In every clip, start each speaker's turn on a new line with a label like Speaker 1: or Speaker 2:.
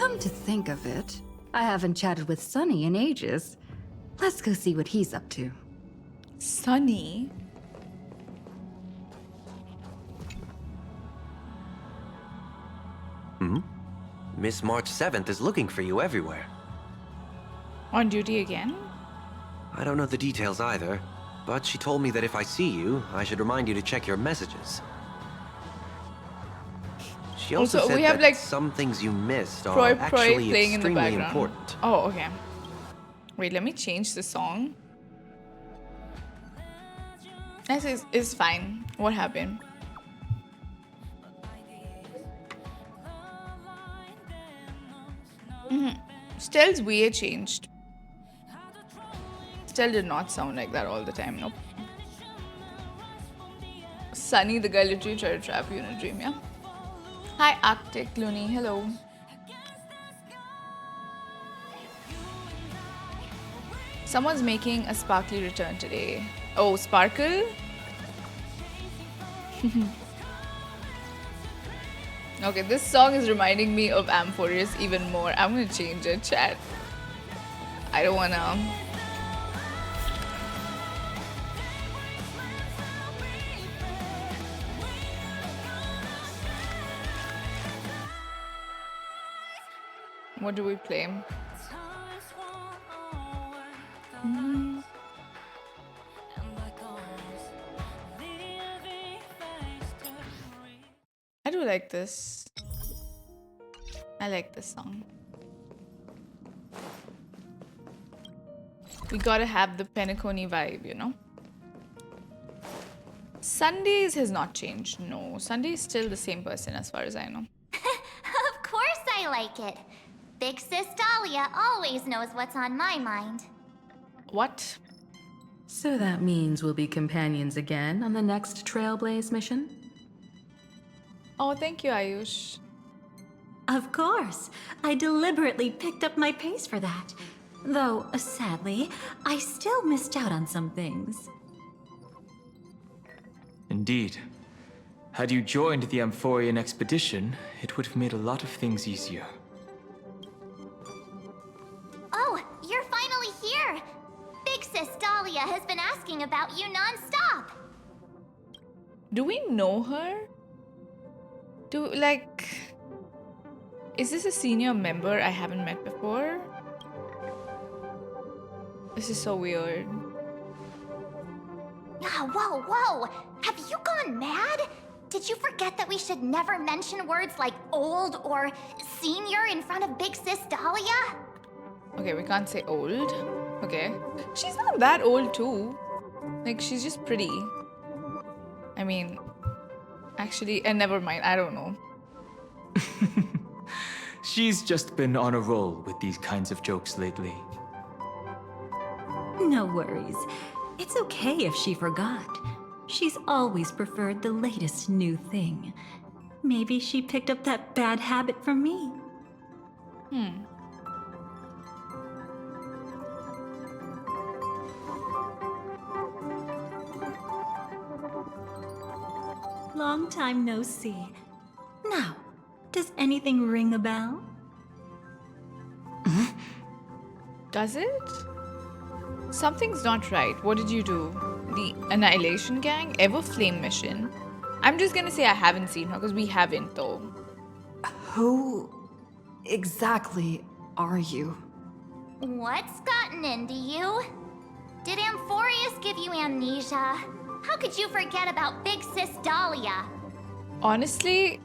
Speaker 1: Come to think of it, I haven't chatted with Sunny in ages. Let's go see what he's up to.
Speaker 2: Sunny?
Speaker 3: Miss March 7th is looking for you everywhere.
Speaker 2: On duty again?
Speaker 3: I don't know the details either, but she told me that if I see you, I should remind you to check your messages. She also said
Speaker 2: we have
Speaker 3: that
Speaker 2: like
Speaker 3: some things you missed are
Speaker 2: Proi
Speaker 3: actually
Speaker 2: playing in the
Speaker 3: extremely
Speaker 2: background.
Speaker 3: important.
Speaker 2: Oh, okay. Wait, let me change the song. This is fine. What happened? Stell's VA changed. Stell did not sound like that all the time, nope. Sunny, the guy literally tried to trap you in a dream, yeah? Hi, Arctic Looney, hello. Someone's making a sparkly return today. Oh, Sparkle? Okay, this song is reminding me of Amphoreus even more. I'm gonna change it, chat. I don't wanna... What do we play? I do like this. I like this song. We gotta have the Penacony vibe, you know? Sundays has not changed. No, Sunday is still the same person as far as I know.
Speaker 4: Of course I like it. Big Sis Dahlia always knows what's on my mind.
Speaker 2: What?
Speaker 1: So that means we'll be companions again on the next Trailblaze mission?
Speaker 2: Oh, thank you, Ayush.
Speaker 5: Of course. I deliberately picked up my pace for that. Though, sadly, I still missed out on some things.
Speaker 6: Indeed. Had you joined the Amphorian expedition, it would have made a lot of things easier.
Speaker 4: Oh, you're finally here! Big Sis Dahlia has been asking about you non-stop!
Speaker 2: Do we know her? Is this a senior member I haven't met before? This is so weird.
Speaker 4: Whoa, whoa! Have you gone mad? Did you forget that we should never mention words like old or senior in front of Big Sis Dahlia?
Speaker 2: Okay, we can't say old. Okay. She's not that old too. Like, she's just pretty. I mean, actually, and never mind, I don't know.
Speaker 6: She's just been on a roll with these kinds of jokes lately.
Speaker 5: No worries. It's okay if she forgot. She's always preferred the latest new thing. Maybe she picked up that bad habit from me. Long time no see. Now, does anything ring a bell?
Speaker 2: Does it? Something's not right. What did you do? The Annihilation Gang? Everflame mission? I'm just gonna say I haven't seen her because we haven't though.
Speaker 1: Who exactly are you?
Speaker 4: What's gotten into you? Did Amphoreus give you amnesia? How could you forget about Big Sis Dahlia?
Speaker 2: Honestly,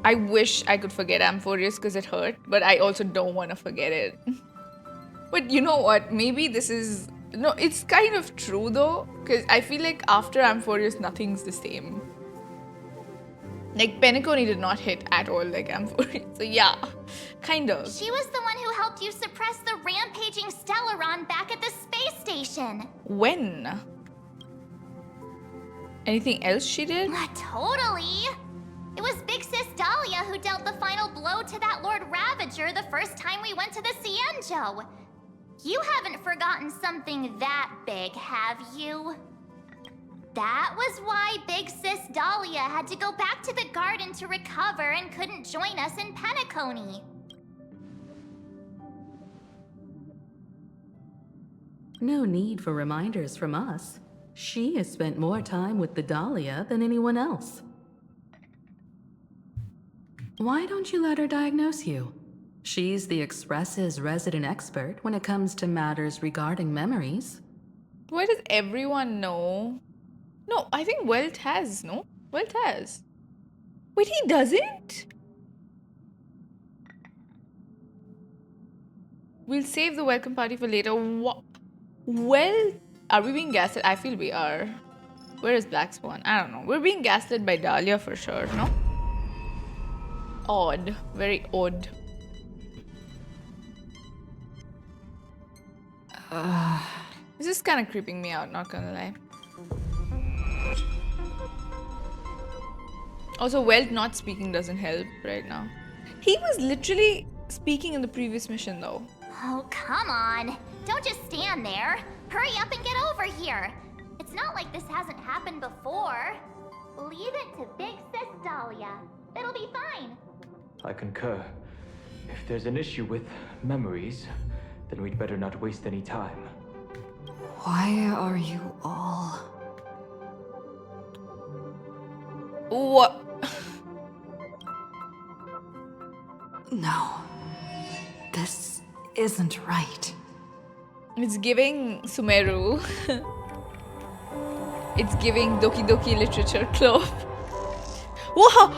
Speaker 2: I wish I could forget Amphoreus because it hurt, but I also don't want to forget it. But you know what? Maybe this is... No, it's kind of true though, because I feel like after Amphoreus, nothing's the same. Like, Penacony did not hit at all like Amphoreus. So yeah, kind of.
Speaker 4: She was the one who helped you suppress the rampaging Stellaron back at the space station.
Speaker 2: When? Anything else she did?
Speaker 4: Totally. It was Big Sis Dahlia who dealt the final blow to that Lord Ravager the first time we went to the Cienjo. You haven't forgotten something that big, have you? That was why Big Sis Dahlia had to go back to the garden to recover and couldn't join us in Penacony.
Speaker 7: No need for reminders from us. She has spent more time with the Dahlia than anyone else. Why don't you let her diagnose you? She's the Express's resident expert when it comes to matters regarding memories.
Speaker 2: Why does everyone know? No, I think Welt has, no? Welt has. Wait, he doesn't? We'll save the welcome party for later. Well, are we being gaslit? I feel we are. Where is Black Swan? I don't know. We're being gaslit by Dahlia for sure, no? Odd. Very odd. This is kind of creeping me out, not gonna lie. Also, Welt not speaking doesn't help right now. He was literally speaking in the previous mission though.
Speaker 4: Oh, come on. Don't just stand there. Hurry up and get over here. It's not like this hasn't happened before. Leave it to Big Sis Dahlia. It'll be fine.
Speaker 6: I concur. If there's an issue with memories, then we'd better not waste any time.
Speaker 1: Why are you all...
Speaker 2: What?
Speaker 1: No. This isn't right.
Speaker 2: It's giving Sumeru. It's giving Doki Doki Literature Club. Whoa!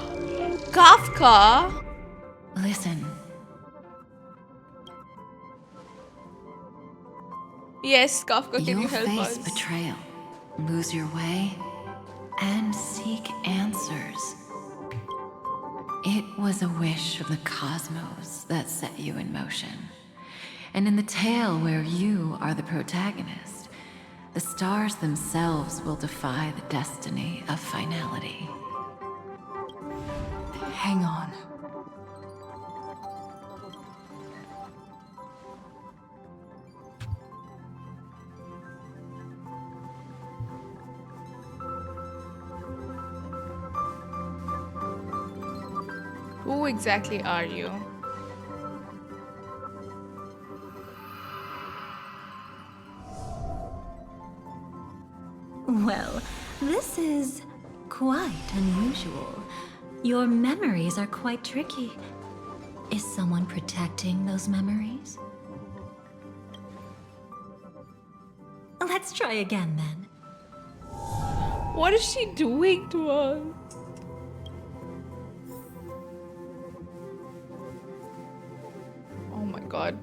Speaker 2: Kafka!
Speaker 1: Listen.
Speaker 2: Yes, Kafka, can you
Speaker 1: You'll
Speaker 2: help
Speaker 1: face
Speaker 2: us?
Speaker 1: betrayal, lose your way, and seek answers. It was a wish of the cosmos that set you in motion. And in the tale where you are the protagonist, the stars themselves will defy the destiny of finality. Hang on.
Speaker 2: Who exactly are you?
Speaker 5: Well, this is quite unusual. Your memories are quite tricky. Is someone protecting those memories? Let's try again then.
Speaker 2: What is she doing to us? Oh my god.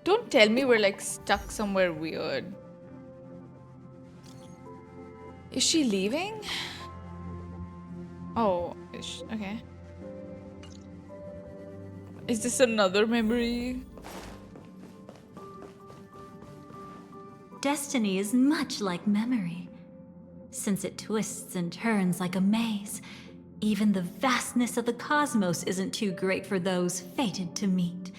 Speaker 2: Don't tell me we're like stuck somewhere weird. Is she leaving? Oh, okay. Is this another memory?
Speaker 5: Destiny is much like memory. Since it twists and turns like a maze, even the vastness of the cosmos isn't too great for those fated to meet.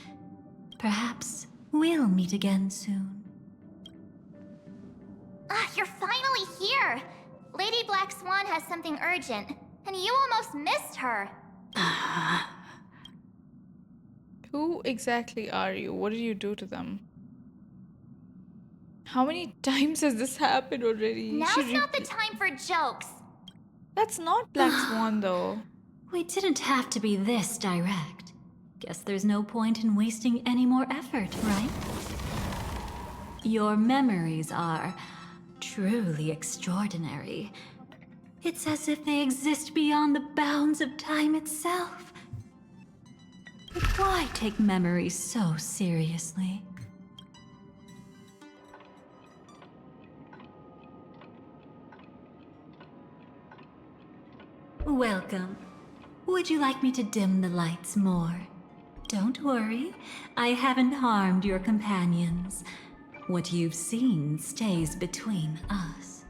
Speaker 5: Perhaps we'll meet again soon.
Speaker 4: You're finally here. Lady Black Swan has something urgent, and you almost missed her.
Speaker 2: Who exactly are you? What did you do to them? How many times has this happened already?
Speaker 4: Now's not the time for jokes.
Speaker 2: That's not Black Swan though.
Speaker 5: We didn't have to be this direct. Guess there's no point in wasting any more effort, right? Your memories are truly extraordinary. It's as if they exist beyond the bounds of time itself. But why take memories so seriously? Welcome. Would you like me to dim the lights more? Don't worry, I haven't harmed your companions. What you've seen stays between us.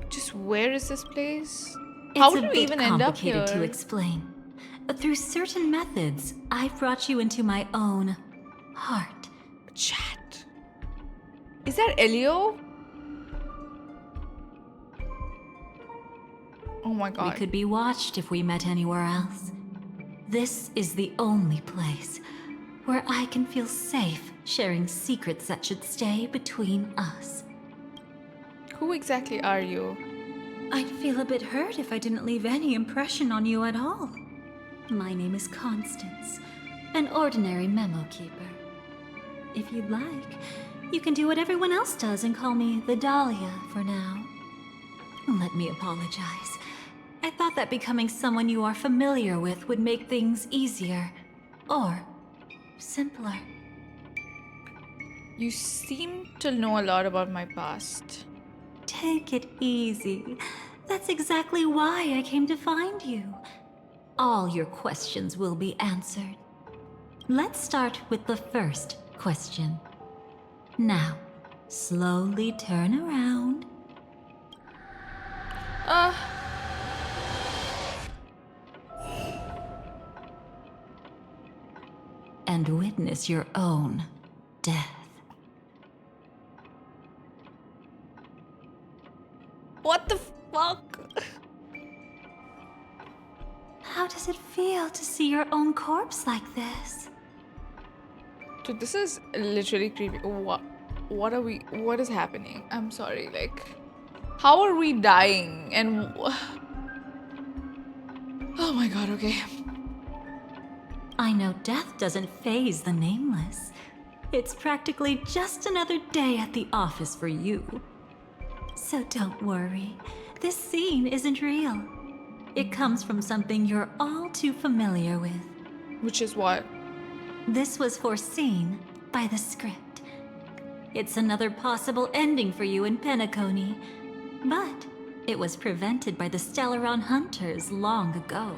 Speaker 2: Just where is this place?
Speaker 5: It's
Speaker 2: How
Speaker 5: a
Speaker 2: did we
Speaker 5: bit
Speaker 2: even end up
Speaker 5: complicated to
Speaker 2: here?
Speaker 5: explain. Through certain methods, I've brought you into my own heart.
Speaker 2: Chat. Is that Elio? Oh my god.
Speaker 5: We could be watched if we met anywhere else. This is the only place where I can feel safe sharing secrets that should stay between us.
Speaker 2: Who exactly are you?
Speaker 5: I'd feel a bit hurt if I didn't leave any impression on you at all. My name is Constance, an ordinary memo keeper. If you'd like, you can do what everyone else does and call me the Dahlia for now. Let me apologize. I thought that becoming someone you are familiar with would make things easier, or simpler.
Speaker 2: You seem to know a lot about my past.
Speaker 5: Take it easy. That's exactly why I came to find you. All your questions will be answered. Let's start with the first question. Now, slowly turn around. And witness your own death.
Speaker 2: What the fuck?
Speaker 5: How does it feel to see your own corpse like this?
Speaker 2: Dude, this is literally creepy. What is happening? I'm sorry, like, how are we dying? And oh my god, okay.
Speaker 5: I know death doesn't faze the nameless. It's practically just another day at the office for you. So don't worry, this scene isn't real. It comes from something you're all too familiar with.
Speaker 2: Which is what?
Speaker 5: This was foreseen by the script. It's another possible ending for you in Penacony, but it was prevented by the Stellaron hunters long ago.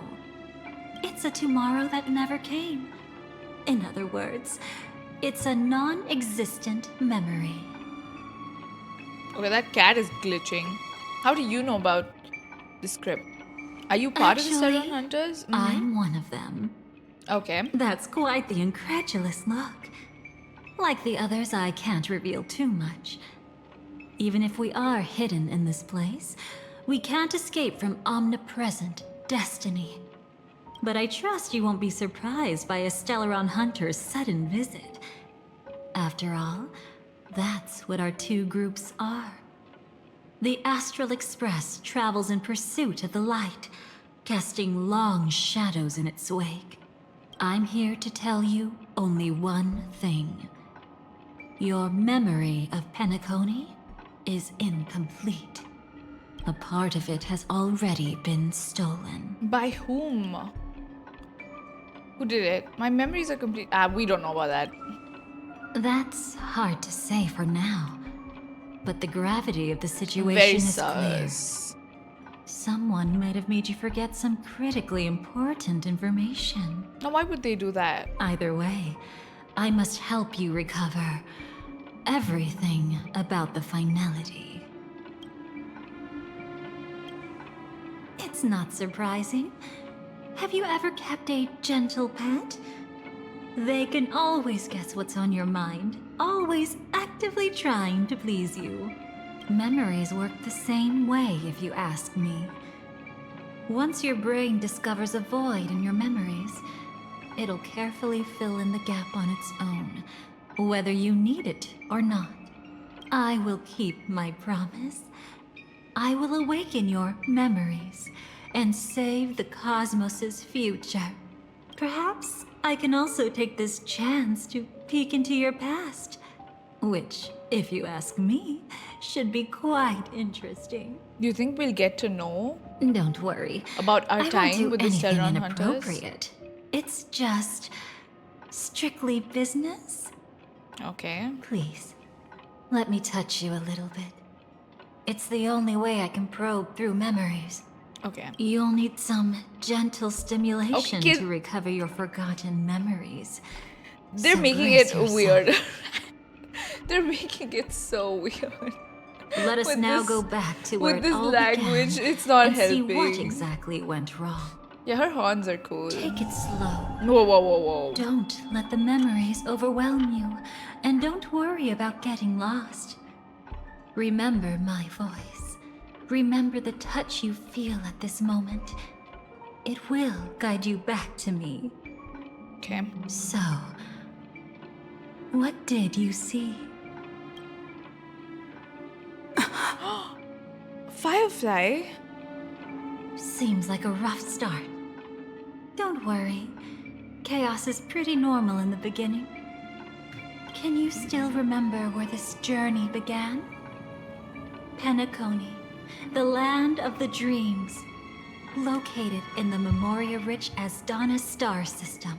Speaker 5: It's a tomorrow that never came. In other words, it's a non-existent memory.
Speaker 2: Okay, that cat is glitching. How do you know about the script? Are you part of the Stellaron hunters?
Speaker 5: I'm one of them.
Speaker 2: Okay.
Speaker 5: That's quite the incredulous look. Like the others, I can't reveal too much. Even if we are hidden in this place, we can't escape from omnipresent destiny. But I trust you won't be surprised by a Stellaron hunter's sudden visit. After all, that's what our two groups are. The Astral Express travels in pursuit of the light, casting long shadows in its wake. I'm here to tell you only one thing. Your memory of Penacony is incomplete. A part of it has already been stolen.
Speaker 2: By whom? Who did it? My memories are complete. We don't know about that.
Speaker 5: That's hard to say for now. But the gravity of the situation
Speaker 2: Very
Speaker 5: is clear.
Speaker 2: sus.
Speaker 5: Someone might have made you forget some critically important information.
Speaker 2: Now, why would they do that?
Speaker 5: Either way, I must help you recover everything about the finality. It's not surprising. Have you ever kept a gentle pet? They can always guess what's on your mind, always actively trying to please you. Memories work the same way, if you ask me. Once your brain discovers a void in your memories, it'll carefully fill in the gap on its own, whether you need it or not. I will keep my promise. I will awaken your memories and save the cosmos's future. Perhaps I can also take this chance to peek into your past, which, if you ask me, should be quite interesting.
Speaker 2: Do you think we'll get to know
Speaker 5: Don't worry.
Speaker 2: about our
Speaker 5: I won't
Speaker 2: time
Speaker 5: do
Speaker 2: with the
Speaker 5: anything
Speaker 2: Stellaron hunters?
Speaker 5: inappropriate. It's just strictly business.
Speaker 2: Okay.
Speaker 5: Please, let me touch you a little bit. It's the only way I can probe through memories.
Speaker 2: Okay.
Speaker 5: You'll need some gentle stimulation
Speaker 2: Okay,
Speaker 5: to recover your forgotten memories.
Speaker 2: They're
Speaker 5: So
Speaker 2: making
Speaker 5: brace
Speaker 2: it
Speaker 5: yourself.
Speaker 2: weird. They're making it so weird.
Speaker 5: Let us
Speaker 2: With
Speaker 5: now
Speaker 2: this-
Speaker 5: go back to where
Speaker 2: with
Speaker 5: it
Speaker 2: this
Speaker 5: all
Speaker 2: language,
Speaker 5: began
Speaker 2: it's not
Speaker 5: and see what
Speaker 2: helping.
Speaker 5: exactly went wrong.
Speaker 2: Yeah, her horns are cool.
Speaker 5: Take it slow.
Speaker 2: Whoa, whoa, whoa, whoa.
Speaker 5: Don't let the memories overwhelm you, and don't worry about getting lost. Remember my voice. Remember the touch you feel at this moment. It will guide you back to me.
Speaker 2: Okay.
Speaker 5: So, what did you see?
Speaker 2: Firefly?
Speaker 5: Seems like a rough start. Don't worry. Chaos is pretty normal in the beginning. Can you still remember where this journey began? Penacony, the land of the dreams, located in the memoria-rich Asdana star system.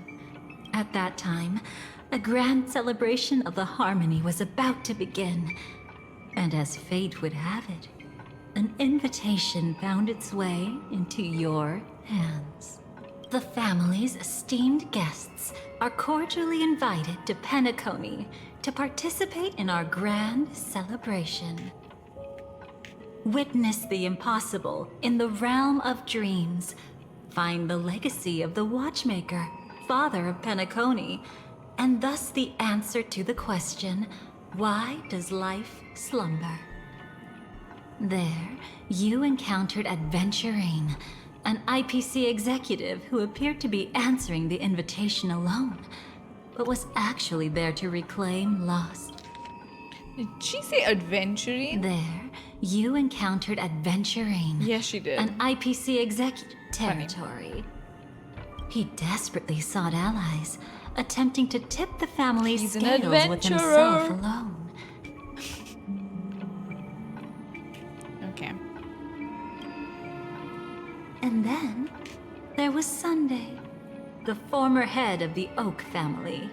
Speaker 5: At that time, a grand celebration of the harmony was about to begin, and as fate would have it, an invitation found its way into your hands. The family's esteemed guests are cordially invited to Penacony to participate in our grand celebration. Witness the impossible in the realm of dreams. Find the legacy of the Watchmaker, father of Penacony, and thus the answer to the question, why does life slumber? There, you encountered Aventurine, an IPC executive who appeared to be answering the invitation alone, but was actually there to reclaim lost.
Speaker 2: Did she say Aventurine?
Speaker 5: There, you encountered Aventurine.
Speaker 2: Yes, she did.
Speaker 5: An IPC executive territory. He desperately sought allies, attempting to tip the family's
Speaker 2: He's an
Speaker 5: scales with himself
Speaker 2: adventurer.
Speaker 5: alone.
Speaker 2: Okay.
Speaker 5: And then, there was Sunday, the former head of the Oak family.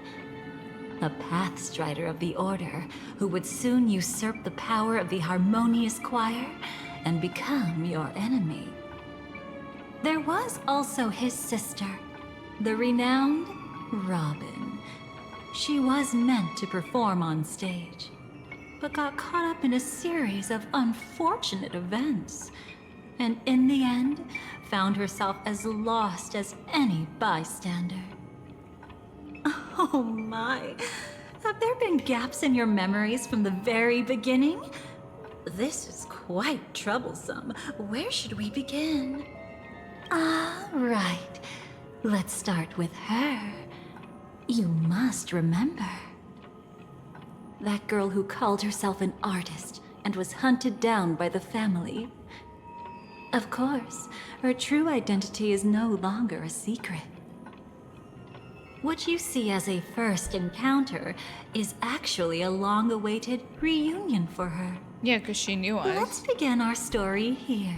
Speaker 5: A pathstrider of the Order who would soon usurp the power of the Harmonious Choir and become your enemy. There was also his sister, the renowned Robin. She was meant to perform on stage, but got caught up in a series of unfortunate events, and in the end, found herself as lost as any bystander. Oh my, have there been gaps in your memories from the very beginning? This is quite troublesome. Where should we begin? Right. Let's start with her. You must remember. That girl who called herself an artist and was hunted down by the family. Of course, her true identity is no longer a secret. What you see as a first encounter is actually a long-awaited reunion for her.
Speaker 2: Yeah, because she knew
Speaker 5: Let's
Speaker 2: us.
Speaker 5: begin our story here.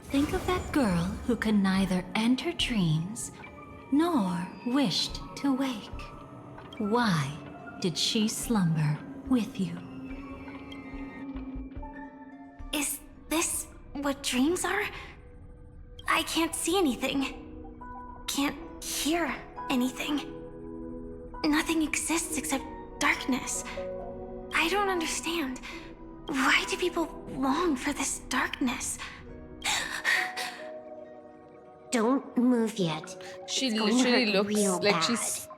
Speaker 5: Think of that girl who could neither enter dreams nor wished to wake. Why did she slumber with you?
Speaker 8: Is this what dreams are? I can't see anything. Can't hear anything. Nothing exists except darkness. I don't understand. Why do people long for this darkness?
Speaker 9: Don't move yet.
Speaker 2: She
Speaker 9: It's going to
Speaker 2: literally
Speaker 9: hurt
Speaker 2: looks
Speaker 9: real
Speaker 2: like
Speaker 9: bad.
Speaker 2: she's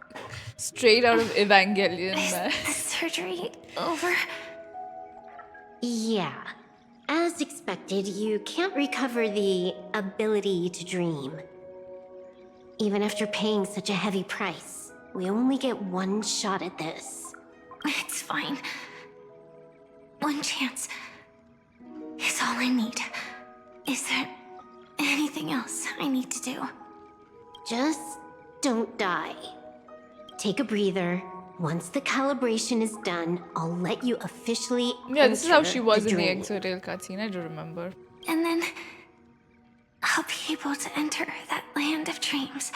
Speaker 2: straight out of Evangelion.
Speaker 8: Is
Speaker 2: man.
Speaker 8: the surgery over?
Speaker 9: Yeah. As expected, you can't recover the ability to dream. Even after paying such a heavy price, we only get one shot at this.
Speaker 8: It's fine. One chance is all I need. Is there anything else I need to do?
Speaker 9: Just don't die. Take a breather. Once the calibration is done, I'll let you officially
Speaker 2: Yeah, this is how
Speaker 9: enter
Speaker 2: she was in the
Speaker 9: dream.
Speaker 2: Amphoreus cutscene, I do remember.
Speaker 8: And then I'll be able to enter that land of dreams.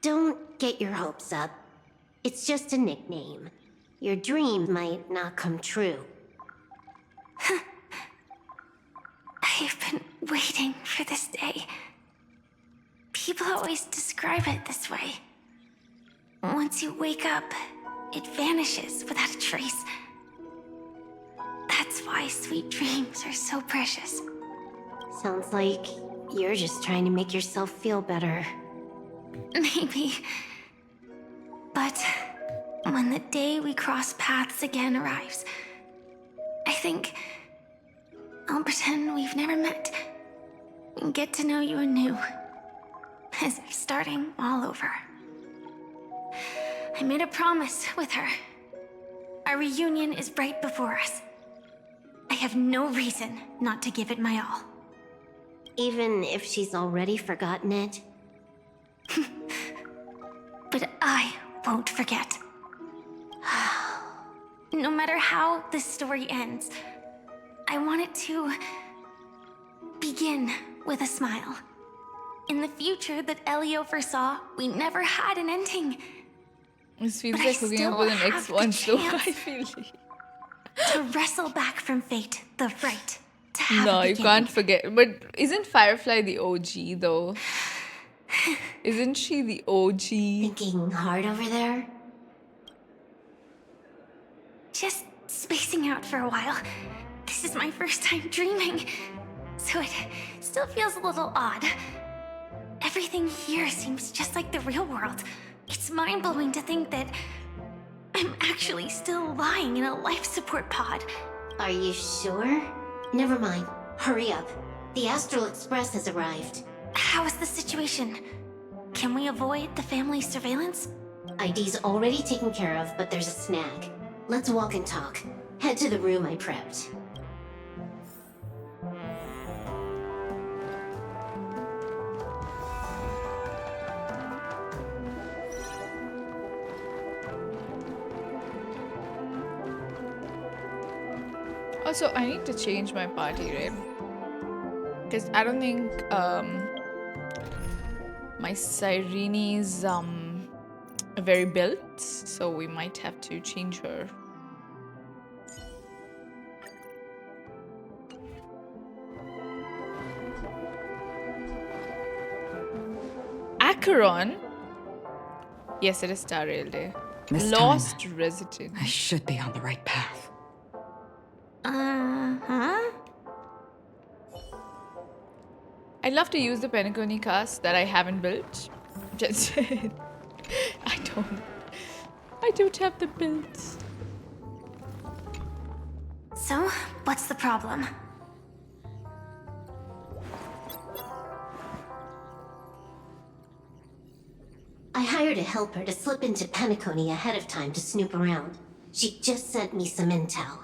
Speaker 9: Don't get your hopes up. It's just a nickname. Your dream might not come true.
Speaker 8: I've been waiting for this day. People always describe it this way. Once you wake up, it vanishes without a trace. That's why sweet dreams are so precious.
Speaker 9: Sounds like you're just trying to make yourself feel better.
Speaker 8: Maybe. But when the day we cross paths again arrives, I think I'll pretend we've never met. and get to know you anew. As if starting all over. I made a promise with her. Our reunion is right before us. I have no reason not to give it my all.
Speaker 9: Even if she's already forgotten it?
Speaker 8: But I won't forget. No matter how this story ends, I want it to begin with a smile. In the future that Elio foresaw, we never had an ending.
Speaker 2: This feels
Speaker 8: But
Speaker 2: like
Speaker 8: I
Speaker 2: hooking up
Speaker 8: still
Speaker 2: with an
Speaker 8: have
Speaker 2: ex-one,
Speaker 8: the
Speaker 2: so I
Speaker 8: chance
Speaker 2: feel like...
Speaker 8: to wrestle back from fate the right to have
Speaker 2: No,
Speaker 8: a
Speaker 2: you
Speaker 8: beginning.
Speaker 2: can't forget. But isn't Firefly the OG, though? Isn't she the OG?
Speaker 9: Thinking hard over there?
Speaker 8: Just spacing out for a while. This is my first time dreaming, so it still feels a little odd. Everything here seems just like the real world. It's mind-blowing to think that I'm actually still lying in a life support pod.
Speaker 9: Are you sure? Never mind. Hurry up. The Astral Express has arrived.
Speaker 8: How is the situation? Can we avoid the family's surveillance?
Speaker 9: ID's already taken care of, but there's a snag. Let's walk and talk. Head to the room I prepped.
Speaker 2: Also, I need to change my party, right? Because I don't think my Cyrene is very built, so we might have to change her. Acheron? Yes, it is Starrail Day.
Speaker 10: This
Speaker 2: Lost
Speaker 10: time,
Speaker 2: resident.
Speaker 10: I should be on the right path.
Speaker 8: Uh-huh.
Speaker 2: I'd love to use the Penacony cast that I haven't built. Just I don't have the builds.
Speaker 8: So, what's the problem?
Speaker 9: I hired a helper to slip into Penacony ahead of time to snoop around. She just sent me some intel.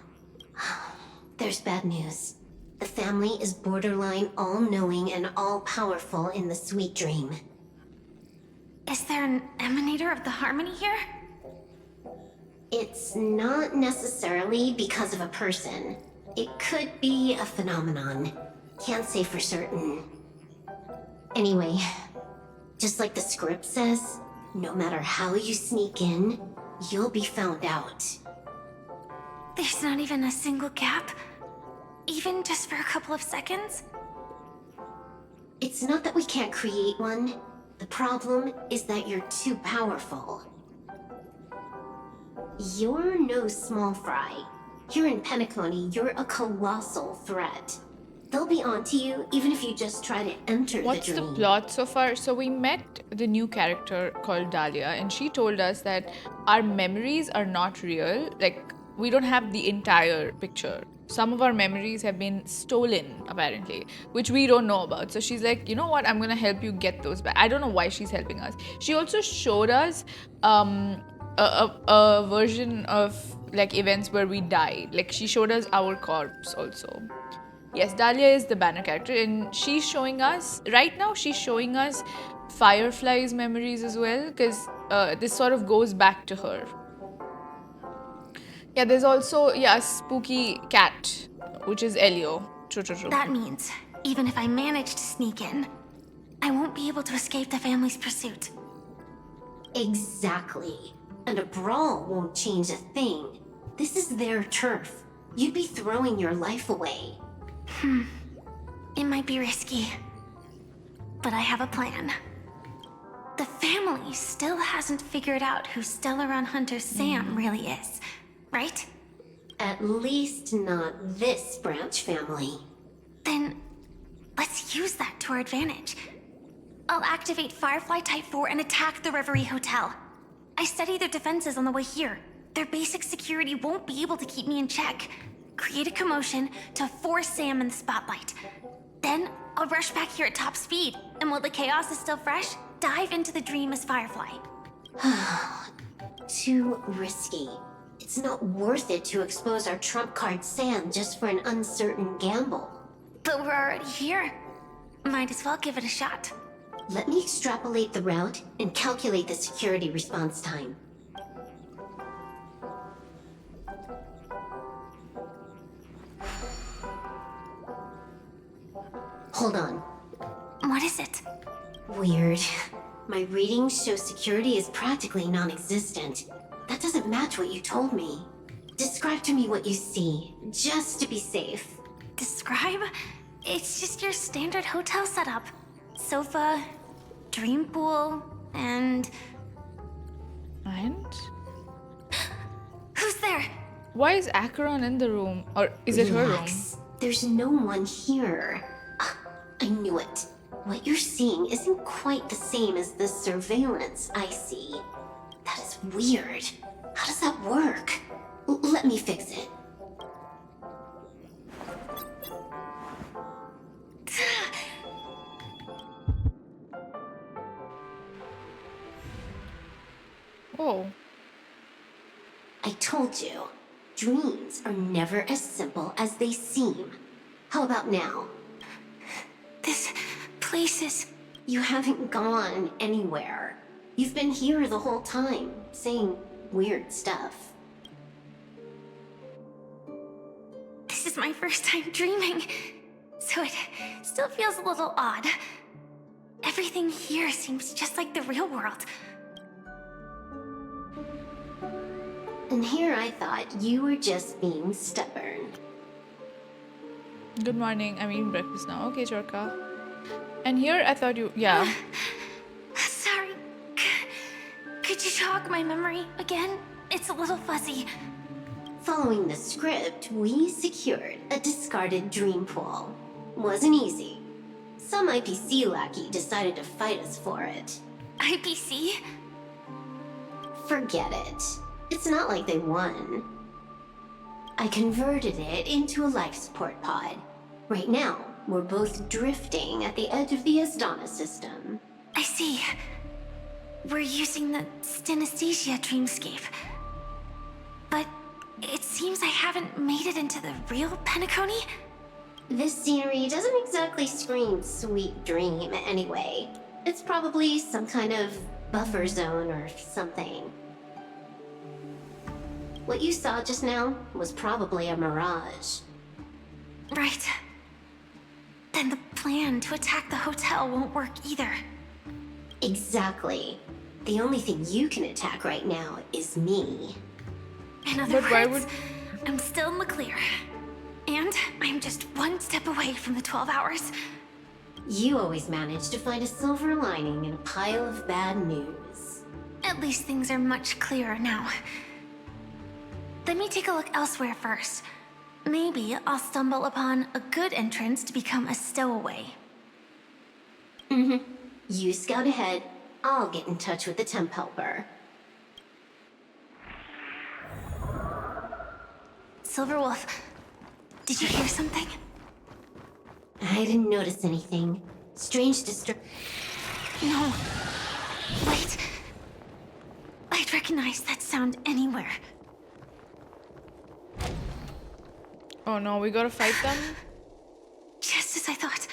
Speaker 9: There's bad news. The family is borderline all-knowing and all-powerful in the Sweet Dream.
Speaker 8: Is there an emanator of the harmony here?
Speaker 9: It's not necessarily because of a person. It could be a phenomenon. Can't say for certain. Anyway, just like the script says, no matter how you sneak in, you'll be found out.
Speaker 8: There's not even a single gap? Even just for a couple of seconds?
Speaker 9: It's not that we can't create one. The problem is that you're too powerful. You're no small fry. Here in Penacony, you're a colossal threat. They'll be onto you even if you just try to enter
Speaker 2: What's
Speaker 9: the
Speaker 2: the
Speaker 9: dream.
Speaker 2: plot so far? So we met the new character called Dahlia, and she told us that our memories are not real. Like, we don't have the entire picture. Some of our memories have been stolen, apparently, which we don't know about. So she's like, you know what? I'm gonna help you get those back. I don't know why she's helping us. She also showed us a version of like events where we died. Like, she showed us our corpse also. Yes, Dahlia is the banner character, and she's showing us, right now she's showing us Firefly's memories as well, because this sort of goes back to her. Yeah, there's also, a spooky cat, which is Elio. True.
Speaker 8: That means, even if I manage to sneak in, I won't be able to escape the family's pursuit.
Speaker 9: Exactly. And a brawl won't change a thing. This is their turf. You'd be throwing your life away.
Speaker 8: It might be risky, but I have a plan. The family still hasn't figured out who Stellaron Hunter Sam really is, right?
Speaker 9: At least not this branch family.
Speaker 8: Then let's use that to our advantage. I'll activate Firefly Type 4 and attack the Reverie Hotel. I studied their defenses on the way here. Their basic security won't be able to keep me in check. Create a commotion to force Sam in the spotlight. Then I'll rush back here at top speed, and while the chaos is still fresh, dive into the dream as Firefly.
Speaker 9: Too risky. It's not worth it to expose our trump card Sam just for an uncertain gamble.
Speaker 8: But we're already here. Might as well give it a shot.
Speaker 9: Let me extrapolate the route and calculate the security response time. Hold on.
Speaker 8: What is it?
Speaker 9: Weird. My readings show security is practically non-existent. That doesn't match what you told me. Describe to me what you see, just to be safe.
Speaker 8: Describe? It's just your standard hotel setup. Sofa, dream pool, and...
Speaker 2: And?
Speaker 8: Who's there?
Speaker 2: Why is Acheron in the room? Or is it her room?
Speaker 9: Relax. There's no one here. I knew it. What you're seeing isn't quite the same as the surveillance I see. That is weird. How does that work? Let me fix it.
Speaker 2: Oh.
Speaker 9: I told you, dreams are never as simple as they seem. How about now?
Speaker 8: This place is...
Speaker 9: You haven't gone anywhere. You've been here the whole time, saying weird stuff.
Speaker 8: This is my first time dreaming, so it still feels a little odd. Everything here seems just like the real world.
Speaker 9: And here I thought you were just being stubborn.
Speaker 2: Good morning. I'm eating breakfast now. Okay, Jorka. And here I thought you... Yeah.
Speaker 8: Sorry. Could you jog my memory again? It's a little fuzzy.
Speaker 9: Following the script, we secured a discarded dream pool. Wasn't easy. Some IPC lackey decided to fight us for it.
Speaker 8: IPC?
Speaker 9: Forget it. It's not like they won. I converted it into a life support pod. Right now, we're both drifting at the edge of the Asdana system.
Speaker 8: I see. We're using the synesthesia dreamscape. But it seems I haven't made it into the real Penacony?
Speaker 9: This scenery doesn't exactly scream sweet dream anyway. It's probably some kind of buffer zone or something. What you saw just now was probably a mirage.
Speaker 8: Right. Then the plan to attack the hotel won't work either.
Speaker 9: Exactly. The only thing you can attack right now is me.
Speaker 8: In other
Speaker 2: But why
Speaker 8: words, I'm still in the clear. And I'm just one step away from the 12 hours.
Speaker 9: You always manage to find a silver lining in a pile of bad news.
Speaker 8: At least things are much clearer now. Let me take a look elsewhere first. Maybe I'll stumble upon a good entrance to become a stowaway.
Speaker 9: You scout ahead, I'll get in touch with the temp helper.
Speaker 8: Silverwolf, did you hear something?
Speaker 9: I didn't notice anything. Strange
Speaker 8: No. Wait. I'd recognize that sound anywhere.
Speaker 2: Oh no, we gotta fight them?
Speaker 8: Just as I thought.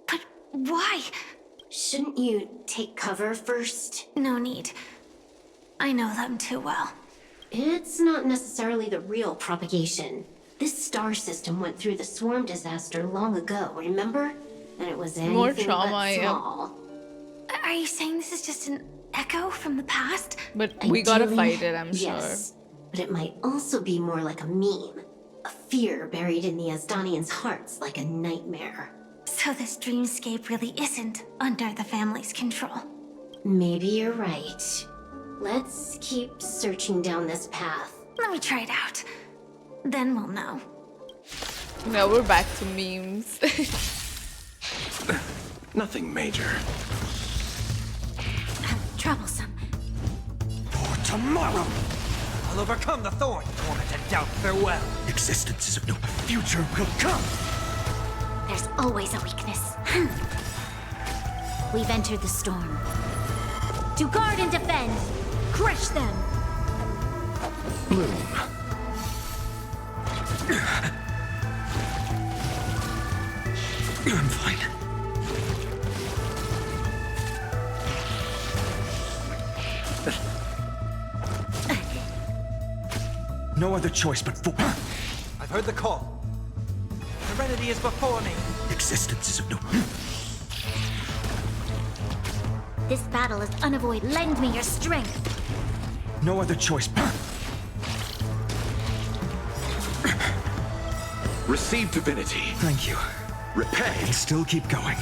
Speaker 8: But why?
Speaker 9: Shouldn't you take cover first?
Speaker 8: No need. I know them too well.
Speaker 9: It's not necessarily the real propagation. This star system went through the swarm disaster long ago, remember? And it was anything
Speaker 2: More trauma,
Speaker 9: but
Speaker 2: yeah.
Speaker 9: small.
Speaker 8: Are you saying this is just an echo from the past?
Speaker 2: But we gotta
Speaker 9: Ideally,
Speaker 2: fight it, I'm
Speaker 9: yes, but it might also be more like a meme. A fear buried in the Asdanians' hearts like a nightmare.
Speaker 8: So this dreamscape really isn't under the family's control.
Speaker 9: Maybe you're right. Let's keep searching down this path.
Speaker 8: Let me try it out. Then we'll know.
Speaker 2: sure. Now we're back to memes.
Speaker 3: Nothing major.
Speaker 5: Troublesome.
Speaker 11: For tomorrow!
Speaker 3: I'll overcome the thorn. Torment and doubt, farewell.
Speaker 11: Existences of no future will come!
Speaker 4: There's always a weakness. We've entered the storm. To guard and defend! Crush them!
Speaker 11: Bloom. I'm fine. No other choice but for...
Speaker 12: I've heard the call. Serenity is before me.
Speaker 11: Existence is of no...
Speaker 4: This battle is unavoidable. Lend me your strength.
Speaker 11: No other choice.
Speaker 13: Receive divinity.
Speaker 11: Thank you.
Speaker 13: Repay.
Speaker 11: And still keep going.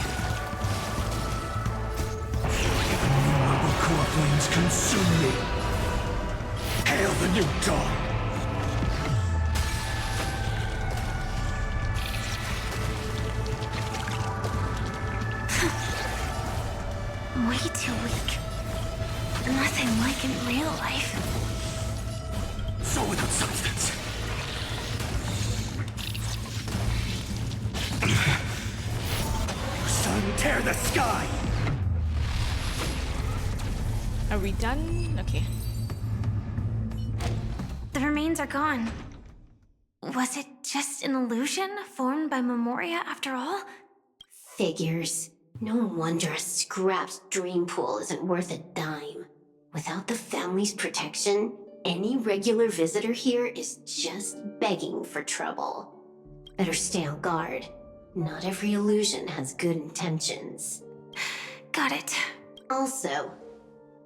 Speaker 11: Innumerable core flames consume me. Hail the new dawn.
Speaker 8: Way too weak. Nothing like in real life.
Speaker 11: So without substance. Sun, tear the sky!
Speaker 2: Are we done? Okay.
Speaker 8: The remains are gone. Was it just an illusion formed by Memoria after all?
Speaker 9: Figures. No wonder a scrapped dream pool isn't worth a dime. Without the family's protection, any regular visitor here is just begging for trouble. Better stay on guard. Not every illusion has good intentions.
Speaker 8: Got it.
Speaker 9: Also,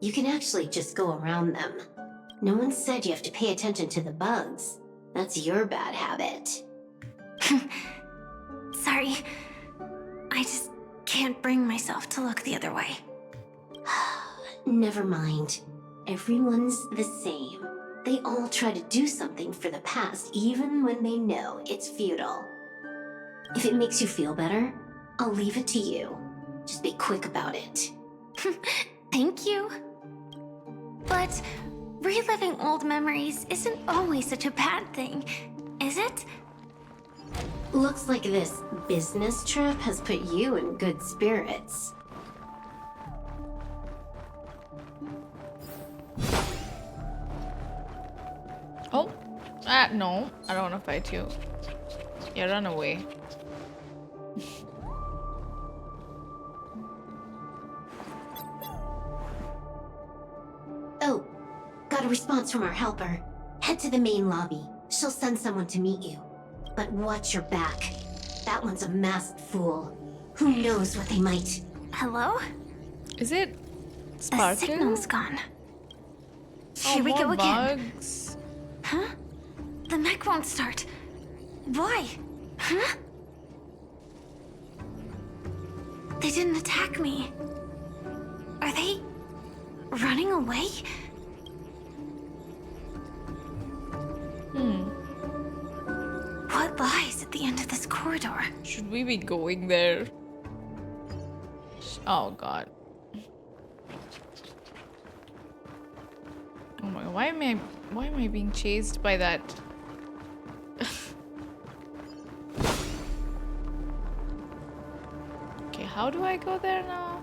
Speaker 9: you can actually just go around them. No one said you have to pay attention to the bugs. That's your bad habit.
Speaker 8: Sorry. I just can't bring myself to look the other way.
Speaker 9: Never mind. Everyone's the same. They all try to do something for the past, even when they know it's futile. If it makes you feel better, I'll leave it to you. Just be quick about it.
Speaker 8: Thank you. But reliving old memories isn't always such a bad thing, is it?
Speaker 9: Looks like this business trip has put you in good spirits.
Speaker 2: Oh, no. I don't want to fight you. Yeah, run away.
Speaker 9: Oh, got a response from our helper. Head to the main lobby. She'll send someone to meet you. But watch your back. That one's a masked fool. Who knows what they might...
Speaker 8: Hello?
Speaker 2: Is it
Speaker 8: The
Speaker 2: Sparkle?
Speaker 8: signal's gone.
Speaker 2: Oh,
Speaker 8: Here we
Speaker 2: more
Speaker 8: go again.
Speaker 2: bugs.
Speaker 8: Huh? The mech won't start. Why? Huh? They didn't attack me. Are they running away? What lies at the end of this corridor?
Speaker 2: Should we be going there? Oh god. Oh my god, why am I being chased by that? Okay, how do I go there now?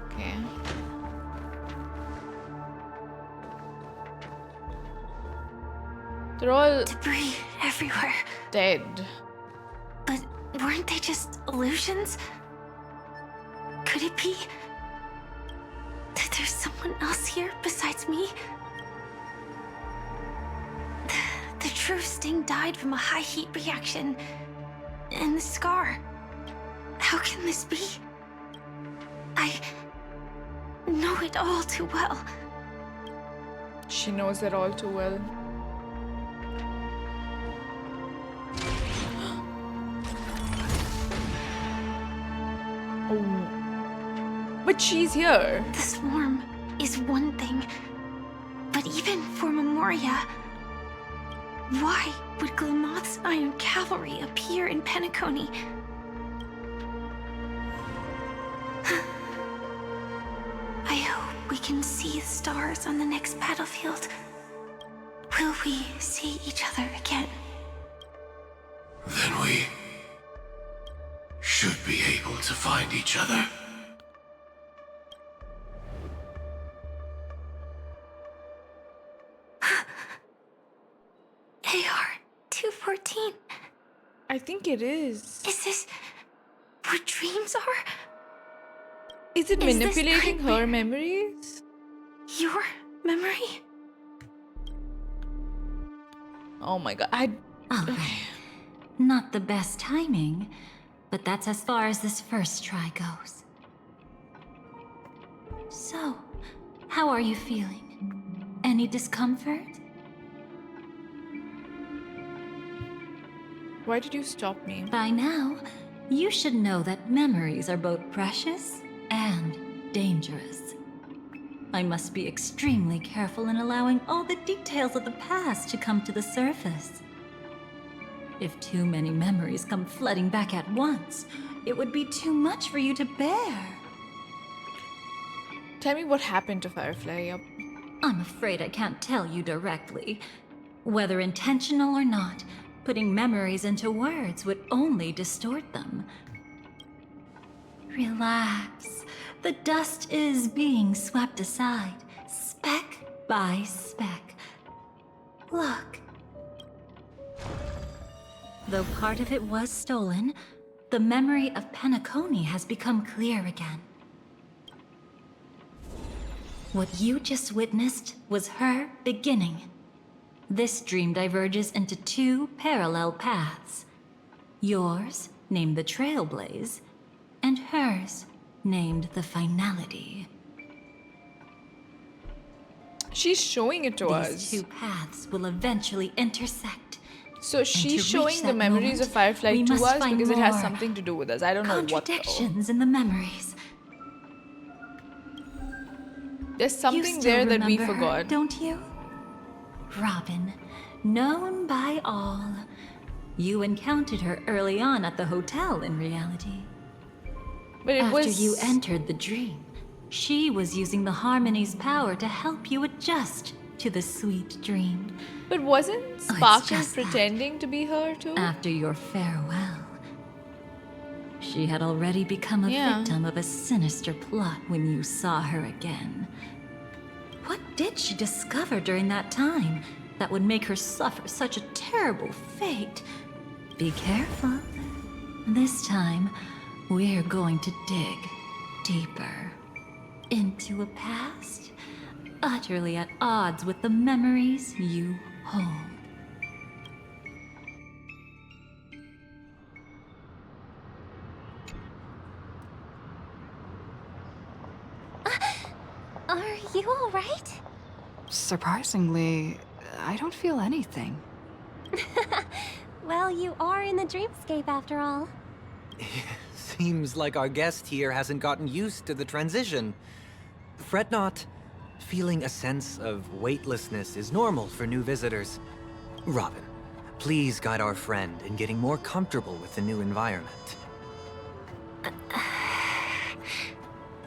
Speaker 2: Okay. They're all
Speaker 8: Debris everywhere.
Speaker 2: dead.
Speaker 8: But weren't they just illusions? Could it be that there's someone else here besides me? The true Sting died from a high heat reaction. And the scar. How can this be? I know it all too well.
Speaker 2: She knows it all too well. But she's here.
Speaker 8: The swarm is one thing, but even for Memoria, why would Glamoth's Iron Cavalry appear in Penacony? I hope we can see the stars on the next battlefield. Will we see each other again?
Speaker 11: Then we should be able to find each other.
Speaker 8: AR-214.
Speaker 2: I think it is.
Speaker 8: Is this what dreams are?
Speaker 2: Is it
Speaker 8: Is this
Speaker 2: manipulating her
Speaker 8: nightmare
Speaker 2: memories?
Speaker 8: your memory?
Speaker 2: Oh my god.
Speaker 5: All right. Not the best timing, but that's as far as this first try goes. So, how are you feeling? Any discomfort?
Speaker 2: Why did you stop me?
Speaker 5: By now, you should know that memories are both precious and dangerous. I must be extremely careful in allowing all the details of the past to come to the surface. If too many memories come flooding back at once, it would be too much for you to bear.
Speaker 2: Tell me what happened to Firefly.
Speaker 5: I'm afraid I can't tell you directly. Whether intentional or not, putting memories into words would only distort them. Relax. The dust is being swept aside, speck by speck. Look. Though part of it was stolen, the memory of Penacony has become clear again. What you just witnessed was her beginning. This dream diverges into two parallel paths. Yours, named the Trailblaze, and hers, named the Finality.
Speaker 2: She's showing it to us.
Speaker 5: These two paths will eventually intersect.
Speaker 2: So she's showing the memories of Firefly to us because it has something to do with us. I don't know what though.
Speaker 5: Contradictions in the memories.
Speaker 2: There's something there that we forgot.
Speaker 5: Her, don't you? Robin, known by all. You encountered her early on at the hotel in reality.
Speaker 2: But it
Speaker 5: After
Speaker 2: was...
Speaker 5: you entered the dream, she was using the Harmony's power to help you adjust to the sweet dream.
Speaker 2: But wasn't Sparkle pretending to be her too?
Speaker 5: After your farewell, she had already become a victim of a sinister plot when you saw her again. What did she discover during that time that would make her suffer such a terrible fate? Be careful. This time, we're going to dig deeper into a past utterly at odds with the memories you hold.
Speaker 9: Are you all right?
Speaker 10: Surprisingly, I don't feel anything.
Speaker 9: Well, you are in the dreamscape after all.
Speaker 12: Seems like our guest here hasn't gotten used to the transition. Fret not. Feeling a sense of weightlessness is normal for new visitors. Robin, please guide our friend in getting more comfortable with the new environment.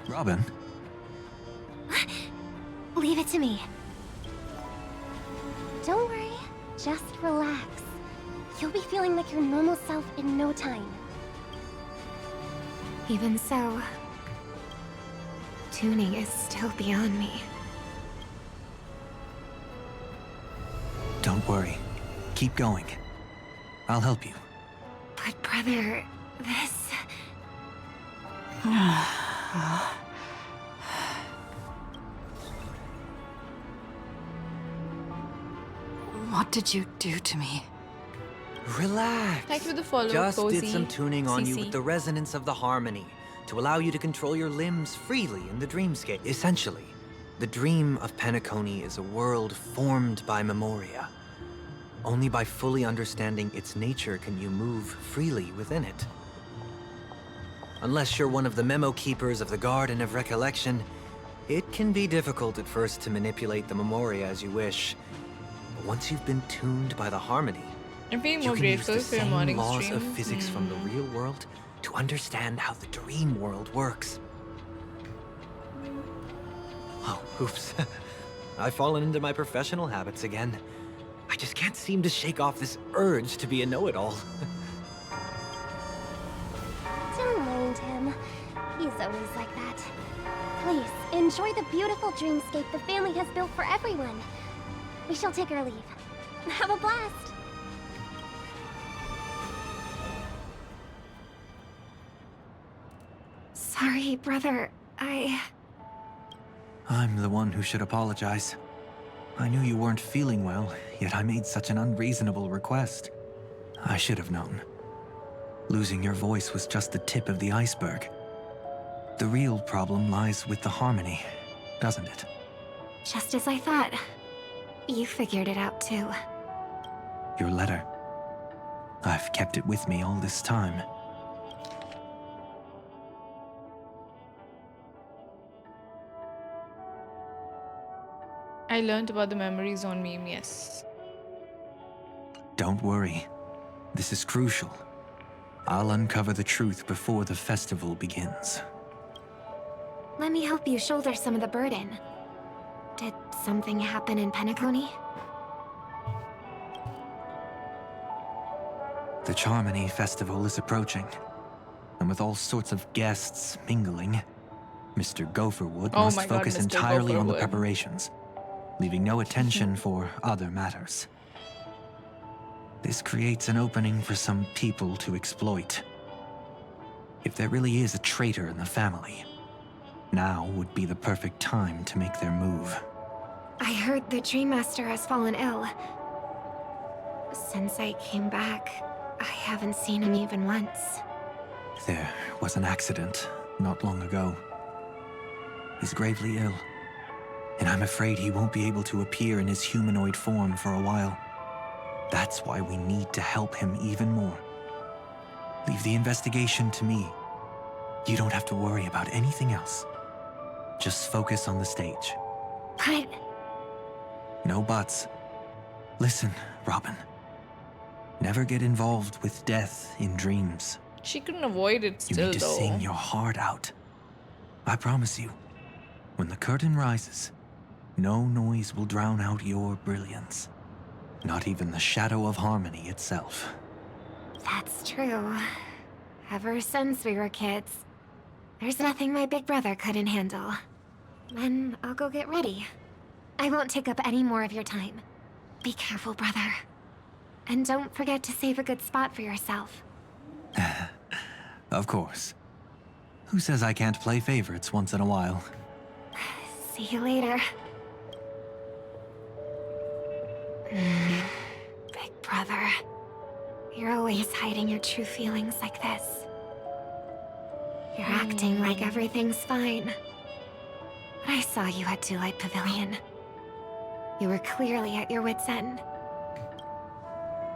Speaker 12: Robin?
Speaker 9: Leave it to me. Don't worry, just relax. You'll be feeling like your normal self in no time. Even so, tuning is still beyond me.
Speaker 12: Don't worry. Keep going. I'll help you.
Speaker 9: But brother, this...
Speaker 10: What did you do to me?
Speaker 12: Relax.
Speaker 2: Thank you for the follow,
Speaker 12: Just
Speaker 2: Cozy.
Speaker 12: did some tuning on you
Speaker 2: CC.
Speaker 12: with the resonance of the harmony to allow you to control your limbs freely in the dreamscape. Essentially, the dream of Penacony is a world formed by memoria. Only by fully understanding its nature can you move freely within it. Unless you're one of the memo keepers of the Garden of Recollection, it can be difficult at first to manipulate the memoria as you wish. But once you've been tuned by the harmony,
Speaker 2: I'm feeling
Speaker 12: you
Speaker 2: more
Speaker 12: can use
Speaker 2: grateful
Speaker 12: the
Speaker 2: for your
Speaker 12: same
Speaker 2: morning
Speaker 12: laws
Speaker 2: stream.
Speaker 12: of physics from the real world to understand how the dream world works. Oh, oops. I've fallen into my professional habits again. I just can't seem to shake off this urge to be a know-it-all.
Speaker 14: Don't mind him. He's always like that. Please, enjoy the beautiful dreamscape the family has built for everyone. We shall take our leave. Have a blast!
Speaker 8: Sorry, brother.
Speaker 12: I'm the one who should apologize. I knew you weren't feeling well, yet I made such an unreasonable request. I should have known. Losing your voice was just the tip of the iceberg. The real problem lies with the harmony, doesn't it?
Speaker 8: Just as I thought. You figured it out too.
Speaker 12: Your letter. I've kept it with me all this time.
Speaker 2: I learned about the memories on meme, yes.
Speaker 12: Don't worry. This is crucial. I'll uncover the truth before the festival begins.
Speaker 8: Let me help you shoulder some of the burden. Did something happen in Penacony?
Speaker 12: The Charmony Festival is approaching, and with all sorts of guests mingling, Mr. Gopher Wood must focus entirely on the preparations, leaving no attention for other matters. This creates an opening for some people to exploit. If there really is a traitor in the family, now would be the perfect time to make their move.
Speaker 8: I heard the Dream Master has fallen ill. Since I came back, I haven't seen him even once.
Speaker 12: There was an accident not long ago. He's gravely ill, and I'm afraid he won't be able to appear in his humanoid form for a while. That's why we need to help him even more. Leave the investigation to me. You don't have to worry about anything else. Just focus on the stage.
Speaker 8: But...
Speaker 12: No buts. Listen, Robin. Never get involved with death in dreams.
Speaker 2: She couldn't avoid it still, though.
Speaker 12: You need to sing your heart out. I promise you, when the curtain rises, no noise will drown out your brilliance. Not even the shadow of harmony itself.
Speaker 8: That's true. Ever since we were kids, there's nothing my big brother couldn't handle. Then I'll go get ready. I won't take up any more of your time. Be careful, brother. And don't forget to save a good spot for yourself.
Speaker 12: Of course. Who says I can't play favorites once in a while?
Speaker 8: See you later. Big brother. You're always hiding your true feelings like this. You're acting like everything's fine. But I saw you at Daylight Pavilion. You were clearly at your wit's end.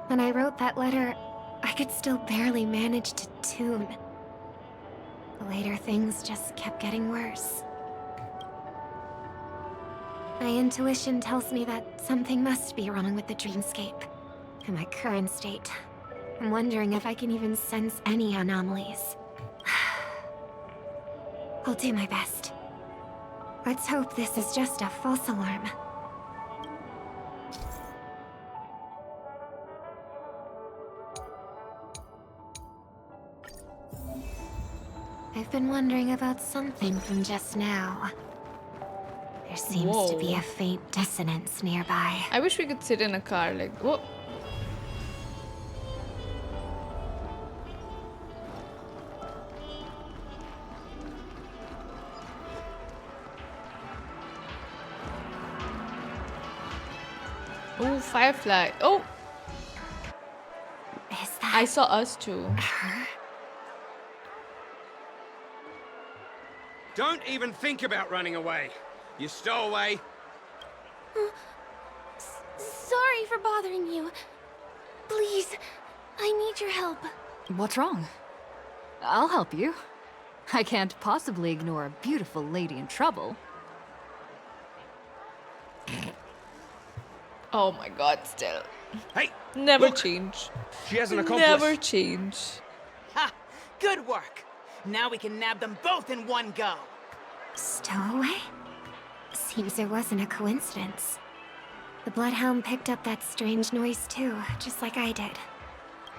Speaker 8: When I wrote that letter, I could still barely manage to tune. Later, things just kept getting worse. My intuition tells me that something must be wrong with the dreamscape. In my current state, I'm wondering if I can even sense any anomalies. I'll do my best. Let's hope this is just a false alarm. I've been wondering about something from just now. There seems to be a faint dissonance nearby.
Speaker 2: I wish we could sit in a car like... Whoa. Oh, Firefly. Oh!
Speaker 8: Is that...
Speaker 2: I saw us too.
Speaker 8: Her?
Speaker 15: Don't even think about running away. You stowaway.
Speaker 14: Sorry for bothering you. Please, I need your help.
Speaker 10: What's wrong? I'll help you. I can't possibly ignore a beautiful lady in trouble.
Speaker 2: Oh my god, still.
Speaker 15: Hey!
Speaker 2: Never
Speaker 15: look.
Speaker 2: change.
Speaker 15: She has an accomplice.
Speaker 2: Never change.
Speaker 16: Ha! Good work! Now we can nab them both in one go.
Speaker 8: Stowaway? Seems it wasn't a coincidence.
Speaker 14: The Bloodhound picked up that strange noise too, just like I did.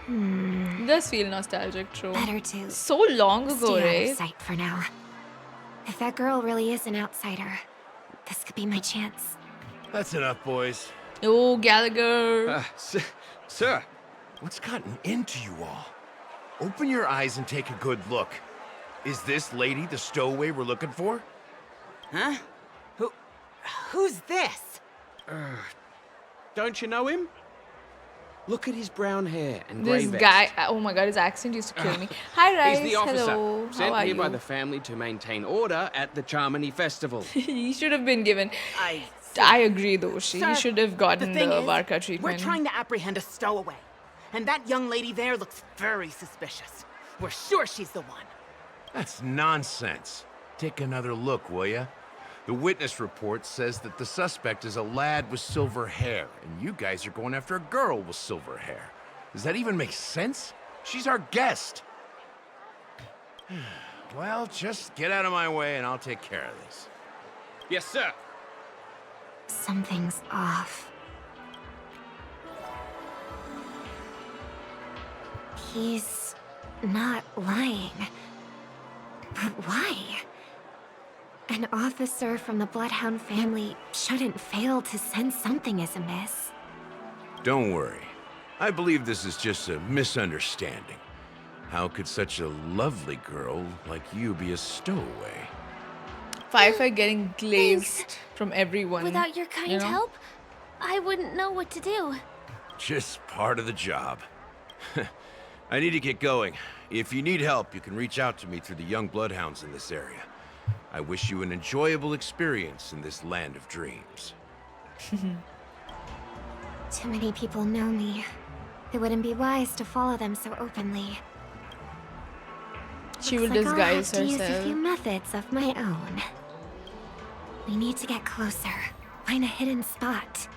Speaker 2: It does feel nostalgic, true.
Speaker 14: Better to
Speaker 2: So long ago,
Speaker 14: stay out of
Speaker 2: right?
Speaker 14: sight for now. If that girl really is an outsider, this could be my chance.
Speaker 17: That's enough, boys.
Speaker 2: Oh, Gallagher.
Speaker 17: Sir, what's gotten into you all? Open your eyes and take a good look. Is this lady the stowaway we're looking for?
Speaker 16: Huh? Who's this?
Speaker 15: Don't you know him? Look at his brown hair and grey
Speaker 2: This
Speaker 15: vest.
Speaker 2: guy, oh my god, his accent used to kill me. Hi, Rice.
Speaker 15: He's the officer,
Speaker 2: Hello. How
Speaker 15: sent
Speaker 2: are
Speaker 15: here
Speaker 2: you?
Speaker 15: by the family to maintain order at the Charmony Festival.
Speaker 2: He should have been given.
Speaker 16: I
Speaker 2: agree, though. He should have gotten the Varka treatment.
Speaker 16: We're trying to apprehend a stowaway. And that young lady there looks very suspicious. We're sure she's the one.
Speaker 17: That's nonsense. Take another look, will ya? The witness report says that the suspect is a lad with silver hair, and you guys are going after a girl with silver hair. Does that even make sense? She's our guest. Well, just get out of my way and I'll take care of this.
Speaker 15: Yes, sir.
Speaker 14: Something's off. He's not lying. But why? An officer from the Bloodhound family shouldn't fail to sense something is amiss.
Speaker 17: Don't worry. I believe this is just a misunderstanding. How could such a lovely girl like you be a stowaway?
Speaker 2: Firefly getting glazed from everyone.
Speaker 4: Without your kind help, I wouldn't know what to do.
Speaker 17: Just part of the job. I need to get going. If you need help, you can reach out to me through the young bloodhounds in this area. I wish you an enjoyable experience in this land of dreams.
Speaker 14: Too many people know me. It wouldn't be wise to follow them so openly.
Speaker 2: She will
Speaker 14: Looks like I'll have
Speaker 2: disguise
Speaker 14: to use a
Speaker 2: herself.
Speaker 14: few methods of my own. We need to get closer. Find a hidden spot.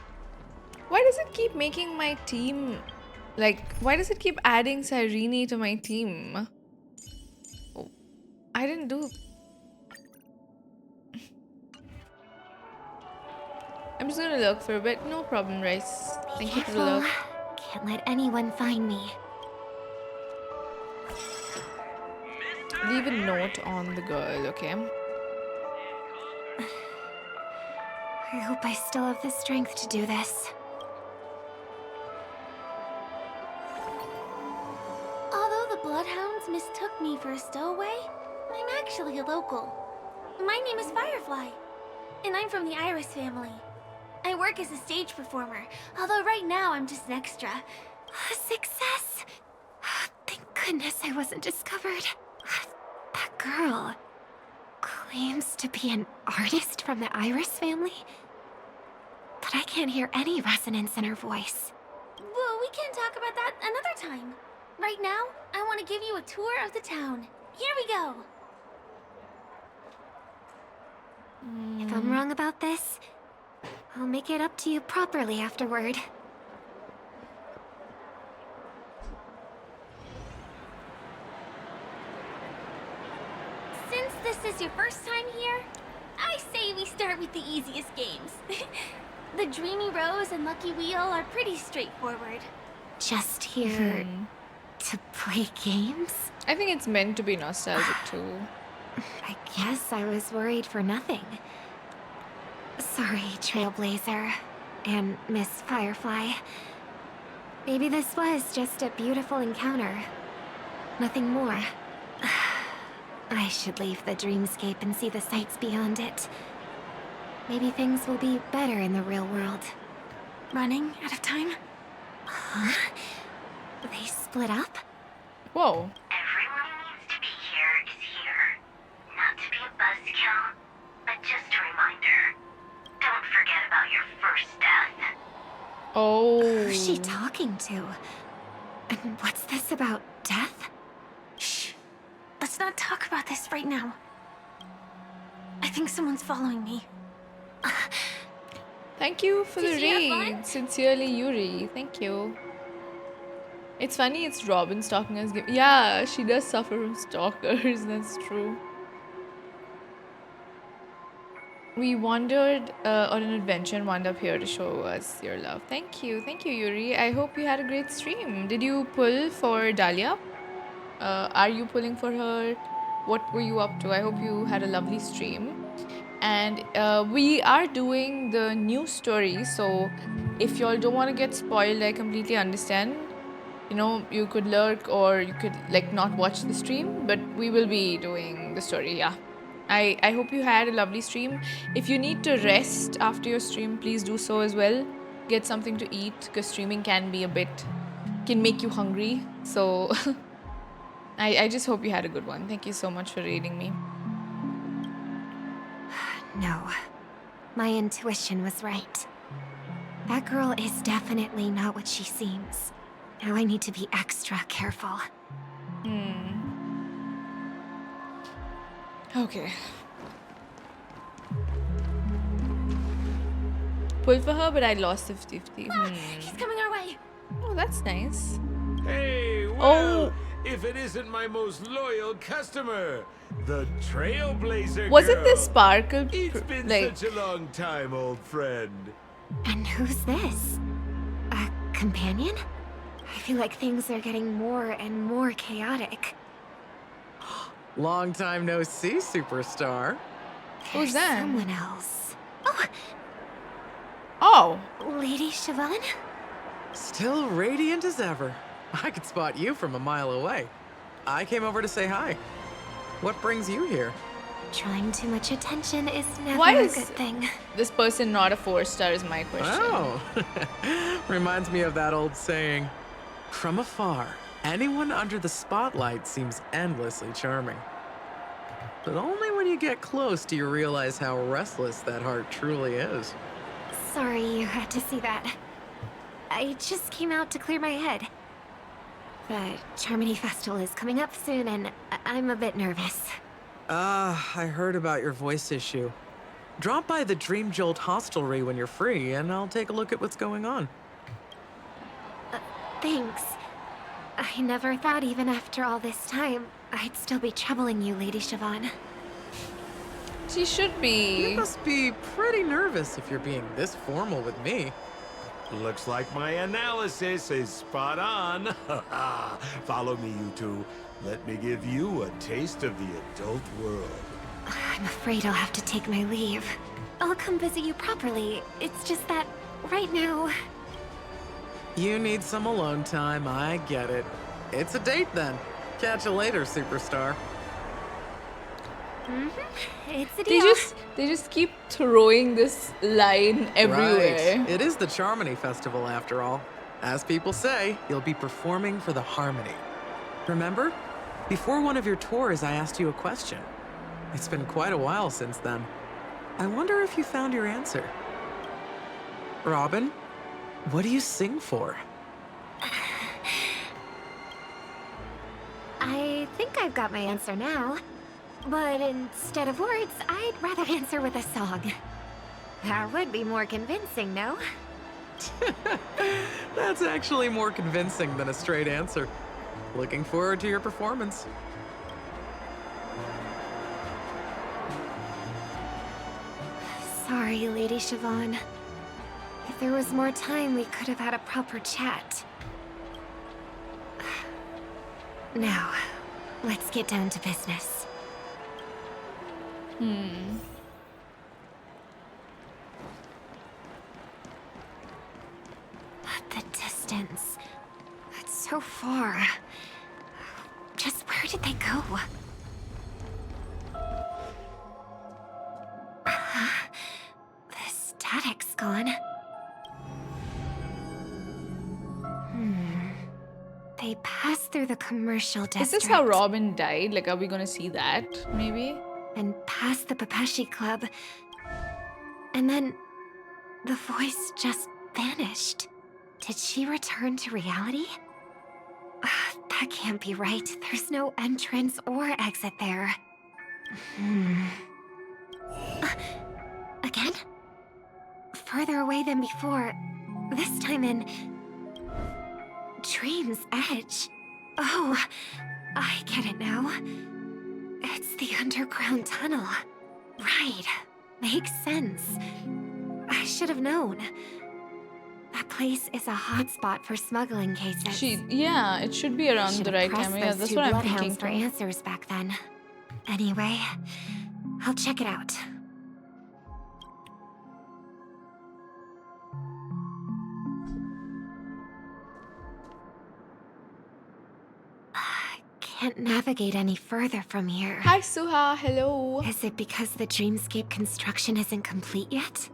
Speaker 2: Why does it keep making my team... Like, why does it keep adding Cyrene to my team? Oh, I didn't do... I'm just gonna look for a bit. No problem, Rice. Thank you for the
Speaker 14: Careful.
Speaker 2: look.
Speaker 14: Can't let anyone find me.
Speaker 2: Leave a note on the girl, okay?
Speaker 14: I hope I still have the strength to do this.
Speaker 4: Although the Bloodhounds mistook me for a stowaway, I'm actually a local. My name is Firefly, and I'm from the Iris family. I work as a stage performer, although right now I'm just an extra.
Speaker 14: A success! Thank goodness I wasn't discovered. That girl claims to be an artist from the Iris family, but I can't hear any resonance in her voice.
Speaker 4: Well, we can talk about that another time. Right now, I want to give you a tour of the town. Here we go.
Speaker 14: If I'm wrong about this, I'll make it up to you properly afterward.
Speaker 4: Since this is your first time here, I say we start with the easiest games. The Dreamy Rose and Lucky Wheel are pretty straightforward.
Speaker 14: Just here to play games?
Speaker 2: I think it's meant to be nostalgic too.
Speaker 14: I guess I was worried for nothing. Sorry, Trailblazer and Miss Firefly. Maybe this was just a beautiful encounter. Nothing more. I should leave the dreamscape and see the sights beyond it. Maybe things will be better in the real world.
Speaker 4: Running out of time?
Speaker 14: Huh? They split up?
Speaker 2: Whoa.
Speaker 18: Everyone who needs to be here is here. Not to be a buzzkill, but just a reminder. Don't forget about your first death.
Speaker 2: Oh.
Speaker 14: Who's she talking to? And what's this about death?
Speaker 4: Shh. Let's not talk about this right now. I think someone's following me.
Speaker 2: Thank you for the
Speaker 4: Did you have fun?
Speaker 2: read. Sincerely, Yuri. Thank you. It's funny, it's Robin stalking us. Yeah, she does suffer from stalkers. That's true. We wandered on an adventure and wound up here to show us your love. Thank you, Yuri. I hope you had a great stream. Did you pull for Dahlia? Are you pulling for her? What were you up to? I hope you had a lovely stream. And we are doing the new story, so if y'all don't want to get spoiled, I completely understand. You know, you could lurk or you could like not watch the stream, but we will be doing the story, yeah. I hope you had a lovely stream. If you need to rest after your stream, please do so as well. Get something to eat, because streaming can make you hungry. So I just hope you had a good one. Thank you so much for reading me.
Speaker 14: No. My intuition was right. That girl is definitely not what she seems. Now I need to be extra careful.
Speaker 2: Okay. Pulled for her, but I lost 50-50.
Speaker 14: He's coming our way.
Speaker 2: Oh, that's nice.
Speaker 19: Hey, well, if it isn't my most loyal customer, the Trailblazer
Speaker 2: Wasn't
Speaker 19: girl.
Speaker 2: this Sparkle?
Speaker 19: It's been such a long time, old friend.
Speaker 14: And who's this? A companion? I feel like things are getting more and more chaotic.
Speaker 20: Long time no see, superstar.
Speaker 2: Who's that?
Speaker 14: Someone else.
Speaker 2: Oh.
Speaker 14: Lady Siobhan?
Speaker 20: Still radiant as ever. I could spot you from a mile away. I came over to say hi. What brings you here?
Speaker 14: Drawing too much attention is never
Speaker 2: Why
Speaker 14: a
Speaker 2: is
Speaker 14: good thing.
Speaker 2: this person not a 4-star is my question.
Speaker 20: Oh, reminds me of that old saying, from afar, anyone under the spotlight seems endlessly charming. But only when you get close do you realize how restless that heart truly is.
Speaker 14: Sorry you had to see that. I just came out to clear my head. The Charmony Festival is coming up soon and I'm a bit nervous.
Speaker 20: I heard about your voice issue. Drop by the Dream Jolt hostelry when you're free, and I'll take a look at what's going on.
Speaker 14: Thanks. I never thought even after all this time, I'd still be troubling you, Lady Siobhan.
Speaker 2: She should be.
Speaker 20: You must be pretty nervous if you're being this formal with me.
Speaker 19: Looks like my analysis is spot on. Follow me, you two. Let me give you a taste of the adult world.
Speaker 14: I'm afraid I'll have to take my leave. I'll come visit you properly. It's just that right now...
Speaker 20: You need some alone time, I get it. It's a date then. Catch you later, superstar.
Speaker 14: It's a deal.
Speaker 2: They just keep throwing this line everywhere.
Speaker 20: Right. It is the Charmony Festival after all. As people say, you'll be performing for the Harmony. Remember? Before one of your tours, I asked you a question. It's been quite a while since then. I wonder if you found your answer. Robin, what do you sing for?
Speaker 14: I think I've got my answer now. But instead of words, I'd rather answer with a song. That would be more convincing, no?
Speaker 20: That's actually more convincing than a straight answer. Looking forward to your performance.
Speaker 14: Sorry, Lady Siobhan. If there was more time, we could have had a proper chat. Now, let's get down to business. The distance. It's so far. Just where did they go? The static's gone. They passed through the commercial district.
Speaker 2: Is this how Robin died? Like, are we gonna see that, maybe?
Speaker 14: And past the Papashi Club. And then the voice just vanished. Did she return to reality? That can't be right. There's no entrance or exit there. Again? Further away than before. This time in... Dream's Edge. Oh, I get it now. It's the underground tunnel. Right. Makes sense. I should have known. That place is a hotspot for smuggling cases.
Speaker 2: Yeah, it should be around the right time. Yeah, that's what I'm thinking
Speaker 14: for
Speaker 2: too.
Speaker 14: answers back then. Anyway, I'll check it out. Can't navigate any further from here.
Speaker 2: Hi, Suha. Hello.
Speaker 14: Is it because the dreamscape construction isn't complete yet?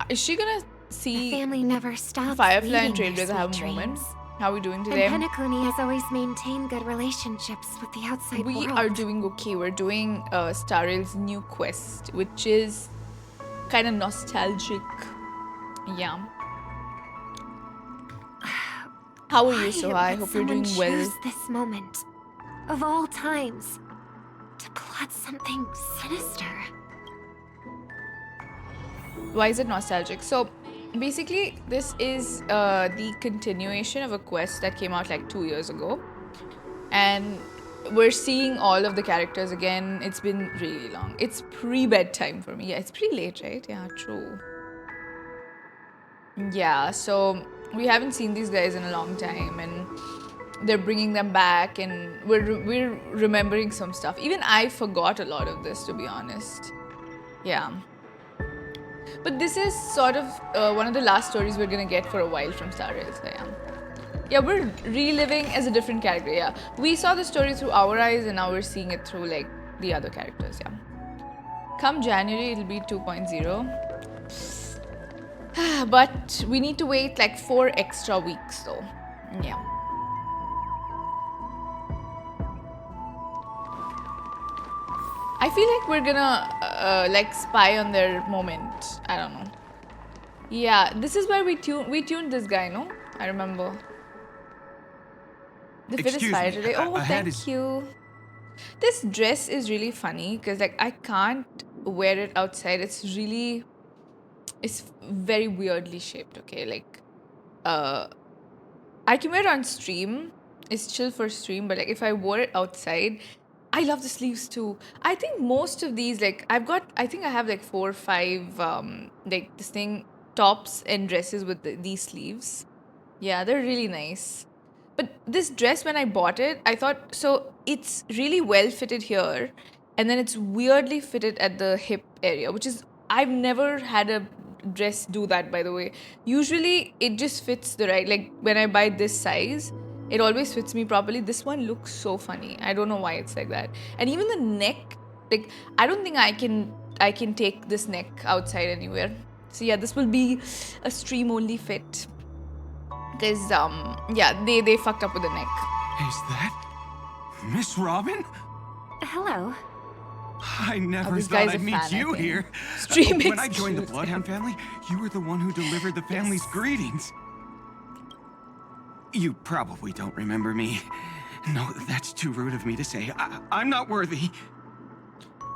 Speaker 2: Is she gonna see
Speaker 14: the family never stopped
Speaker 2: Firefly and Trailblaze have a moment? How are we doing today?
Speaker 14: And Penacony has always maintained good relationships with the outside world.
Speaker 2: We are doing okay. We're doing Starrail's new quest, which is kind of nostalgic. Yeah. How are you, Suha? I hope you're doing well.
Speaker 14: Choose this moment, of all times, to plot something sinister.
Speaker 2: Why is it nostalgic? So, basically, this is the continuation of a quest that came out like 2 years ago. And we're seeing all of the characters again. It's been really long. It's pre-bedtime for me. Yeah, it's pretty late, right? Yeah, true. Yeah, so we haven't seen these guys in a long time, and they're bringing them back, and we're remembering some stuff. Even I forgot a lot of this, to be honest. Yeah. But this is sort of one of the last stories we're gonna get for a while from Starrail. So yeah, we're reliving as a different character. Yeah, we saw the story through our eyes, and now we're seeing it through like the other characters. Yeah. Come January, it'll be 2.0. But we need to wait like 4 extra weeks, though. Yeah. I feel like we're gonna like spy on their moment. I don't know. Yeah, this is where we tuned this guy, no? I remember. The fit is fire today. Oh, thank you. This dress is really funny because like I can't wear it outside. It's very weirdly shaped. Okay, like I can wear it on stream. It's chill for stream, but like if I wore it outside. I love the sleeves too. I think most of these, like, I think I have like 4 or 5, like, tops and dresses with these sleeves. Yeah, they're really nice. But this dress, when I bought it, I thought, so it's really well fitted here, and then it's weirdly fitted at the hip area, which is, I've never had a dress do that, by the way. Usually, it just fits the right, like, when I buy this size, it always fits me properly. This one looks so funny. I don't know why it's like that. And even the neck, like, I don't think I can take this neck outside anywhere. So yeah, this will be a stream only fit. Because yeah, they fucked up with the neck.
Speaker 11: Is that Miss Robin?
Speaker 14: Hello.
Speaker 11: I never thought I'd meet you here. When I joined the Bloodhound family, you were the one who delivered the family's greetings. You probably don't remember me. No, that's too rude of me to say. I'm not worthy.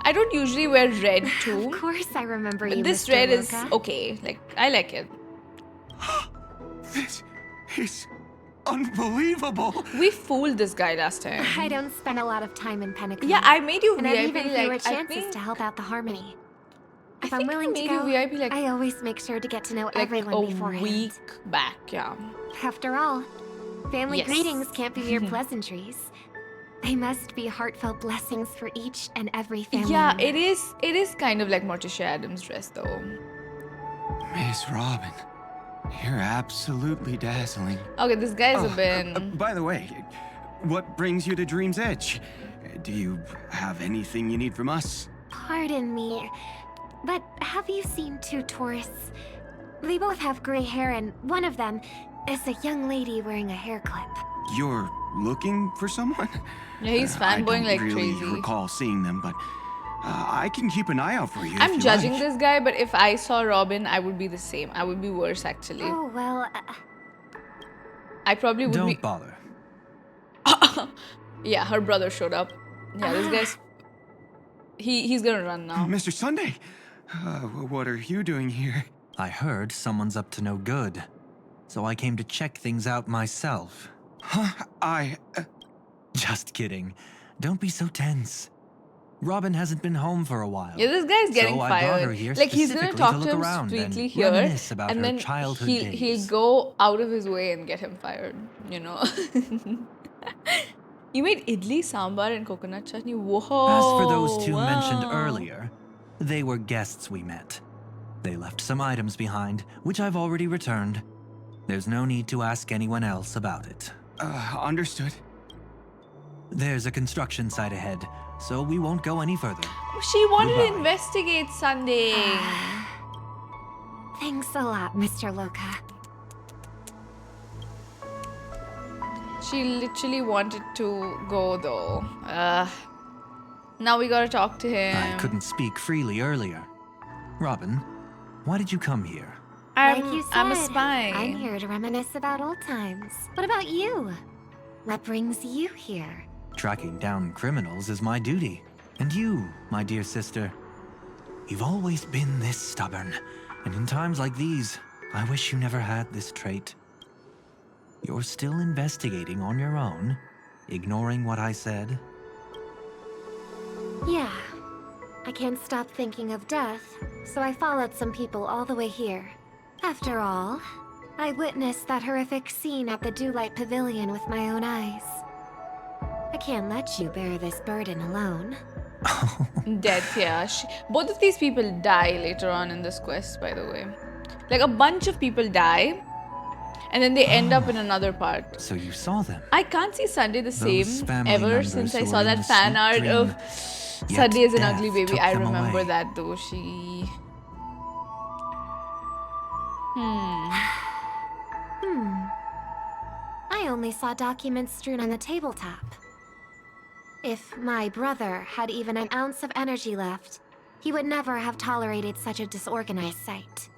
Speaker 2: I don't usually wear red too.
Speaker 14: Of course I remember you,
Speaker 2: this
Speaker 14: Mr.
Speaker 2: red
Speaker 14: Luca.
Speaker 2: is okay. Like, I like it.
Speaker 11: This is unbelievable.
Speaker 2: We fooled this guy last time.
Speaker 14: I don't spend a lot of time in Penacony.
Speaker 2: Yeah, I made you
Speaker 14: and
Speaker 2: VIP.
Speaker 14: I've even fewer
Speaker 2: like,
Speaker 14: chances to help out the Harmony. If I'm willing to
Speaker 2: made
Speaker 14: go,
Speaker 2: you VIP, like,
Speaker 14: I always make sure to get to know
Speaker 2: like
Speaker 14: everyone
Speaker 2: a
Speaker 14: beforehand.
Speaker 2: week back, yeah.
Speaker 14: After all, family
Speaker 2: Yes.
Speaker 14: greetings can't be mere pleasantries. They must be heartfelt blessings for each and every family
Speaker 2: Yeah,
Speaker 14: member.
Speaker 2: it is kind of like Morticia Adams' dress though.
Speaker 11: Miss Robin, you're absolutely dazzling.
Speaker 2: Okay, this guy's a bit...
Speaker 11: By the way, what brings you to Dream's Edge? Do you have anything you need from us?
Speaker 14: Pardon me, but have you seen 2 tourists? They both have gray hair, and one of them is a young lady wearing a hair clip.
Speaker 11: You're looking for someone?
Speaker 2: Yeah, he's fanboying like
Speaker 11: really
Speaker 2: crazy.
Speaker 11: Recall seeing them, but I can keep an eye out for you.
Speaker 2: I'm
Speaker 11: if you
Speaker 2: judging
Speaker 11: like.
Speaker 2: this guy, but if I saw Robin, I would be the same. I would be worse, actually.
Speaker 14: Oh, well...
Speaker 2: I probably would be...
Speaker 12: Don't bother.
Speaker 2: Yeah, her brother showed up. Yeah, this guy's... He's gonna run now.
Speaker 11: Mr. Sunday, what are you doing here?
Speaker 12: I heard someone's up to no good, so I came to check things out myself.
Speaker 11: Huh?
Speaker 12: Just kidding. Don't be so tense. Robin hasn't been home for a while.
Speaker 2: Yeah, this guy's getting
Speaker 12: so I brought her
Speaker 2: fired.
Speaker 12: here
Speaker 2: Like he's gonna
Speaker 12: specifically
Speaker 2: talk to
Speaker 12: look
Speaker 2: him
Speaker 12: around
Speaker 2: sweetly
Speaker 12: and
Speaker 2: here,
Speaker 12: reminisce about
Speaker 2: and
Speaker 12: her
Speaker 2: then
Speaker 12: childhood
Speaker 2: he'll
Speaker 12: days.
Speaker 2: go out of his way and get him fired. You know. You made idli, sambar, and coconut chutney. Whoa!
Speaker 12: As for those two mentioned
Speaker 2: wow.
Speaker 12: earlier, they were guests we met. They left some items behind, which I've already returned. There's no need to ask anyone else about it.
Speaker 11: Understood.
Speaker 12: There's a construction site ahead, so we won't go any further.
Speaker 2: She wanted
Speaker 12: Goodbye.
Speaker 2: to investigate Sunday.
Speaker 14: Thanks a lot, Mr. Loka.
Speaker 2: She literally wanted to go though. Now we gotta talk to him.
Speaker 12: I couldn't speak freely earlier. Robin, why did you come here?
Speaker 14: Like you said,
Speaker 2: I'm a spy.
Speaker 14: I'm here to reminisce about old times. What about you? What brings you here?
Speaker 12: Tracking down criminals is my duty. And you, my dear sister, you've always been this stubborn. And in times like these, I wish you never had this trait. You're still investigating on your own, ignoring what I said.
Speaker 14: Yeah. I can't stop thinking of death, so I followed some people all the way here. After all, I witnessed that horrific scene at the Dewlight Pavilion with my own eyes. I can't let you bear this burden alone.
Speaker 2: Death, yeah. Both of these people die later on in this quest, by the way. Like a bunch of people die, and then they end up in another part.
Speaker 12: So you saw them?
Speaker 2: I can't see Sunday the
Speaker 12: Those
Speaker 2: same
Speaker 12: family
Speaker 2: ever
Speaker 12: members
Speaker 2: since I
Speaker 12: who
Speaker 2: saw
Speaker 12: were in
Speaker 2: that
Speaker 12: a
Speaker 2: fan
Speaker 12: sweet
Speaker 2: art
Speaker 12: dream,
Speaker 2: of
Speaker 12: yet
Speaker 2: Sunday is an
Speaker 12: death
Speaker 2: ugly baby.
Speaker 12: took
Speaker 2: I
Speaker 12: them
Speaker 2: remember
Speaker 12: away.
Speaker 2: that though. She.
Speaker 14: I only saw documents strewn on the tabletop. If my brother had even an ounce of energy left, he would never have tolerated such a disorganized sight.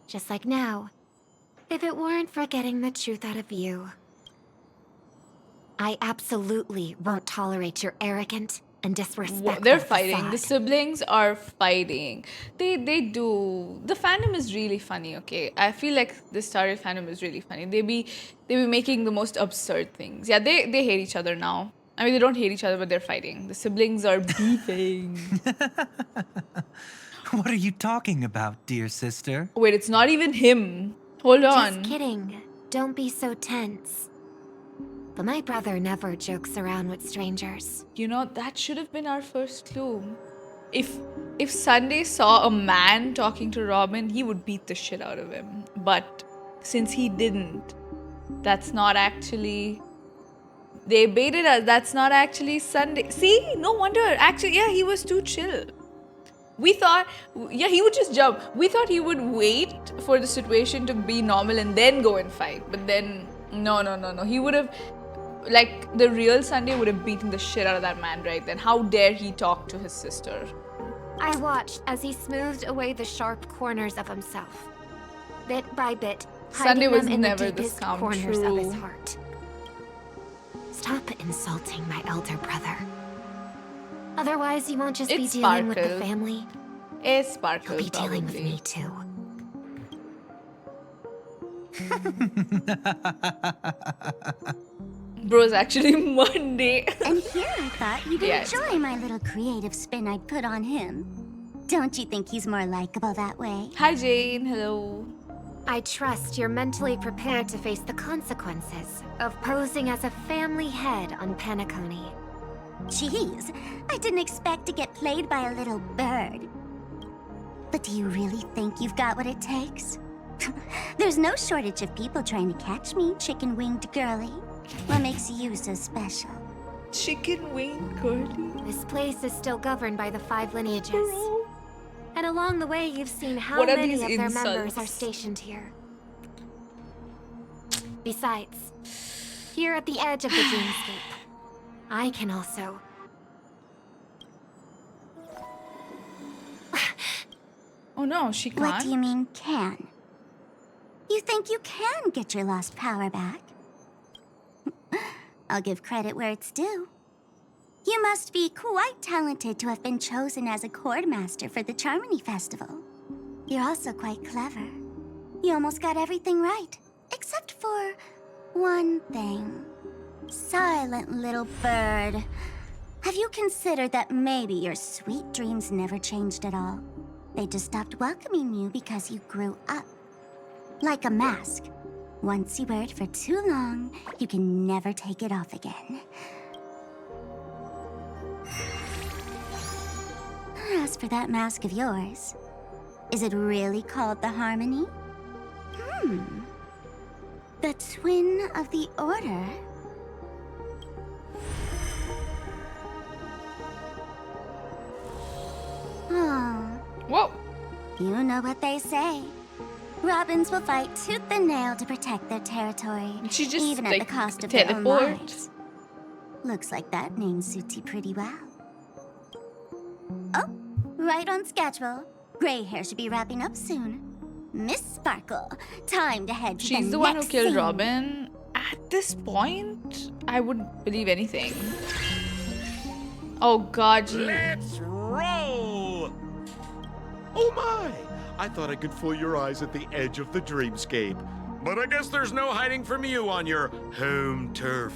Speaker 14: Just like now, if it weren't for getting the truth out of you. I absolutely won't tolerate your arrogant and disrespectful
Speaker 2: They're fighting.
Speaker 14: facade.
Speaker 2: The siblings are fighting. They do. The fandom is really funny. Okay, I feel like the Starrail fandom is really funny. They be making the most absurd things. Yeah, they hate each other now. I mean, they don't hate each other, but they're fighting. The siblings are beefing.
Speaker 12: What are you talking about, dear sister?
Speaker 2: Wait, it's not even him. Hold on.
Speaker 14: Just kidding. Don't be so tense. But my brother never jokes around with strangers.
Speaker 2: You know, that should have been our first clue. If Sunday saw a man talking to Robin, he would beat the shit out of him. But since he didn't, that's not actually... They baited us. That's not actually Sunday. See? No wonder. Actually, yeah, he was too chill. We thought... Yeah, he would just jump. We thought he would wait for the situation to be normal and then go and fight. But then... No. He would have... Like, the real Sunday would have beaten the shit out of that man right then. How dare he talk to his sister?
Speaker 14: I watched as he smoothed away the sharp corners of himself. Bit by bit,
Speaker 2: Sunday
Speaker 14: hiding
Speaker 2: was
Speaker 14: them in
Speaker 2: never
Speaker 14: the
Speaker 2: this
Speaker 14: deepest
Speaker 2: calm.
Speaker 14: corners
Speaker 2: True.
Speaker 14: of his heart. Stop insulting my elder brother. Otherwise, you won't just be dealing with the
Speaker 2: Sparkle.
Speaker 14: family.
Speaker 2: It's Sparkle,
Speaker 14: You'll be dealing with
Speaker 2: probably.
Speaker 14: me too.
Speaker 2: Bro's actually Monday.
Speaker 21: And here I thought you'd
Speaker 2: Yeah, it's
Speaker 21: enjoy my little creative spin I'd put on him. Don't you think he's more likable that way?
Speaker 2: Hi, Jane. Hello.
Speaker 14: I trust you're mentally prepared to face the consequences of posing as a family head on Penacony.
Speaker 21: Jeez, I didn't expect to get played by a little bird. But do you really think you've got what it takes? There's no shortage of people trying to catch me, chicken-winged girly. What makes you so special?
Speaker 2: Chicken-winged girly?
Speaker 14: This place is still governed by the 5 lineages. And along the way, you've seen how
Speaker 2: What are
Speaker 14: many
Speaker 2: these
Speaker 14: of their members
Speaker 2: insults?
Speaker 14: are stationed here. Besides, here at the edge of the dreamscape, I can also...
Speaker 2: Oh no, she can't.
Speaker 21: What do you mean, can? You think you can get your lost power back? I'll give credit where it's due. You must be quite talented to have been chosen as a chord master for the Charmony Festival. You're also quite clever. You almost got everything right, except for one thing. Silent little bird. Have you considered that maybe your sweet dreams never changed at all? They just stopped welcoming you because you grew up. Like a mask. Once you wear it for too long, you can never take it off again. As for that mask of yours, is it really called the Harmony? The Twin of the Order? Oh.
Speaker 2: Whoa.
Speaker 21: You know what they say. Robins will fight tooth and nail to protect their territory,
Speaker 2: She just,
Speaker 21: even at
Speaker 2: like,
Speaker 21: the cost of their own
Speaker 2: teleport.
Speaker 21: lives. Looks like that name suits you pretty well. Oh, right on schedule. Gray hair should be wrapping up soon. Miss Sparkle, time to head to
Speaker 2: She's the one who killed Robin. At this point, I wouldn't believe anything. Oh god,
Speaker 19: Let's roll! Oh my! I thought I could fool your eyes at the edge of the dreamscape. But I guess there's no hiding from you on your home turf.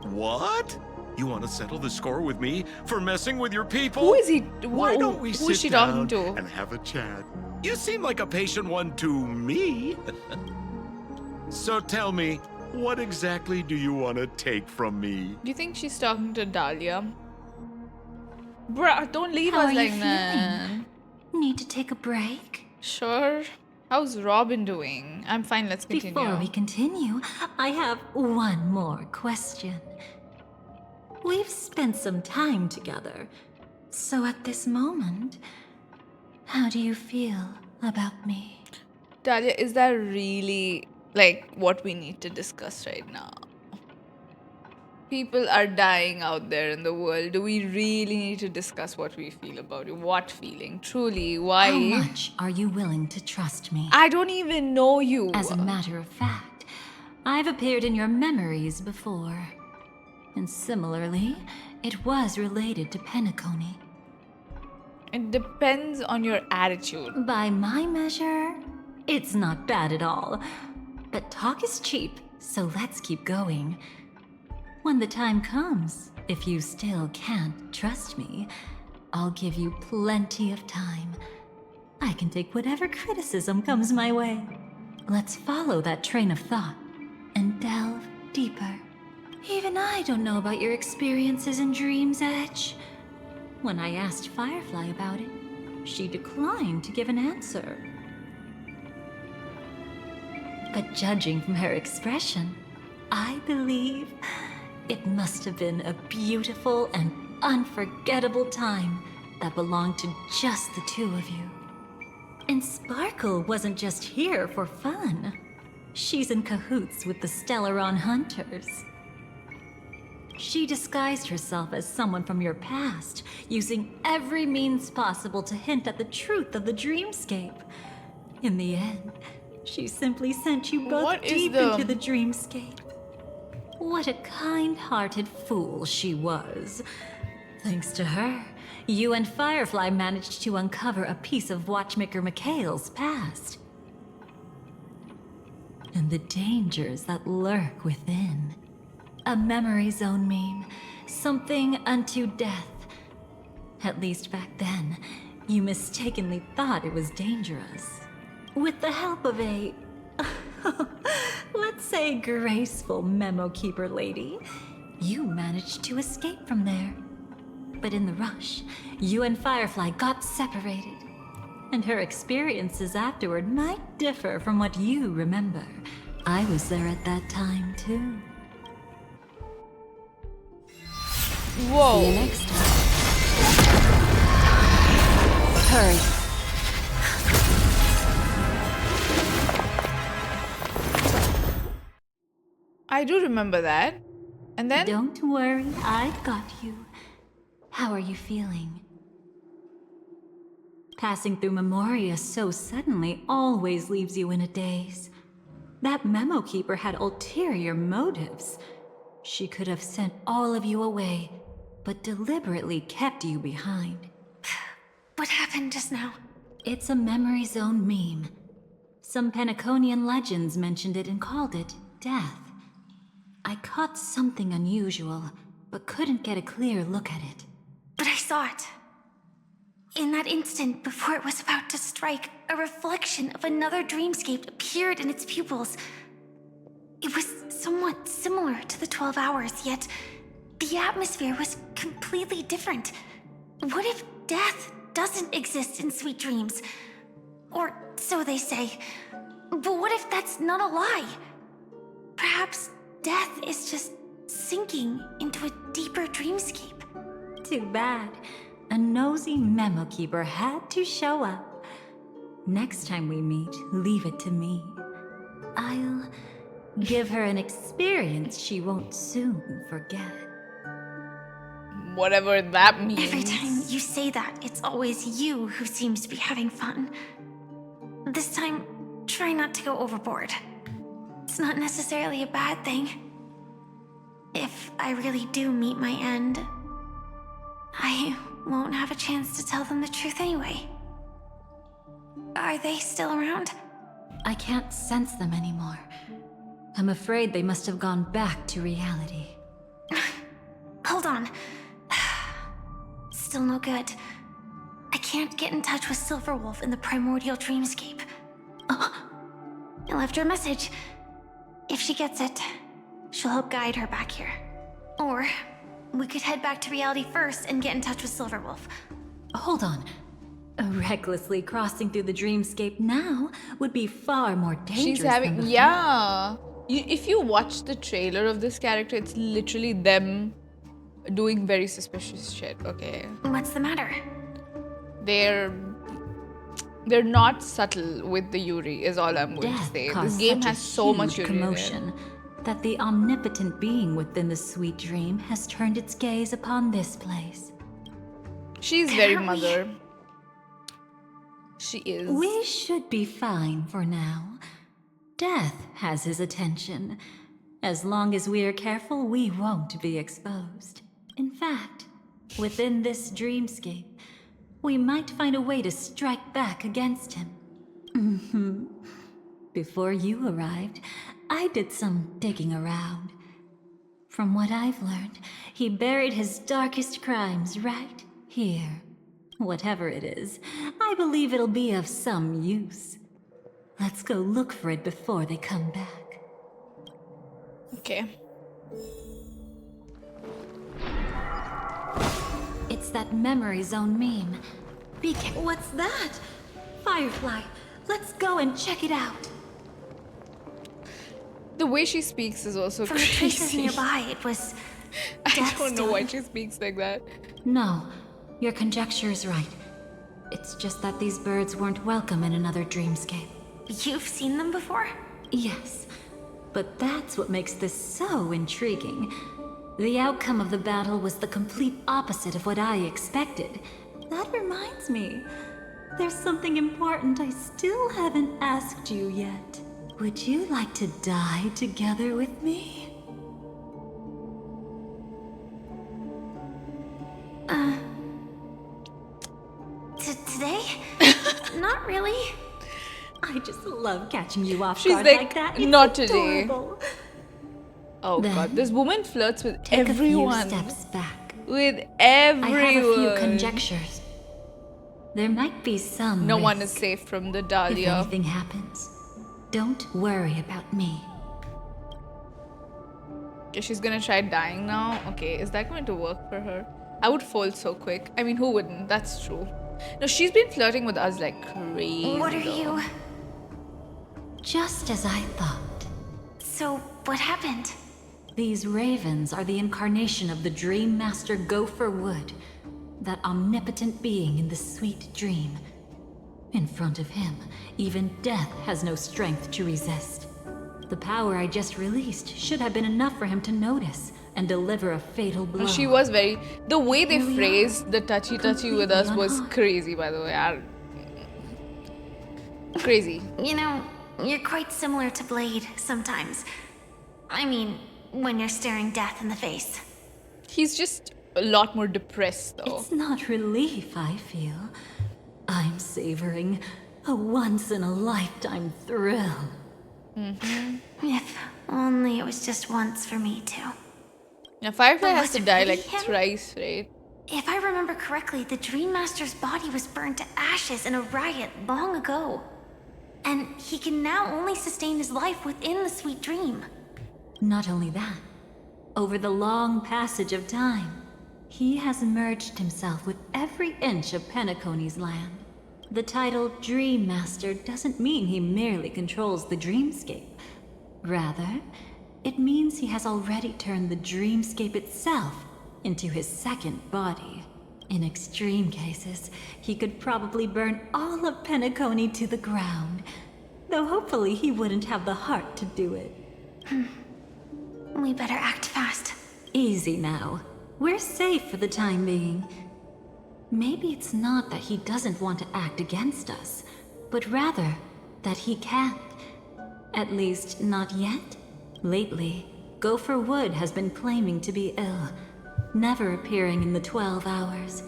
Speaker 19: What? You want to settle the score with me for messing with your people?
Speaker 2: Who is he?
Speaker 19: Why don't we
Speaker 2: who is she
Speaker 19: sit
Speaker 2: talking
Speaker 19: down
Speaker 2: to?
Speaker 19: and have a chat? You seem like a patient one to me. So tell me, what exactly do you want to take from me?
Speaker 2: Do you think she's talking to Dahlia? Bruh, don't leave
Speaker 5: How
Speaker 2: us
Speaker 5: are you
Speaker 2: like that.
Speaker 5: Need to take a break?
Speaker 2: Sure. How's Robin doing? I'm fine, let's continue.
Speaker 5: Before we continue, I have one more question. We've spent some time together, so at this moment, how do you feel about me?
Speaker 2: Dahlia, is that really like what we need to discuss right now? People are dying out there in the world. Do we really need to discuss what we feel about it? What feeling? Truly, why?
Speaker 5: How much are you willing to trust me?
Speaker 2: I don't even know you.
Speaker 5: As a matter of fact, I've appeared in your memories before. And similarly, it was related to Penacony.
Speaker 2: It depends on your attitude.
Speaker 5: By my measure, it's not bad at all. But talk is cheap, so let's keep going. When the time comes, if you still can't trust me, I'll give you plenty of time. I can take whatever criticism comes my way. Let's follow that train of thought and delve deeper. Even I don't know about your experiences in Dream's Edge. When I asked Firefly about it, she declined to give an answer. But judging from her expression, I believe it must have been a beautiful and unforgettable time that belonged to just the two of you. And Sparkle wasn't just here for fun. She's in cahoots with the Stellaron Hunters. She disguised herself as someone from your past, using every means possible to hint at the truth of the dreamscape. In the end, she simply sent you both deep into the dreamscape. What a kind-hearted fool she was. Thanks to her, you and Firefly managed to uncover a piece of Watchmaker Mikhail's past. And the dangers that lurk within. A memory zone meme, something unto death. At least back then, you mistakenly thought it was dangerous. With the help of a... let's say graceful memo keeper lady, you managed to escape from there. But in the rush, you and Firefly got separated. And her experiences afterward might differ from what you remember. I was there at that time, too.
Speaker 2: Whoa.
Speaker 10: See you next time. Hurry.
Speaker 2: I do remember that. And then?
Speaker 5: Don't worry, I've got you. How are you feeling? Passing through Memoria so suddenly always leaves you in a daze. That memo keeper had ulterior motives. She could have sent all of you away, but deliberately kept you behind.
Speaker 8: What happened just now?
Speaker 5: It's a memory zone meme. Some Penaconian legends mentioned it and called it death. I caught something unusual, but couldn't get a clear look at it.
Speaker 8: But I saw it. In that instant, before it was about to strike, a reflection of another dreamscape appeared in its pupils. It was somewhat similar to the 12 hours, yet the atmosphere was completely different. What if death doesn't exist in sweet dreams? Or so they say. But what if that's not a lie? Perhaps death is just sinking into a deeper dreamscape.
Speaker 5: Too bad. A nosy memo keeper had to show up. Next time we meet, leave it to me. I'll give her an experience she won't soon forget.
Speaker 2: Whatever that means.
Speaker 8: Every time you say that, it's always you who seems to be having fun. This time, try not to go overboard. It's not necessarily a bad thing. If I really do meet my end, I won't have a chance to tell them the truth anyway. Are they still around?
Speaker 5: I can't sense them anymore. I'm afraid they must have gone back to reality.
Speaker 8: Hold on. Still no good. I can't get in touch with Silverwolf in the primordial dreamscape. I left her a message. If she gets it, she'll help guide her back here. Or we could head back to reality first and get in touch with Silverwolf.
Speaker 5: Hold on. Recklessly crossing through the dreamscape now would be far more dangerous.
Speaker 2: She's having, if you watch the trailer of this character, it's literally them doing very suspicious shit. Okay.
Speaker 8: What's the matter?
Speaker 2: They're not subtle with the Yuri, is all I'm going to say. This game has so much Yuri
Speaker 5: commotion that the omnipotent being within the sweet dream has turned its gaze upon this place.
Speaker 2: She's very mother. She is.
Speaker 5: We should be fine for now. Death has his attention. As long as we are careful, we won't be exposed. In fact, within this dreamscape, we might find a way to strike back against him. Before you arrived, I did some digging around. From what I've learned, he buried his darkest crimes right here. Whatever it is, I believe it'll be of some use. Let's go look for it before they come back.
Speaker 2: Okay.
Speaker 5: It's that memory zone meme. What's that? Firefly. Let's go and check it out.
Speaker 2: The way she speaks is also
Speaker 8: From
Speaker 2: crazy.
Speaker 8: the traces nearby, it was.
Speaker 2: I don't know why she speaks like that.
Speaker 5: No, your conjecture is right. It's just that these birds weren't welcome in another dreamscape.
Speaker 8: You've seen them before?
Speaker 5: Yes, but that's what makes this so intriguing. The outcome of the battle was the complete opposite of what I expected. That reminds me, there's something important I still haven't asked you yet. Would you like to die together with me?
Speaker 8: Today? Not really.
Speaker 5: I just love catching you off
Speaker 2: She's
Speaker 5: guard
Speaker 2: like
Speaker 5: that. It's
Speaker 2: not
Speaker 5: adorable.
Speaker 2: Today. Oh
Speaker 5: Then,
Speaker 2: god, this woman flirts with
Speaker 5: take
Speaker 2: everyone.
Speaker 5: a few steps back.
Speaker 2: With everyone.
Speaker 5: I have a few conjectures. There might be some
Speaker 2: No
Speaker 5: risk.
Speaker 2: one is safe from the Dahlia.
Speaker 5: If anything happens, don't worry about me.
Speaker 2: Okay, she's gonna try dying now. Okay, is that going to work for her? I would fold so quick. I mean, who wouldn't? That's true. No, she's been flirting with us like crazy.
Speaker 8: What are
Speaker 2: though.
Speaker 8: you?
Speaker 5: Just as I thought.
Speaker 8: So, what happened?
Speaker 5: These ravens are the incarnation of the Dream Master Gopher Wood, that omnipotent being in the sweet dream. In front of him, even death has no strength to resist. The power I just released should have been enough for him to notice and deliver a fatal blow.
Speaker 2: And she was very... The way they
Speaker 5: Here we
Speaker 2: phrased the touchy-touchy with us was
Speaker 5: unharmed.
Speaker 2: crazy, by the way. Crazy.
Speaker 8: You know, you're quite similar to Blade sometimes. I mean, when you're staring death in the face.
Speaker 2: He's just a lot more depressed, though.
Speaker 5: It's not relief I feel. I'm savoring a once-in-a-lifetime thrill.
Speaker 8: If only it was just once for me too.
Speaker 2: Now, Firefly has
Speaker 8: Was
Speaker 2: to
Speaker 8: it
Speaker 2: die
Speaker 8: really
Speaker 2: like
Speaker 8: him?
Speaker 2: thrice, right?
Speaker 8: If I remember correctly, the Dream Master's body was burned to ashes in a riot long ago. And he can now only sustain his life within the sweet dream.
Speaker 5: Not only that, over the long passage of time, he has merged himself with every inch of Penacony's land. The title Dream Master doesn't mean he merely controls the dreamscape. Rather, it means he has already turned the dreamscape itself into his second body. In extreme cases, he could probably burn all of Penacony to the ground, though hopefully he wouldn't have the heart to do it.
Speaker 8: We better act fast.
Speaker 5: Easy now. We're safe for the time being. Maybe it's not that he doesn't want to act against us, but rather that he can't. At least, not yet. Lately, Gopher Wood has been claiming to be ill, never appearing in the 12 hours.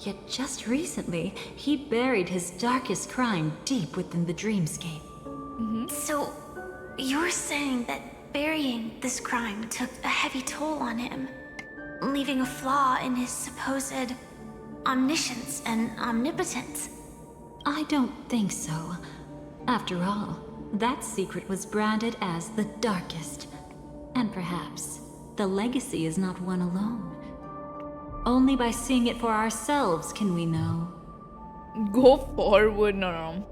Speaker 5: Yet just recently, he buried his darkest crime deep within the dreamscape.
Speaker 8: So, you're saying that burying this crime took a heavy toll on him, leaving a flaw in his supposed omniscience and omnipotence?
Speaker 5: I don't think so. After all, that secret was branded as the darkest. And perhaps the legacy is not one alone. Only by seeing it for ourselves can we know.
Speaker 2: Go forward, no.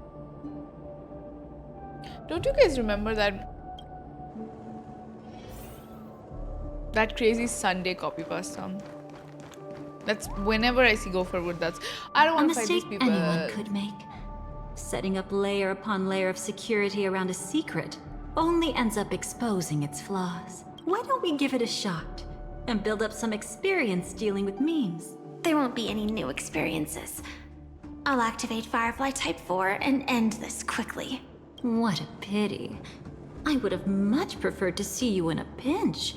Speaker 2: Don't you guys remember that crazy Sunday copy pasta? That's whenever I see Gopher Wood, that's I don't want to fight these
Speaker 5: mistake
Speaker 2: people.
Speaker 5: anyone could make. Setting up layer upon layer of security around a secret only ends up exposing its flaws. Why don't we give it a shot and build up some experience dealing with memes?
Speaker 8: There won't be any new experiences. I'll activate Firefly Type 4 and end this quickly.
Speaker 5: What a pity. I would have much preferred to see you in a pinch,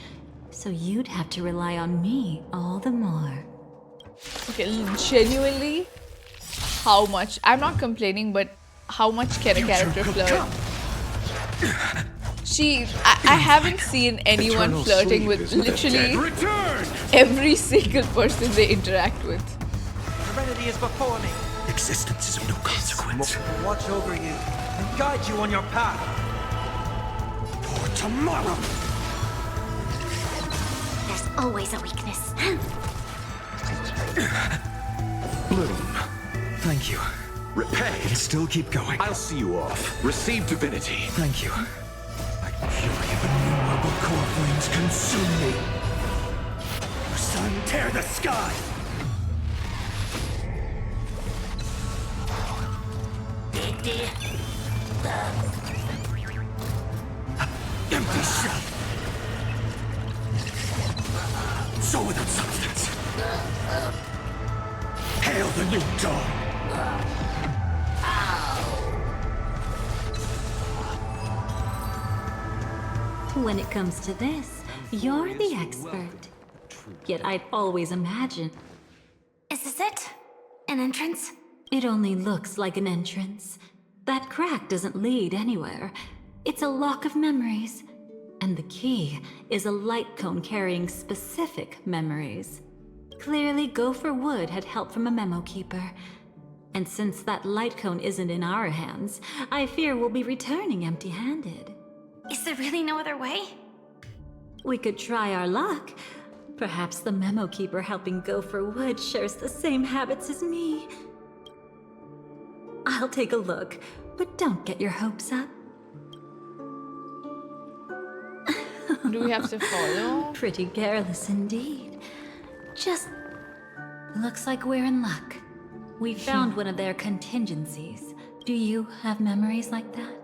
Speaker 5: so you'd have to rely on me all the more.
Speaker 2: Okay, genuinely, how much? I'm not complaining, but how much can a character flirt? I haven't seen anyone
Speaker 19: Eternal
Speaker 2: flirting
Speaker 19: sleep
Speaker 2: with
Speaker 19: is the
Speaker 2: literally
Speaker 19: dead. Return!
Speaker 2: every single person they interact with.
Speaker 12: Serenity is before me.
Speaker 19: Existence is of no consequence.
Speaker 12: Watch over you and guide you on your path.
Speaker 19: For tomorrow.
Speaker 21: There's always a weakness.
Speaker 19: Bloom, thank you.
Speaker 13: Repay.
Speaker 19: And still keep going.
Speaker 13: I'll see you off. Receive divinity.
Speaker 19: Thank you. Like the fury of innumerable core flames consume me. Sun, tear the sky! Empty shell. So without substance. Hail the new dawn.
Speaker 5: When it comes to this, you're the expert. Yet I've always imagined
Speaker 8: Is this it? An entrance?
Speaker 5: it only looks like an entrance. That crack doesn't lead anywhere. It's a lock of memories. And the key is a light cone carrying specific memories. Clearly, Gopher Wood had help from a memo keeper. And since that light cone isn't in our hands, I fear we'll be returning empty-handed.
Speaker 8: Is there really no other way?
Speaker 5: We could try our luck. Perhaps the memo keeper helping Gopher Wood shares the same habits as me. I'll take a look, but don't get your hopes up.
Speaker 2: Do we have to follow?
Speaker 5: Pretty careless indeed. Just looks like we're in luck. We found one of their contingencies. Do you have memories like that?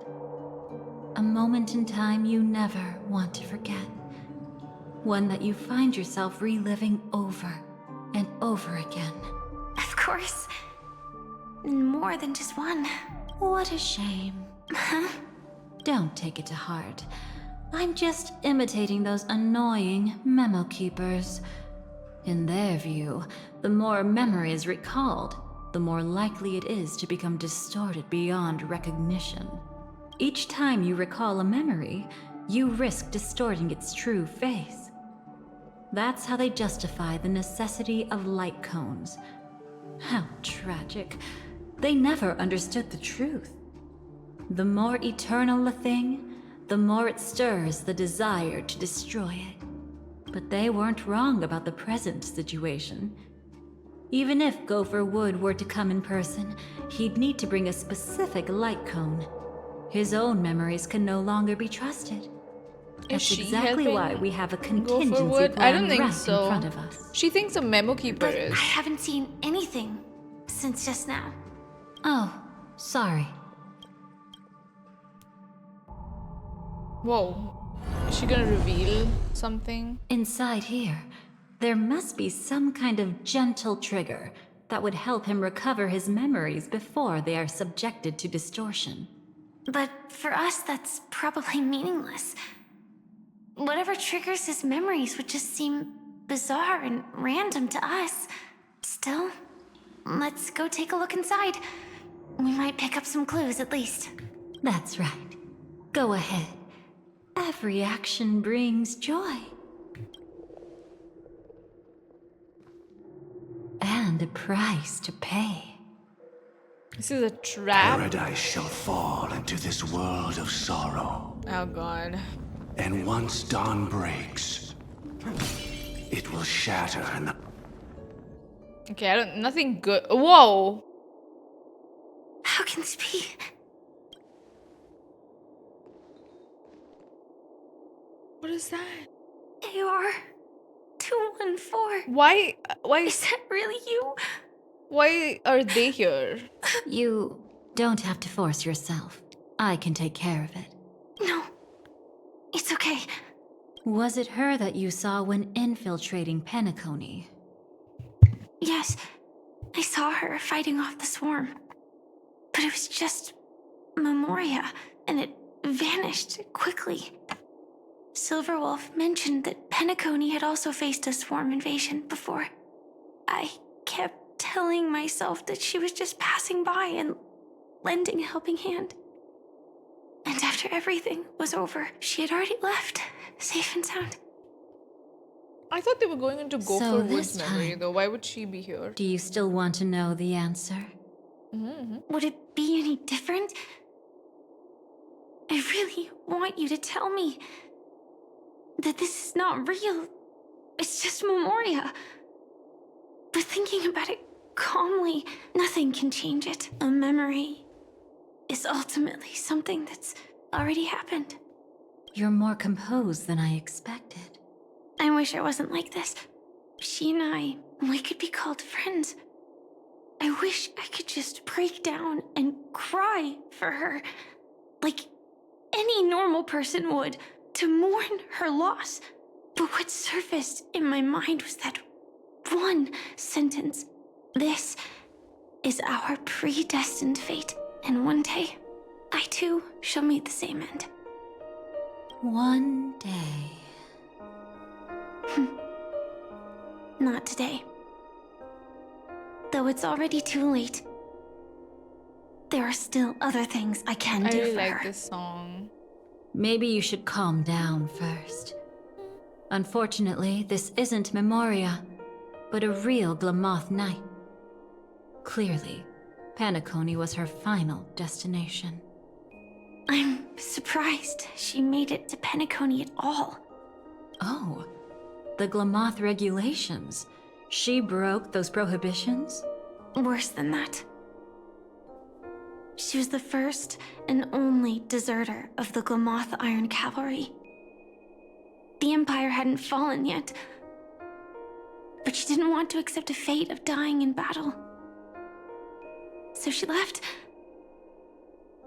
Speaker 5: A moment in time you never want to forget. One that you find yourself reliving over and over again.
Speaker 8: Of course. More than just one.
Speaker 5: What a shame. Don't take it to heart. I'm just imitating those annoying memo keepers. In their view, the more memory is recalled, the more likely it is to become distorted beyond recognition. Each time you recall a memory, you risk distorting its true face. That's how they justify the necessity of light cones. How tragic. They never understood the truth. The more eternal a thing, the more it stirs the desire to destroy it. But they weren't wrong about the present situation. Even if Gopher Wood were to come in person, he'd need to bring a specific light cone. His own memories can no longer be trusted. That's exactly why we have a contingency plan
Speaker 2: I don't think
Speaker 5: right
Speaker 2: so.
Speaker 5: in front of us.
Speaker 2: She thinks a memo keeper
Speaker 8: But
Speaker 2: is.
Speaker 8: I haven't seen anything since just now.
Speaker 5: Oh, sorry.
Speaker 2: Whoa. Is she gonna reveal something?
Speaker 5: Inside here, there must be some kind of gentle trigger that would help him recover his memories before they are subjected to distortion.
Speaker 8: But for us, that's probably meaningless. Whatever triggers his memories would just seem bizarre and random to us. Still, let's go take a look inside. We might pick up some clues at least.
Speaker 5: That's right. Go ahead. Every action brings joy. And a price to pay.
Speaker 2: This is a trap.
Speaker 7: Paradise shall fall into this world of sorrow.
Speaker 2: Oh god.
Speaker 7: And once dawn breaks, it will shatter in the...
Speaker 2: Okay, nothing good. Whoa!
Speaker 8: How can this be?
Speaker 2: What is that?
Speaker 8: AR 214.
Speaker 2: Why
Speaker 8: is that really you?
Speaker 2: Why are they here?
Speaker 5: You don't have to force yourself. I can take care of it.
Speaker 8: No. It's okay.
Speaker 5: Was it her that you saw when infiltrating Penacony?
Speaker 8: Yes. I saw her fighting off the swarm. But it was just Memoria, and it vanished quickly. Silverwolf mentioned that Penacony had also faced a swarm invasion before. I kept telling myself that she was just passing by and lending a helping hand. And after everything was over, she had already left, safe and sound.
Speaker 2: I thought they were going into Gopher
Speaker 5: So
Speaker 2: Wood's
Speaker 5: this
Speaker 2: memory,
Speaker 5: time-
Speaker 2: though. Why would she be here?
Speaker 5: Do you still want to know the answer?
Speaker 8: Would it be any different? I really want you to tell me that this is not real. It's just Memoria. But thinking about it calmly, nothing can change it. A memory is ultimately something that's already happened.
Speaker 5: You're more composed than I expected.
Speaker 8: I wish I wasn't like this. She and I, we could be called friends. I wish I could just break down and cry for her, like any normal person would, to mourn her loss. But what surfaced in my mind was that one sentence. This is our predestined fate, and one day, I too shall meet the same end.
Speaker 5: One day.
Speaker 8: Not today. Though it's already too late. There are still other things I can
Speaker 2: I
Speaker 8: do
Speaker 2: really
Speaker 8: for
Speaker 2: like
Speaker 8: her.
Speaker 2: this song.
Speaker 5: Maybe you should calm down first. Unfortunately, this isn't Memoria, but a real Glamoth Knight. Clearly, Penacony was her final destination.
Speaker 8: I'm surprised she made it to Penacony at all.
Speaker 5: Oh, the Glamoth regulations. She broke those prohibitions?
Speaker 8: Worse than that. She was the first and only deserter of the Glamoth Iron Cavalry. The Empire hadn't fallen yet, but she didn't want to accept a fate of dying in battle. So she left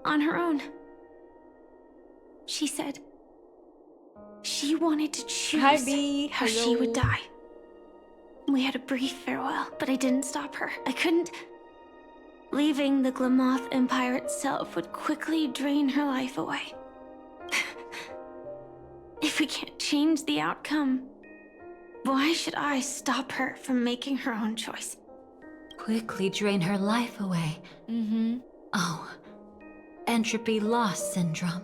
Speaker 8: on her own. She said she wanted to choose how she would die. We had a brief farewell, but I didn't stop her. I couldn't. Leaving the Glamoth Empire itself would quickly drain her life away. If we can't change the outcome, why should I stop her from making her own choice?
Speaker 5: Quickly drain her life away. Oh, entropy loss syndrome.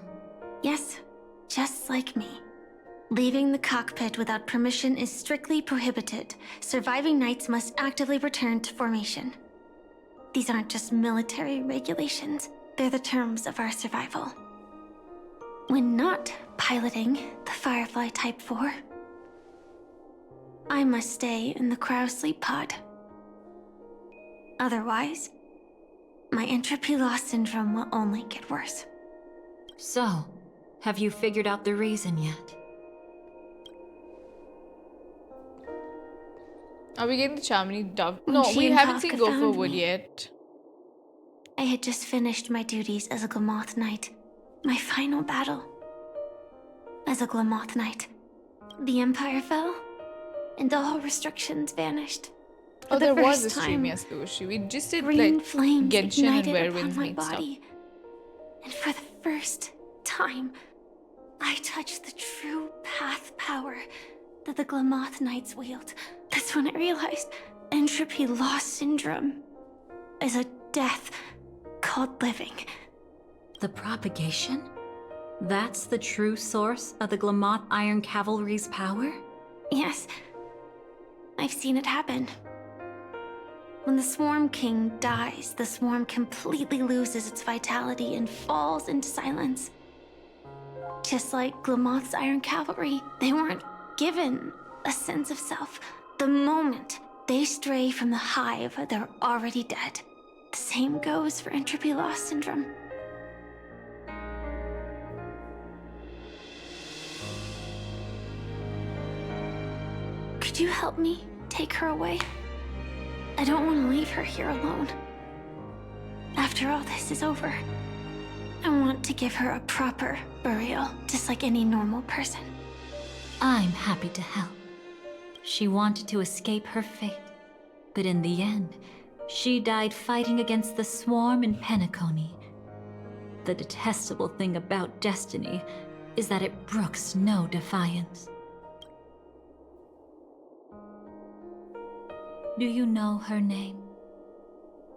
Speaker 8: Yes, just like me. Leaving the cockpit without permission is strictly prohibited. Surviving knights must actively return to formation. These aren't just military regulations, they're the terms of our survival. When not piloting the Firefly Type 4, I must stay in the cryo sleep pod. Otherwise, my entropy loss syndrome will only get worse.
Speaker 5: So, have you figured out the reason yet?
Speaker 2: Are we getting the Charmony Dove? No,
Speaker 8: She
Speaker 2: we
Speaker 8: and
Speaker 2: haven't
Speaker 8: Kafka
Speaker 2: seen Gopher
Speaker 8: found
Speaker 2: Wood
Speaker 8: me.
Speaker 2: yet.
Speaker 8: I had just finished my duties as a Glamoth Knight. My final battle. As a Glamoth Knight. The Empire fell, and all restrictions vanished.
Speaker 2: Oh,
Speaker 8: For the
Speaker 2: there was a
Speaker 8: first
Speaker 2: stream,
Speaker 8: time,
Speaker 2: yes, Lucy. We just did
Speaker 8: green
Speaker 2: like
Speaker 8: flames
Speaker 2: Genshin and
Speaker 8: ignited
Speaker 2: Where
Speaker 8: upon
Speaker 2: Winds
Speaker 8: my
Speaker 2: Meet stuff.
Speaker 8: body. And for the first time, I touched the true path power that the Glamoth Knights wield. That's when I realized entropy loss syndrome is a death called living.
Speaker 5: The propagation? That's the true source of the Glamoth Iron Cavalry's power?
Speaker 8: Yes, I've seen it happen. When the Swarm King dies, the Swarm completely loses its vitality and falls into silence. Just like Glamoth's Iron Cavalry, they weren't given a sense of self. The moment they stray from the hive, they're already dead. The same goes for entropy loss syndrome. Could you help me take her away? I don't want to leave her here alone. After all this is over, I want to give her a proper burial, just like any normal person.
Speaker 5: I'm happy to help. She wanted to escape her fate, but in the end, she died fighting against the swarm in Penacony. The detestable thing about destiny is that it brooks no defiance. Do you know her name?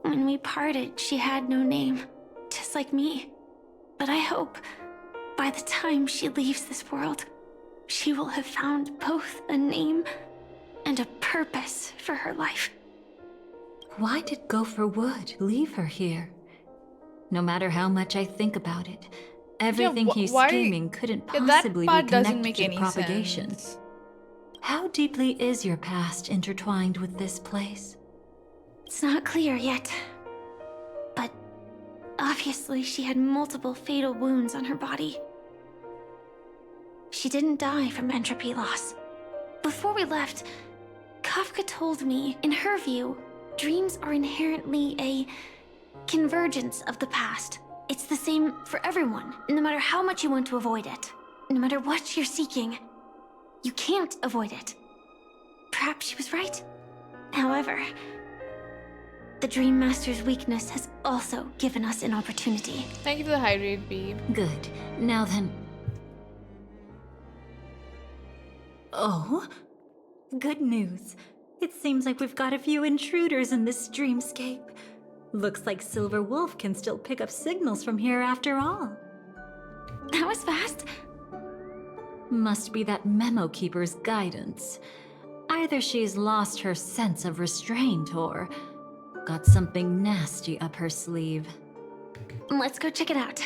Speaker 8: When we parted, she had no name, just like me. But I hope, by the time she leaves this world, she will have found both a name and a purpose for her life.
Speaker 5: Why did Gopher Wood leave her here? No matter how much I think about it, everything he's scheming couldn't possibly be connected to the propagation.
Speaker 2: Sense.
Speaker 5: How deeply is your past intertwined with this place?
Speaker 8: It's not clear yet. But obviously she had multiple fatal wounds on her body. She didn't die from entropy loss. Before we left, Kafka told me, in her view, dreams are inherently a convergence of the past. It's the same for everyone, no matter how much you want to avoid it. No matter what you're seeking, you can't avoid it. Perhaps she was right. However, the Dream Master's weakness has also given us an opportunity.
Speaker 2: Thank you for the hydrate, babe.
Speaker 5: Good. Now then... Oh? Good news. It seems like we've got a few intruders in this dreamscape. Looks like Silver Wolf can still pick up signals from here after all.
Speaker 8: That was fast.
Speaker 5: Must be that Memo Keeper's guidance. Either she's lost her sense of restraint or got something nasty up her sleeve.
Speaker 8: Let's go check it out.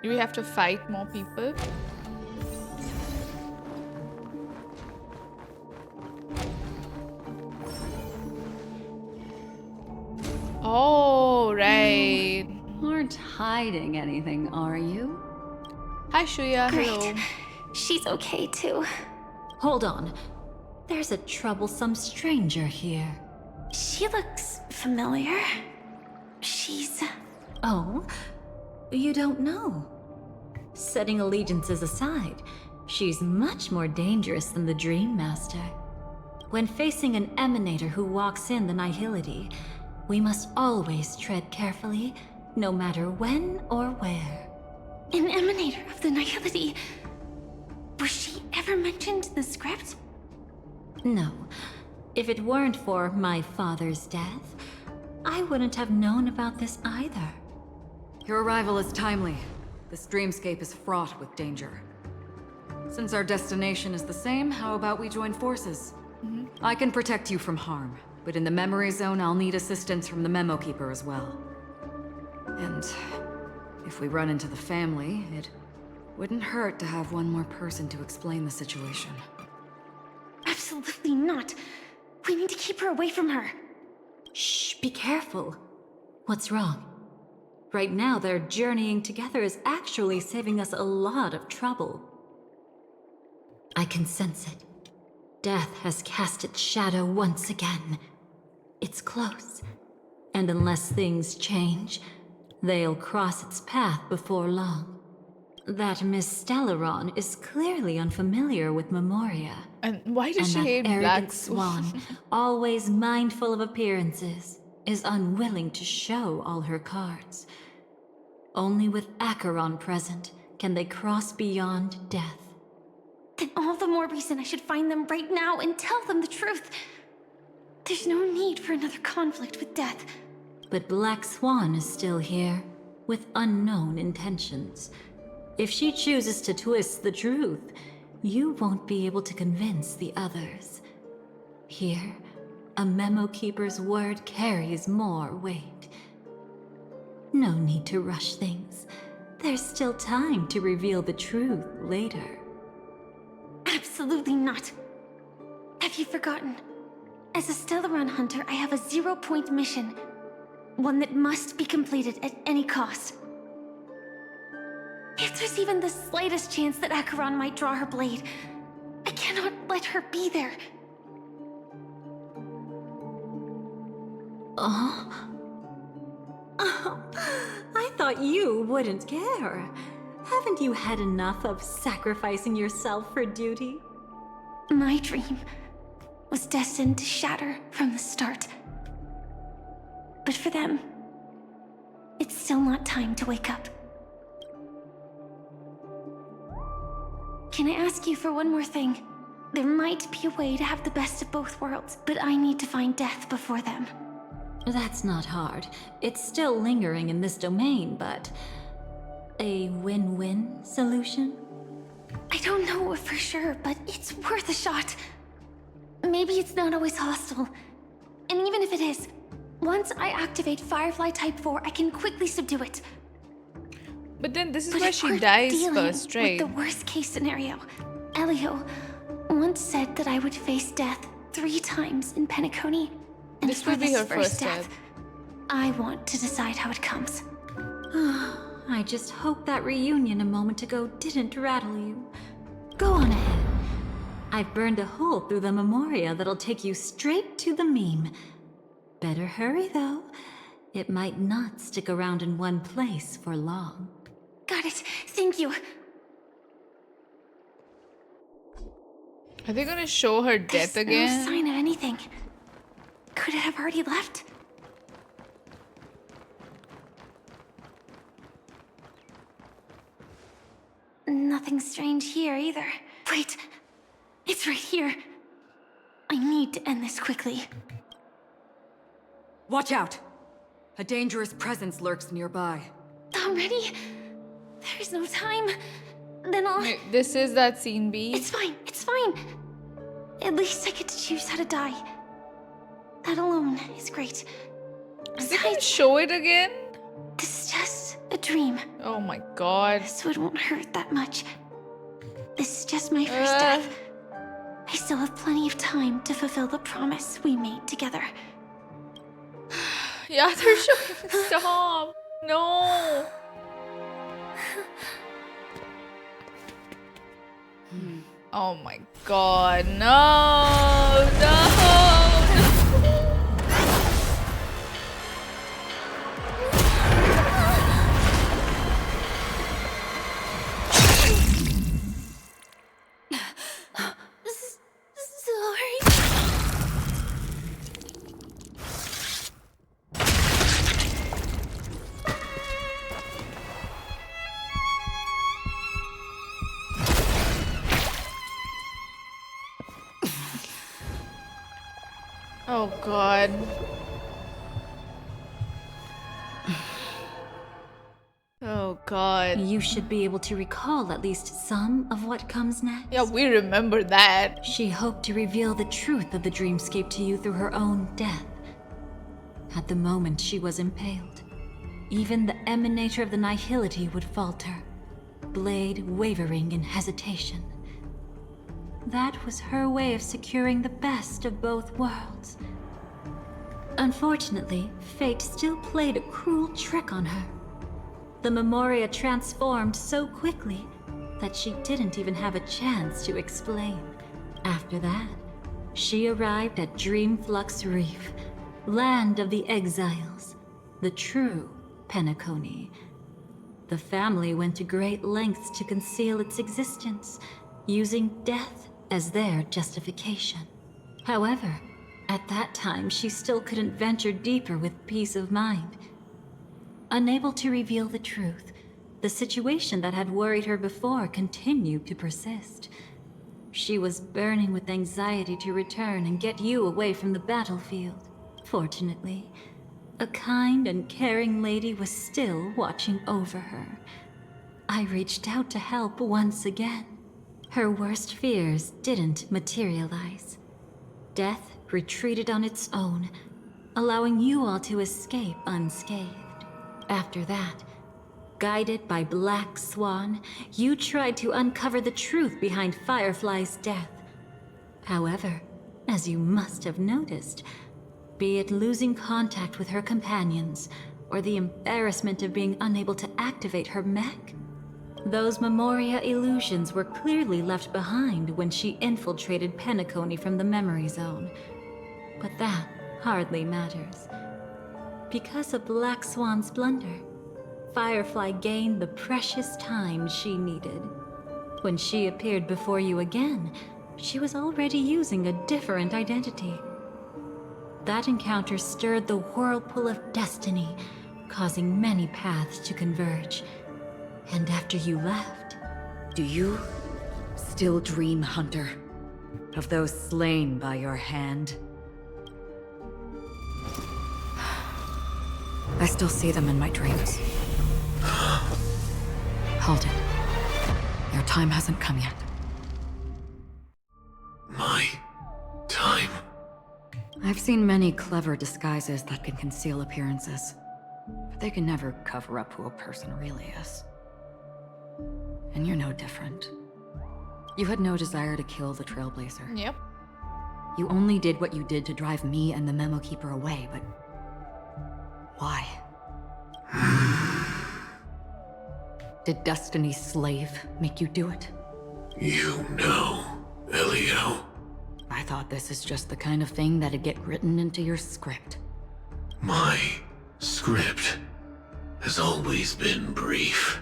Speaker 2: Do we have to fight more people? Oh, right.
Speaker 10: Aren't hiding anything, are you?
Speaker 2: Hi, Shuya.
Speaker 8: Great.
Speaker 2: Hello.
Speaker 8: She's okay too.
Speaker 5: Hold on. There's a troublesome stranger here.
Speaker 8: She looks familiar. She's...
Speaker 5: Oh? You don't know? Setting allegiances aside, she's much more dangerous than the Dream Master. When facing an emanator who walks in the nihility, we must always tread carefully, no matter when or where.
Speaker 8: An emanator of the nihility. Was she ever mentioned in the script?
Speaker 5: No. If it weren't for my father's death, I wouldn't have known about this either.
Speaker 10: Your arrival is timely. This dreamscape is fraught with danger. Since our destination is the same, how about we join forces? I can protect you from harm, but in the memory zone, I'll need assistance from the Memo Keeper as well. And if we run into the family, it wouldn't hurt to have one more person to explain the situation.
Speaker 8: Absolutely not. We need to keep her away from her.
Speaker 5: Shh, be careful. What's wrong? Right now, their journeying together is actually saving us a lot of trouble. I can sense it. Death has cast its shadow once again. It's close. And unless things change, they'll cross its path before long. That Miss Stellaron is clearly unfamiliar with Memoria.
Speaker 2: And why does she hate
Speaker 5: Black
Speaker 2: Black
Speaker 5: Swan, always mindful of appearances, is unwilling to show all her cards. Only with Acheron present can they cross beyond death.
Speaker 8: Then all the more reason I should find them right now and tell them the truth. There's no need for another conflict with death.
Speaker 5: But Black Swan is still here, with unknown intentions. If she chooses to twist the truth, you won't be able to convince the others. Here, a Memo Keeper's word carries more weight. No need to rush things. There's still time to reveal the truth later.
Speaker 8: Absolutely not. Have you forgotten? As a Stellaron hunter, I have a 0-point mission. One that must be completed at any cost. If there's even the slightest chance that Acheron might draw her blade, I cannot let her be there.
Speaker 5: I thought you wouldn't care. Haven't you had enough of sacrificing yourself for duty?
Speaker 8: My dream was destined to shatter from the start. But for them, it's still not time to wake up. Can I ask you for one more thing? There might be a way to have the best of both worlds, but I need to find death before them.
Speaker 5: That's not hard. It's still lingering in this domain, but... a win-win solution?
Speaker 8: I don't know for sure, but it's worth a shot. Maybe it's not always hostile. And even if it is, once I activate Firefly Type 4, I can quickly subdue it.
Speaker 2: But then this is where she dies first, right?
Speaker 8: With the worst case scenario, Elio once said that I would face death 3 times in Penacony. And
Speaker 2: This
Speaker 8: for
Speaker 2: will be
Speaker 8: this
Speaker 2: her first death.
Speaker 8: I want to decide how it comes.
Speaker 5: I just hope that reunion a moment ago didn't rattle you. Go on ahead. I've burned a hole through the Memoria that'll take you straight to the meme. Better hurry, though. It might not stick around in one place for long.
Speaker 8: Got it. Thank you.
Speaker 2: Are they gonna show her death again?
Speaker 8: No sign of anything. Could it have already left? Nothing strange here either. Wait, it's right here. I need to end this quickly.
Speaker 10: Watch out! A dangerous presence lurks nearby.
Speaker 8: Already? There's no time. Then I'll...
Speaker 2: Wait, this is that scene B?
Speaker 8: It's fine, it's fine. At least I get to choose how to die. That alone is great.
Speaker 2: Is they gonna show it again?
Speaker 8: This is just a dream.
Speaker 2: Oh my god.
Speaker 8: So it won't hurt that much. This is just my first death. I still have plenty of time to fulfill the promise we made together.
Speaker 2: Yeah, they're showing. Stop. No. Oh my god. No. No. Oh god. Oh God.
Speaker 5: You should be able to recall at least some of what comes next.
Speaker 2: Yeah, we remember that.
Speaker 5: She hoped to reveal the truth of the dreamscape to you through her own death. At the moment she was impaled, even the emanator of the nihility would falter, blade wavering in hesitation. That was her way of securing the best of both worlds. Unfortunately, fate still played a cruel trick on her. The memoria transformed so quickly that she didn't even have a chance to explain. After that, she arrived at Dreamflux Reef, land of the exiles, the true Penacony. The family went to great lengths to conceal its existence, using death as their justification. However, at that time she still couldn't venture deeper with peace of mind. Unable to reveal the truth, the situation that had worried her before continued to persist. She was burning with anxiety to return and get you away from the battlefield. Fortunately, a kind and caring lady was still watching over her. I reached out to help once again. Her worst fears didn't materialize. Death retreated on its own, allowing you all to escape unscathed. After that, guided by Black Swan, you tried to uncover the truth behind Firefly's death. However, as you must have noticed, be it losing contact with her companions, or the embarrassment of being unable to activate her mech, those memoria illusions were clearly left behind when she infiltrated Penacony from the memory zone. But that hardly matters. Because of Black Swan's blunder, Firefly gained the precious time she needed. When she appeared before you again, she was already using a different identity. That encounter stirred the whirlpool of destiny, causing many paths to converge. And after you left...
Speaker 10: Do you still dream, Hunter, of those slain by your hand? I still see them in my dreams. Hold it. Your time hasn't come yet.
Speaker 7: My time?
Speaker 10: I've seen many clever disguises that can conceal appearances, but they can never cover up who a person really is. And you're no different. You had no desire to kill the Trailblazer.
Speaker 2: Yep.
Speaker 10: You only did what you did to drive me and the Memo Keeper away, but... why? Did Destiny's slave make you do it?
Speaker 7: You know, Elio.
Speaker 10: I thought this is just the kind of thing that'd get written into your script.
Speaker 7: My script has always been brief.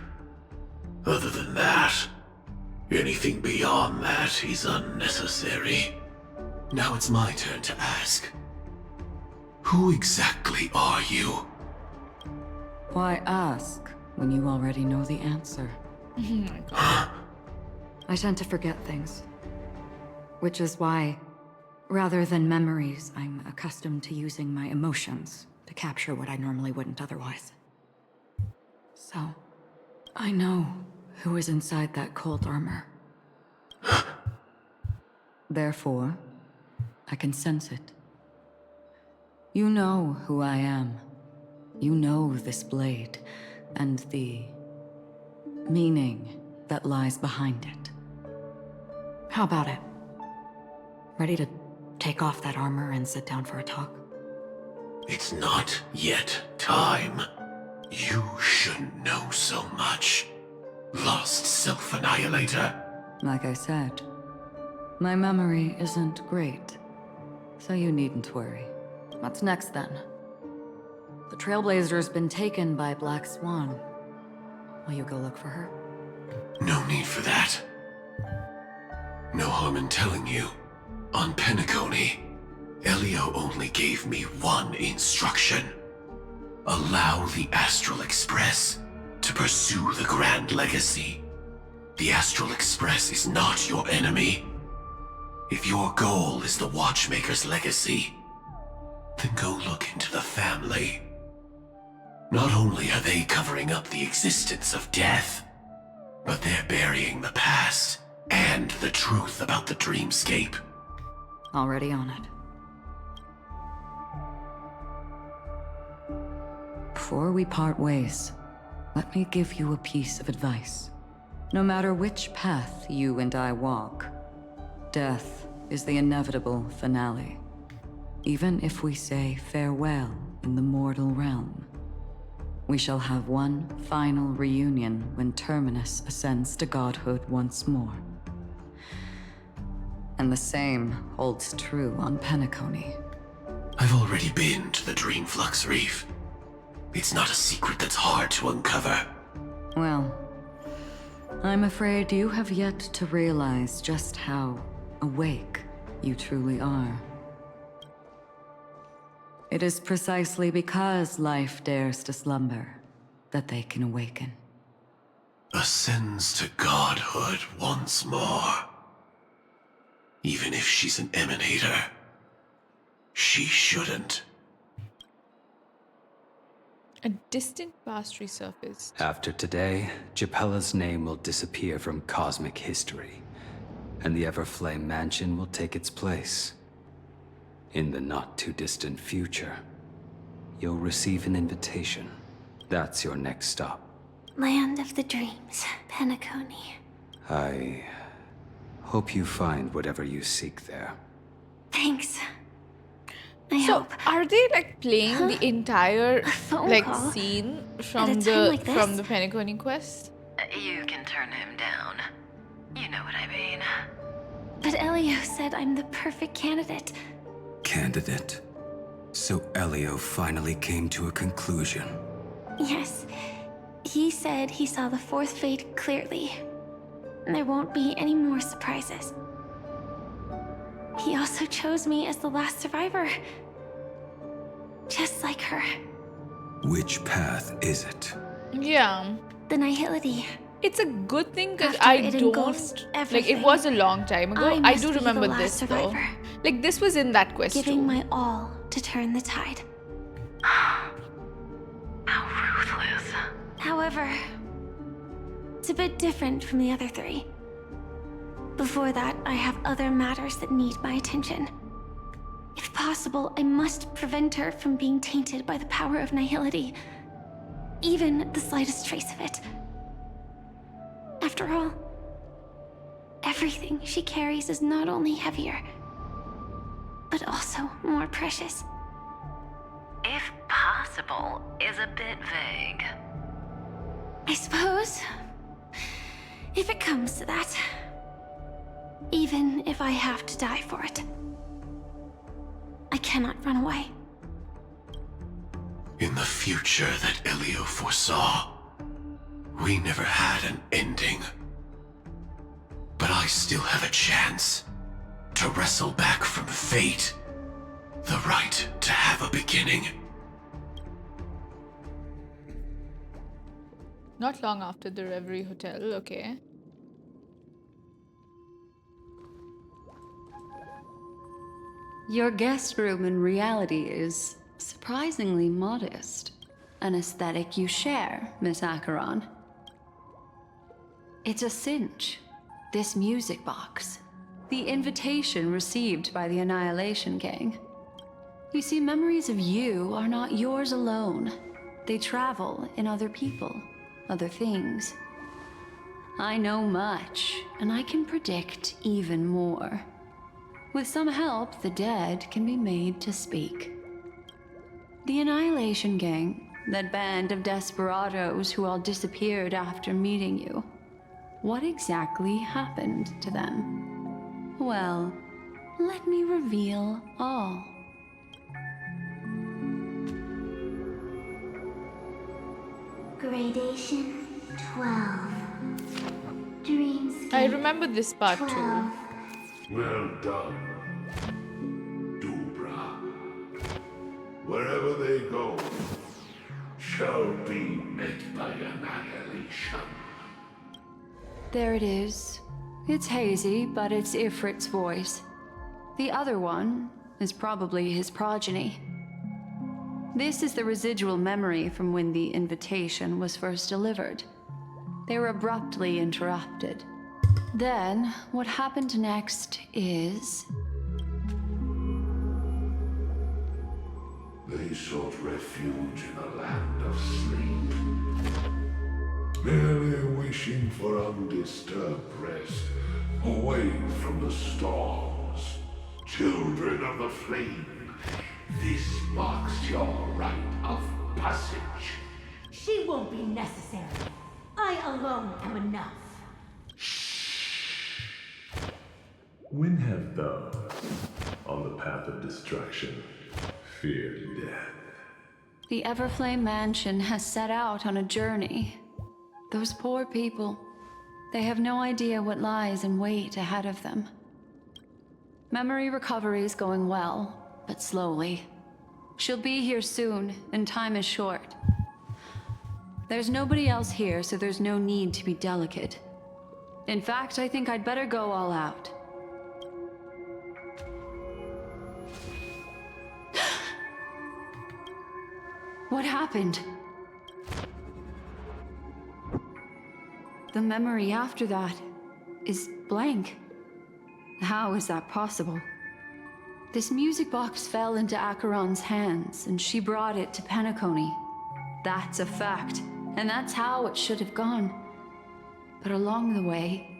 Speaker 7: Other than that, anything beyond that is unnecessary. Now it's my turn to ask. Who exactly are you?
Speaker 10: Why ask when you already know the answer? I tend to forget things. Which is why, rather than memories, I'm accustomed to using my emotions to capture what I normally wouldn't otherwise. So, I know who is inside that cold armor. Therefore, I can sense it. You know who I am. You know this blade, and the meaning that lies behind it. How about it? Ready to take off that armor and sit down for a talk?
Speaker 7: It's not yet time. You shouldn't know so much. Lost self-annihilator.
Speaker 10: Like I said, my memory isn't great, so you needn't worry. What's next then? The Trailblazer's been taken by Black Swan. Will you go look for her?
Speaker 7: No need for that. No harm in telling you. On Penacony, Elio only gave me one instruction. Allow the Astral Express to pursue the Grand Legacy. The Astral Express is not your enemy. If your goal is the Watchmaker's legacy, then go look into the family. Not only are they covering up the existence of death, but they're burying the past and the truth about the dreamscape.
Speaker 10: Already on it. Before we part ways, let me give you a piece of advice. No matter which path you and I walk, death is the inevitable finale. Even if we say farewell in the mortal realm, we shall have one final reunion when Terminus ascends to godhood once more. And the same holds true on Penacony.
Speaker 7: I've already been to the Dreamflux Reef. It's not a secret that's hard to uncover.
Speaker 10: Well, I'm afraid you have yet to realize just how awake you truly are. It is precisely because life dares to slumber that they can awaken.
Speaker 7: Ascends to godhood once more. Even if she's an emanator, she shouldn't.
Speaker 2: A distant past resurfaced.
Speaker 6: After today, Japella's name will disappear from cosmic history, and the Everflame Mansion will take its place. In the not-too-distant future, you'll receive an invitation. That's your next stop.
Speaker 8: Land of the Dreams, Penacony.
Speaker 6: I hope you find whatever you seek there.
Speaker 8: Thanks. I hope.
Speaker 2: Are they like playing the entire like
Speaker 8: call
Speaker 2: scene
Speaker 8: at
Speaker 2: from
Speaker 8: a time
Speaker 2: the
Speaker 8: like this?
Speaker 2: Penacony quest?
Speaker 1: You can turn him down. You know what I mean.
Speaker 8: But Elio said I'm the perfect candidate.
Speaker 6: Candidate. So Elio finally came to a conclusion.
Speaker 8: Yes. He said he saw the fourth fate clearly. There won't be any more surprises. He also chose me as the last survivor. Just like her.
Speaker 6: Which path is it?
Speaker 2: Yeah.
Speaker 8: The Nihility.
Speaker 2: It's a good thing because
Speaker 8: After
Speaker 2: I
Speaker 8: it
Speaker 2: don't
Speaker 8: engulfs
Speaker 2: like. It
Speaker 8: everything,
Speaker 2: was a long time ago. I
Speaker 8: must
Speaker 2: do
Speaker 8: be the
Speaker 2: remember
Speaker 8: last
Speaker 2: this
Speaker 8: survivor.
Speaker 2: though. Like this was in that quest
Speaker 8: Giving
Speaker 2: too.
Speaker 8: my all to turn the tide.
Speaker 1: How ruthless.
Speaker 8: However, it's a bit different from the other three. Before that, I have other matters that need my attention. If possible, I must prevent her from being tainted by the power of Nihility. Even the slightest trace of it. After all, everything she carries is not only heavier, but also more precious.
Speaker 1: If possible is a bit vague.
Speaker 8: I suppose, if it comes to that, even if I have to die for it, I cannot run away.
Speaker 7: In the future that Elio foresaw, we never had an ending. But I still have a chance to wrestle back from fate the right to have a beginning.
Speaker 2: Not long after the Reverie Hotel. Okay.
Speaker 22: Your guest room in reality is surprisingly modest. An aesthetic you share, Miss Acheron. It's a cinch. This music box. The invitation received by the Annihilation Gang. You see, memories of you are not yours alone. They travel in other people, other things. I know much, and I can predict even more. With some help, the dead can be made to speak. The Annihilation Gang, that band of desperados who all disappeared after meeting you. What exactly happened to them? Well, let me reveal all.
Speaker 21: Gradation 12. Dreamscape.
Speaker 2: I remember this part
Speaker 21: 12.
Speaker 2: too.
Speaker 23: Well done, Dubra. Wherever they go, shall be met by annihilation.
Speaker 22: There it is. It's hazy, but it's Ifrit's voice. The other one is probably his progeny. This is the residual memory from when the invitation was first delivered. They were abruptly interrupted. Then, what happened next is...
Speaker 23: They sought refuge in a land of sleep, merely wishing for undisturbed rest, away from the storms. Children of the flame, this marks your rite of passage.
Speaker 3: She won't be necessary. I alone am enough.
Speaker 23: When have those on the path of destruction feared death?
Speaker 22: The Everflame Mansion has set out on a journey. Those poor people, they have no idea what lies in wait ahead of them. Memory recovery is going well, but slowly. She'll be here soon, and time is short. There's nobody else here, so there's no need to be delicate. In fact, I think I'd better go all out. What happened? The memory after that is blank. How is that possible? This music box fell into Acheron's hands, and she brought it to Penacony. That's a fact, and that's how it should have gone. But along the way,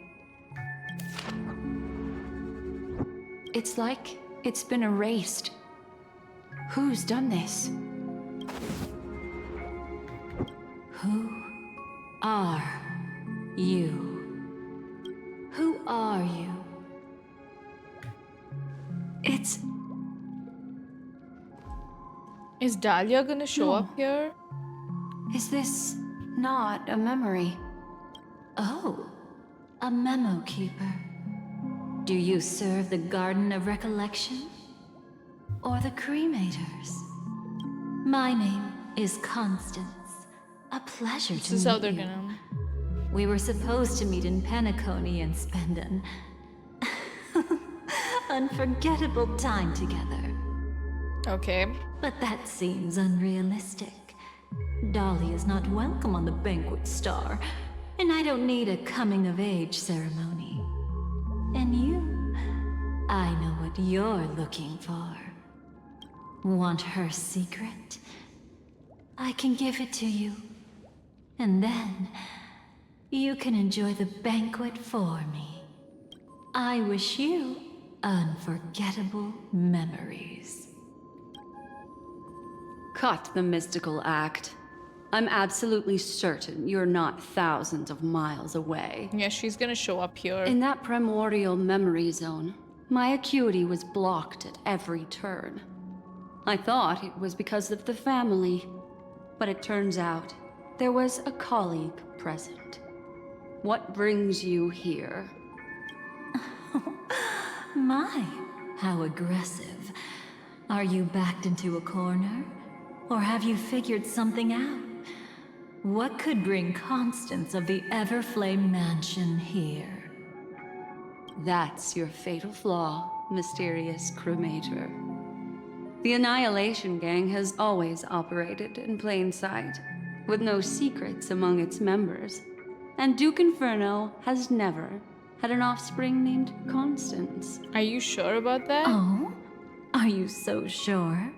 Speaker 22: it's like it's been erased. Who's done this?
Speaker 5: Who are you? Who are you?
Speaker 22: It's...
Speaker 2: Is Dahlia gonna show up here?
Speaker 22: Is this not a memory?
Speaker 5: Oh, a memo keeper. Do you serve the Garden of Recollection? Or the Cremators? My name is Constance. A pleasure to meet
Speaker 2: how they're
Speaker 5: you.
Speaker 2: gonna...
Speaker 5: We were supposed to meet in Penacony and spend an unforgettable time together.
Speaker 2: Okay.
Speaker 5: But that seems unrealistic. Dolly is not welcome on the banquet star, and I don't need a coming-of-age ceremony. And you, I know what you're looking for. Want her secret? I can give it to you. And then, you can enjoy the banquet for me. I wish you unforgettable memories.
Speaker 22: Cut the mystical act. I'm absolutely certain you're not thousands of miles away.
Speaker 2: Yeah, she's gonna show up here.
Speaker 22: In that primordial memory zone, my acuity was blocked at every turn. I thought it was because of the family, but it turns out there was a colleague present. What brings you here?
Speaker 5: My, how aggressive. Are you backed into a corner? Or have you figured something out? What could bring Constance of the Everflame Mansion here?
Speaker 22: That's your fatal flaw, mysterious cremator. The Annihilation Gang has always operated in plain sight, with no secrets among its members. And Duke Inferno has never had an offspring named Constance.
Speaker 2: Are you sure about that?
Speaker 5: Oh? Are you so sure?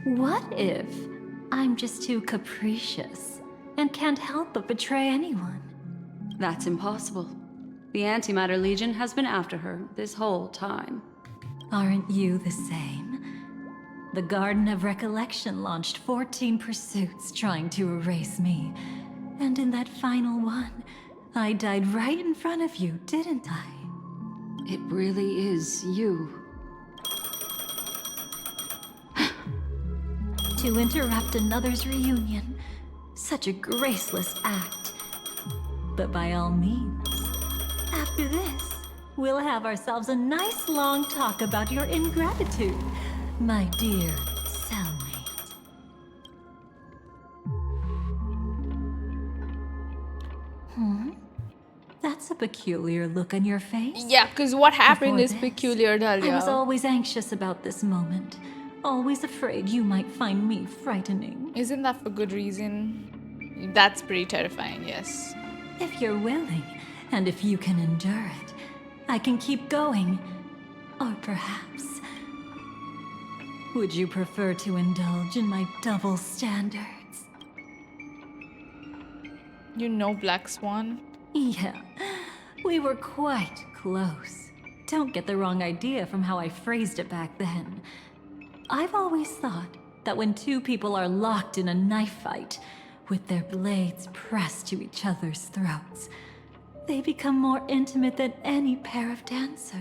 Speaker 5: What if I'm just too capricious and can't help but betray anyone?
Speaker 22: That's impossible. The Antimatter Legion has been after her this whole time.
Speaker 5: Aren't you the same? The Garden of Recollection launched 14 pursuits trying to erase me. And in that final one, I died right in front of you, didn't I?
Speaker 22: It really is you.
Speaker 5: To interrupt another's reunion. Such a graceless act. But by all means, after this, we'll have ourselves a nice long talk about your ingratitude, my dear cellmate. That's a peculiar look on your face.
Speaker 2: Yeah, because what happened
Speaker 5: Before
Speaker 2: is
Speaker 5: this,
Speaker 2: peculiar, Dahlia.
Speaker 5: I was always anxious about this moment. always afraid you might find me frightening.
Speaker 2: Isn't that for good reason? That's pretty terrifying, yes.
Speaker 5: If you're willing, and if you can endure it, I can keep going. Or perhaps... would you prefer to indulge in my double standards?
Speaker 2: You know Black Swan?
Speaker 5: Yeah, we were quite close. Don't get the wrong idea from how I phrased it back then. I've always thought that when two people are locked in a knife fight, with their blades pressed to each other's throats, they become more intimate than any pair of dancers.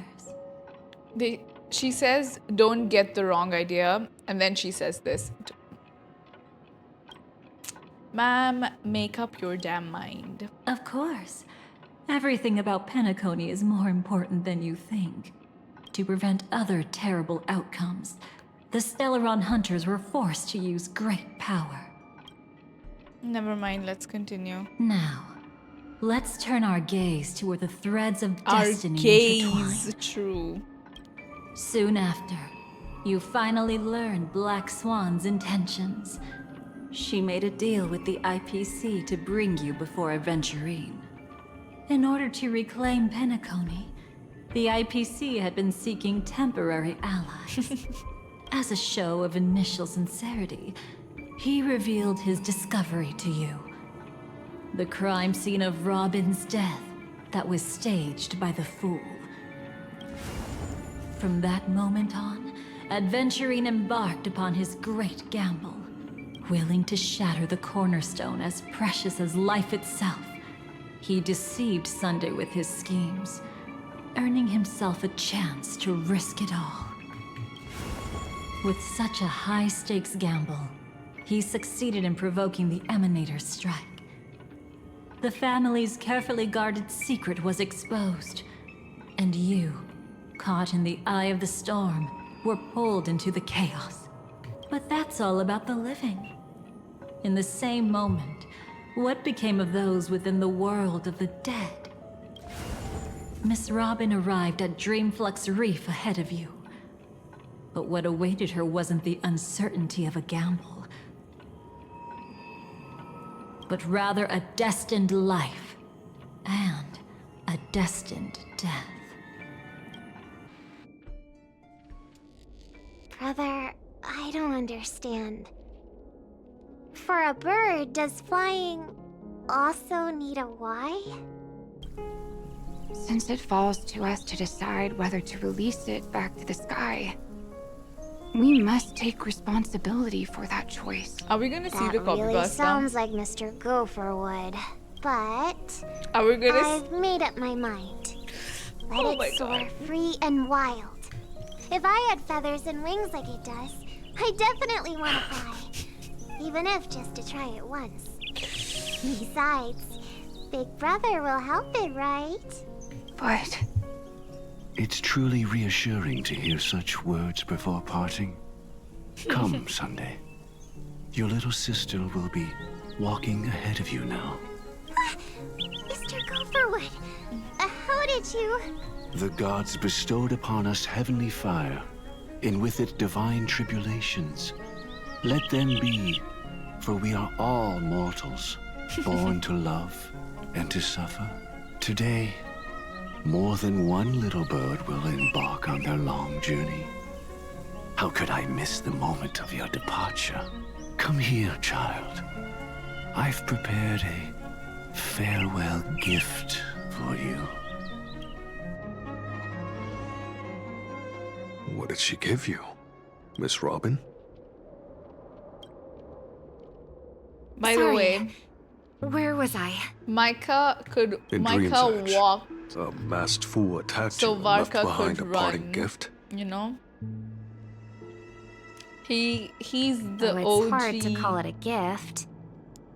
Speaker 2: She says, don't get the wrong idea, and then she says this. Ma'am, make up your damn mind.
Speaker 5: Of course. Everything about Penacony is more important than you think. To prevent other terrible outcomes, the Stellaron hunters were forced to use great power.
Speaker 2: Never mind, let's continue.
Speaker 5: Now, let's turn our gaze to where the threads of
Speaker 2: Our
Speaker 5: destiny intertwine.
Speaker 2: True.
Speaker 5: Soon after, you finally learn Black Swan's intentions. She made a deal with the IPC to bring you before Aventurine. In order to reclaim Penacony, the IPC had been seeking temporary allies. As a show of initial sincerity, he revealed his discovery to you. The crime scene of Robin's death that was staged by the Fool. From that moment on, Aventurine embarked upon his great gamble. Willing to shatter the cornerstone as precious as life itself, he deceived Sunday with his schemes, earning himself a chance to risk it all. With such a high-stakes gamble, he succeeded in provoking the Emanator's strike. The family's carefully guarded secret was exposed, and you, caught in the eye of the storm, were pulled into the chaos. But that's all about the living. In the same moment, what became of those within the world of the dead? Miss Robin arrived at Dreamflux Reef ahead of you. But what awaited her wasn't the uncertainty of a gamble, but rather a destined life and a destined death.
Speaker 14: Brother, I don't understand. For a bird, does flying also need a why?
Speaker 9: Since it falls to us to decide whether to release it back to the sky, we must take responsibility for that choice.
Speaker 2: Are we gonna see the copy
Speaker 14: really
Speaker 2: pasta?
Speaker 14: Sounds like Mr. Gopher Wood, but
Speaker 2: are we gonna?
Speaker 14: I've made up my mind. Let it soar free and wild. If I had feathers and wings like it does, I definitely want to fly. Even if just to try it once. Besides, Big Brother will help it, right?
Speaker 9: But
Speaker 7: it's truly reassuring to hear such words before parting. Come, Sunday. Your little sister will be walking ahead of you now.
Speaker 14: Mr. Gopherwood, how did you...
Speaker 7: The gods bestowed upon us heavenly fire, and with it divine tribulations. Let them be, for we are all mortals, born to love and to suffer. Today, more than one little bird will embark on their long journey. How could I miss the moment of your departure? Come here, child. I've prepared a farewell gift for you.
Speaker 13: What did she give you, Miss Robin?
Speaker 2: By the way,
Speaker 8: where was I?
Speaker 2: Micah could
Speaker 13: In Dream's Edge.
Speaker 2: walk,
Speaker 13: A masked fool attacked
Speaker 2: so
Speaker 13: you and left
Speaker 2: Varka
Speaker 13: behind
Speaker 2: could
Speaker 13: a parting
Speaker 2: run.
Speaker 13: gift.
Speaker 2: You know, he's the
Speaker 8: it's
Speaker 2: OG
Speaker 8: hard to call it a gift.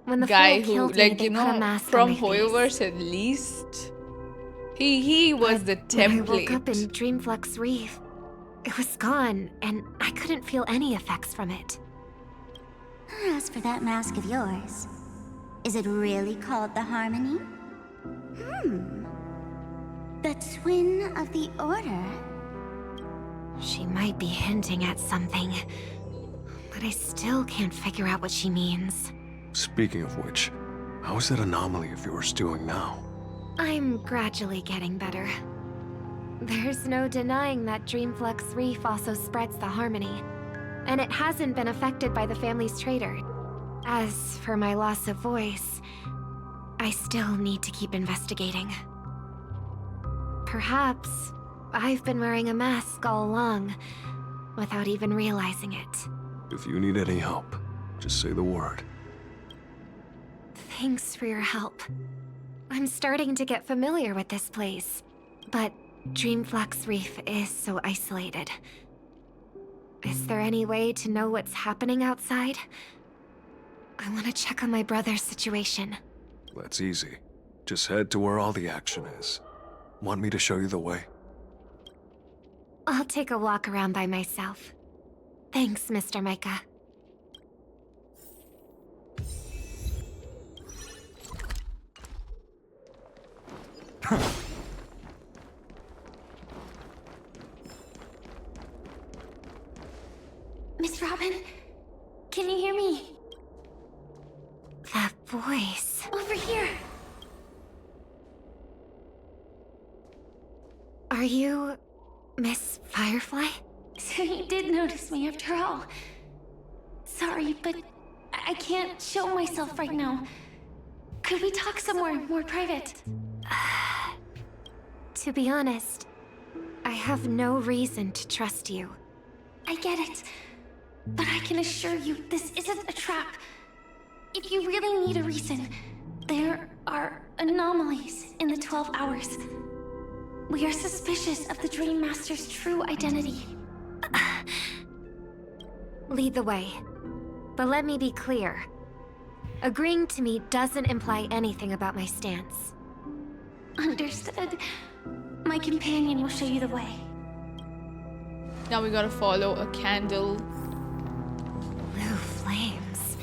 Speaker 8: When the
Speaker 2: guy
Speaker 8: fool
Speaker 2: who,
Speaker 8: killed
Speaker 2: like,
Speaker 8: me,
Speaker 2: you
Speaker 8: they put a
Speaker 2: know,
Speaker 8: mask
Speaker 2: from
Speaker 8: on my face.
Speaker 2: Hoyoverse at least, he was the
Speaker 8: When I woke
Speaker 2: template.
Speaker 8: up in Dreamflux Reef, it was gone, and I couldn't feel any effects from it.
Speaker 21: As for that mask of yours, is it really called the Harmony? The Twin of the Order?
Speaker 8: She might be hinting at something, but I still can't figure out what she means.
Speaker 13: Speaking of which, how is that anomaly of yours doing now?
Speaker 14: I'm gradually getting better. There's no denying that Dreamflux Reef also spreads the harmony, and it hasn't been affected by the family's traitor. As for my loss of voice, I still need to keep investigating. Perhaps I've been wearing a mask all along, without even realizing it.
Speaker 13: If you need any help, just say the word.
Speaker 14: Thanks for your help. I'm starting to get familiar with this place, but Dreamflux Reef is so isolated. Is there any way to know what's happening outside? I want to check on my brother's situation.
Speaker 13: That's easy. Just head to where all the action is. Want me to show you the way?
Speaker 14: I'll take a walk around by myself. Thanks, Mr. Micah.
Speaker 8: Miss Robin, can you hear me?
Speaker 14: That voice.
Speaker 8: Over here.
Speaker 14: Are you Miss Firefly?
Speaker 8: So you did notice me after all. Sorry, but I can't show myself right now. Could we talk somewhere more private?
Speaker 14: To be honest, I have no reason to trust you.
Speaker 8: I get it. But I can assure you, this isn't a trap. If you really need a reason, there are anomalies in the 12 hours. We are suspicious of the Dream Master's true identity.
Speaker 14: Lead the way. But let me be clear. Agreeing to me doesn't imply anything about my stance.
Speaker 8: Understood. My companion will show you the way.
Speaker 2: Now we gotta follow a candle.
Speaker 14: Blue flames.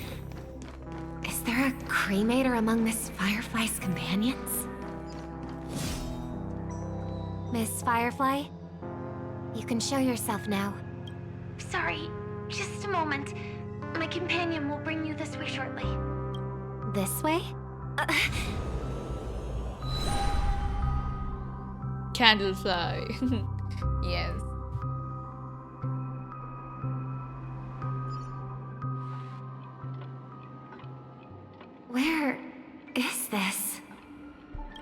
Speaker 14: Is there a cremator among Miss Firefly's companions? Miss Firefly? You can show yourself now.
Speaker 8: Sorry, just a moment. My companion will bring you this way shortly.
Speaker 14: This way?
Speaker 2: Candlefly. Yes.
Speaker 14: Where is this?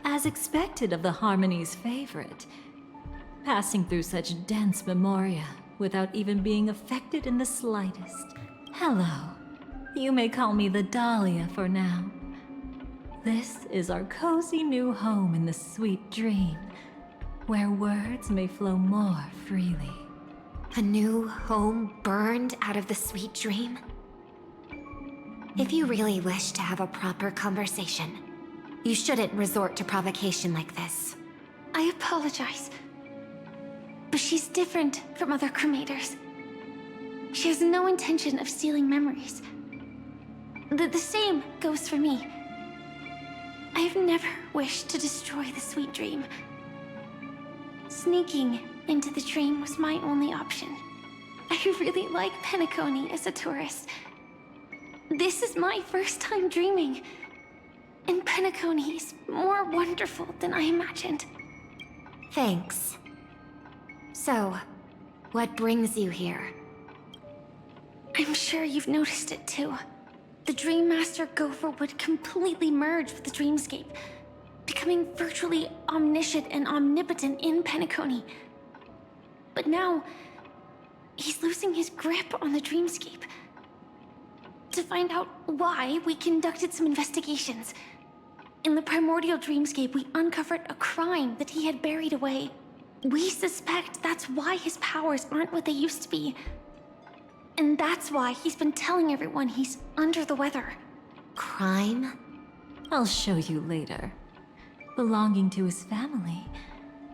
Speaker 5: As expected of the Harmony's favorite, passing through such dense memoria without even being affected in the slightest. Hello. You may call me the Dahlia for now. This is our cozy new home in the sweet dream, where words may flow more freely.
Speaker 14: A new home burned out of the sweet dream? If you really wish to have a proper conversation, you shouldn't resort to provocation like this.
Speaker 8: I apologize. But she's different from other cremators. She has no intention of stealing memories. The same goes for me. I've never wished to destroy the sweet dream. Sneaking into the dream was my only option. I really like Penacony as a tourist. This is my first time dreaming. And Penacony is more wonderful than I imagined.
Speaker 14: Thanks. So, what brings you here?
Speaker 8: I'm sure you've noticed it too. The Dream Master Gopher Wood completely merged with the dreamscape, becoming virtually omniscient and omnipotent in Penacony. But now, he's losing his grip on the dreamscape. To find out why, we conducted some investigations. In the primordial dreamscape, we uncovered a crime that he had buried away. We suspect that's why his powers aren't what they used to be. And that's why he's been telling everyone he's under the weather.
Speaker 5: Crime? I'll show you later. Belonging to his family,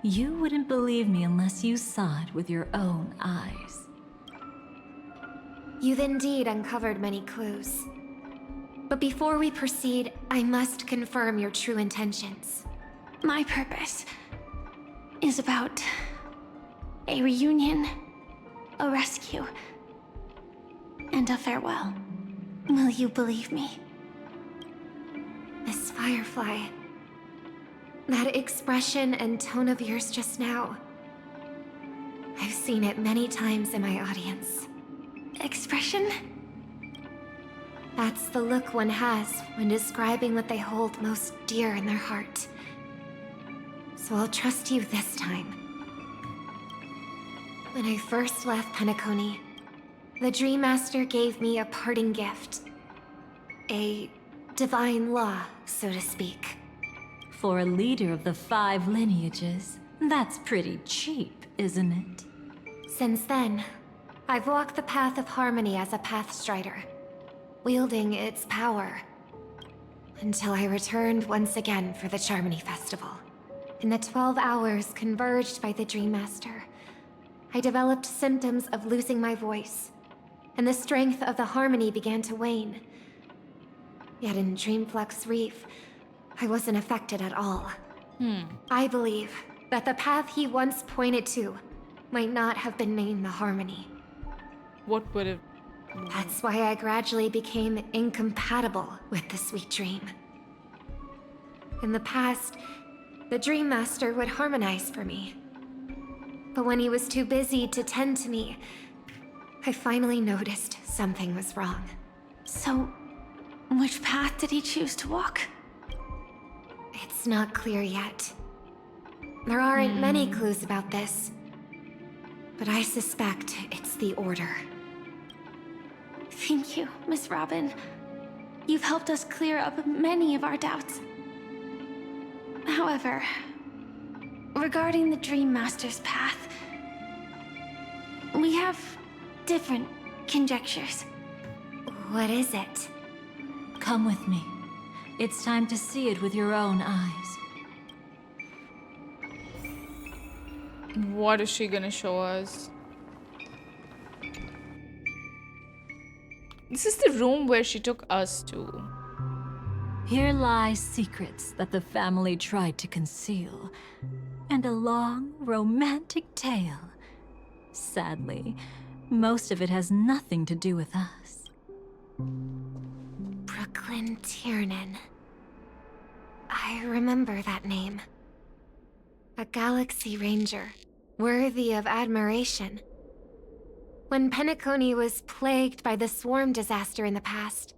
Speaker 5: you wouldn't believe me unless you saw it with your own eyes.
Speaker 14: You've indeed uncovered many clues. But before we proceed, I must confirm your true intentions.
Speaker 8: My purpose is about a reunion a rescue, and a farewell. Will you believe me?
Speaker 14: Miss Firefly, that expression and tone of yours just now, I've seen it many times in my audience.
Speaker 8: Expression?
Speaker 14: That's the look one has when describing what they hold most dear in their heart. So I'll trust you this time. When I first left Penacony, the Dream Master gave me a parting gift. A divine law, so to speak.
Speaker 5: For a leader of the 5 lineages, that's pretty cheap, isn't it?
Speaker 14: Since then, I've walked the path of harmony as a Pathstrider, wielding its power, until I returned once again for the Charmony Festival. In the 12 hours converged by the Dream Master, I developed symptoms of losing my voice, and the strength of the harmony began to wane. Yet in Dreamflux Reef, I wasn't affected at all. I believe that the path he once pointed to might not have been named the Harmony.
Speaker 2: What would have...
Speaker 14: That's why I gradually became incompatible with the sweet dream. In the past, the Dream Master would harmonize for me. But when he was too busy to tend to me, I finally noticed something was wrong.
Speaker 8: So, which path did he choose to walk?
Speaker 14: It's not clear yet. There aren't many clues about this, but I suspect it's the Order.
Speaker 8: Thank you, Miss Robin. You've helped us clear up many of our doubts. However, regarding the Dream Master's path, we have different conjectures.
Speaker 14: What is it?
Speaker 5: Come with me. It's time to see it with your own eyes.
Speaker 2: What is she gonna show us? This is the room where she took us to.
Speaker 5: Here lie secrets that the family tried to conceal, and a long, romantic tale. Sadly, most of it has nothing to do with us.
Speaker 14: Brooklyn Tiernan. I remember that name. A Galaxy Ranger, worthy of admiration. When Penacony was plagued by the swarm disaster in the past,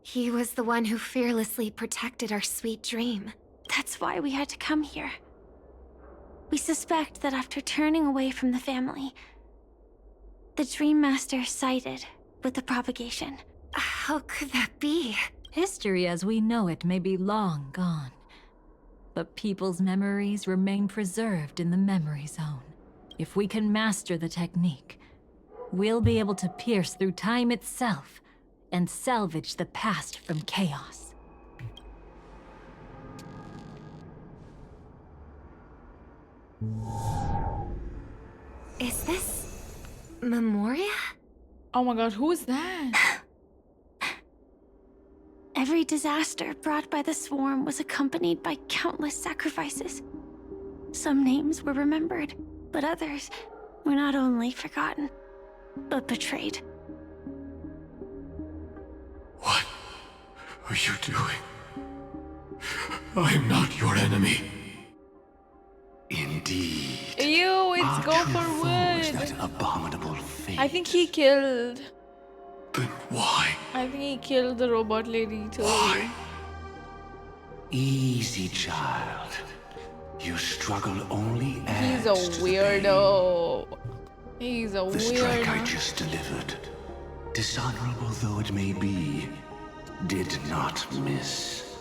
Speaker 14: he was the one who fearlessly protected our sweet dream.
Speaker 8: That's why we had to come here. We suspect that after turning away from the family, the Dream Master sided with the propagation.
Speaker 14: How could that be?
Speaker 5: History as we know it may be long gone, but people's memories remain preserved in the memory zone. If we can master the technique, we'll be able to pierce through time itself and salvage the past from chaos.
Speaker 14: Is this Memoria?
Speaker 2: Oh my god, who is that?
Speaker 8: Every disaster brought by the swarm was accompanied by countless sacrifices. Some names were remembered, but others were not only forgotten, but betrayed.
Speaker 7: What are you doing? I am not your enemy.
Speaker 15: Indeed.
Speaker 2: Ew, it's Gopher Wood.
Speaker 15: That abominable fate.
Speaker 2: I think he killed...
Speaker 7: Then why?
Speaker 2: I think he killed the robot lady too.
Speaker 7: Why?
Speaker 15: Easy, child. Your struggle only adds
Speaker 2: He's a weirdo. He's a
Speaker 15: the strike I
Speaker 2: weirdo.
Speaker 15: just delivered, dishonorable though it may be, did not miss.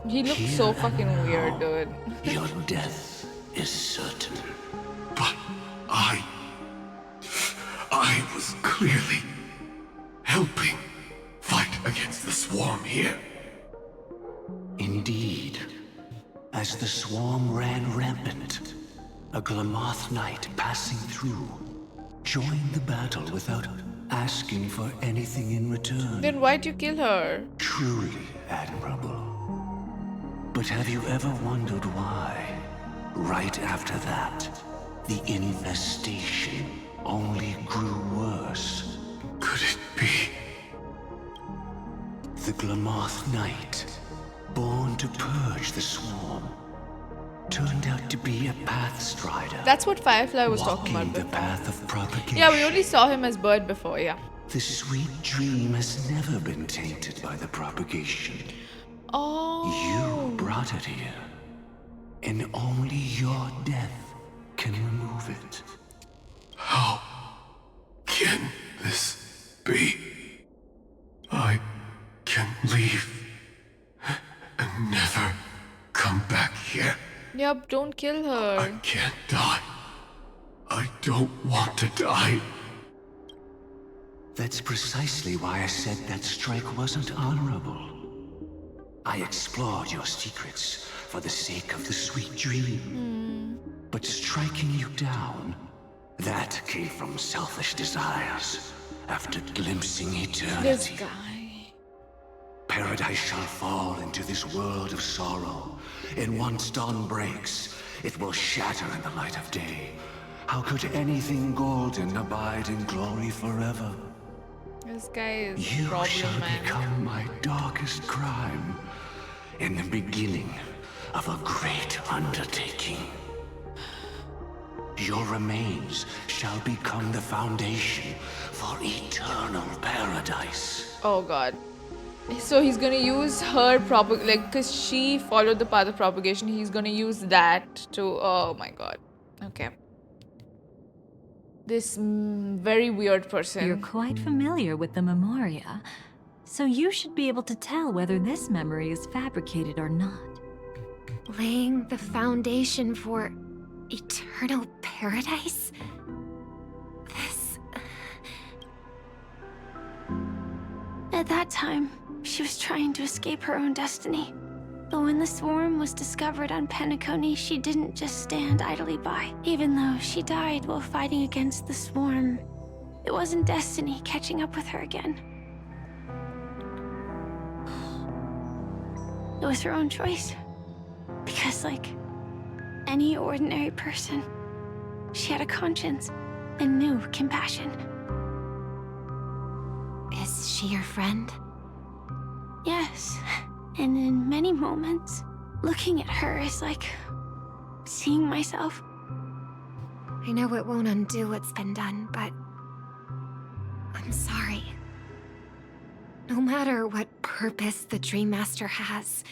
Speaker 2: He looks so fucking weird, dude.
Speaker 15: Your death is certain.
Speaker 7: But I was clearly helping fight against the swarm here.
Speaker 15: Indeed. As the swarm ran rampant, a Glamoth knight passing through joined the battle without asking for anything in return.
Speaker 2: Then why'd you kill her?
Speaker 15: Truly admirable. But have you ever wondered why, right after that, the infestation only grew worse. Could it be? The Glamoth Knight, born to purge the swarm, turned out to be a pathstrider.
Speaker 2: That's what Firefly was talking about
Speaker 15: the
Speaker 2: before.
Speaker 15: path of propagation.
Speaker 2: Yeah, we only saw him as Bird before, yeah.
Speaker 15: The sweet dream has never been tainted by the propagation.
Speaker 2: Oh.
Speaker 15: You brought it here, and only your death can remove it. How can this be? I can leave and never come back here.
Speaker 2: Yup, don't kill her.
Speaker 15: I can't die. I don't want to die. That's precisely why I said that strike wasn't honorable. I explored your secrets for the sake of the sweet dream. But striking you down, that came from selfish desires after glimpsing eternity.
Speaker 2: This guy.
Speaker 15: Paradise shall fall into this world of sorrow, and once dawn breaks, it will shatter in the light of day. How could anything golden abide in glory forever?
Speaker 2: This guy is
Speaker 15: You
Speaker 2: problem,
Speaker 15: shall
Speaker 2: man.
Speaker 15: become my darkest crime, in the beginning of a great undertaking. Your remains shall become the foundation for eternal paradise.
Speaker 2: Oh god. So he's gonna use her because she followed the path of propagation, he's gonna use that to, oh my god. Okay. This very weird person.
Speaker 5: You're quite familiar with the memoria, so you should be able to tell whether this memory is fabricated or not.
Speaker 14: Laying the foundation for eternal paradise? This...
Speaker 8: At that time, she was trying to escape her own destiny. But when the swarm was discovered on Penacony, she didn't just stand idly by. Even though she died while fighting against the swarm, it wasn't destiny catching up with her again. It was her own choice. Because like any ordinary person, she had a conscience and knew compassion.
Speaker 14: Is she your friend?
Speaker 8: Yes. And in many moments, looking at her is like seeing myself.
Speaker 14: I know it won't undo what's been done, but I'm sorry. No matter what purpose the Dream Master has,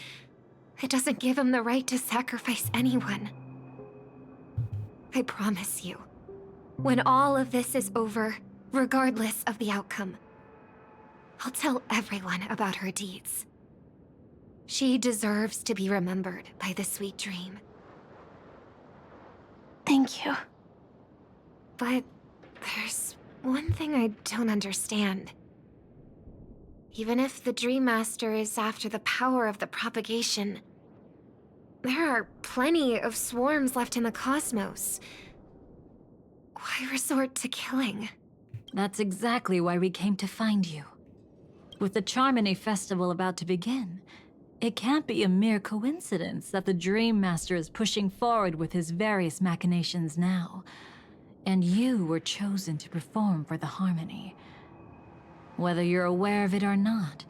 Speaker 14: it doesn't give him the right to sacrifice anyone. I promise you, when all of this is over, regardless of the outcome, I'll tell everyone about her deeds. She deserves to be remembered by the sweet dream.
Speaker 8: Thank you.
Speaker 14: But there's one thing I don't understand. Even if the Dream Master is after the power of the propagation, there are plenty of swarms left in the cosmos. Why resort to killing?
Speaker 5: That's exactly why we came to find you. With the Charmony Festival about to begin, it can't be a mere coincidence that the Dream Master is pushing forward with his various machinations now. And you were chosen to perform for the Harmony. Whether you're aware of it or not,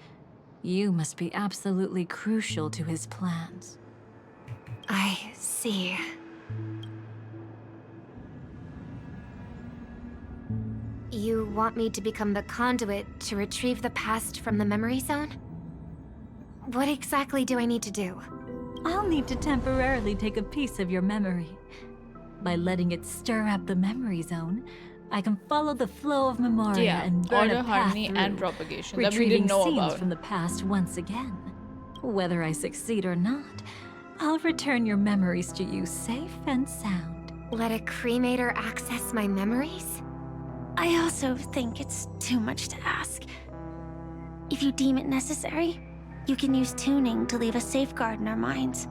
Speaker 5: you must be absolutely crucial to his plans.
Speaker 14: I see. You want me to become the conduit to retrieve the past from the memory zone? What exactly do I need to do?
Speaker 5: I'll need to temporarily take a piece of your memory. By letting it stir up the memory zone, I can follow the flow of memoria and burn
Speaker 2: order,
Speaker 5: a path
Speaker 2: harmony,
Speaker 5: through,
Speaker 2: and propagation that we
Speaker 5: retrieving
Speaker 2: didn't know
Speaker 5: scenes
Speaker 2: about.
Speaker 5: from the past once again. Whether I succeed or not, I'll return your memories to you safe and sound.
Speaker 14: Let a cremator access my memories?
Speaker 8: I also think it's too much to ask. If you deem it necessary, you can use tuning to leave a safeguard in our minds,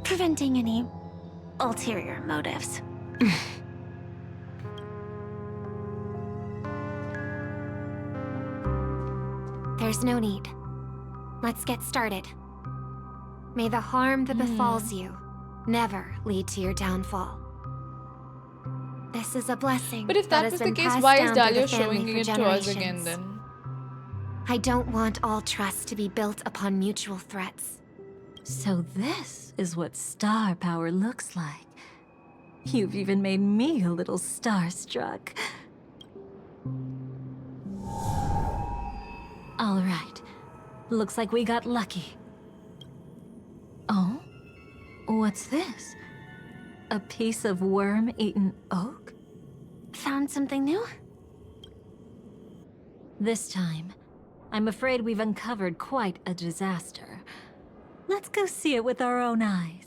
Speaker 8: preventing any ulterior motives.
Speaker 14: There's no need. Let's get started. May the harm that befalls you never lead to your downfall.
Speaker 16: This is a blessing.
Speaker 2: But if that was the case, why is Dahlia showing it to us again then?
Speaker 16: I don't want all trust to be built upon mutual threats.
Speaker 5: So this is what star power looks like. You've even made me a little starstruck. All right. Looks like we got lucky. Oh? What's this? A piece of worm-eaten oak?
Speaker 16: Found something new?
Speaker 5: This time, I'm afraid we've uncovered quite a disaster. Let's go see it with our own eyes.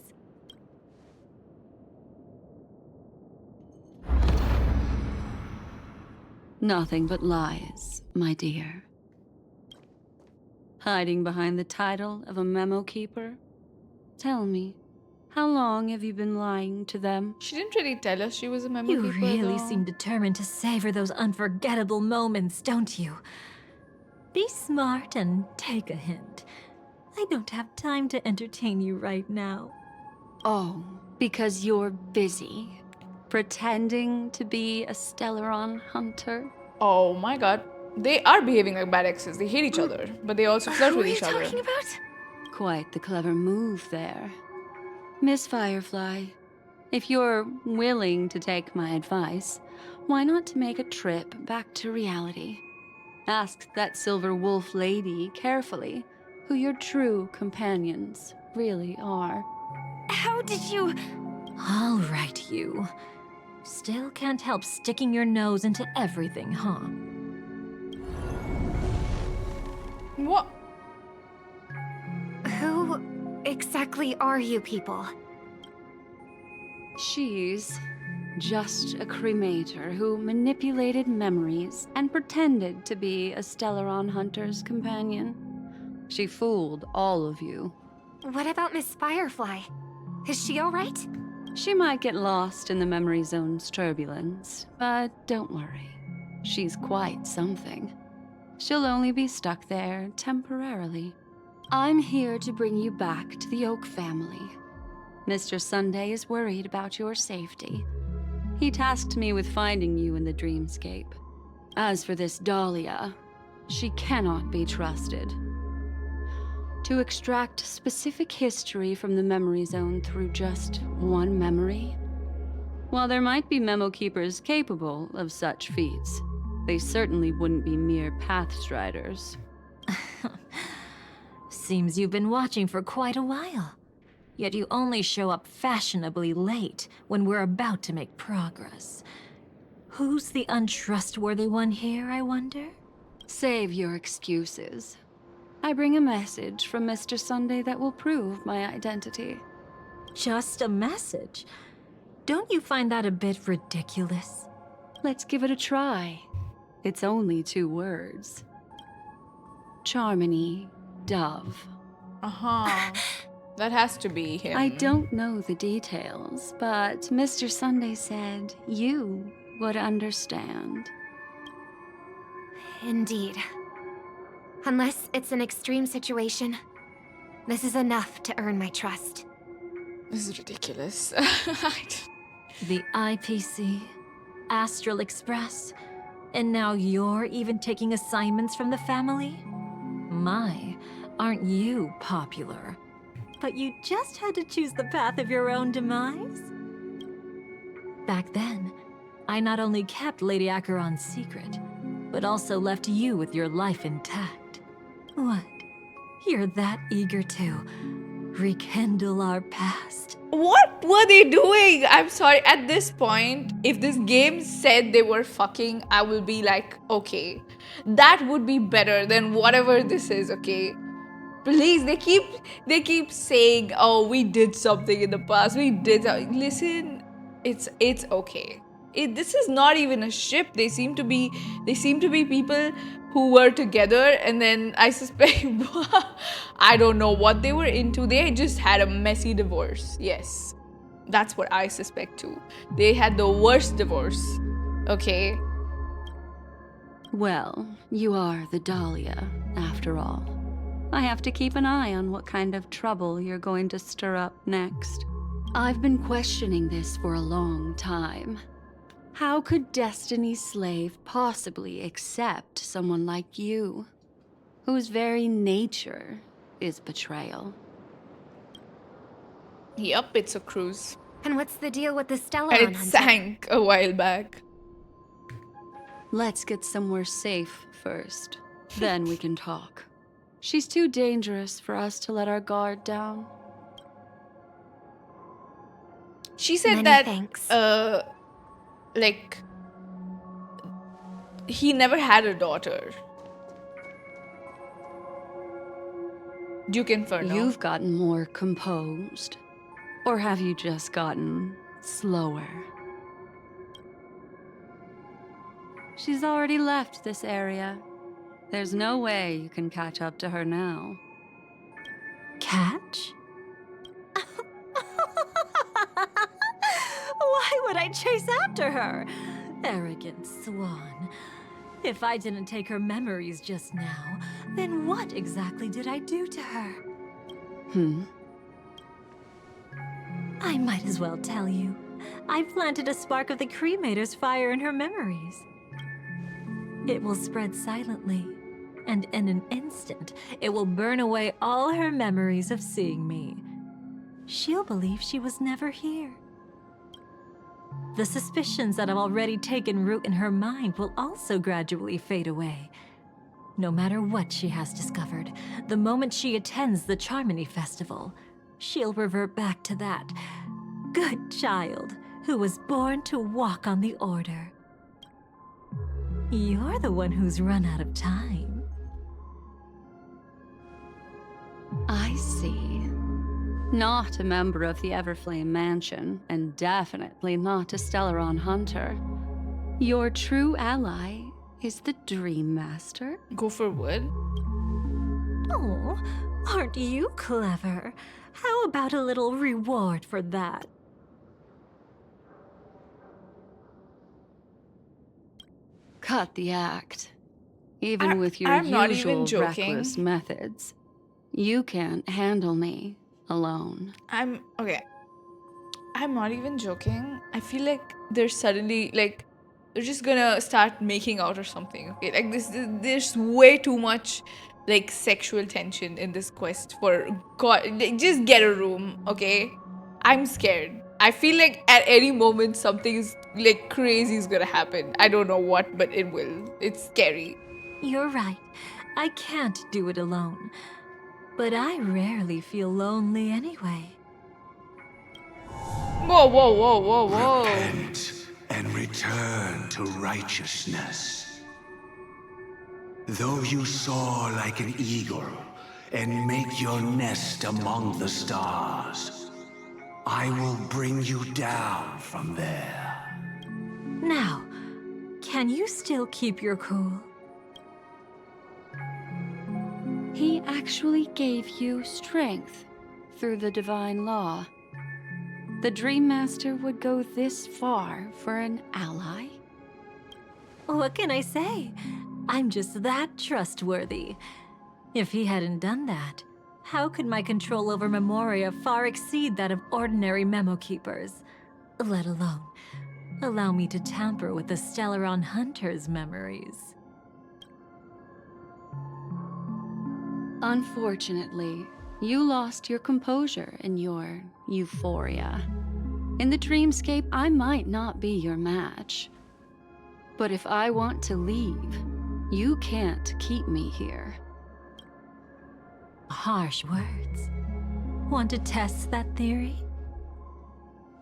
Speaker 17: Nothing but lies, my dear. Hiding behind the title of a memo keeper? Tell me, how long have you been lying to them?
Speaker 2: She didn't really tell us she was a memo
Speaker 5: You
Speaker 2: keeper.
Speaker 5: really seem determined to savor those unforgettable moments, don't you? Be smart and take a hint. I don't have time to entertain you right now.
Speaker 17: Oh, because you're busy pretending to be a Stellaron hunter?
Speaker 2: Oh my god. They are behaving like bad exes. They hate each other, but they also flirt with each other.
Speaker 17: What are you talking about? Quite the clever move there. Miss Firefly, if you're willing to take my advice, why not to make a trip back to reality? Ask that silver wolf lady carefully who your true companions really are.
Speaker 16: How did you...
Speaker 5: All right, you. Still can't help sticking your nose into everything, huh?
Speaker 2: What?
Speaker 16: Who exactly are you people?
Speaker 17: She's just a cremator who manipulated memories and pretended to be a Stellaron hunter's companion. She fooled all of you.
Speaker 16: What about Miss Firefly? Is she all right?
Speaker 17: She might get lost in the memory zone's turbulence, but don't worry. She's quite something. She'll only be stuck there temporarily. I'm here to bring you back to the Oak family. Mr. Sunday is worried about your safety. He tasked me with finding you in the dreamscape. As for this Dahlia, she cannot be trusted. To extract specific history from the memory zone through just one memory? While there might be memo keepers capable of such feats, they certainly wouldn't be mere pathstriders.
Speaker 5: Seems you've been watching for quite a while. Yet you only show up fashionably late when we're about to make progress. Who's the untrustworthy one here, I wonder?
Speaker 17: Save your excuses. I bring a message from Mr. Sunday that will prove my identity.
Speaker 5: Just a message? Don't you find that a bit ridiculous?
Speaker 17: Let's give it a try. It's only 2 words. Charmony Dove.
Speaker 2: Uh-huh. That has to be him.
Speaker 17: I don't know the details, but Mr. Sunday said you would understand.
Speaker 16: Indeed. Unless it's an extreme situation, this is enough to earn my trust.
Speaker 2: This is ridiculous.
Speaker 5: The IPC, Astral Express, and now you're even taking assignments from the family? My, aren't you popular? But you just had to choose the path of your own demise? Back then, I not only kept Lady Acheron's secret, but also left you with your life intact. What? You're that eager to rekindle our past?
Speaker 2: What were they doing? I'm sorry, at this point, if this game said they were fucking, I will be like, okay, that would be better than whatever this is, okay? Please, they keep saying, oh, we did something in the past, we did something. Listen, it's okay. This is not even a ship. They seem to be people who were together, and then I suspect I don't know what they were into. They just had a messy divorce. Yes, that's what I suspect too. They had the worst divorce. Okay.
Speaker 17: Well, you are the Dahlia, after all. I have to keep an eye on what kind of trouble you're going to stir up next. I've been questioning this for a long time. How could Destiny's slave possibly accept someone like you, whose very nature is betrayal?
Speaker 2: Yup, it's a cruise.
Speaker 16: And what's the deal with the Stellaron
Speaker 2: And it
Speaker 16: hunter?
Speaker 2: sank a while back.
Speaker 17: Let's get somewhere safe first. Then we can talk. She's too dangerous for us to let our guard down.
Speaker 2: She said
Speaker 16: Many
Speaker 2: that,
Speaker 16: thanks.
Speaker 2: like, he never had a daughter. Duke Inferno.
Speaker 17: You've gotten more composed. Or have you just gotten slower? She's already left this area. There's no way you can catch up to her now.
Speaker 5: Catch? Why would I chase after her? Arrogant swan. If I didn't take her memories just now, then what exactly did I do to her? I might as well tell you. I planted a spark of the cremator's fire in her memories. It will spread silently, and in an instant, it will burn away all her memories of seeing me. She'll believe she was never here. The suspicions that have already taken root in her mind will also gradually fade away. No matter what she has discovered, the moment she attends the Charmony Festival, she'll revert back to that good child who was born to walk on the Order. You're the one who's run out of time.
Speaker 17: I see. Not a member of the Everflame Mansion, and definitely not a Stellaron hunter. Your true ally is the Dream Master.
Speaker 2: Gopher Wood.
Speaker 5: Oh, aren't you clever? How about a little reward for that?
Speaker 17: Cut the act. Even with your
Speaker 2: I'm not even
Speaker 17: usual
Speaker 2: joking.
Speaker 17: reckless methods, you can't handle me alone.
Speaker 2: I'm not even joking. I feel like they're suddenly like they're just gonna start making out or something. Okay, like there's way too much like sexual tension in this quest for God. Just get a room, okay? I'm scared. I feel like at any moment something is like crazy is gonna happen. I don't know what, but it will. It's scary.
Speaker 5: You're right. I can't do it alone. But I rarely feel lonely anyway.
Speaker 2: Whoa, whoa, whoa, whoa, whoa.
Speaker 15: Repent and return to righteousness. Though you soar like an eagle and make your nest among the stars, I will bring you down from there.
Speaker 5: Now, can you still keep your cool?
Speaker 17: He actually gave you strength through the divine law. The Dream Master would go this far for an ally?
Speaker 5: What can I say? I'm just that trustworthy. If he hadn't done that, how could my control over Memoria far exceed that of ordinary memo keepers? Let alone allow me to tamper with the Stellaron hunter's memories.
Speaker 17: Unfortunately, you lost your composure in your euphoria. In the dreamscape, I might not be your match. But if I want to leave, you can't keep me here.
Speaker 5: Harsh words. Want to test that theory?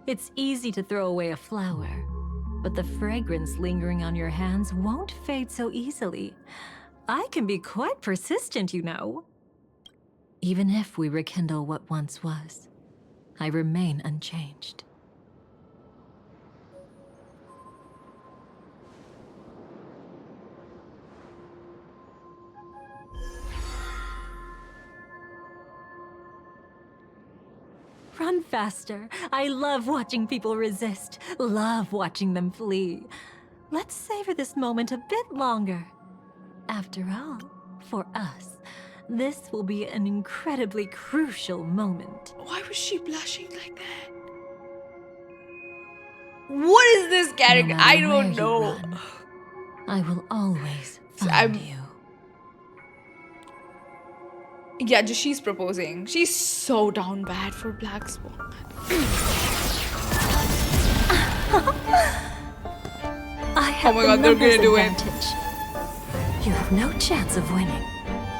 Speaker 5: It's easy to throw away a flower, but the fragrance lingering on your hands won't fade so easily. I can be quite persistent, you know. Even if we rekindle what once was, I remain unchanged. Run faster. I love watching people resist. Love watching them flee. Let's savor this moment a bit longer. After all, for us, this will be an incredibly crucial moment.
Speaker 2: Why was she blushing like What is this character?
Speaker 5: No matter
Speaker 2: I don't
Speaker 5: where
Speaker 2: know.
Speaker 5: you run, I will always find you.
Speaker 2: Yeah, just she's proposing. She's so down bad for Black Swan.
Speaker 5: I have
Speaker 2: Oh my god, they're gonna do it.
Speaker 5: You have no chance of winning.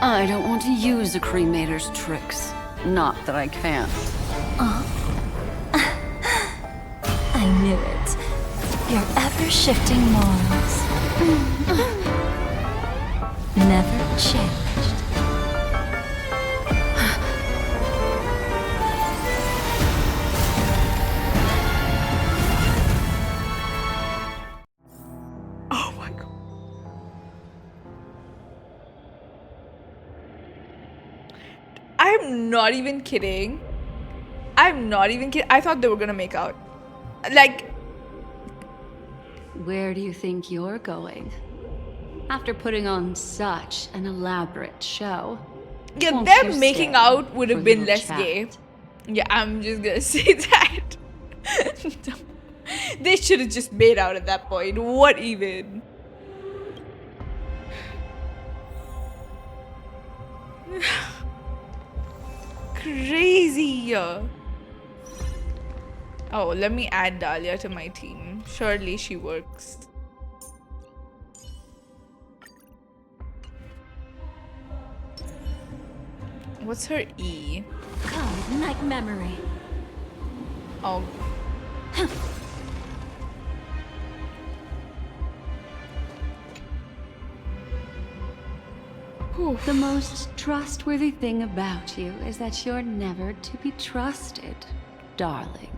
Speaker 17: I don't want to use a cremator's tricks. Not that I can't.
Speaker 5: I knew it. Your ever-shifting morals. Never changed.
Speaker 2: Oh my god. I'm not even kidding. I'm not even kidding. I thought they were gonna make out. Like,
Speaker 17: Where do you think you're going? After putting on such an elaborate show.
Speaker 2: yeah,
Speaker 17: won't
Speaker 2: them
Speaker 17: you
Speaker 2: making
Speaker 17: stay
Speaker 2: out would
Speaker 17: for
Speaker 2: have been
Speaker 17: little
Speaker 2: less
Speaker 17: chat?
Speaker 2: gay. Yeah, I'm just gonna say that. They should have just made out at that point. What even? Crazy. Oh, let me add Dahlia to my team. Surely she works. What's her E?
Speaker 5: Come, night memory.
Speaker 2: Oh.
Speaker 17: The most trustworthy thing about you is that you're never to be trusted, darling.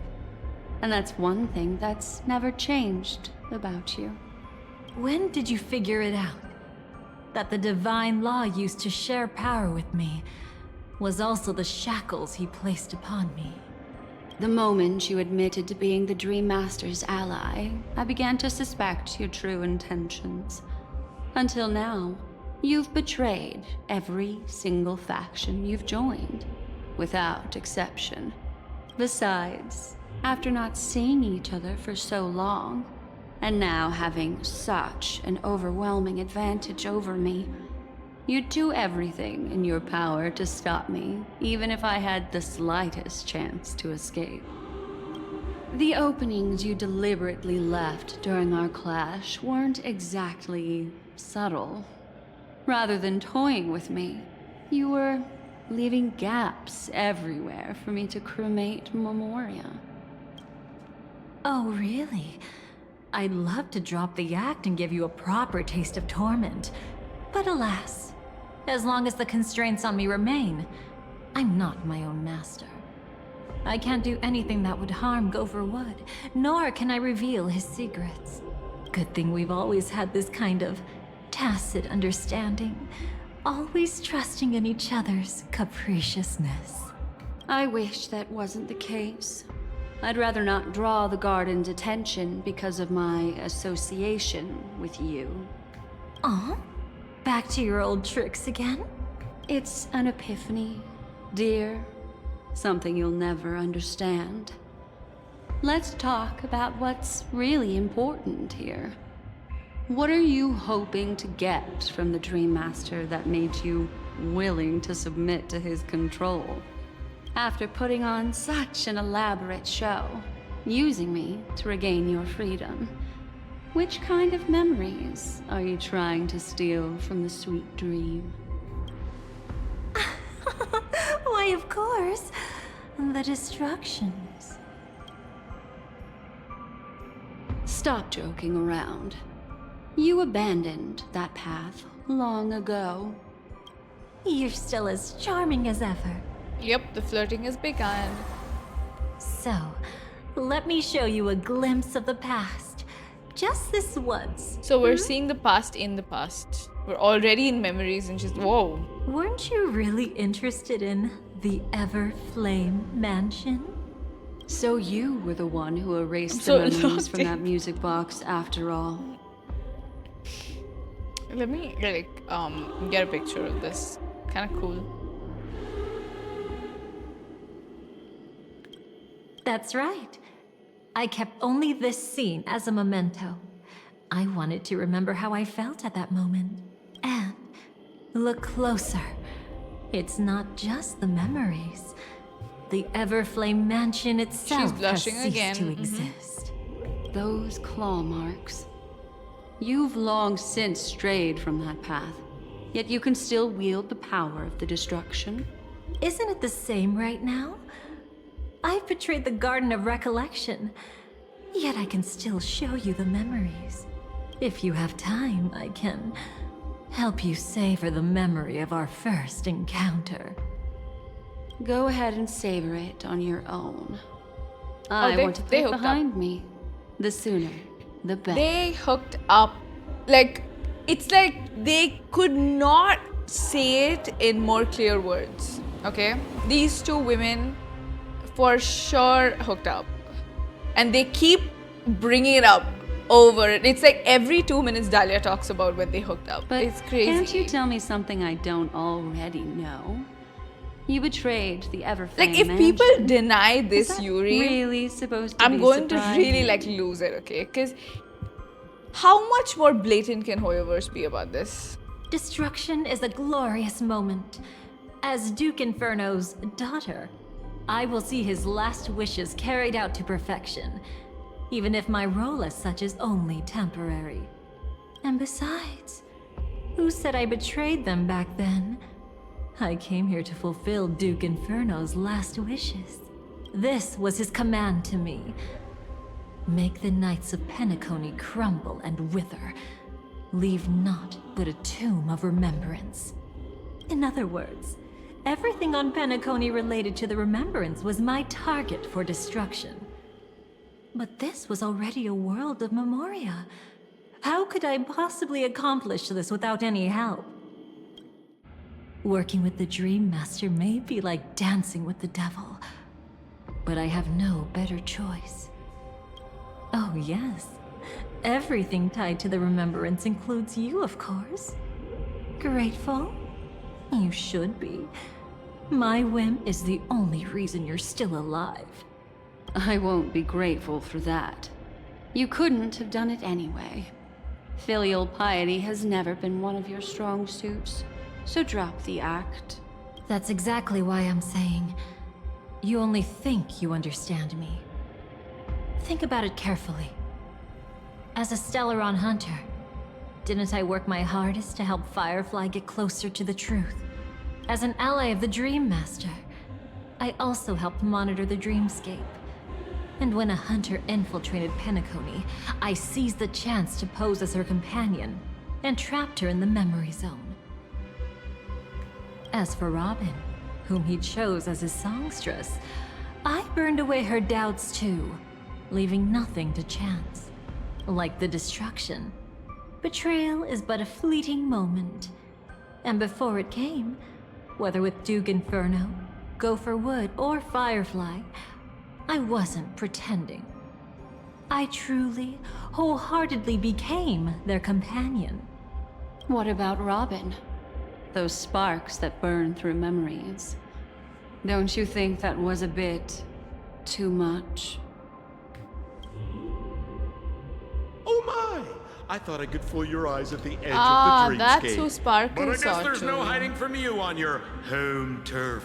Speaker 17: And that's one thing that's never changed about you.
Speaker 5: When did you figure it out? That the divine law used to share power with me was also the shackles he placed upon me.
Speaker 17: The moment you admitted to being the Dream Master's ally, I began to suspect your true intentions. Until now, you've betrayed every single faction you've joined, without exception. Besides, after not seeing each other for so long, and now having such an overwhelming advantage over me, you'd do everything in your power to stop me, even if I had the slightest chance to escape. The openings you deliberately left during our clash weren't exactly subtle. Rather than toying with me, you were leaving gaps everywhere for me to cremate Memoria.
Speaker 5: Oh, really? I'd love to drop the act and give you a proper taste of torment. But alas, as long as the constraints on me remain, I'm not my own master. I can't do anything that would harm Gopher Wood, nor can I reveal his secrets. Good thing we've always had this kind of tacit understanding, always trusting in each other's capriciousness.
Speaker 17: I wish that wasn't the case. I'd rather not draw the Garden's attention because of my association with you.
Speaker 5: Aw? Back to your old tricks again?
Speaker 17: It's an epiphany, dear. Something you'll never understand. Let's talk about what's really important here. What are you hoping to get from the Dream Master that made you willing to submit to his control? After putting on such an elaborate show, using me to regain your freedom, which kind of memories are you trying to steal from the sweet dream?
Speaker 5: Why, of course. The destructions.
Speaker 17: Stop joking around. You abandoned that path long ago.
Speaker 5: You're still as charming as ever.
Speaker 2: Yep, the flirting has begun.
Speaker 5: So, let me show you a glimpse of the past. Just this once.
Speaker 2: So we're seeing the past in the past. We're already in memories and just, whoa.
Speaker 5: Weren't you really interested in the Everflame mansion?
Speaker 17: So you were the one who erased
Speaker 2: I'm
Speaker 17: the
Speaker 2: so
Speaker 17: memories from
Speaker 2: lost.
Speaker 17: that music box after all.
Speaker 2: Let me get a picture of this. Kind of cool.
Speaker 5: That's right. I kept only this scene as a memento. I wanted to remember how I felt at that moment. And look closer. It's not just the memories. The Everflame mansion itself has ceased to exist.
Speaker 17: Those claw marks. You've long since strayed from that path, yet you can still wield the power of the destruction.
Speaker 5: Isn't it the same right now? I've betrayed the Garden of Recollection, yet I can still show you the memories. If you have time, I can help you savor the memory of our first encounter.
Speaker 17: Go ahead and savor it on your own. I want to put it behind me. The sooner, the better.
Speaker 2: They hooked up. Like, it's like they could not say it in more clear words. Okay? These two women for sure hooked up. And they keep bringing it up over it. It's like every 2 minutes Dahlia talks about when they hooked up.
Speaker 17: But
Speaker 2: it's crazy.
Speaker 17: Can't you tell me something I don't already know? You betrayed the Everflame
Speaker 2: Like, if
Speaker 17: mansion.
Speaker 2: people deny this, Yuri,
Speaker 17: really supposed to
Speaker 2: I'm
Speaker 17: be
Speaker 2: going to
Speaker 17: surprising?
Speaker 2: really like lose it, okay? Because how much more blatant can Hoyoverse be about this?
Speaker 5: Destruction is a glorious moment. As Duke Inferno's daughter, I will see his last wishes carried out to perfection, even if my role as such is only temporary. And besides, who said I betrayed them back then? I came here to fulfill Duke Inferno's last wishes. This was his command to me. Make the Knights of Penacony crumble and wither. Leave naught but a tomb of remembrance. In other words, everything on Penacony related to the remembrance was my target for destruction. But this was already a world of Memoria. How could I possibly accomplish this without any help? Working with the Dream Master may be like dancing with the devil, but I have no better choice. Oh yes, everything tied to the remembrance includes you, of course. Grateful? You should be. My whim is the only reason you're still alive.
Speaker 17: I won't be grateful for that. You couldn't have done it anyway. Filial piety has never been one of your strong suits, so drop the act.
Speaker 5: That's exactly why I'm saying, you only think you understand me. Think about it carefully. As a Stellaron hunter, didn't I work my hardest to help Firefly get closer to the truth? As an ally of the Dream Master, I also helped monitor the dreamscape. And when a hunter infiltrated Penacony, I seized the chance to pose as her companion and trapped her in the memory zone. As for Robin, whom he chose as his songstress, I burned away her doubts too, leaving nothing to chance. Like the destruction, betrayal is but a fleeting moment. And before it came, whether with Duke Inferno, Gopher Wood, or Firefly, I wasn't pretending. I truly, wholeheartedly became their companion.
Speaker 17: What about Robin? Those sparks that burn through memories. Don't you think that was a bit too much?
Speaker 19: Oh my! I thought I could fool your eyes at the edge of the dreamscape.
Speaker 2: That's who Sparkle
Speaker 19: But I guess
Speaker 2: saw
Speaker 19: there's
Speaker 2: too.
Speaker 19: no hiding from you on your home turf.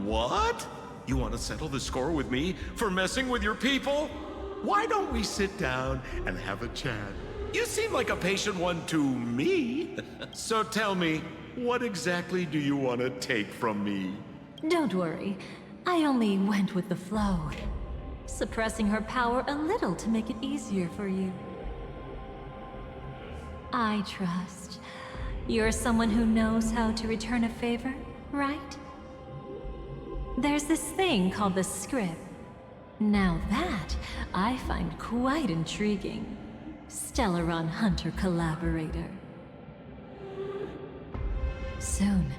Speaker 19: What? You want to settle the score with me for messing with your people? Why don't we sit down and have a chat? You seem like a patient one to me. So tell me, what exactly do you want to take from me?
Speaker 5: Don't worry, I only went with the flow, suppressing her power a little to make it easier for you. I trust. You're someone who knows how to return a favor, right? There's this thing called the script. Now that, I find quite intriguing. Stellaron Hunter collaborator. Soon,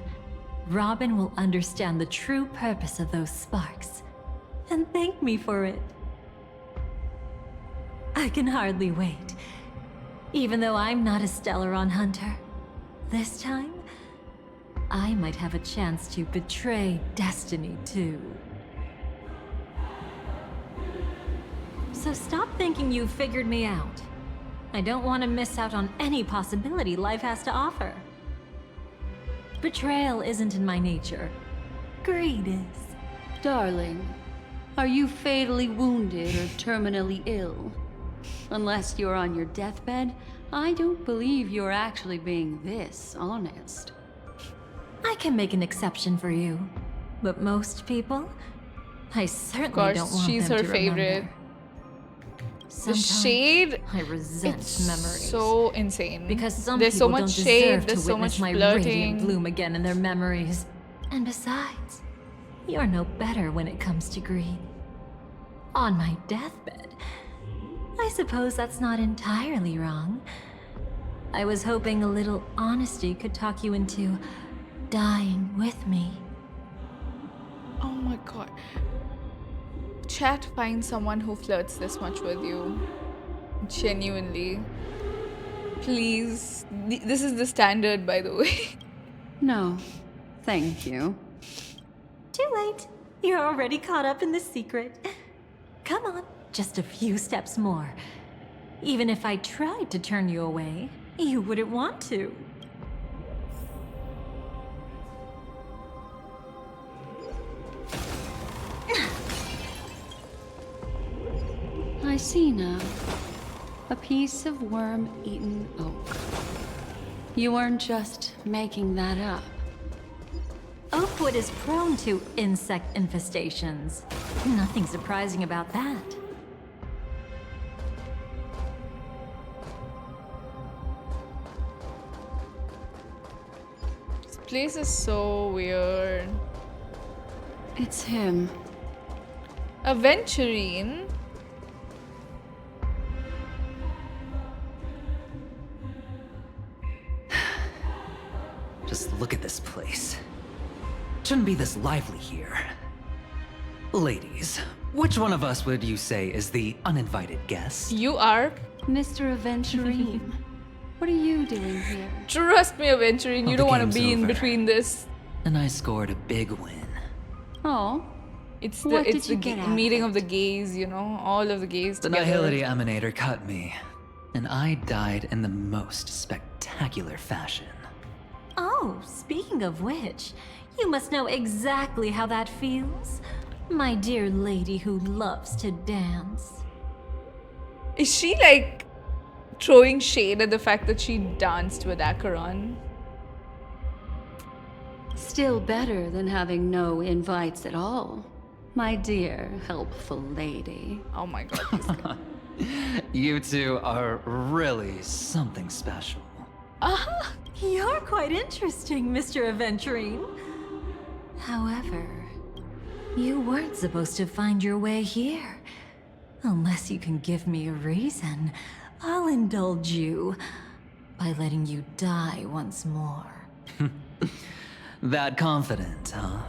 Speaker 5: Robin will understand the true purpose of those sparks, and thank me for it. I can hardly wait. Even though I'm not a Stellaron hunter, this time, I might have a chance to betray destiny too. So stop thinking you've figured me out. I don't want to miss out on any possibility life has to offer. Betrayal isn't in my nature. Greed is.
Speaker 17: Darling, are you fatally wounded or terminally ill? Unless you're on your deathbed, I don't believe you're actually being this honest.
Speaker 5: I can make an exception for you, but most people, I certainly don't want
Speaker 2: she's
Speaker 5: them
Speaker 2: her
Speaker 5: to
Speaker 2: favorite.
Speaker 5: remember.
Speaker 2: The
Speaker 5: Sometimes
Speaker 2: shade,
Speaker 5: I resent
Speaker 2: it's
Speaker 5: memories.
Speaker 2: so insane.
Speaker 5: Because some
Speaker 2: there's
Speaker 5: people
Speaker 2: so much
Speaker 5: don't
Speaker 2: shade,
Speaker 5: deserve
Speaker 2: there's
Speaker 5: to
Speaker 2: so
Speaker 5: witness
Speaker 2: much
Speaker 5: my
Speaker 2: flirting.
Speaker 5: radiant bloom again in their memories. And besides, you're no better when it comes to greed. On my deathbed, I suppose that's not entirely wrong. I was hoping a little honesty could talk you into dying with me.
Speaker 2: Oh my god. Chat, find someone who flirts this much with you. Genuinely. Please. This is the standard, by the way.
Speaker 17: No, thank you.
Speaker 5: Too late. You're already caught up in the secret. Come on, just a few steps more. Even if I tried to turn you away, you wouldn't want to.
Speaker 17: I see now. A piece of worm-eaten oak. You weren't just making that up.
Speaker 5: Oakwood is prone to insect infestations. Nothing surprising about that.
Speaker 2: This place is so weird.
Speaker 17: It's him.
Speaker 2: Aventurine?
Speaker 12: Just look at this place. Shouldn't be this lively here. Ladies, which one of us would you say is the uninvited guest?
Speaker 2: You are.
Speaker 17: Mr. Aventurine. What are you doing here?
Speaker 2: Trust me, Aventurine, you don't want to be in between this.
Speaker 12: And I scored a big win.
Speaker 17: Oh.
Speaker 2: It's
Speaker 17: What
Speaker 2: the
Speaker 17: did you get out of
Speaker 2: meeting of the gays, you know? All of the gays
Speaker 12: The
Speaker 2: together.
Speaker 12: Nihility Emanator cut me, and I died in the most spectacular fashion.
Speaker 5: Oh, speaking of which, you must know exactly how that feels. My dear lady who loves to dance.
Speaker 2: Is she like throwing shade at the fact that she danced with Acheron?
Speaker 17: Still better than having no invites at all. My dear, helpful lady.
Speaker 2: Oh my god.
Speaker 12: You two are really something special.
Speaker 5: Ah, you're quite interesting, Mr. Aventurine. However, you weren't supposed to find your way here. Unless you can give me a reason, I'll indulge you by letting you die once more.
Speaker 12: That confident, huh?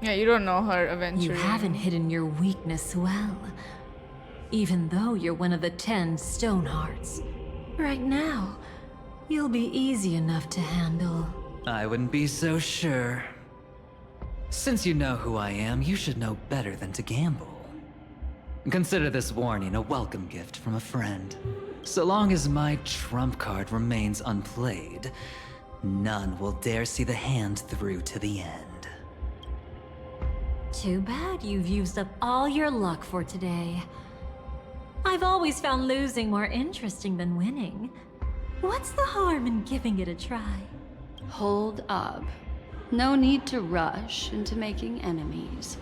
Speaker 2: Yeah, you don't know her, Aventurine.
Speaker 5: You haven't hidden your weakness well. Even though you're one of the 10 stone hearts. Right now, you'll be easy enough to handle.
Speaker 12: I wouldn't be so sure. Since you know who I am, you should know better than to gamble. Consider this warning a welcome gift from a friend. So long as my trump card remains unplayed, none will dare see the hand through to the end.
Speaker 5: Too bad you've used up all your luck for today. I've always found losing more interesting than winning. What's the harm in giving it a try?
Speaker 17: Hold up. No need to rush into making enemies.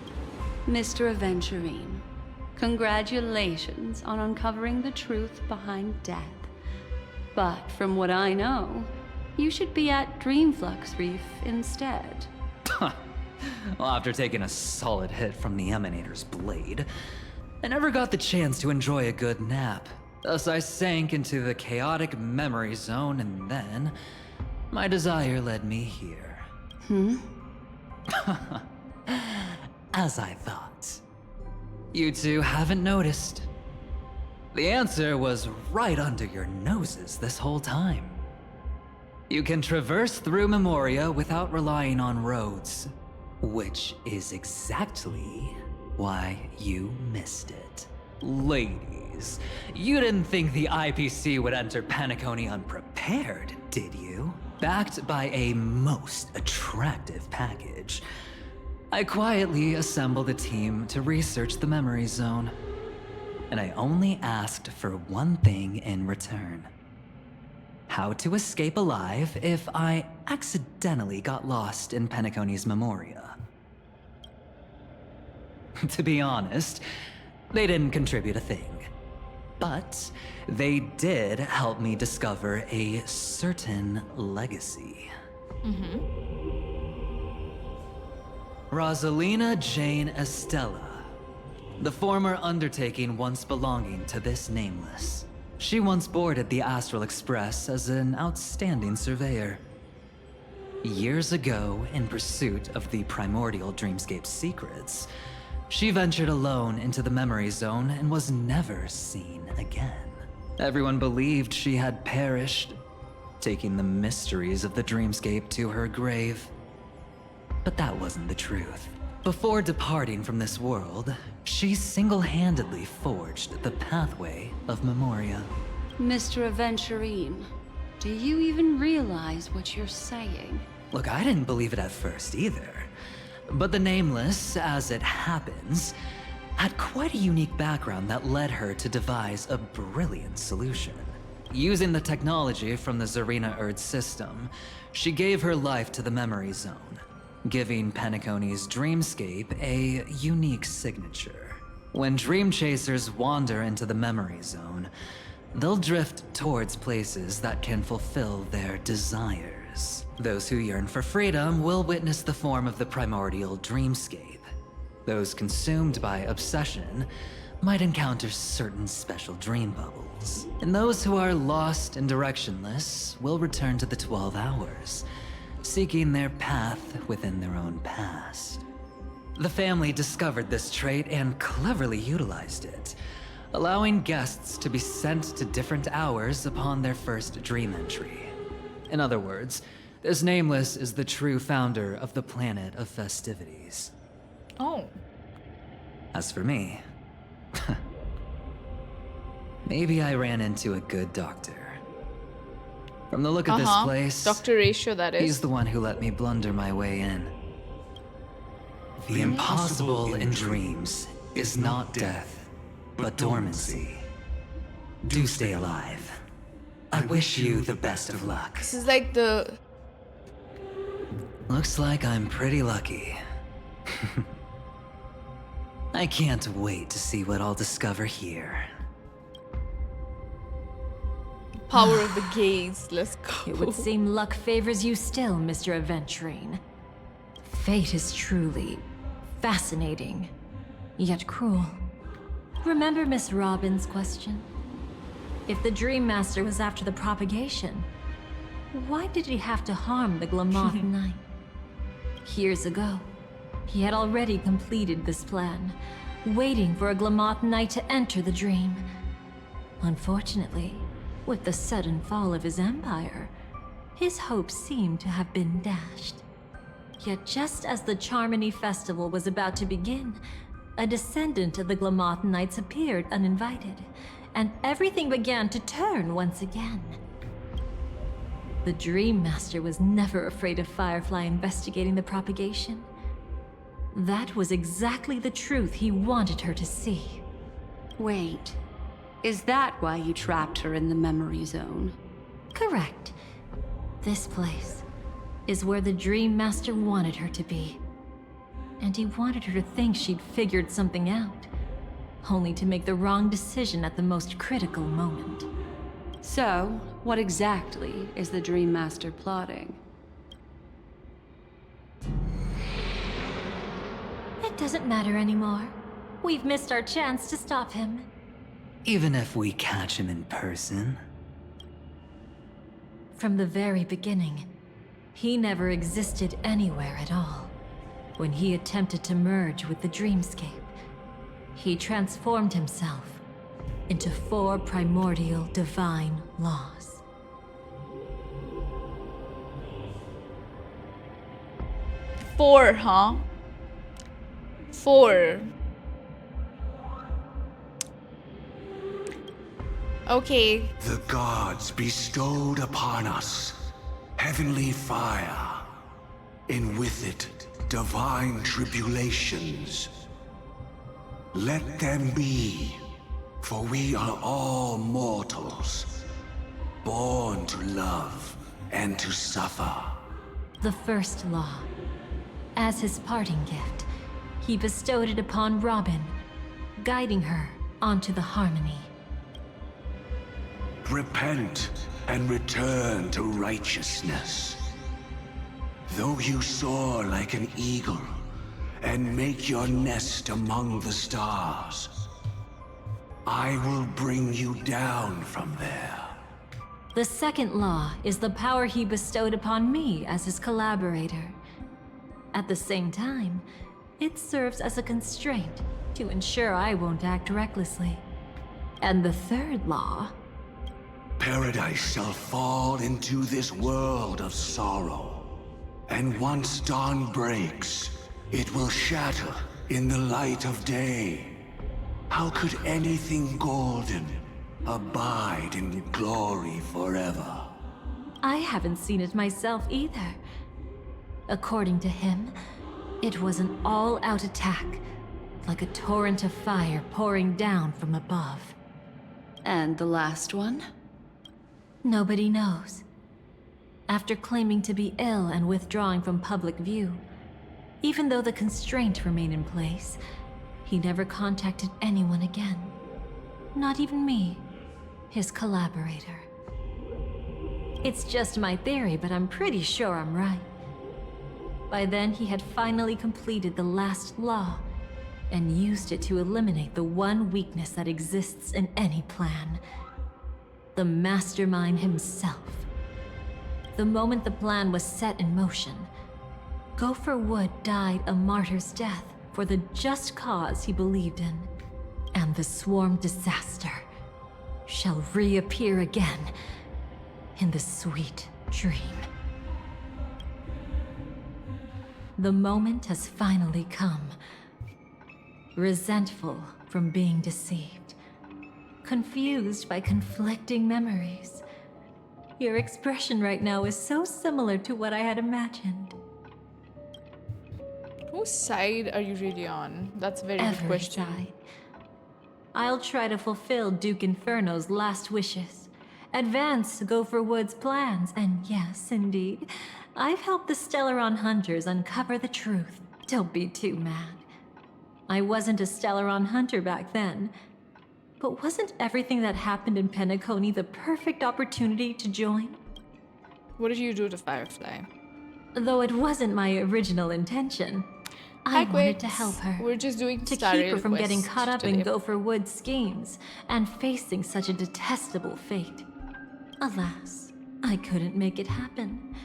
Speaker 17: Mr. Aventurine, congratulations on uncovering the truth behind death. But from what I know, you should be at Dreamflux Reef instead.
Speaker 12: Well, after taking a solid hit from the Emanator's blade, I never got the chance to enjoy a good nap. Thus I sank into the chaotic memory zone, and then my desire led me here. As I thought. You two haven't noticed. The answer was right under your noses this whole time. You can traverse through Memoria without relying on roads, which is exactly why you missed it.
Speaker 4: Ladies, you didn't think the IPC would enter Penacony unprepared, did you? Backed by a most attractive package, I quietly assembled a team to research the memory zone. And I only asked for one thing in return. How to escape alive if I accidentally got lost in Penacony's Memoria. To be honest, they didn't contribute a thing. But they did help me discover a certain legacy. Rosalina Jane Estella, the former undertaking once belonging to this nameless. She once boarded the Astral Express as an outstanding surveyor. Years ago, in pursuit of the primordial dreamscape secrets, she ventured alone into the memory zone and was never seen again. Everyone believed she had perished, taking the mysteries of the dreamscape to her grave. But that wasn't the truth. Before departing from this world, she single-handedly forged the pathway of Memoria.
Speaker 17: Mr. Aventurine, do you even realize what you're saying?
Speaker 4: Look, I didn't believe it at first either. But the Nameless, as it happens, had quite a unique background that led her to devise a brilliant solution. Using the technology from the Zarina Erd system, she gave her life to the memory zone, giving Penacony's dreamscape a unique signature. When dream chasers wander into the memory zone, they'll drift towards places that can fulfill their desires. Those who yearn for freedom will witness the form of the primordial dreamscape. Those consumed by obsession might encounter certain special dream bubbles. And those who are lost and directionless will return to the 12 hours, seeking their path within their own past. The family discovered this trait and cleverly utilized it, allowing guests to be sent to different hours upon their first dream entry. In other words, this Nameless is the true founder of the planet of festivities.
Speaker 2: Oh.
Speaker 4: As for me, maybe I ran into a good doctor. From the look of this place,
Speaker 2: Dr. Ratio, that is.
Speaker 4: He's the one who let me blunder my way in. The impossible in dreams is not death, but dormancy. Do stay alive. I wish you the best of luck.
Speaker 2: This is like the...
Speaker 4: Looks like I'm pretty lucky. I can't wait to see what I'll discover here.
Speaker 2: Power of the gaze. Let's go.
Speaker 5: It would seem luck favors you still, Mr. Aventurine. Fate is truly fascinating, yet cruel. Remember Miss Robin's question? If the Dream Master was after the propagation, why did he have to harm the Glamoth Knight? Years ago, he had already completed this plan, waiting for a Glamoth Knight to enter the dream. Unfortunately, with the sudden fall of his empire, his hopes seemed to have been dashed. Yet just as the Charmony Festival was about to begin, a descendant of the Glamoth Knights appeared uninvited, and everything began to turn once again. The Dream Master was never afraid of Firefly investigating the propagation. That was exactly the truth he wanted her to see.
Speaker 17: Wait, is that why you trapped her in the memory zone?
Speaker 5: Correct. This place is where the Dream Master wanted her to be. And he wanted her to think she'd figured something out, only to make the wrong decision at the most critical moment.
Speaker 17: So, what exactly is the Dream Master plotting?
Speaker 5: It doesn't matter anymore. We've missed our chance to stop him.
Speaker 4: Even if we catch him in person?
Speaker 5: From the very beginning, he never existed anywhere at all. When he attempted to merge with the dreamscape, he transformed himself into 4 primordial divine laws.
Speaker 2: Four, huh? 4. Okay.
Speaker 15: The gods bestowed upon us heavenly fire, and with it, divine tribulations. Let them be, for we are all mortals, born to love and to suffer.
Speaker 5: The first law. As his parting gift, he bestowed it upon Robin, guiding her onto the harmony.
Speaker 15: Repent and return to righteousness. Though you soar like an eagle and make your nest among the stars, I will bring you down from there.
Speaker 5: The second law is the power he bestowed upon me as his collaborator. At the same time, it serves as a constraint to ensure I won't act recklessly. And the third law...
Speaker 15: Paradise shall fall into this world of sorrow. And once dawn breaks, it will shatter in the light of day. How could anything golden abide in glory forever?
Speaker 5: I haven't seen it myself either. According to him, it was an all-out attack, like a torrent of fire pouring down from above.
Speaker 22: And the last one?
Speaker 5: Nobody knows. After claiming to be ill and withdrawing from public view, even though the constraint remained in place, he never contacted anyone again. Not even me, his collaborator. It's just my theory, but I'm pretty sure I'm right. By then, he had finally completed the last law, and used it to eliminate the one weakness that exists in any plan. The mastermind himself. The moment the plan was set in motion, Gopher Wood died a martyr's death for the just cause he believed in. And the swarm disaster shall reappear again in the sweet dream. The moment has finally come. Resentful from being deceived. Confused by conflicting memories. Your expression right now is so similar to what I had imagined.
Speaker 2: Whose side are you really on? That's a very good question.
Speaker 5: Side. I'll try to fulfill Duke Inferno's last wishes. Advance Gopher Wood's plans, and yes, indeed, I've helped the Stellaron hunters uncover the truth. Don't be too mad. I wasn't a Stellaron hunter back then. But wasn't everything that happened in Penacony the perfect opportunity to join?
Speaker 2: What did you do to Firefly?
Speaker 5: Though it wasn't my original intention, I wanted to help her.
Speaker 2: We're just doing
Speaker 5: to keep her from getting caught up in Gopher Wood's schemes and facing such a detestable fate. Alas, I couldn't make it happen.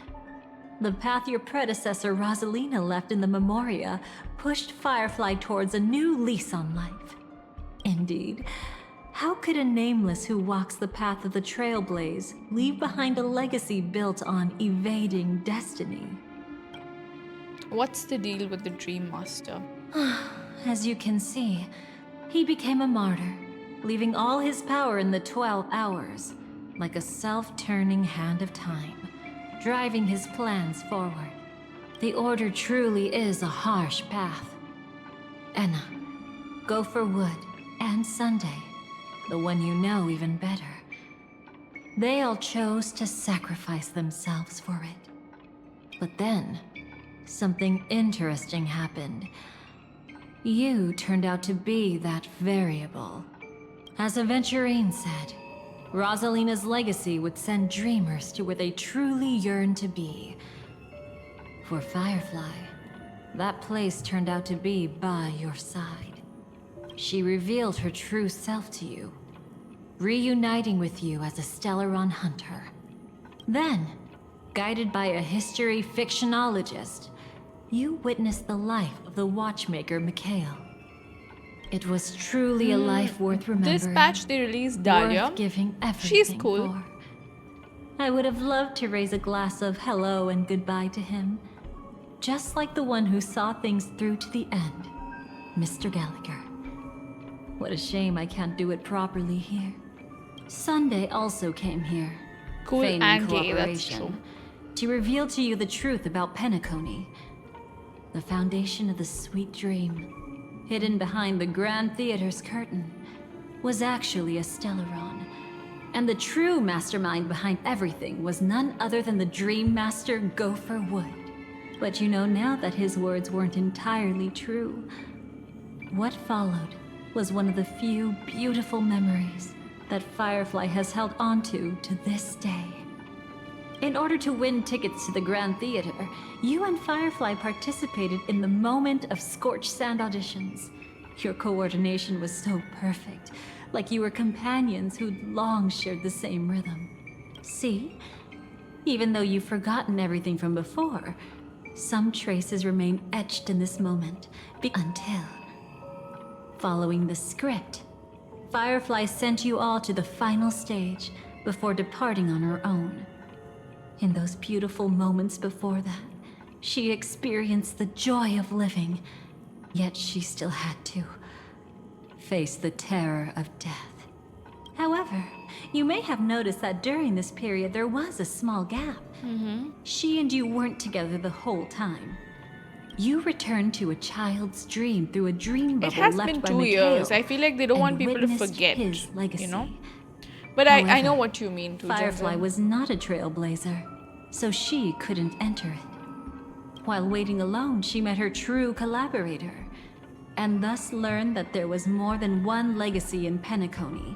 Speaker 5: The path your predecessor Rosalina left in the Memoria pushed Firefly towards a new lease on life. Indeed, how could a nameless who walks the path of the Trailblaze leave behind a legacy built on evading destiny?
Speaker 2: What's the deal with the Dream Master?
Speaker 5: As you can see, he became a martyr, leaving all his power in the 12 hours, like a self-turning hand of time, driving his plans forward. The Order truly is a harsh path. Enna, Gopher Wood, and Sunday, the one you know even better. They all chose to sacrifice themselves for it. But then, something interesting happened. You turned out to be that variable. As Aventurine said, Rosalina's legacy would send dreamers to where they truly yearn to be. For Firefly, that place turned out to be by your side. She revealed her true self to you, reuniting with you as a Stellaron hunter. Then, guided by a history fictionologist, you witnessed the life of the watchmaker Mikhail. It was truly a life worth remembering.
Speaker 2: This patch they released Dahlia.
Speaker 5: Worth giving everything
Speaker 2: She's cool.
Speaker 5: for. I would have loved to raise a glass of hello and goodbye to him, just like the one who saw things through to the end, Mr. Gallagher. What a shame I can't do it properly here. Sunday also came here,
Speaker 2: Cool
Speaker 5: feigning
Speaker 2: and gay, that's
Speaker 5: cooperation,
Speaker 2: true.
Speaker 5: to reveal to you the truth about Penacony, the foundation of the sweet dream, hidden behind the Grand Theater's curtain, was actually a Stellaron. And the true mastermind behind everything was none other than the Dream Master Gopher Wood. But you know now that his words weren't entirely true. What followed was one of the few beautiful memories that Firefly has held onto to this day. In order to win tickets to the Grand Theater, you and Firefly participated in the Moment of Scorched Sand auditions. Your coordination was so perfect, like you were companions who'd long shared the same rhythm. See? Even though you've forgotten everything from before, some traces remain etched in this moment, until, following the script, Firefly sent you all to the final stage before departing on her own. In those beautiful moments before that, she experienced the joy of living, yet she still had to face the terror of death. However, you may have noticed that during this period there was a small gap. She and you weren't together the whole time. You returned to a child's dream through a dream bubble
Speaker 2: It has
Speaker 5: left
Speaker 2: been
Speaker 5: by
Speaker 2: 2
Speaker 5: Mikhail,
Speaker 2: years. I feel like they don't
Speaker 5: and
Speaker 2: want people to
Speaker 5: witnessed
Speaker 2: forget,
Speaker 5: his legacy.
Speaker 2: you know? But I know
Speaker 5: However,
Speaker 2: what you mean too,
Speaker 5: Firefly
Speaker 2: Jensen.
Speaker 5: was not a trailblazer, so she couldn't enter it. While waiting alone, she met her true collaborator, and thus learned that there was more than one legacy in Penacony,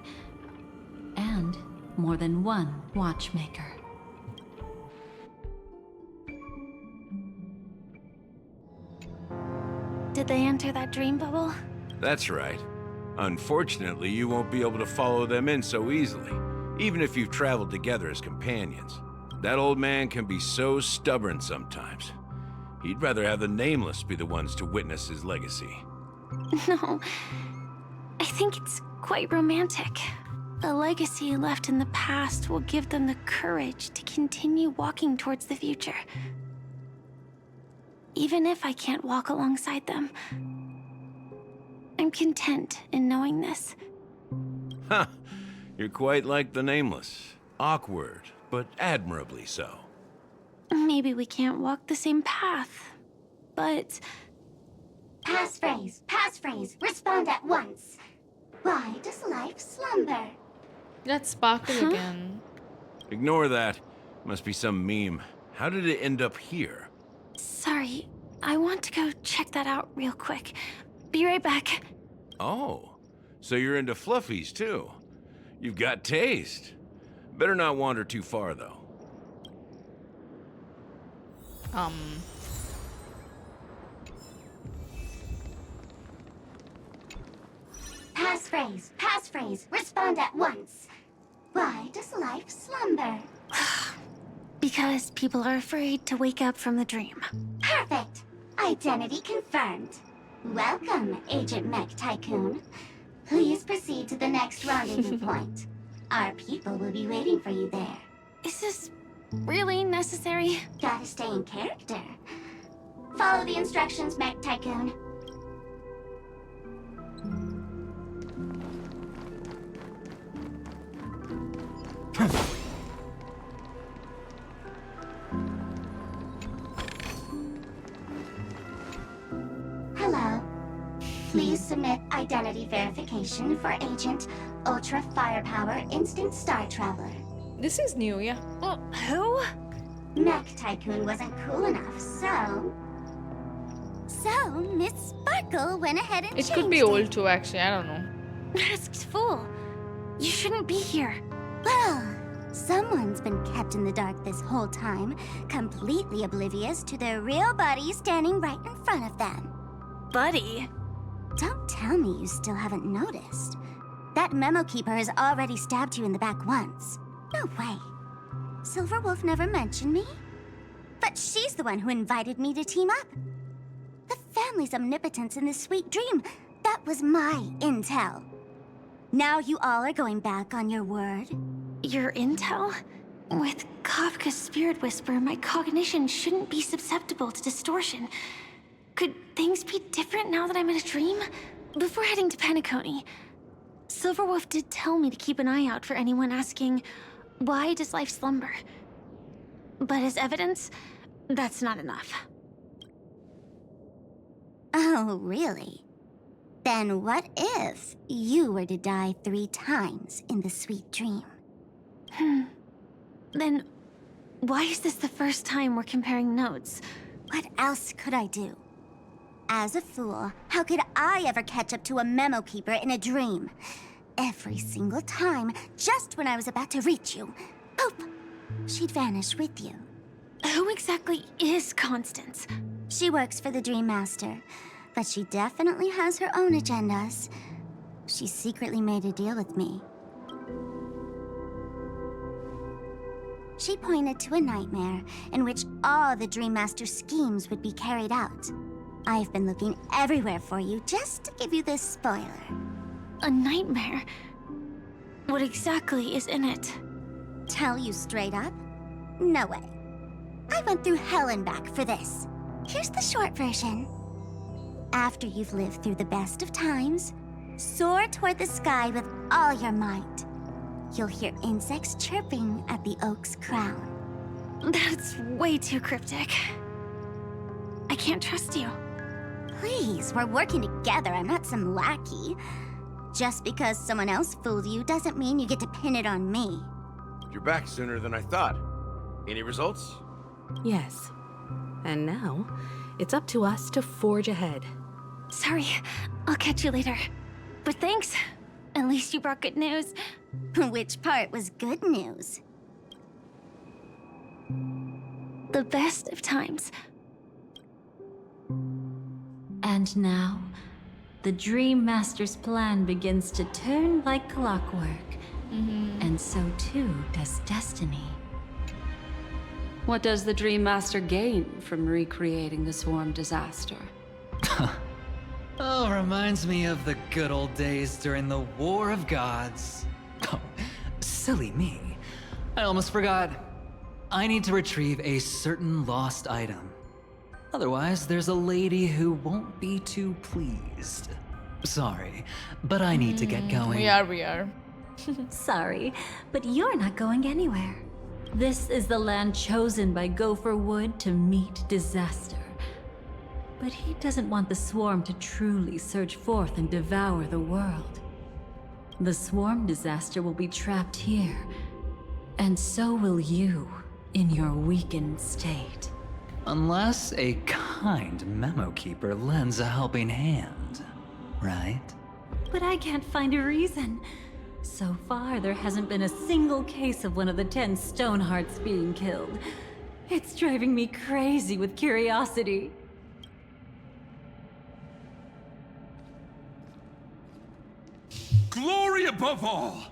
Speaker 5: and more than one watchmaker.
Speaker 8: Did they enter that dream bubble?
Speaker 19: That's right. Unfortunately, you won't be able to follow them in so easily, even if you've traveled together as companions. That old man can be so stubborn sometimes. He'd rather have the Nameless be the ones to witness his legacy.
Speaker 8: No. I think it's quite romantic. A legacy left in the past will give them the courage to continue walking towards the future. Even if I can't walk alongside them, I'm content in knowing this.
Speaker 19: Huh. You're quite like the Nameless. Awkward, but admirably so.
Speaker 8: Maybe we can't walk the same path, but...
Speaker 21: Passphrase, respond at once. Why does life slumber?
Speaker 2: That's Sparkle again.
Speaker 19: Ignore that. Must be some meme. How did it end up here?
Speaker 8: Sorry, I want to go check that out real quick. Be right back.
Speaker 19: Oh, so you're into fluffies too. You've got taste. Better not wander too far though.
Speaker 21: Passphrase, respond at once. Why does life slumber?
Speaker 8: Because people are afraid to wake up from the dream.
Speaker 21: Perfect. Identity confirmed. Welcome, Agent Mech Tycoon. Please proceed to the next rendezvous point. Our people will be waiting for you there.
Speaker 8: Is this really necessary?
Speaker 21: Gotta stay in character. Follow the instructions, Mech Tycoon. Hello. Please submit identity verification for Agent Ultra Firepower Instant Star Traveler.
Speaker 2: This is new, yeah.
Speaker 8: Who?
Speaker 21: Mech Tycoon wasn't cool enough, so... So, Miss Sparkle went ahead and
Speaker 2: It
Speaker 21: changed
Speaker 2: could be old too, actually. I don't know.
Speaker 8: Masked fool. You shouldn't be here.
Speaker 21: Well, someone's been kept in the dark this whole time, completely oblivious to their real buddy standing right in front of them.
Speaker 8: Buddy?
Speaker 21: Don't tell me you still haven't noticed. That memo keeper has already stabbed you in the back once. No way. Silverwolf never mentioned me. But she's the one who invited me to team up. The family's omnipotence in this sweet dream, that was my intel. Now you all are going back on your word?
Speaker 8: Your intel? With Kafka's spirit whisper, my cognition shouldn't be susceptible to distortion. Could things be different now that I'm in a dream? Before heading to Penacony, Silverwolf did tell me to keep an eye out for anyone asking, why does life slumber? But as evidence, that's not enough.
Speaker 21: Oh, really? Then what if you were to die 3 times in the sweet dream?
Speaker 8: Then why is this the first time we're comparing notes?
Speaker 21: What else could I do? As a fool, how could I ever catch up to a memo keeper in a dream? Every single time, just when I was about to reach you, poof, she'd vanish with you.
Speaker 8: Who exactly is Constance?
Speaker 21: She works for the Dream Master, but she definitely has her own agendas. She secretly made a deal with me. She pointed to a nightmare in which all the Dream Master's schemes would be carried out. I've been looking everywhere for you just to give you this spoiler.
Speaker 8: A nightmare? What exactly is in it?
Speaker 21: Tell you straight up? No way. I went through hell and back for this. Here's the short version. After you've lived through the best of times, soar toward the sky with all your might. You'll hear insects chirping at the oak's crown.
Speaker 8: That's way too cryptic. I can't trust you.
Speaker 21: Please, we're working together. I'm not some lackey. Just because someone else fooled you doesn't mean you get to pin it on me.
Speaker 11: You're back sooner than I thought. Any results?
Speaker 18: Yes. And now, it's up to us to forge ahead.
Speaker 8: Sorry, I'll catch you later. But thanks. At least you brought good news.
Speaker 21: Which part was good news?
Speaker 8: The best of times.
Speaker 5: And now, the Dream Master's plan begins to turn like clockwork. And so too does destiny.
Speaker 17: What does the Dream Master gain from recreating the swarm disaster?
Speaker 4: Oh, reminds me of the good old days during the War of Gods. Oh, silly me. I almost forgot. I need to retrieve a certain lost item. Otherwise, there's a lady who won't be too pleased. Sorry, but I need to get going.
Speaker 2: We are.
Speaker 5: Sorry, but you're not going anywhere. This is the land chosen by Gopher Wood to meet disaster. But he doesn't want the swarm to truly surge forth and devour the world. The swarm disaster will be trapped here, and so will you in your weakened state.
Speaker 4: Unless a kind memo keeper lends a helping hand, right?
Speaker 5: But I can't find a reason. So far, there hasn't been a single case of one of the 10 Stonehearts being killed. It's driving me crazy with curiosity.
Speaker 20: Glory above all!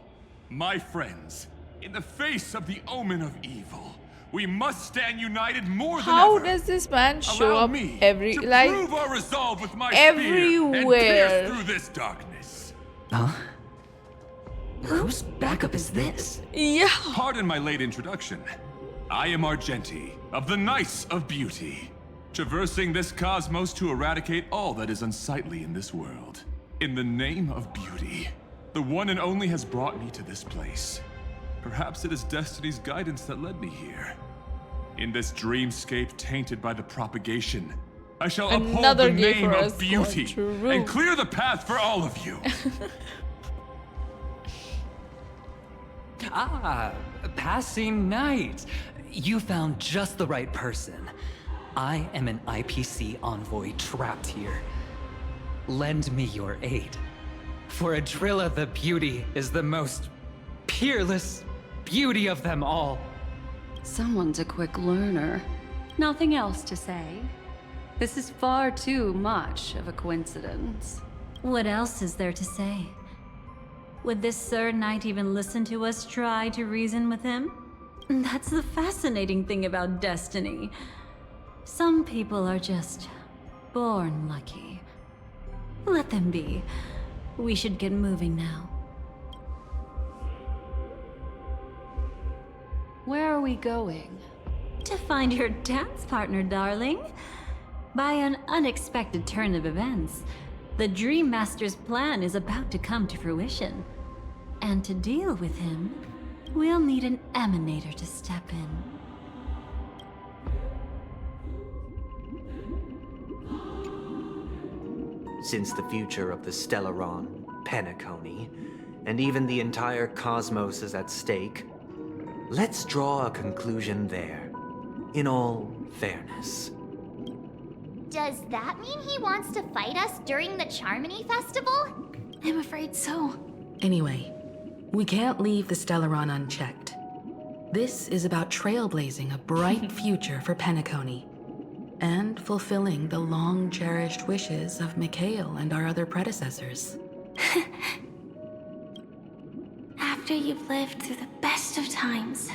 Speaker 20: My friends, in the face of the omen of evil, we must stand united more than
Speaker 2: How
Speaker 20: ever.
Speaker 2: does this man show
Speaker 20: Allow
Speaker 2: up
Speaker 20: me
Speaker 2: every
Speaker 20: to
Speaker 2: like
Speaker 20: prove our resolve with my
Speaker 2: everywhere?
Speaker 20: spear and pierce through this darkness.
Speaker 4: Huh? Whose backup is this?
Speaker 2: Yeah.
Speaker 20: Pardon my late introduction. I am Argenti, of the Knights of Beauty, traversing this cosmos to eradicate all that is unsightly in this world. In the name of beauty, the one and only has brought me to this place. Perhaps it is destiny's guidance that led me here. In this dreamscape tainted by the propagation, I shall uphold
Speaker 2: Another
Speaker 20: the name
Speaker 2: Gopher
Speaker 20: of beauty
Speaker 2: true.
Speaker 20: and clear the path for all of you.
Speaker 4: Ah, passing knight. You found just the right person. I am an IPC envoy trapped here. Lend me your aid. For Adrilla the Beauty is the most peerless beauty of them all.
Speaker 17: Someone's a quick learner. Nothing else to say. This is far too much of a coincidence.
Speaker 5: What else is there to say? Would this Sir Knight even listen to us try to reason with him? That's the fascinating thing about destiny. Some people are just born lucky. Let them be. We should get moving now.
Speaker 17: Where are we going?
Speaker 5: To find your dance partner, darling. By an unexpected turn of events, The Dream Master's plan is about to come to fruition. And to deal with him, we'll need an emanator to step in.
Speaker 12: Since the future of the Stellaron, Penacony, and even the entire cosmos is at stake, let's draw a conclusion there, in all fairness.
Speaker 21: Does that mean he wants to fight us during the Charmony Festival?
Speaker 8: I'm afraid so.
Speaker 18: Anyway, we can't leave the Stellaron unchecked. This is about trailblazing a bright future for Penacony, and fulfilling the long-cherished wishes of Mikhail and our other predecessors.
Speaker 8: After you've lived through the best of times,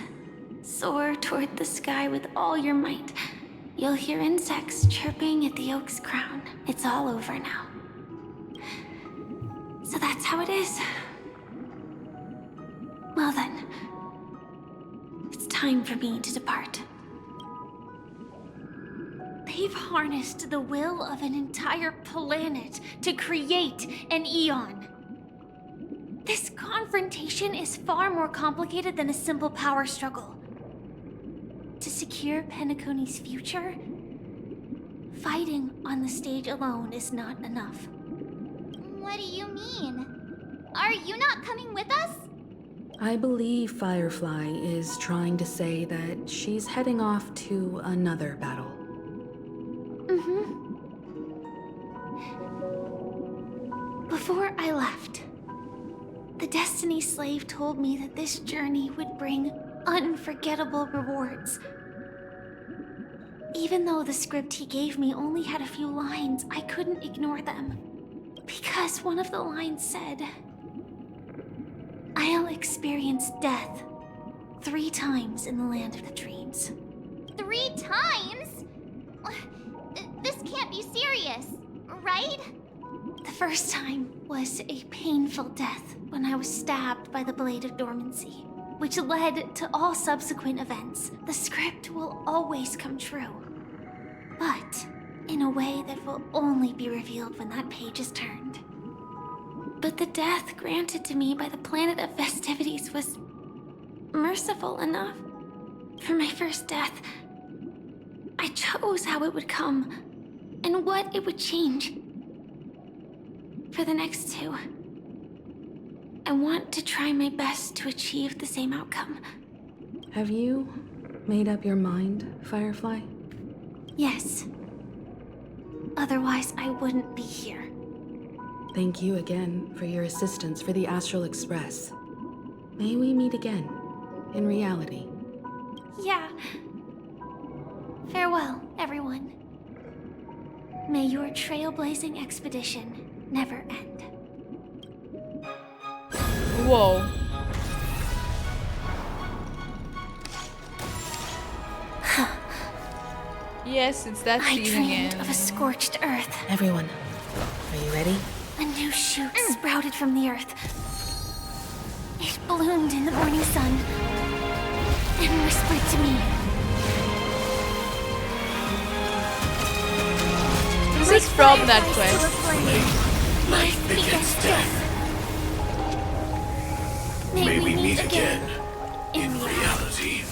Speaker 8: soar toward the sky with all your might. You'll hear insects chirping at the oak's crown. It's all over now. So that's how it is. Well then, it's time for me to depart. They've harnessed the will of an entire planet to create an eon. This confrontation is far more complicated than a simple power struggle. To secure Penacony's future, fighting on the stage alone is not enough.
Speaker 21: What do you mean? Are you not coming with us?
Speaker 18: I believe Firefly is trying to say that she's heading off to another battle.
Speaker 8: Before I left, the Destiny Slave told me that this journey would bring unforgettable rewards. Even though the script he gave me only had a few lines, I couldn't ignore them. Because one of the lines said, "I'll experience death 3 times in the land of the dreams."
Speaker 21: 3 times? This can't be serious, right?
Speaker 8: The first time was a painful death when I was stabbed by the Blade of Dormancy, which led to all subsequent events. The script will always come true, but in a way that will only be revealed when that page is turned. But the death granted to me by the planet of festivities was merciful enough. For my first death, I chose how it would come and what it would change. For the next 2, I want to try my best to achieve the same outcome.
Speaker 18: Have you made up your mind, Firefly?
Speaker 8: Yes. Otherwise, I wouldn't be here.
Speaker 18: Thank you again for your assistance for the Astral Express. May we meet again, in reality.
Speaker 8: Yeah. Farewell, everyone. May your trailblazing expedition never end.
Speaker 2: Whoa. Yes, it's that
Speaker 8: I
Speaker 2: scene
Speaker 8: dreamed
Speaker 2: again.
Speaker 8: of a scorched earth.
Speaker 18: Everyone, are you ready?
Speaker 8: A new shoot sprouted from the earth. It bloomed in the morning sun and whispered to me.
Speaker 2: This is from that quest.
Speaker 8: Life begets death.
Speaker 7: May we meet again in reality.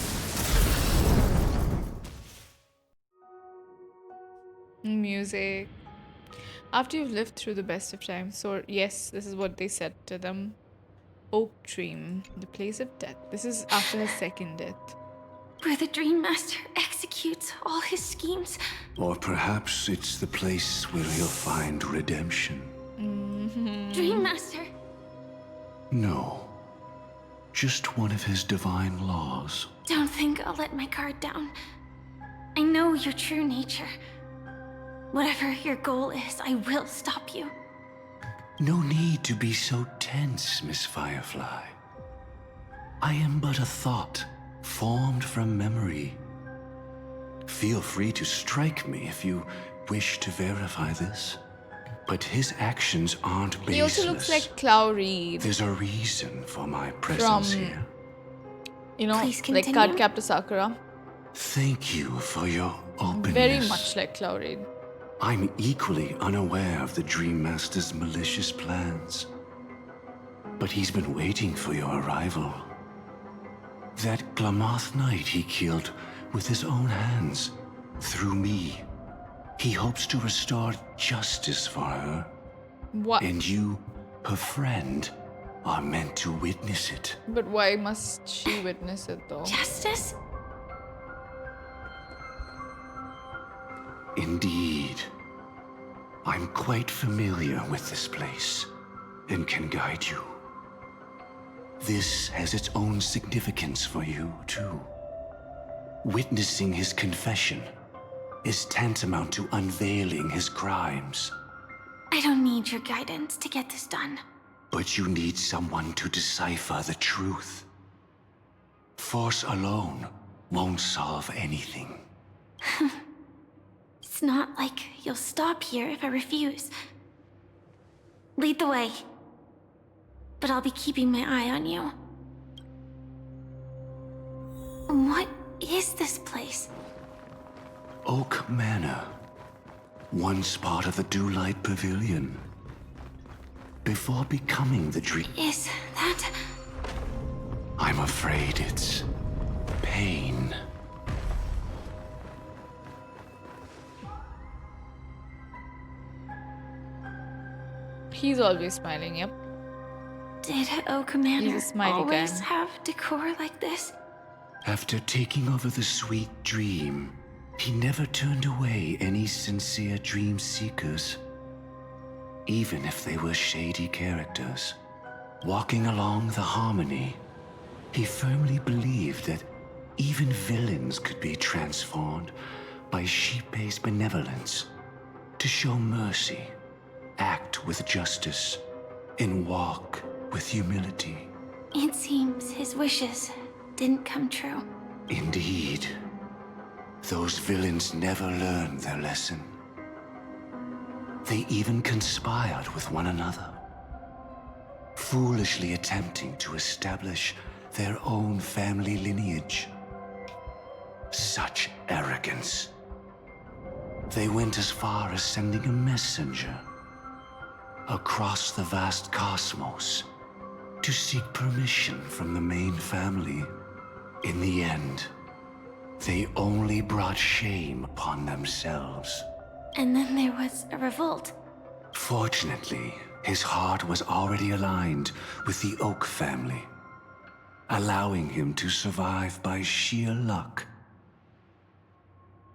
Speaker 2: Music. After you've lived through the best of times, so yes, this is what they said to them. Oak Dream, the place of death. This is after her second death.
Speaker 8: Where the Dream Master executes all his schemes.
Speaker 15: Or perhaps it's the place where you'll find redemption.
Speaker 8: Dream Master.
Speaker 15: No. Just one of his divine laws.
Speaker 8: Don't think I'll let my guard down. I know your true nature. Whatever your goal is, I will stop you.
Speaker 15: No need to be so tense, Miss Firefly. I am but a thought, formed from memory. Feel free to strike me if you wish to verify this. But his actions aren't baseless.
Speaker 2: He also looks like Clow Reed.
Speaker 15: There's a reason for my presence here.
Speaker 2: You know, like Cardcaptor Sakura.
Speaker 15: Thank you for your openness.
Speaker 2: Very much like Clow Reed.
Speaker 15: I'm equally unaware of the Dream Master's malicious plans. But he's been waiting for your arrival. That Glamoth Knight he killed with his own hands, through me. He hopes to restore justice for her.
Speaker 2: What?
Speaker 15: And you, her friend, are meant to witness it.
Speaker 2: But why must she witness it though?
Speaker 8: Justice?
Speaker 15: Indeed. I'm quite familiar with this place and can guide you. This has its own significance for you, too. Witnessing his confession is tantamount to unveiling his crimes.
Speaker 8: I don't need your guidance to get this done.
Speaker 15: But you need someone to decipher the truth. Force alone won't solve anything.
Speaker 8: It's not like you'll stop here if I refuse. Lead the way. But I'll be keeping my eye on you. What is this place?
Speaker 15: Oak Manor. Once part of the Dewlight Pavilion. Before becoming the Dream...
Speaker 8: Is that...
Speaker 15: I'm afraid it's... pain.
Speaker 2: He's always smiling, yep.
Speaker 8: Did Oak Manor
Speaker 2: He's a smiley
Speaker 8: always
Speaker 2: guy.
Speaker 8: have decor like this?
Speaker 15: After taking over the sweet dream, he never turned away any sincere dream seekers. Even if they were shady characters. Walking along the harmony, he firmly believed that even villains could be transformed by sheep-based benevolence to show mercy, act with justice, and walk with humility.
Speaker 8: It seems his wishes didn't come true.
Speaker 15: Indeed. Those villains never learned their lesson. They even conspired with one another, foolishly attempting to establish their own family lineage. Such arrogance. They went as far as sending a messenger across the vast cosmos to seek permission from the main family. In the end, they only brought shame upon themselves.
Speaker 8: And then there was a revolt.
Speaker 15: Fortunately, his heart was already aligned with the Oak family, allowing him to survive by sheer luck.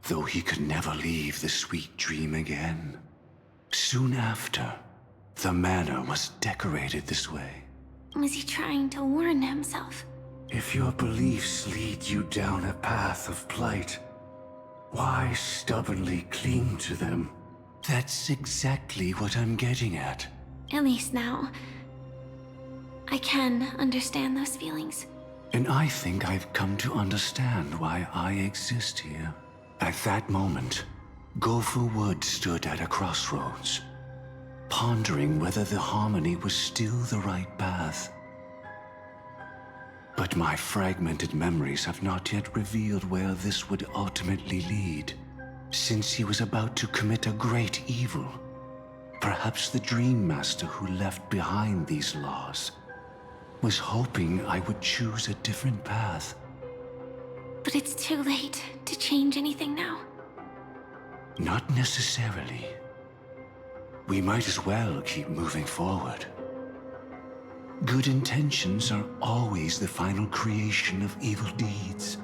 Speaker 15: Though he could never leave the sweet dream again. Soon after, the manor was decorated this way.
Speaker 8: Was he trying to warn himself?
Speaker 15: If your beliefs lead you down a path of plight, why stubbornly cling to them? That's exactly what I'm getting at.
Speaker 8: At least now, I can understand those feelings.
Speaker 15: And I think I've come to understand why I exist here. At that moment, Gopher Wood stood at a crossroads, pondering whether the harmony was still the right path. But my fragmented memories have not yet revealed where this would ultimately lead. Since he was about to commit a great evil, perhaps the Dream Master who left behind these laws was hoping I would choose a different path.
Speaker 8: But it's too late to change anything now.
Speaker 15: Not necessarily. We might as well keep moving forward. Good intentions are always the final creation of evil deeds,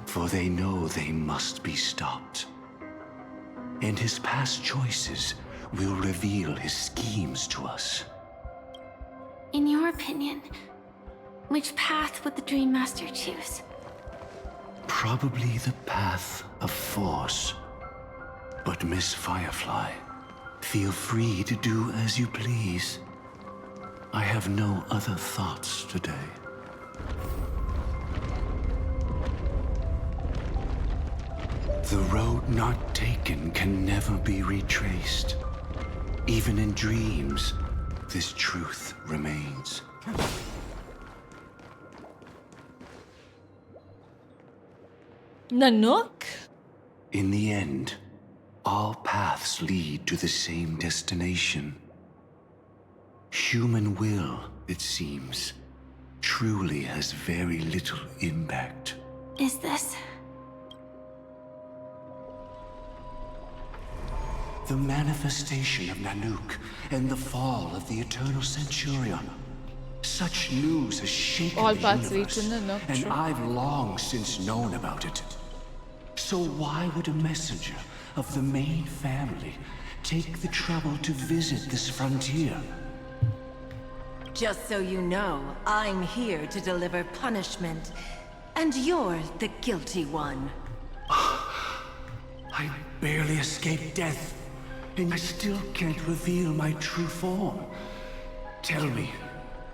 Speaker 15: for they know they must be stopped. And his past choices will reveal his schemes to us.
Speaker 8: In your opinion, which path would the Dream Master choose?
Speaker 15: Probably the path of force. But Miss Firefly, feel free to do as you please. I have no other thoughts today. The road not taken can never be retraced. Even in dreams, this truth remains.
Speaker 2: Nanook?
Speaker 15: In the end, all paths lead to the same destination. Human will, it seems, truly has very little impact.
Speaker 8: Is this?
Speaker 15: The manifestation of Nanook and the fall of the Eternal Centurion. Such news has shaken
Speaker 2: All
Speaker 15: the
Speaker 2: paths lead
Speaker 15: universe,
Speaker 2: to Nanook,
Speaker 15: and
Speaker 2: true.
Speaker 15: I've long since known about it. So why would a messenger of the main family take the trouble to visit this frontier?
Speaker 1: Just so you know, I'm here to deliver punishment, and you're the guilty one.
Speaker 15: I barely escaped death, and I still can't reveal my true form. Tell me,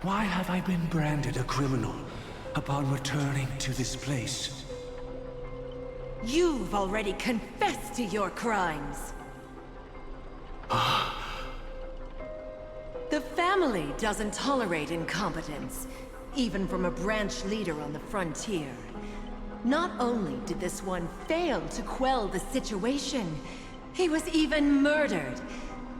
Speaker 15: why have I been branded a criminal upon returning to this place?
Speaker 1: You've already confessed to your crimes. The family doesn't tolerate incompetence, even from a branch leader on the frontier. Not only did this one fail to quell the situation, he was even murdered.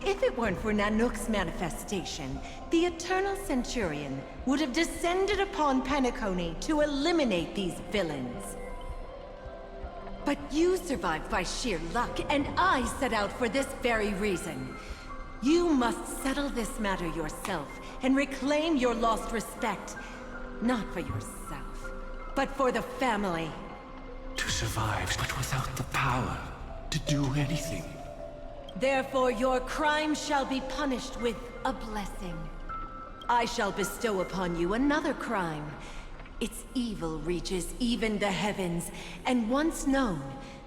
Speaker 1: If it weren't for Nanook's manifestation, the Eternal Centurion would have descended upon Penacony to eliminate these villains. But you survived by sheer luck, and I set out for this very reason. You must settle this matter yourself and reclaim your lost respect. Not for yourself, but for the family.
Speaker 15: To survive, but without the power to do anything.
Speaker 1: Therefore, your crime shall be punished with a blessing. I shall bestow upon you another crime. Its evil reaches even the heavens, and once known,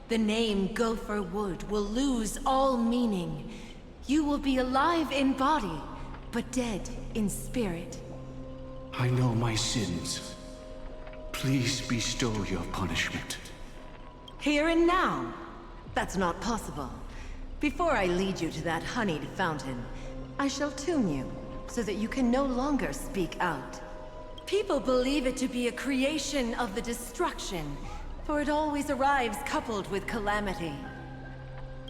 Speaker 1: the name Gopher Wood will lose all meaning. You will be alive in body, but dead in spirit.
Speaker 15: I know my sins. Please bestow your punishment.
Speaker 1: Here and now? That's not possible. Before I lead you to that honeyed fountain, I shall tune you, so that you can no longer speak out. People believe it to be a creation of the destruction, for it always arrives coupled with calamity.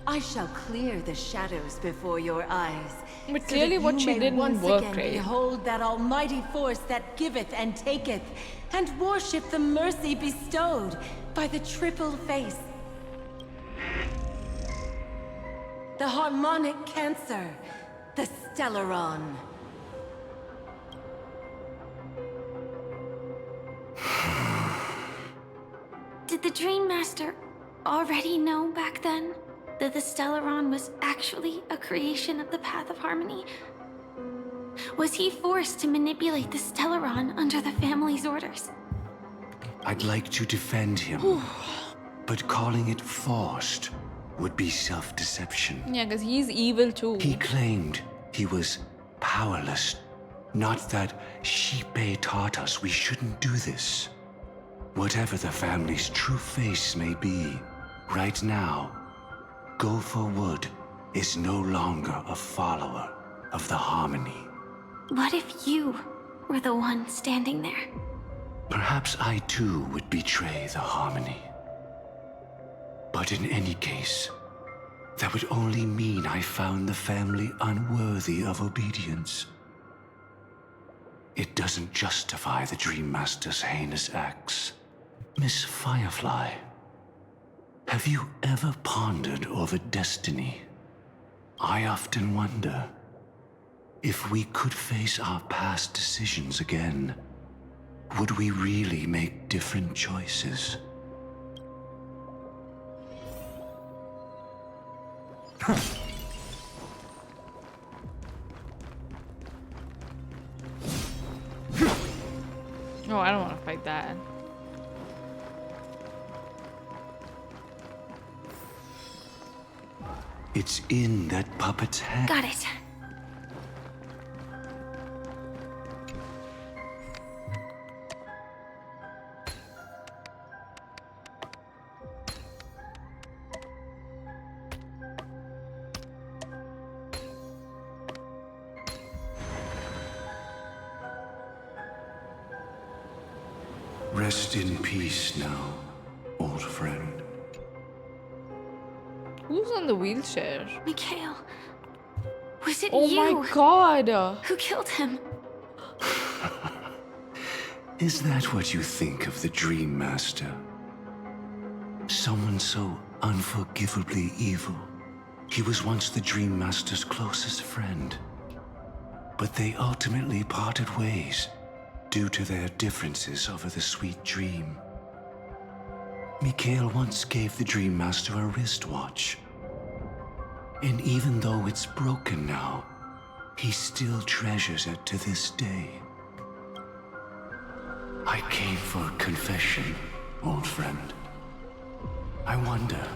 Speaker 1: I shall clear the shadows before your eyes,
Speaker 2: But clearly what she didn't
Speaker 1: once
Speaker 2: work,
Speaker 1: again
Speaker 2: right?
Speaker 1: behold that almighty force that giveth and taketh, and worship the mercy bestowed by the triple face. The harmonic cancer, the Stellaron.
Speaker 8: Did the Dream Master already know back then that the Stellaron was actually a creation of the Path of Harmony? Was he forced to manipulate the Stellaron under the family's orders?
Speaker 15: I'd like to defend him, but calling it forced would be self-deception.
Speaker 2: Yeah, because he's evil too.
Speaker 15: He claimed he was powerless, not that Xipe taught us we shouldn't do this. Whatever the family's true face may be, right now, Gopher Wood is no longer a follower of the Harmony.
Speaker 8: What if you were the one standing there?
Speaker 15: Perhaps I too would betray the Harmony. But in any case, that would only mean I found the family unworthy of obedience. It doesn't justify the Dream Master's heinous acts. Miss Firefly, have you ever pondered over destiny? I often wonder if we could face our past decisions again, would we really make different choices?
Speaker 2: Oh, I don't want to fight that.
Speaker 15: It's in that puppet's hand.
Speaker 8: Got it.
Speaker 15: Rest in peace now, old friend.
Speaker 2: Who's on on the wheelchair.
Speaker 8: Mikhail, was it
Speaker 2: Oh
Speaker 8: you?
Speaker 2: my god!
Speaker 8: Who killed him?
Speaker 15: Is that what you think of the Dream Master? Someone so unforgivably evil. He was once the Dream Master's closest friend. But they ultimately parted ways due to their differences over the sweet dream. Mikhail once gave the Dream Master a wristwatch. And even though it's broken now, he still treasures it to this day. I came for confession, old friend. I wonder,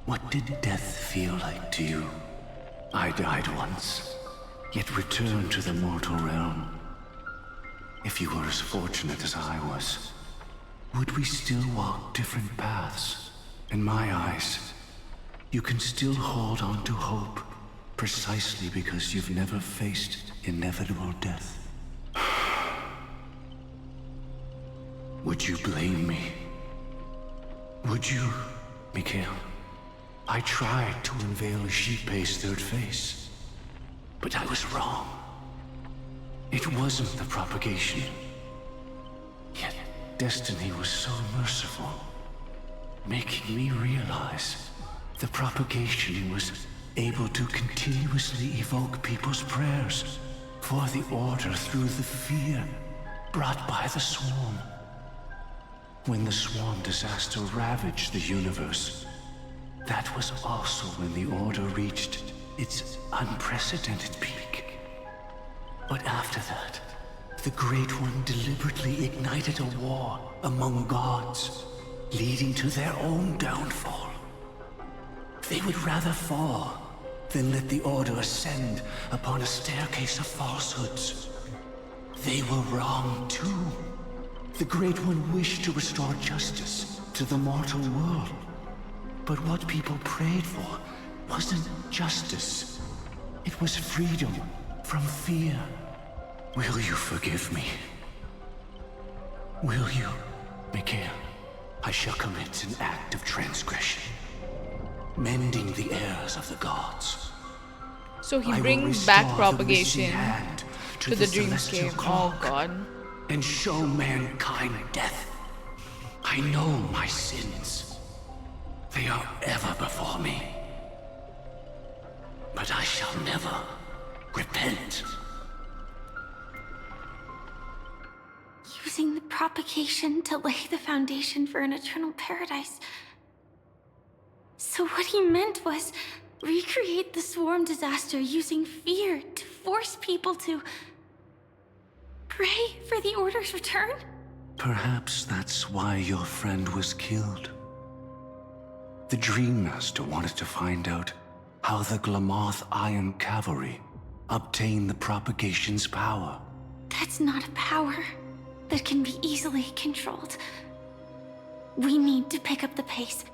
Speaker 15: what did death feel like to you? I died once, yet returned to the mortal realm. If you were as fortunate as I was, would we still walk different paths? In my eyes, you can still hold on to hope, precisely because you've never faced inevitable death. Would you blame me? Would you, Mikhail? I tried to unveil Xipe's third face, but I was wrong. It wasn't the propagation. Yet destiny was so merciful, making me realize the propagation was able to continuously evoke people's prayers for the Order through the fear brought by the Swarm. When the Swarm disaster ravaged the universe, that was also when the Order reached its unprecedented peak. But after that, the Great One deliberately ignited a war among gods, leading to their own downfall. They would rather fall than let the Order ascend upon a staircase of falsehoods. They were wrong too. The Great One wished to restore justice to the mortal world. But what people prayed for wasn't justice. It was freedom from fear. Will you forgive me? Will you, Mikhail? I shall commit an act of transgression, mending the errors of the gods.
Speaker 2: So he
Speaker 15: I will
Speaker 2: brings back
Speaker 15: restore the
Speaker 2: propagation
Speaker 15: missing hand
Speaker 2: to the
Speaker 15: celestial
Speaker 2: dreamscape. Oh
Speaker 15: clock
Speaker 2: god.
Speaker 15: And show mankind death. I know my sins. They are ever before me. But I shall never repent.
Speaker 8: Using the propagation to lay the foundation for an eternal paradise. So what he meant was recreate the Swarm disaster using fear to force people to pray for the Order's return?
Speaker 15: Perhaps that's why your friend was killed. The Dream Master wanted to find out how the Glamoth Iron Cavalry obtained the propagation's power.
Speaker 8: That's not a power that can be easily controlled. We need to pick up the pace.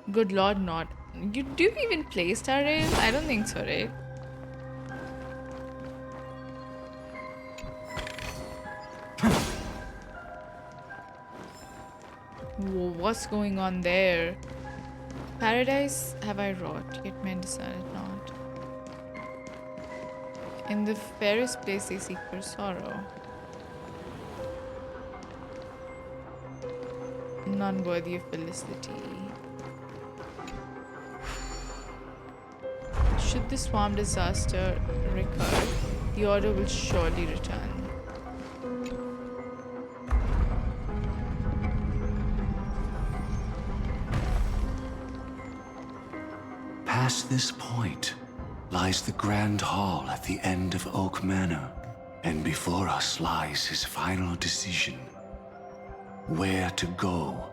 Speaker 2: Good lord, not. Do you even play Starrail? I don't think so, right? Whoa, what's going on there? Paradise have I wrought, yet men discern it not. In the fairest place they seek for sorrow. None worthy of felicity. Should the Swarm disaster recur, the Order will surely return.
Speaker 15: Past this point lies the Grand Hall at the end of Oak Manor, and before us lies his final decision. Where to go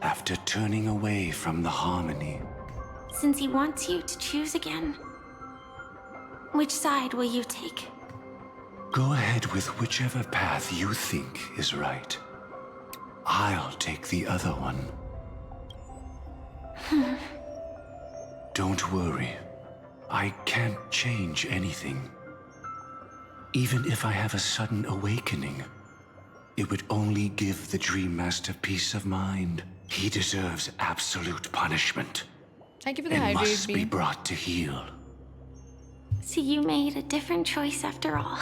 Speaker 15: after turning away from the Harmony.
Speaker 8: Since he wants you to choose again, which side will you take?
Speaker 15: Go ahead with whichever path you think is right. I'll take the other one. Don't worry. I can't change anything. Even if I have a sudden awakening, it would only give the Dream Master peace of mind. He deserves absolute punishment.
Speaker 2: Thank you for the
Speaker 15: and
Speaker 2: hydrate
Speaker 15: must be
Speaker 2: beam.
Speaker 15: brought to heel.
Speaker 8: So you made a different choice after all.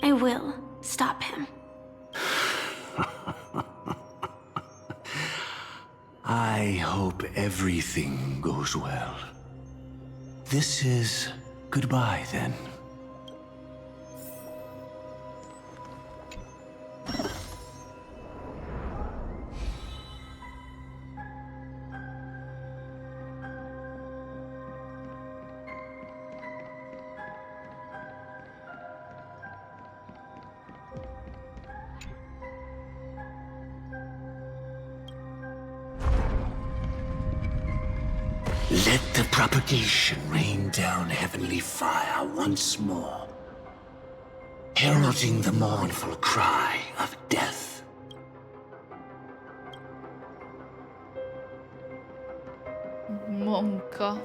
Speaker 8: I will stop him.
Speaker 15: I hope everything goes well. This is goodbye, then. Let the propagation rain down heavenly fire once more, heralding the mournful cry of death.
Speaker 2: Monka.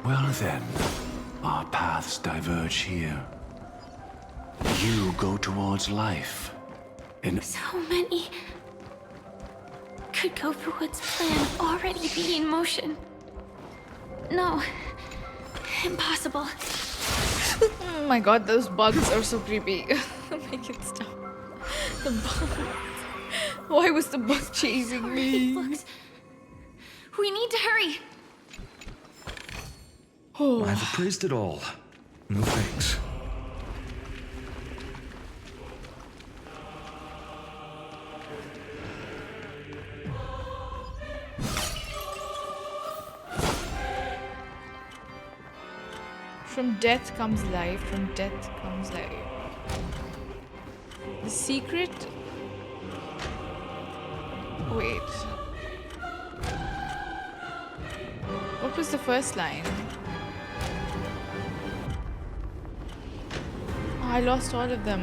Speaker 15: Well then, our paths diverge here. You go towards life, and
Speaker 8: So many. Could Gopher Wood's plan already be in motion? No. Impossible.
Speaker 2: Oh my god, those bugs are so creepy. Make it stop. The bug. Why was the bug chasing me?
Speaker 8: We need to hurry.
Speaker 2: Oh.
Speaker 13: I've appraised it all. No thanks.
Speaker 2: From death comes life, from death comes life. The secret? Wait. What was the first line? Oh, I lost all of them.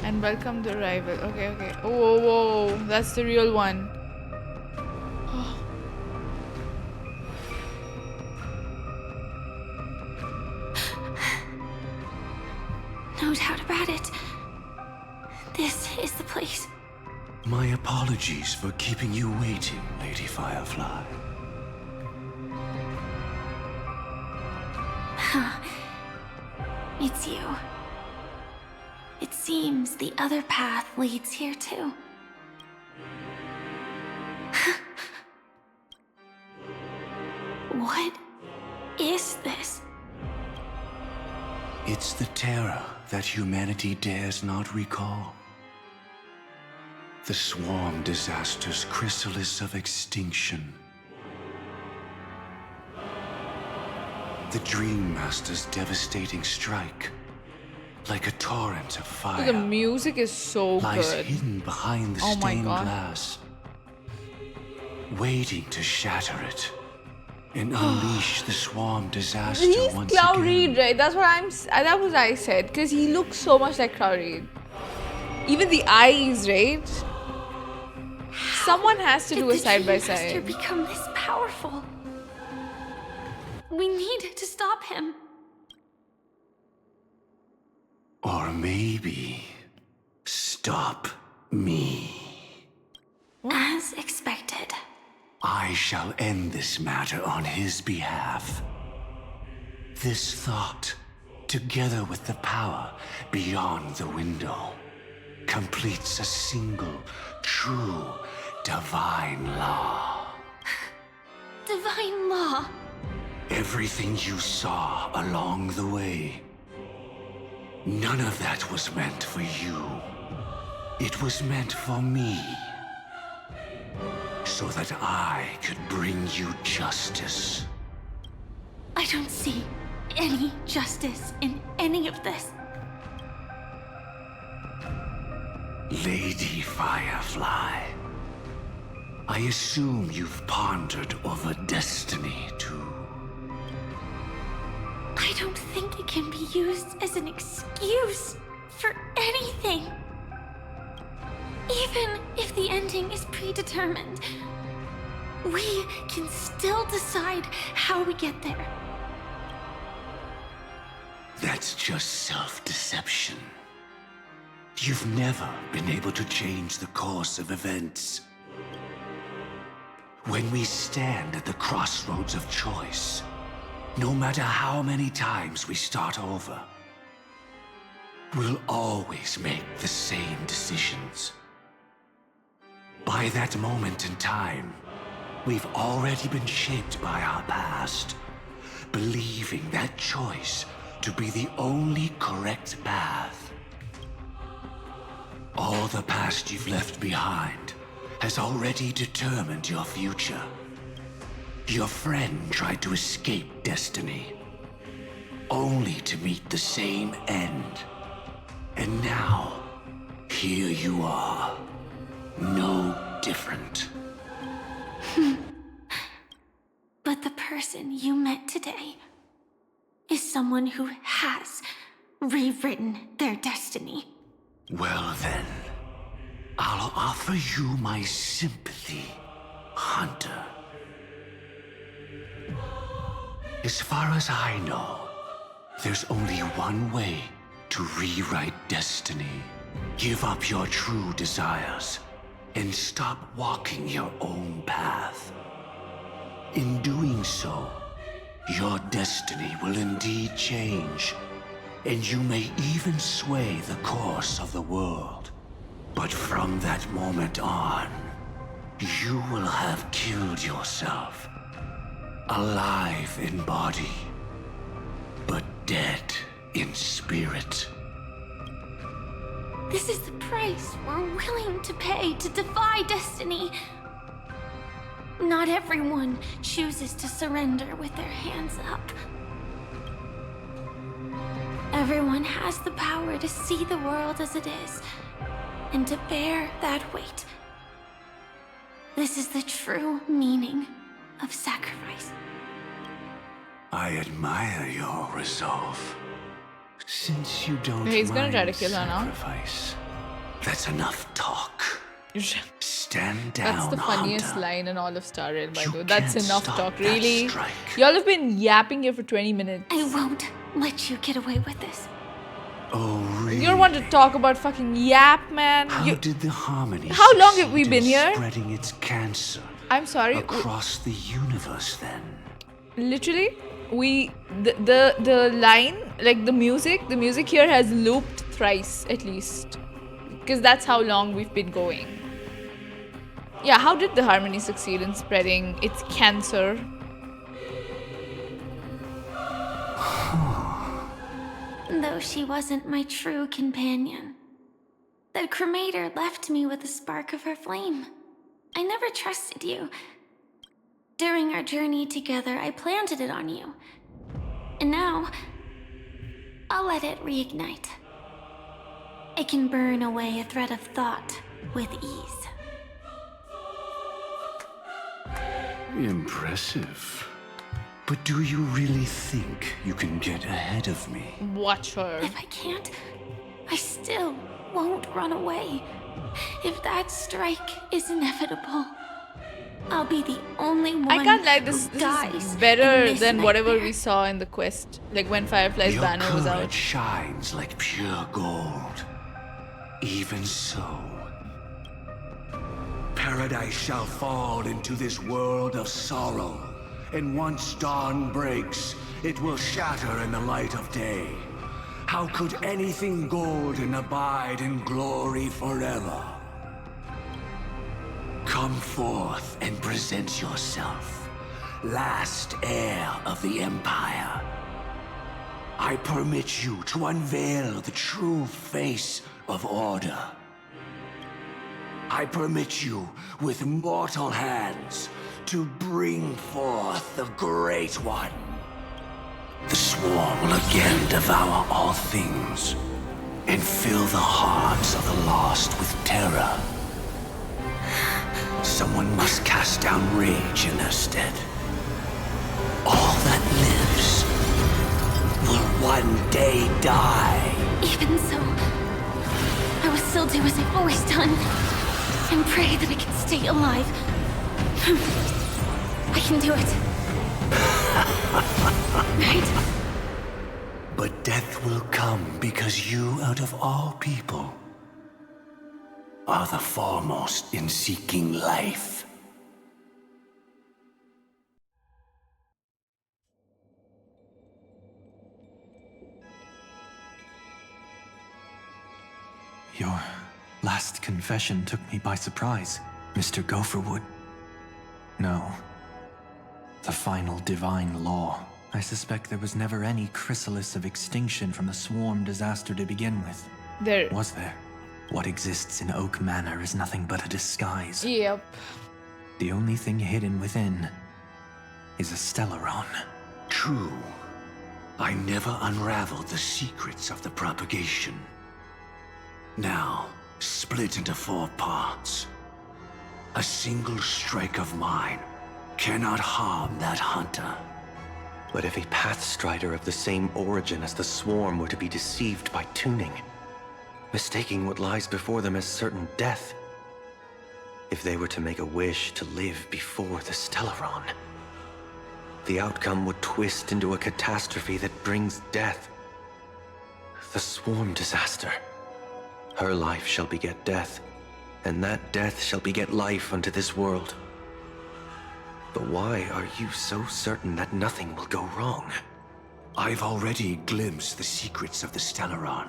Speaker 2: And welcome the arrival. Okay, okay. Oh, whoa, whoa. That's the real one. Oh.
Speaker 8: No doubt about it. This is the place.
Speaker 15: my apologies for keeping you waiting, Lady Firefly.
Speaker 8: It's you. It seems the other path leads here too. What is this?
Speaker 15: It's the terror that humanity dares not recall. The swarm disaster's chrysalis of extinction. The Dream Master's devastating strike, like a torrent of fire,
Speaker 2: The music is so
Speaker 15: lies
Speaker 2: good.
Speaker 15: hidden behind the
Speaker 2: Oh my
Speaker 15: stained
Speaker 2: God.
Speaker 15: glass, waiting to shatter it and unleash the swarm disaster
Speaker 2: He's
Speaker 15: once
Speaker 2: Cloud
Speaker 15: again.
Speaker 2: Reed, right? That's what that was I said, because he looks so much like Cloud Reed. Even the eyes, right? Someone has to do a side by
Speaker 8: Did the Dream Master
Speaker 2: side.
Speaker 8: become this powerful? We need to stop him.
Speaker 15: Or maybe stop me.
Speaker 8: As expected.
Speaker 15: I shall end this matter on his behalf. This thought, together with the power beyond the window, completes a single, true, divine law.
Speaker 8: Divine law.
Speaker 15: Everything you saw along the way, none of that was meant for you. It was meant for me. So that I could bring you justice.
Speaker 8: I don't see any justice in any of this.
Speaker 15: Lady Firefly, I assume you've pondered over destiny too.
Speaker 8: I don't think it can be used as an excuse for anything. Even if the ending is predetermined, we can still decide how we get there.
Speaker 15: That's just self-deception. You've never been able to change the course of events. When we stand at the crossroads of choice, no matter how many times we start over, we'll always make the same decisions. By that moment in time, we've already been shaped by our past, believing that choice to be the only correct path. All the past you've left behind has already determined your future. Your friend tried to escape destiny, only to meet the same end. And now, here you are, no different.
Speaker 8: But the person you met today is someone who has rewritten their destiny.
Speaker 15: Well then, I'll offer you my sympathy, Hunter. As far as I know, there's only one way to rewrite destiny. Give up your true desires and stop walking your own path. In doing so, your destiny will indeed change, and you may even sway the course of the world. But from that moment on, you will have killed yourself. Alive in body, but dead in spirit.
Speaker 8: This is the price we're willing to pay to defy destiny. Not everyone chooses to surrender with their hands up. Everyone has the power to see the world as it is, and to bear that weight. This is the true meaning of sacrifice.
Speaker 15: I admire your resolve. Since you don't
Speaker 2: He's gonna
Speaker 15: mind
Speaker 2: try to kill her now.
Speaker 15: sacrifice, that's enough talk. Stand down,
Speaker 2: That's the funniest
Speaker 15: Hunter.
Speaker 2: line in all of Star Rail, by the way. That's
Speaker 15: can't
Speaker 2: enough
Speaker 15: stop
Speaker 2: talk,
Speaker 15: that
Speaker 2: really.
Speaker 15: strike.
Speaker 2: Y'all have been yapping here for 20 minutes.
Speaker 8: I won't let you get away with this.
Speaker 15: Oh, really?
Speaker 2: You don't want to talk about fucking yap, man.
Speaker 15: How did the harmony
Speaker 2: How long have we
Speaker 15: succeed
Speaker 2: been
Speaker 15: in
Speaker 2: here?
Speaker 15: spreading its cancer
Speaker 2: I'm sorry.
Speaker 15: across the universe then?
Speaker 2: Literally, the line, like the music here has looped thrice at least, because that's how long we've been going. Yeah, how did the harmony succeed in spreading its cancer?
Speaker 8: Though she wasn't my true companion, the cremator left me with a spark of her flame. I never trusted you. During our journey together, I planted it on you. And now, I'll let it reignite. It can burn away a thread of thought with ease.
Speaker 15: Impressive. But do you really think you can get ahead of me?
Speaker 2: Watch her.
Speaker 8: If I can't, I still won't run away. If that strike is inevitable, I'll be the only one
Speaker 2: I can't lie, this
Speaker 8: dies
Speaker 2: is better
Speaker 8: in this
Speaker 2: than whatever
Speaker 8: nightmare.
Speaker 2: we saw in the quest, like when Firefly's
Speaker 15: Your
Speaker 2: banner was
Speaker 15: courage
Speaker 2: out.
Speaker 15: shines like pure gold. Even so, paradise shall fall into this world of sorrow, and once dawn breaks, it will shatter in the light of day. How could anything golden abide in glory forever? Come forth and present yourself, last heir of the Empire. I permit you to unveil the true face of order. I permit you, with mortal hands, to bring forth the Great One. The swarm will again devour all things, and fill the hearts of the lost with terror. Someone must cast down rage in their stead. All that lives will one day die.
Speaker 8: Even so, I will still do as I've always done, and pray that I can stay alive. I can do it. Right?
Speaker 15: But death will come because you, out of all people, are the foremost in seeking life.
Speaker 12: Your last confession took me by surprise, Mr. Gopher Wood. No. The final divine law. I suspect there was never any chrysalis of extinction from the swarm disaster to begin with.
Speaker 2: There
Speaker 12: was there? What exists in Oak Manor is nothing but a disguise.
Speaker 2: Yep.
Speaker 12: The only thing hidden within is a Stellaron.
Speaker 15: True. I never unraveled the secrets of the propagation. Now, split into 4 parts. A single strike of mine cannot harm that hunter.
Speaker 3: But if a Pathstrider of the same origin as the Swarm were to be deceived by tuning, mistaking what lies before them as certain death, if they were to make a wish to live before the Stellaron, the outcome would twist into a catastrophe that brings death. The Swarm disaster. Her life shall beget death, and that death shall beget life unto this world. But why are you so certain that nothing will go wrong?
Speaker 15: I've already glimpsed the secrets of the Stellaron,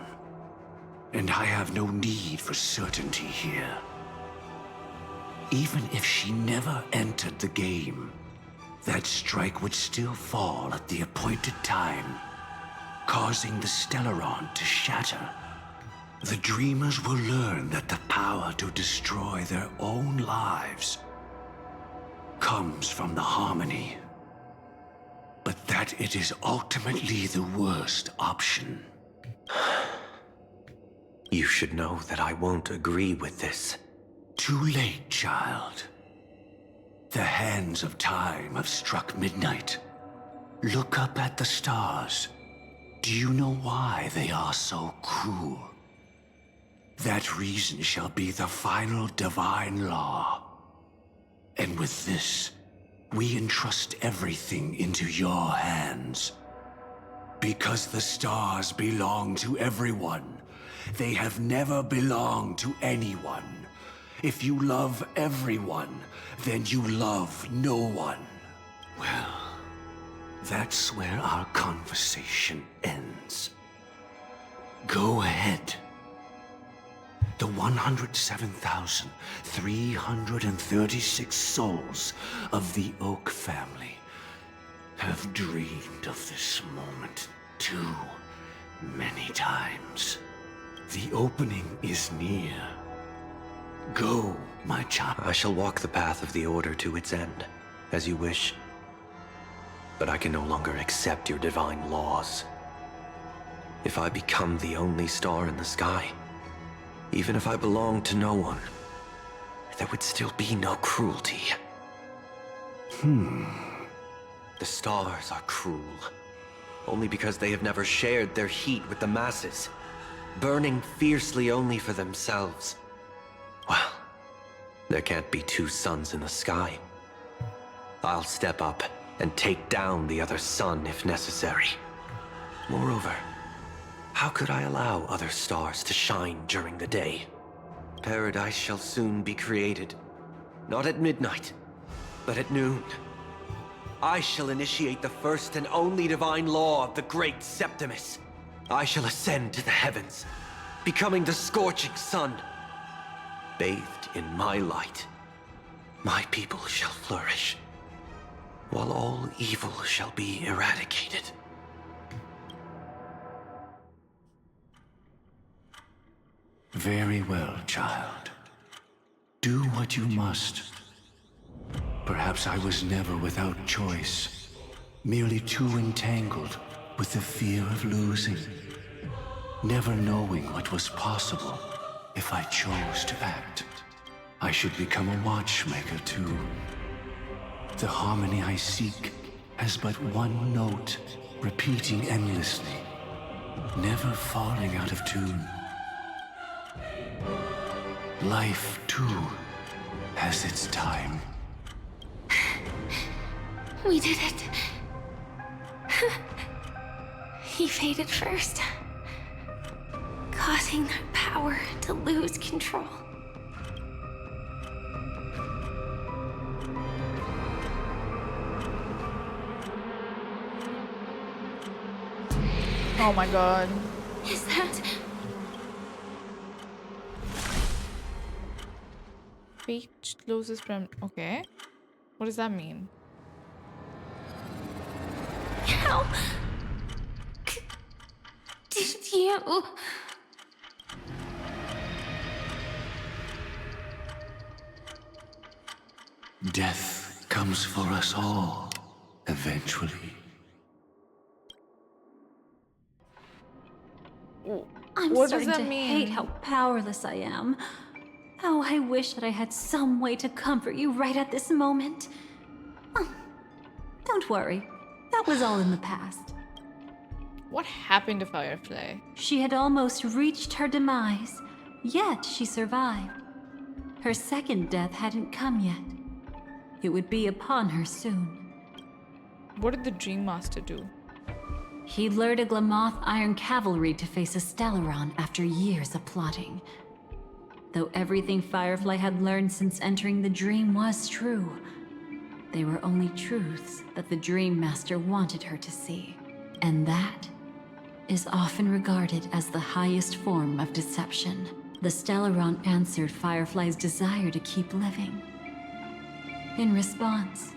Speaker 15: and I have no need for certainty here. Even if she never entered the game, that strike would still fall at the appointed time, causing the Stellaron to shatter. The dreamers will learn that the power to destroy their own lives comes from the harmony, but that it is ultimately the worst option.
Speaker 3: You should know that I won't agree with this.
Speaker 15: Too late, child. The hands of time have struck midnight. Look up at the stars. Do you know why they are so cruel? That reason shall be the final divine law. And with this, we entrust everything into your hands. Because the stars belong to everyone, they have never belonged to anyone. If you love everyone, then you love no one. Well, that's where our conversation ends. Go ahead. The 107,336 souls of the Oak family have dreamed of this moment too many times. The opening is near. Go, my child.
Speaker 3: I shall walk the path of the Order to its end, as you wish. But I can no longer accept your divine laws. If I become the only star in the sky, even if I belonged to no one, there would still be no cruelty. The stars are cruel, only because they have never shared their heat with the masses, burning fiercely only for themselves. Well, there can't be 2 suns in the sky. I'll step up and take down the other sun if necessary. Moreover, how could I allow other stars to shine during the day? Paradise shall soon be created. Not at midnight, but at noon. I shall initiate the first and only divine law of the great Septimus. I shall ascend to the heavens, becoming the scorching sun. Bathed in my light, my people shall flourish, while all evil shall be eradicated.
Speaker 15: Very well, child. Do what you must. Perhaps I was never without choice, merely too entangled with the fear of losing, never knowing what was possible if I chose to act. I should become a watchmaker too. The harmony I seek has but one note, repeating endlessly, never falling out of tune. Life, too, has its time.
Speaker 8: We did it. He faded first, causing their power to lose control.
Speaker 2: Oh my god.
Speaker 8: Is that...
Speaker 2: Fate closes from... Okay. What does that mean?
Speaker 8: How... did you...
Speaker 15: Death comes for us all, eventually.
Speaker 5: I'm
Speaker 2: What does
Speaker 5: starting
Speaker 2: that
Speaker 5: to
Speaker 2: mean?
Speaker 5: hate how powerless I am. Oh, I wish that I had some way to comfort you right at this moment. Oh, don't worry. That was all in the past.
Speaker 2: What happened to Firefly?
Speaker 5: She had almost reached her demise, yet she survived. Her second death hadn't come yet. It would be upon her soon.
Speaker 2: What did the Dream Master do?
Speaker 5: He lured a Glamoth Iron Cavalry to face a Stellaron after years of plotting. Though everything Firefly had learned since entering the dream was true, they were only truths that the Dream Master wanted her to see. And that is often regarded as the highest form of deception. The Stellaron answered Firefly's desire to keep living. In response,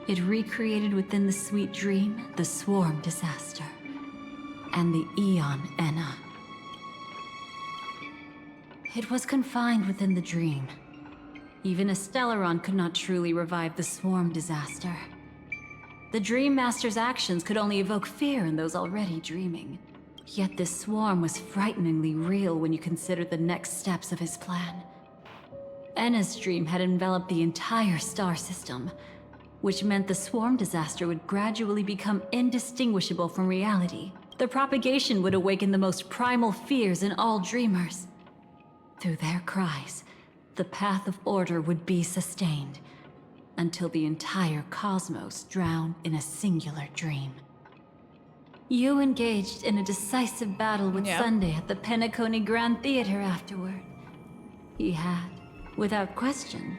Speaker 5: it recreated within the sweet dream the Swarm Disaster and the Eon Enna. It was confined within the dream. Even a Stellaron could not truly revive the Swarm Disaster. The Dream Master's actions could only evoke fear in those already dreaming. Yet this swarm was frighteningly real when you consider the next steps of his plan. Enna's dream had enveloped the entire star system, which meant the Swarm Disaster would gradually become indistinguishable from reality. The propagation would awaken the most primal fears in all dreamers. Through their cries, the path of order would be sustained, until the entire cosmos drowned in a singular dream. You engaged in a decisive battle with Sunday at the Penacony Grand Theater afterward. He had, without question,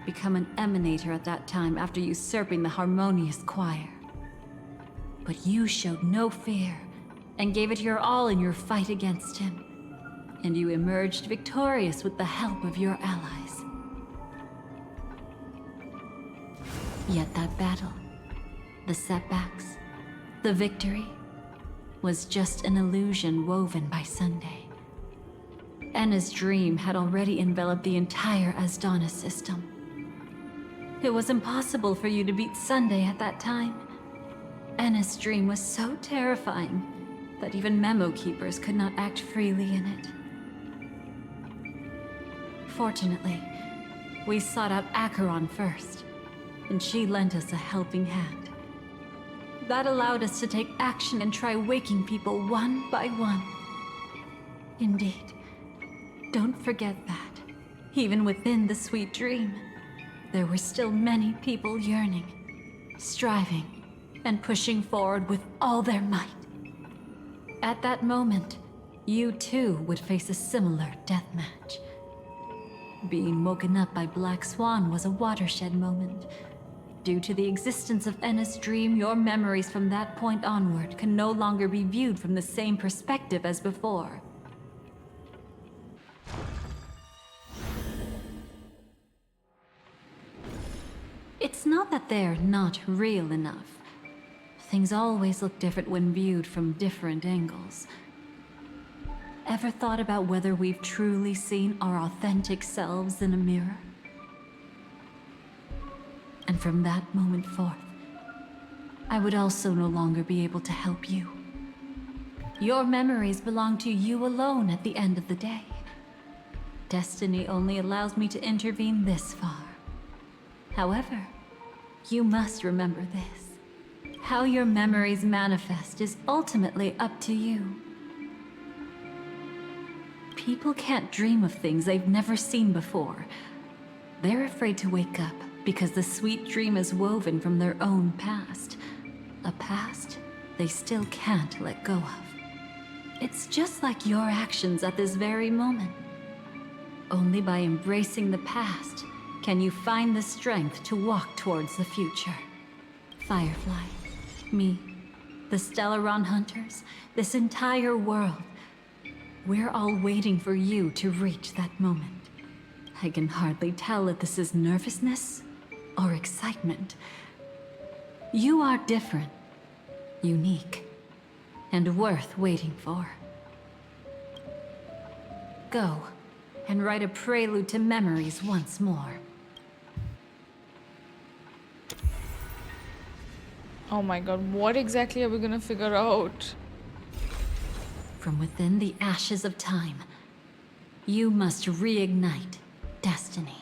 Speaker 5: become an emanator at that time after usurping the Harmonious Choir. But you showed no fear, and gave it your all in your fight against him. And you emerged victorious with the help of your allies. Yet that battle, the setbacks, the victory, was just an illusion woven by Sunday. Enna's dream had already enveloped the entire Asdana system. It was impossible for you to beat Sunday at that time. Enna's dream was so terrifying that even memo keepers could not act freely in it. Fortunately, we sought out Acheron first, and she lent us a helping hand. That allowed us to take action and try waking people one by one. Indeed, don't forget that, even within the sweet dream, there were still many people yearning, striving, and pushing forward with all their might. At that moment, you too would face a similar deathmatch. Being woken up by Black Swan was a watershed moment. Due to the existence of Enna's dream, your memories from that point onward can no longer be viewed from the same perspective as before. It's not that they're not real enough. Things always look different when viewed from different angles. Ever thought about whether we've truly seen our authentic selves in a mirror? And from that moment forth, I would also no longer be able to help you. Your memories belong to you alone at the end of the day. Destiny only allows me to intervene this far. However, you must remember this. How your memories manifest is ultimately up to you. People can't dream of things they've never seen before. They're afraid to wake up because the sweet dream is woven from their own past. A past they still can't let go of. It's just like your actions at this very moment. Only by embracing the past can you find the strength to walk towards the future. Firefly, me, the Stellaron Hunters, this entire world. We're all waiting for you to reach that moment. I can hardly tell if this is nervousness or excitement. You are different, unique, and worth waiting for. Go and write a prelude to memories once more.
Speaker 2: Oh my god, what exactly are we gonna figure out?
Speaker 5: From within the ashes of time, you must reignite destiny.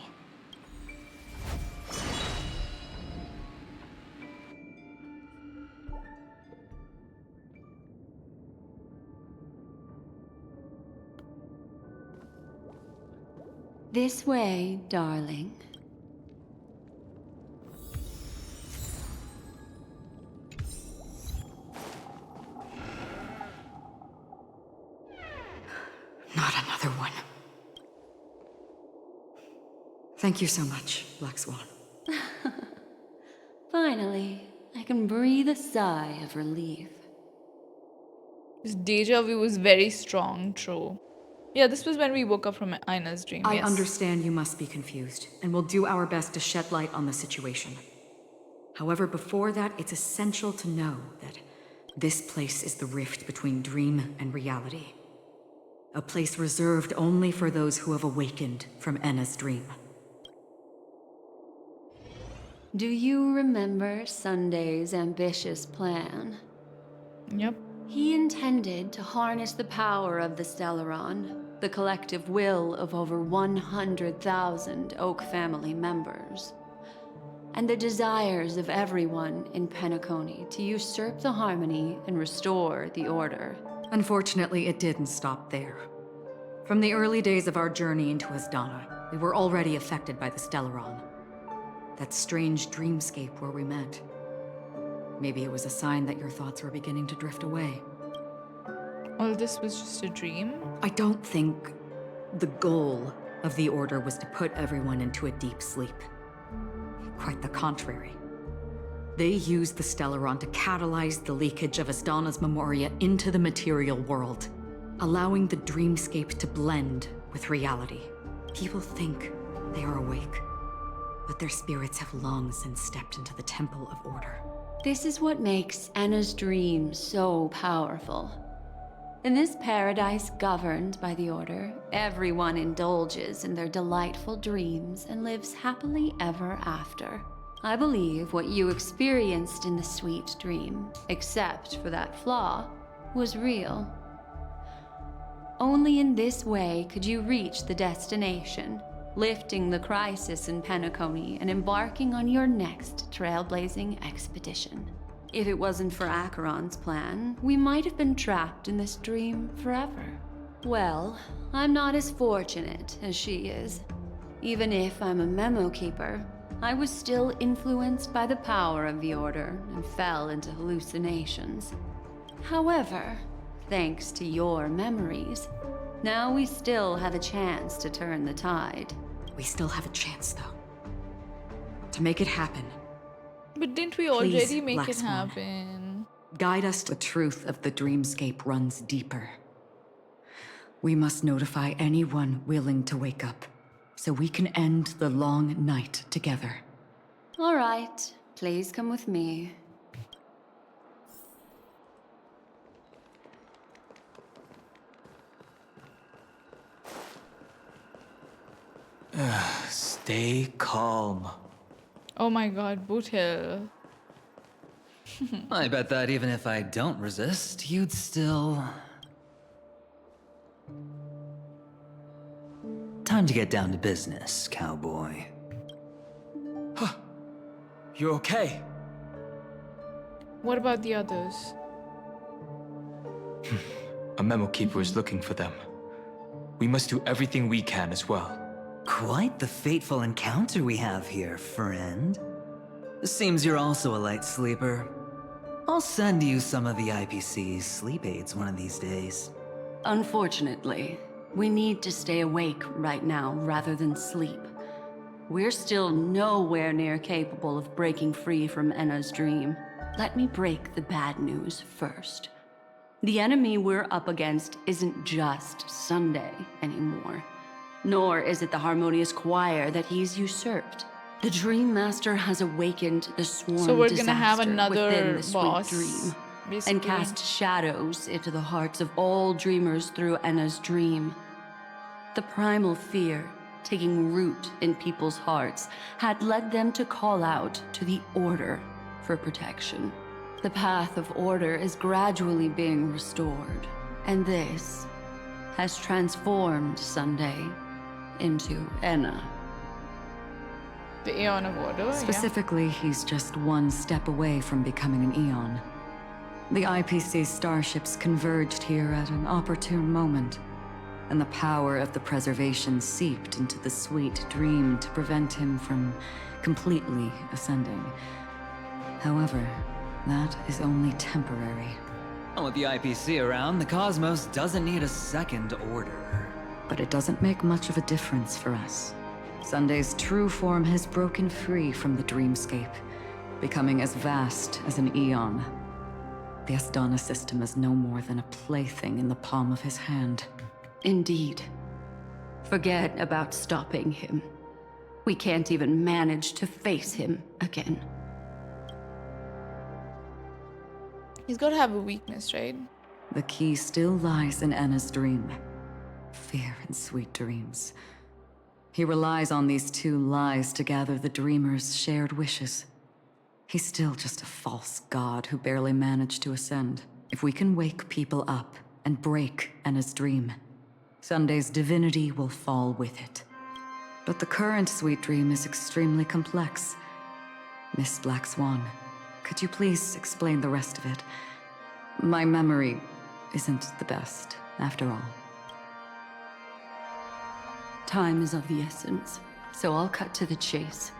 Speaker 17: This way, darling.
Speaker 6: Not another one. Thank you so much, Black Swan.
Speaker 17: Finally, I can breathe a sigh of relief.
Speaker 2: This deja vu was very strong, true. Yeah, this was when we woke up from Ina's dream.
Speaker 6: I
Speaker 2: yes.
Speaker 6: understand you must be confused, and we'll do our best to shed light on the situation. However, before that, it's essential to know that this place is the rift between dream and reality. A place reserved only for those who have awakened from Enna's dream.
Speaker 17: Do you remember Sunday's ambitious plan?
Speaker 2: Yep.
Speaker 17: He intended to harness the power of the Stellaron, the collective will of over 100,000 Oak family members, and the desires of everyone in Penacony to usurp the harmony and restore the order.
Speaker 6: Unfortunately, it didn't stop there. From the early days of our journey into Asdana, we were already affected by the Stellaron. That strange dreamscape where we met. Maybe it was a sign that your thoughts were beginning to drift away.
Speaker 2: All this was just a dream?
Speaker 6: I don't think the goal of the Order was to put everyone into a deep sleep. Quite the contrary. They used the Stellaron to catalyze the leakage of Asdana's memoria into the material world, allowing the dreamscape to blend with reality. People think they are awake, but their spirits have long since stepped into the Temple of Order.
Speaker 17: This is what makes Enna's dream so powerful. In this paradise governed by the Order, everyone indulges in their delightful dreams and lives happily ever after. I believe what you experienced in the sweet dream, except for that flaw, was real. Only in this way could you reach the destination, lifting the crisis in Penacony and embarking on your next trailblazing expedition. If it wasn't for Acheron's plan, we might have been trapped in this dream forever. Well, I'm not as fortunate as she is. Even if I'm a memo keeper, I was still influenced by the power of the Order and fell into hallucinations. However, thanks to your memories, now we still have a chance to turn the tide.
Speaker 6: We still have a chance, though. To make it happen.
Speaker 2: But didn't we
Speaker 6: Please,
Speaker 2: already make
Speaker 6: Black
Speaker 2: it
Speaker 6: Swan,
Speaker 2: happen?
Speaker 6: Guide us to the truth of the dreamscape runs deeper. We must notify anyone willing to wake up, so we can end the long night together.
Speaker 17: All right, please come with me.
Speaker 4: Stay calm.
Speaker 2: Oh my god, Boot Hill.
Speaker 4: I bet that even if I don't resist, you'd still... Time to get down to business, cowboy.
Speaker 10: You okay?
Speaker 2: What about the others?
Speaker 10: A memo keeper is looking for them. We must do everything we can as well.
Speaker 4: Quite the fateful encounter we have here, friend. Seems you're also a light sleeper. I'll send you some of the IPC's sleep aids one of these days.
Speaker 17: Unfortunately, we need to stay awake right now rather than sleep. We're still nowhere near capable of breaking free from Enna's dream. Let me break the bad news first. The enemy we're up against isn't just Sunday anymore. Nor is it the harmonious choir that he's usurped. The Dream Master has awakened the swarm
Speaker 2: So we're gonna have
Speaker 17: disaster
Speaker 2: another
Speaker 17: within the sweet
Speaker 2: boss,
Speaker 17: dream,
Speaker 2: basically.
Speaker 17: and cast shadows into the hearts of all dreamers through Enna's dream. The primal fear taking root in people's hearts had led them to call out to the Order for protection. The path of order is gradually being restored, and this has transformed Sunday into Enna.
Speaker 2: The Aeon of Order,
Speaker 6: Specifically, he's just one step away from becoming an Eon. The IPC starships converged here at an opportune moment, and the power of the preservation seeped into the sweet dream to prevent him from completely ascending. However, that is only temporary.
Speaker 4: Well, with the IPC around, the cosmos doesn't need a second order.
Speaker 6: But it doesn't make much of a difference for us. Sunday's true form has broken free from the dreamscape, becoming as vast as an eon. The Astana system is no more than a plaything in the palm of his hand.
Speaker 17: Indeed. Forget about stopping him. We can't even manage to face him again.
Speaker 2: He's got to have a weakness, right?
Speaker 6: The key still lies in Enna's dream. Fear and sweet dreams. He relies on these two lies to gather the dreamers' shared wishes. He's still just a false god who barely managed to ascend. If we can wake people up and break Enna's dream, Sunday's divinity will fall with it. But the current sweet dream is extremely complex. Miss Black Swan, could you please explain the rest of it? My memory isn't the best, after all.
Speaker 17: Time is of the essence, so I'll cut to the chase.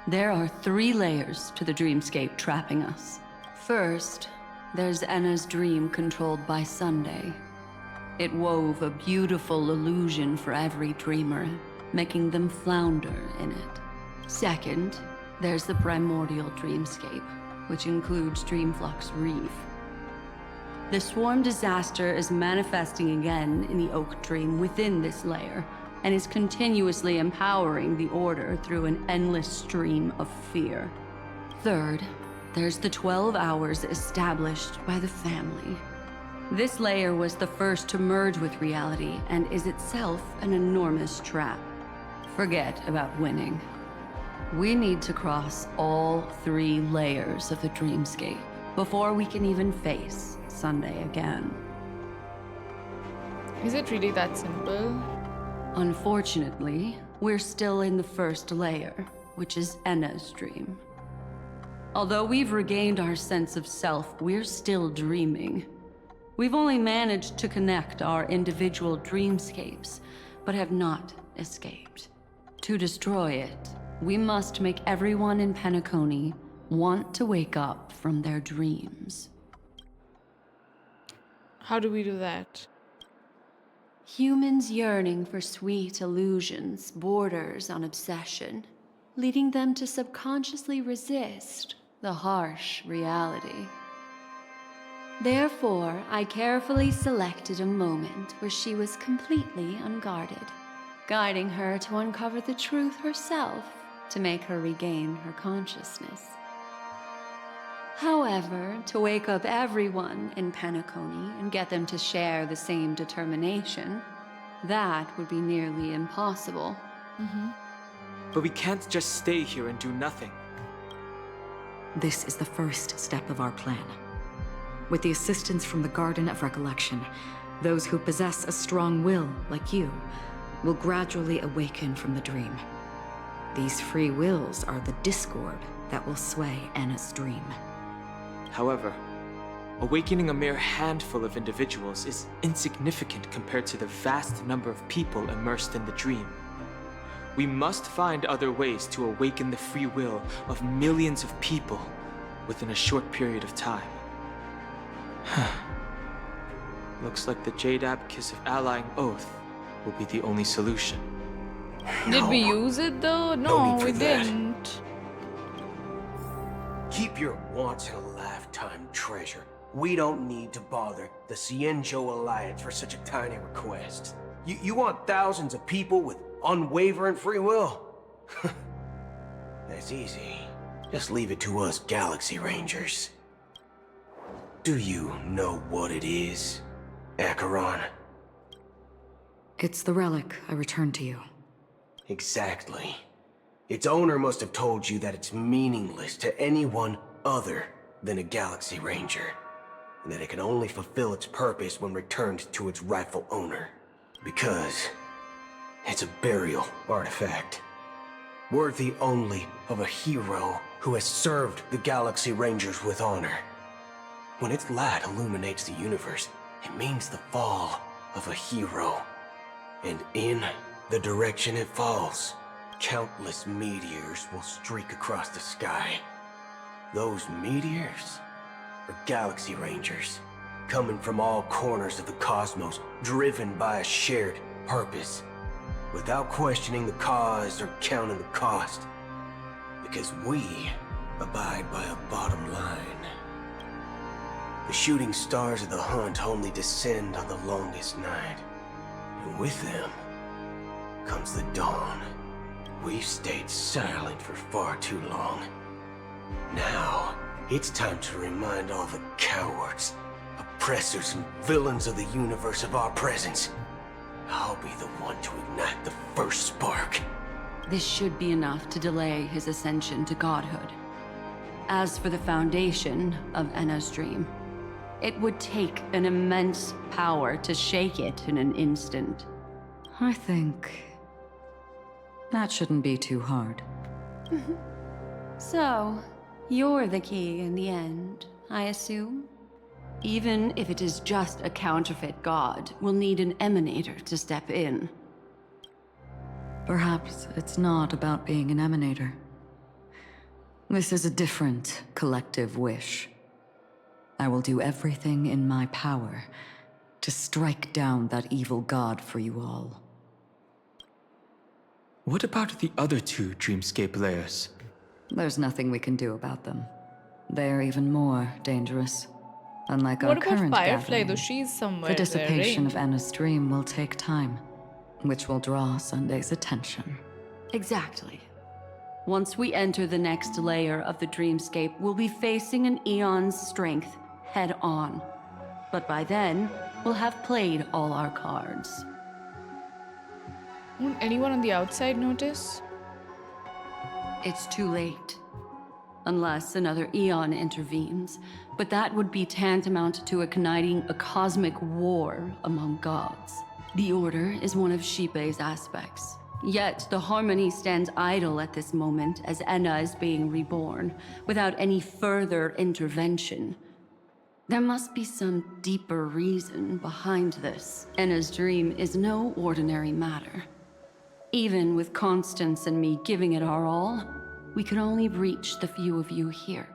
Speaker 17: There are 3 layers to the dreamscape trapping us. First, there's Enna's dream controlled by Sunday. It wove a beautiful illusion for every dreamer, making them flounder in it. Second, there's the primordial dreamscape, which includes Dreamflux Reef. The swarm disaster is manifesting again in the Oak Dream within this layer, and is continuously empowering the Order through an endless stream of fear. Third, there's the 12 hours established by the family. This layer was the first to merge with reality and is itself an enormous trap. Forget about winning. We need to cross all 3 layers of the dreamscape before we can even face Sunday again.
Speaker 2: Is it really that simple?
Speaker 17: Unfortunately, we're still in the first layer, which is Enna's dream. Although we've regained our sense of self, we're still dreaming. We've only managed to connect our individual dreamscapes, but have not escaped. To destroy it, we must make everyone in Penacony want to wake up from their dreams.
Speaker 2: How do we do that?
Speaker 17: Humans yearning for sweet illusions borders on obsession, leading them to subconsciously resist the harsh reality. Therefore, I carefully selected a moment where she was completely unguarded, guiding her to uncover the truth herself to make her regain her consciousness. However, to wake up everyone in Penacony and get them to share the same determination, that would be nearly impossible.
Speaker 9: But we can't just stay here and do nothing.
Speaker 6: This is the first step of our plan. With the assistance from the Garden of Recollection, those who possess a strong will, like you, will gradually awaken from the dream. These free wills are the discord that will sway Enna's dream.
Speaker 9: However, awakening a mere handful of individuals is insignificant compared to the vast number of people immersed in the dream. We must find other ways to awaken the free will of millions of people within a short period of time. Looks like the Jade Abacus of Allying Oath will be the only solution.
Speaker 2: Did we use it though? No, we didn't.
Speaker 3: Keep your once-in-a-lifetime treasure. We don't need to bother the Cienjo Alliance for such a tiny request. You want thousands of people with unwavering free will? That's easy. Just leave it to us Galaxy Rangers. Do you know what it is, Acheron?
Speaker 6: It's the relic I returned to you.
Speaker 3: Exactly. Its owner must have told you that it's meaningless to anyone other than a Galaxy Ranger, and that it can only fulfill its purpose when returned to its rightful owner. Because it's a burial artifact, worthy only of a hero who has served the Galaxy Rangers with honor. When its light illuminates the universe, it means the fall of a hero. And in the direction it falls, countless meteors will streak across the sky. Those meteors are Galaxy Rangers, coming from all corners of the cosmos, driven by a shared purpose, without questioning the cause or counting the cost, because we abide by a bottom line. The shooting stars of the hunt only descend on the longest night, and with them comes the dawn. We've stayed silent for far too long. Now, it's time to remind all the cowards, oppressors, and villains of the universe of our presence. I'll be the one to ignite the first spark.
Speaker 17: This should be enough to delay his ascension to godhood. As for the foundation of Enna's dream, it would take an immense power to shake it in an instant.
Speaker 6: I think that shouldn't be too hard.
Speaker 17: So, you're the key in the end, I assume? Even if it is just a counterfeit god, we'll need an emanator to step in.
Speaker 6: Perhaps it's not about being an emanator. This is a different collective wish. I will do everything in my power to strike down that evil god for you all.
Speaker 10: What about the other two dreamscape layers?
Speaker 6: There's nothing we can do about them. They're even more dangerous. Unlike
Speaker 2: What
Speaker 6: our
Speaker 2: about
Speaker 6: current
Speaker 2: Firefly
Speaker 6: gathering,
Speaker 2: though? She's somewhere
Speaker 6: the dissipation
Speaker 2: there,
Speaker 6: of Enna's dream will take time, which will draw Sunday's attention.
Speaker 17: Exactly. Once we enter the next layer of the dreamscape, we'll be facing an eon's strength head on. But by then, we'll have played all our cards.
Speaker 2: Won't anyone on the outside notice?
Speaker 17: It's too late. Unless another eon intervenes. But that would be tantamount to igniting a cosmic war among gods. The Order is one of Xipe's aspects. Yet the Harmony stands idle at this moment as Enna is being reborn, without any further intervention. There must be some deeper reason behind this. Enna's dream is no ordinary matter. Even with Constance and me giving it our all, we could only reach the few of you here.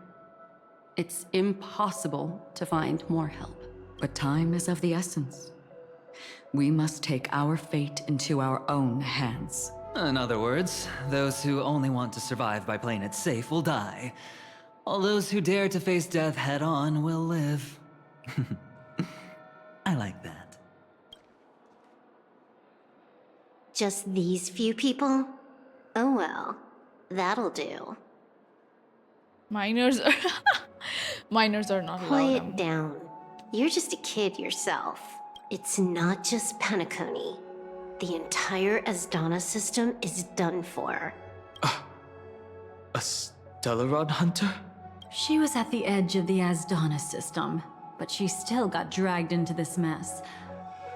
Speaker 17: It's impossible to find more help.
Speaker 6: But time is of the essence. We must take our fate into our own hands.
Speaker 4: In other words, those who only want to survive by playing it safe will die. All those who dare to face death head-on will live. I like that.
Speaker 21: Just these few people? Oh well, that'll do.
Speaker 2: Minors are... Minors are not allowed.
Speaker 21: Quiet down. You're just a kid yourself. It's not just Penacony. The entire Asdana system is done for.
Speaker 10: A Stellaron hunter?
Speaker 5: She was at the edge of the Asdana system, but she still got dragged into this mess.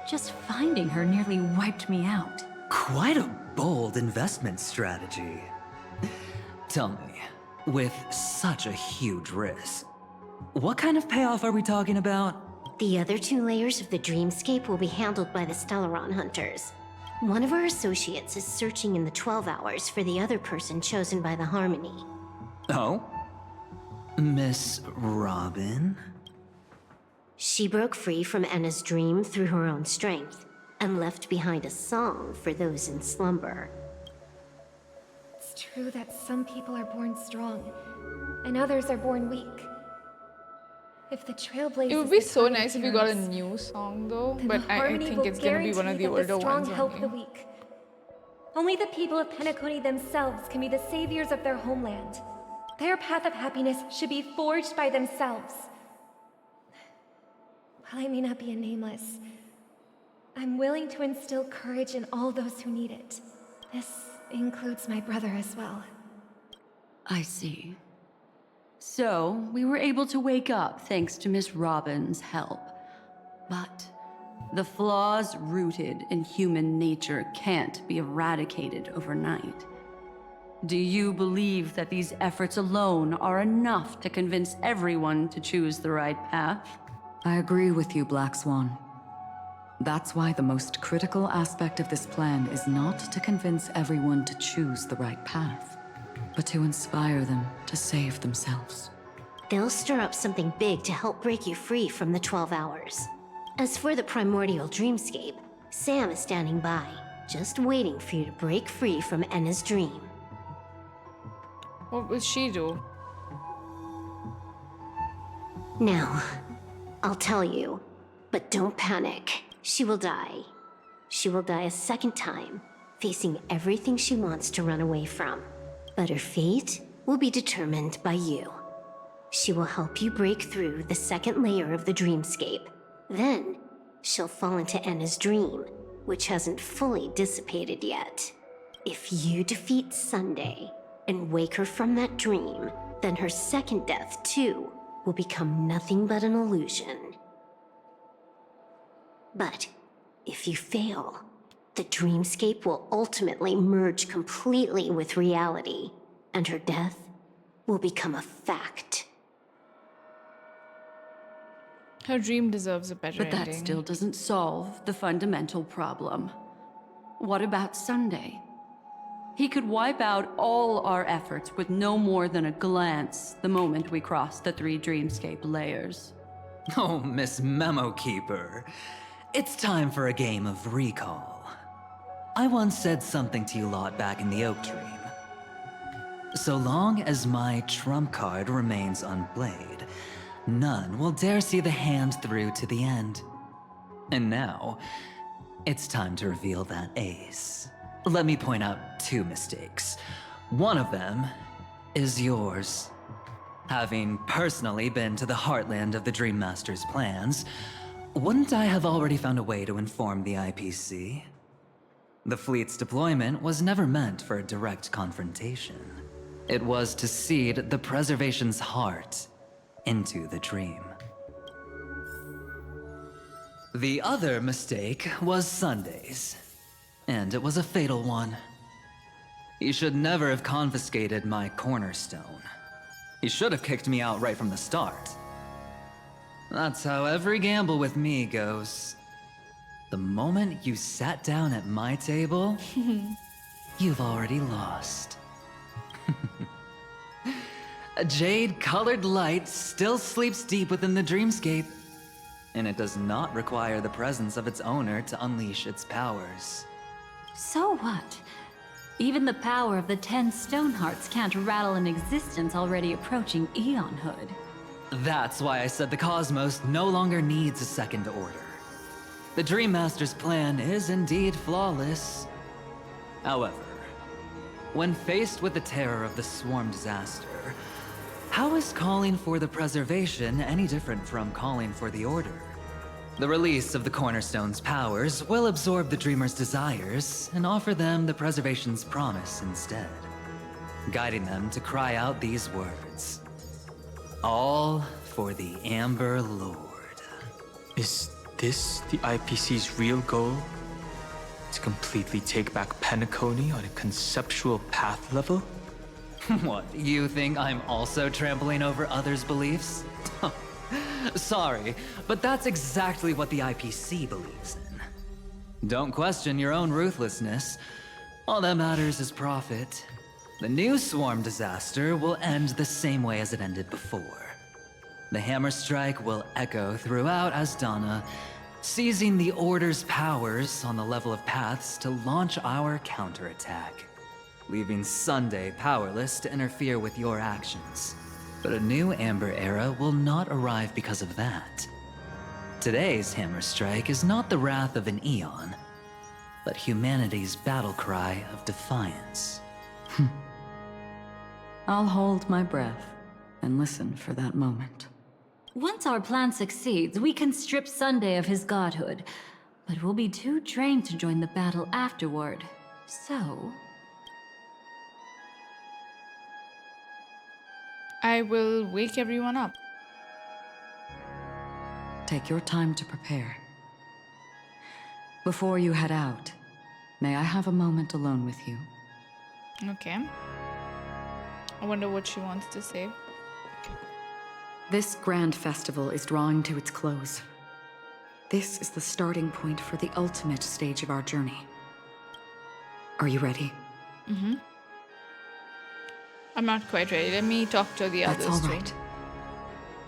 Speaker 5: Just finding her nearly wiped me out.
Speaker 4: Quite a bold investment strategy. Tell me, with such a huge risk, what kind of payoff are we talking about?
Speaker 21: The other two layers of the dreamscape will be handled by the Stellaron hunters. One of our associates is searching in the 12 hours for the other person chosen by the Harmony.
Speaker 4: Oh? Miss Robin?
Speaker 14: She broke free from Enna's dream through her own strength, and left behind a song for those in slumber.
Speaker 16: It's true that some people are born strong, and others are born weak. If the Trailblaze
Speaker 2: It would be so nice if you got a new song though, but I think it's gonna be one of the older ones
Speaker 16: help the
Speaker 2: only.
Speaker 16: weak. Only the people of Penacony themselves can be the saviors of their homeland. Their path of happiness should be forged by themselves. While I may not be a nameless, I'm willing to instill courage in all those who need it. This includes my brother as well.
Speaker 17: I see. So, we were able to wake up thanks to Miss Robin's help. But the flaws rooted in human nature can't be eradicated overnight. Do you believe that these efforts alone are enough to convince everyone to choose the right path?
Speaker 6: I agree with you, Black Swan. That's why the most critical aspect of this plan is not to convince everyone to choose the right path, but to inspire them to save themselves.
Speaker 14: They'll stir up something big to help break you free from the 12 hours. As for the primordial dreamscape, Sam is standing by, just waiting for you to break free from Enna's dream.
Speaker 2: What will she do?
Speaker 14: Now, I'll tell you, but don't panic. She will die. She will die a second time, facing everything she wants to run away from. But her fate will be determined by you. She will help you break through the second layer of the dreamscape. Then, she'll fall into Enna's dream, which hasn't fully dissipated yet. If you defeat Sunday and wake her from that dream, then her second death, too, will become nothing but an illusion. But if you fail, the dreamscape will ultimately merge completely with reality, and her death will become a fact.
Speaker 2: Her dream deserves a better
Speaker 17: But that
Speaker 2: ending.
Speaker 17: still doesn't solve the fundamental problem. What about Sunday? He could wipe out all our efforts with no more than a glance the moment we cross the 3 dreamscape layers.
Speaker 4: Oh, Miss Memo Keeper. It's time for a game of recall. I once said something to you lot back in the Oak Dream. So long as my trump card remains unplayed, none will dare see the hand through to the end. And now, it's time to reveal that ace. Let me point out 2 mistakes. One of them is yours. Having personally been to the heartland of the Dream Master's plans, wouldn't I have already found a way to inform the IPC? The fleet's deployment was never meant for a direct confrontation. It was to seed the Preservation's heart into the dream. The other mistake was Sunday's, and it was a fatal one. He should never have confiscated my cornerstone. He should have kicked me out right from the start. That's how every gamble with me goes. The moment you sat down at my table, you've already lost. A jade-colored light still sleeps deep within the dreamscape, and it does not require the presence of its owner to unleash its powers.
Speaker 5: So what? Even the power of the 10 stone hearts can't rattle an existence already approaching eonhood.
Speaker 4: That's why I said the cosmos no longer needs a second order. The Dream Master's plan is indeed flawless. However, when faced with the terror of the swarm disaster, how is calling for the preservation any different from calling for the order? The release of the Cornerstone's powers will absorb the Dreamer's desires and offer them the preservation's promise instead, guiding them to cry out these words. All for the Amber Lord.
Speaker 9: Is this the IPC's real goal? To completely take back Penacony on a conceptual path level?
Speaker 4: What, you think I'm also trampling over others' beliefs? Sorry, but that's exactly what the IPC believes in. Don't question your own ruthlessness. All that matters is profit. The new swarm disaster will end the same way as it ended before. The hammer strike will echo throughout Asdana, seizing the Order's powers on the level of paths to launch our counterattack, leaving Sunday powerless to interfere with your actions. But a new Amber Era will not arrive because of that. Today's hammer strike is not the wrath of an eon, but humanity's battle cry of defiance.
Speaker 6: I'll hold my breath and listen for that moment.
Speaker 5: Once our plan succeeds, we can strip Sunday of his godhood, but we'll be too drained to join the battle afterward. So...
Speaker 2: I will wake everyone up.
Speaker 6: Take your time to prepare. Before you head out, may I have a moment alone with you?
Speaker 2: Okay. I wonder what she wants to say.
Speaker 6: This grand festival is drawing to its close. This is the starting point for the ultimate stage of our journey. Are you ready?
Speaker 2: Mm-hmm. I'm not quite ready. Let me talk to the others.
Speaker 6: That's all right.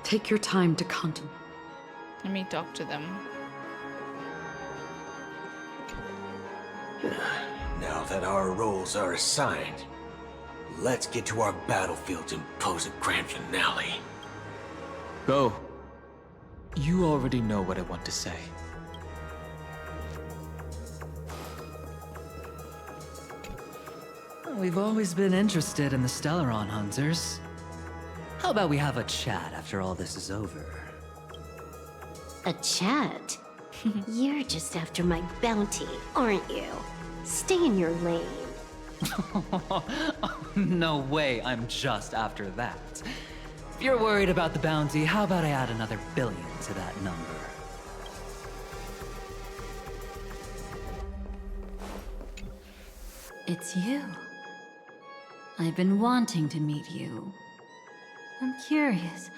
Speaker 6: Take your time to contemplate.
Speaker 2: Let me talk to them.
Speaker 11: Now that our roles are assigned, let's get to our battlefield and pose a grand finale.
Speaker 9: Go. You already know what I want to say.
Speaker 4: We've always been interested in the Stellaron hunters. How about we have a chat after all this is over?
Speaker 14: A chat? You're just after my bounty, aren't you? Stay in your lane.
Speaker 4: No way, I'm just after that. If you're worried about the bounty, how about I add another billion to that number?
Speaker 5: It's you. I've been wanting to meet you. I'm curious,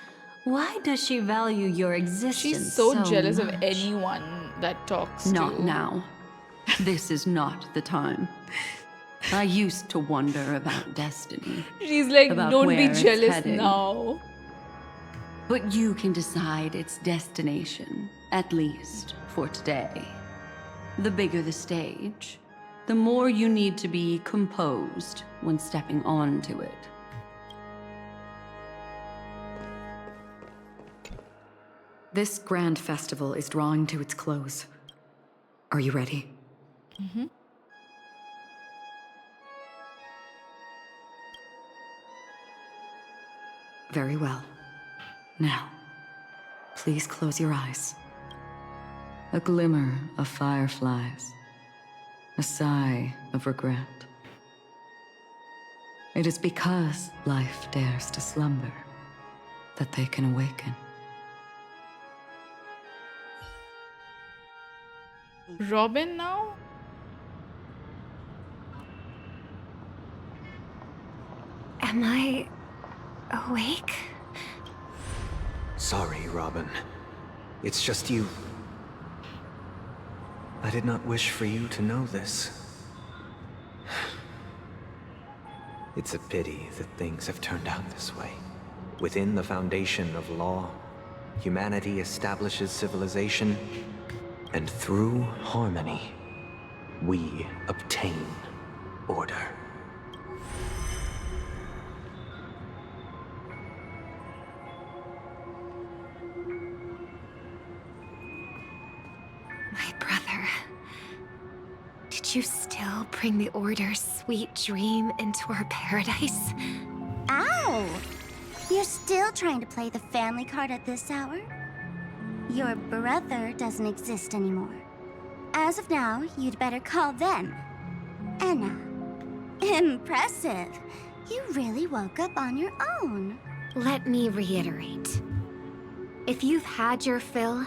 Speaker 5: why does she value your existence
Speaker 2: She's so jealous
Speaker 5: much?
Speaker 2: of anyone that talks
Speaker 17: Not
Speaker 2: to...
Speaker 17: now. This is not the time. I used to wonder about destiny.
Speaker 2: She's like,
Speaker 17: about
Speaker 2: don't be
Speaker 17: where it's
Speaker 2: jealous
Speaker 17: heading.
Speaker 2: now.
Speaker 17: But you can decide its destination, at least for today. The bigger the stage, the more you need to be composed when stepping onto it.
Speaker 6: This grand festival is drawing to its close. Are you ready?
Speaker 2: Mm-hmm.
Speaker 6: Very well. Now, please close your eyes. A glimmer of fireflies. A sigh of regret. It is because life dares to slumber that they can awaken.
Speaker 2: Robin now?
Speaker 16: Am I awake?
Speaker 3: Sorry, Robin. It's just you. I did not wish for you to know this. It's a pity that things have turned out this way. Within the foundation of law, humanity establishes civilization, and through harmony, we obtain order.
Speaker 16: My brother. Did you still bring the Order's sweet dream into our paradise?
Speaker 21: Ow! You're still trying to play the family card at this hour? Your brother doesn't exist anymore. As of now, you'd better call them Anna. Impressive. You really woke up on your own.
Speaker 16: Let me reiterate. If you've had your fill,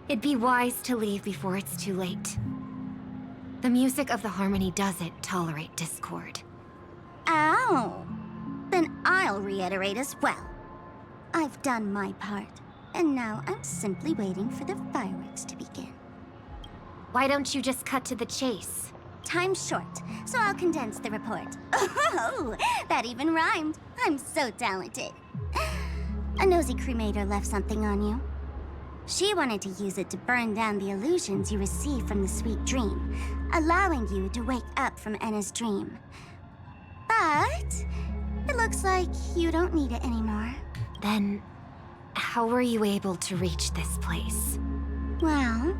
Speaker 16: it'd be wise to leave before it's too late. The music of the harmony doesn't tolerate discord.
Speaker 21: Ow! Then I'll reiterate as well. I've done my part, and now I'm simply waiting for the fireworks to begin.
Speaker 16: Why don't you just cut to the chase?
Speaker 21: Time's short, so I'll condense the report. Oh, that even rhymed. I'm so talented. A nosy cremator left something on you. She wanted to use it to burn down the illusions you received from the sweet dream, allowing you to wake up from Enna's dream. But it looks like you don't need it anymore.
Speaker 16: Then, how were you able to reach this place?
Speaker 21: Well,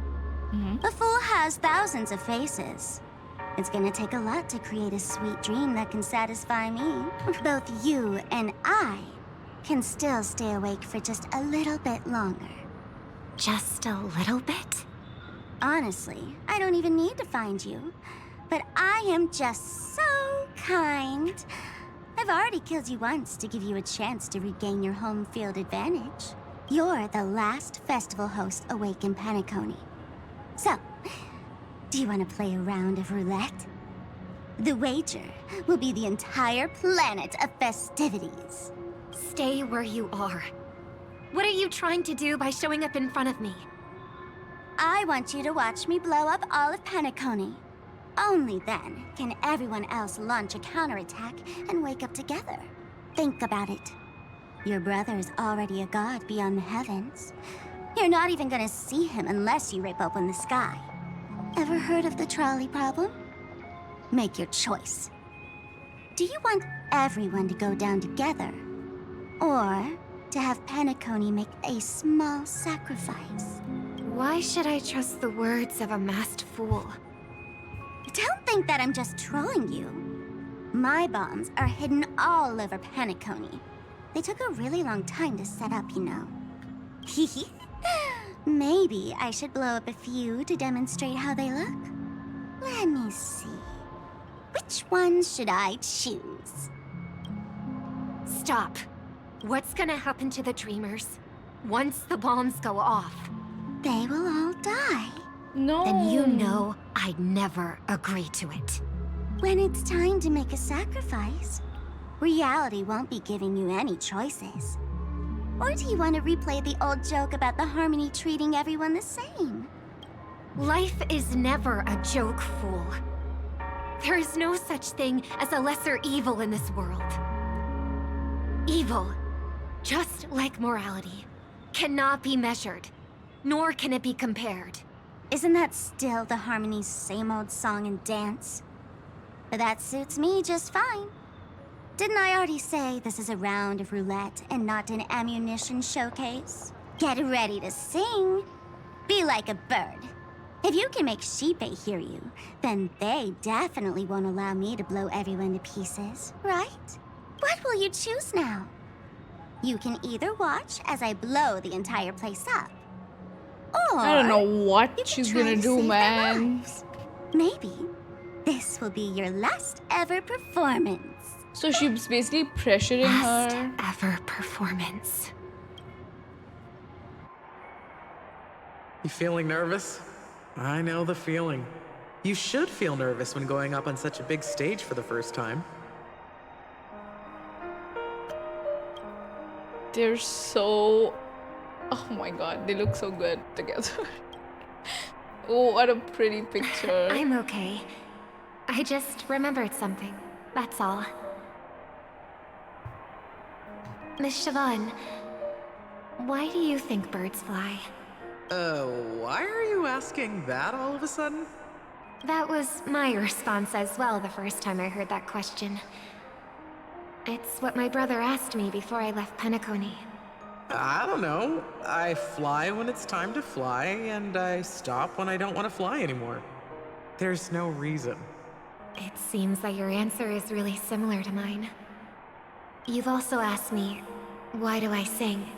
Speaker 21: a fool has thousands of faces. It's gonna take a lot to create a sweet dream that can satisfy me. Both you and I can still stay awake for just a little bit longer.
Speaker 16: Just a little bit?
Speaker 21: Honestly, I don't even need to find you. But I am just so kind. I've already killed you once to give you a chance to regain your home field advantage. You're the last festival host awake in Penacony. So, do you want to play a round of roulette? The wager will be the entire planet of festivities.
Speaker 16: Stay where you are. What are you trying to do by showing up in front of me?
Speaker 21: I want you to watch me blow up all of Penacony. Only then can everyone else launch a counterattack and wake up together. Think about it. Your brother is already a god beyond the heavens. You're not even gonna see him unless you rip open the sky. Ever heard of the trolley problem? Make your choice. Do you want everyone to go down together? Or to have Penacony make a small sacrifice?
Speaker 16: Why should I trust the words of a masked fool?
Speaker 21: Don't think that I'm just trolling you. My bombs are hidden all over Penacony. They took a really long time to set up, you know. Maybe I should blow up a few to demonstrate how they look. Let me see. Which ones should I choose?
Speaker 16: Stop. What's gonna happen to the dreamers once the bombs go off?
Speaker 21: They will all die.
Speaker 2: No.
Speaker 16: Then you know I'd never agree to it.
Speaker 21: When it's time to make a sacrifice, reality won't be giving you any choices. Or do you want to replay the old joke about the Harmony treating everyone the same?
Speaker 16: Life is never a joke, fool. There is no such thing as a lesser evil in this world. Evil, just like morality, cannot be measured, nor can it be compared.
Speaker 21: Isn't that still the Harmony's same old song and dance? But that suits me just fine. Didn't I already say this is a round of roulette and not an ammunition showcase? Get ready to sing. Be like a bird. If you can make Sheepei hear you, then they definitely won't allow me to blow everyone to pieces, right? What will you choose now? You can either watch as I blow the entire place up, or
Speaker 2: I don't know what she's gonna do, man.
Speaker 21: Maybe this will be your last ever performance.
Speaker 2: So she's basically pressuring her.
Speaker 16: Ever performance.
Speaker 19: You feeling nervous? I know the feeling. You should feel nervous when going up on such a big stage for the first time.
Speaker 2: They're so... Oh my god, they look so good together. Oh, what a pretty picture.
Speaker 16: I'm okay. I just remembered something. That's all. Miss Siobhan, why do you think birds fly?
Speaker 19: Why are you asking that all of a sudden?
Speaker 16: That was my response as well the first time I heard that question. It's what my brother asked me before I left Penacony.
Speaker 19: I don't know. I fly when it's time to fly, and I stop when I don't want to fly anymore. There's no reason.
Speaker 16: It seems that your answer is really similar to mine. You've also asked me, why do I sing?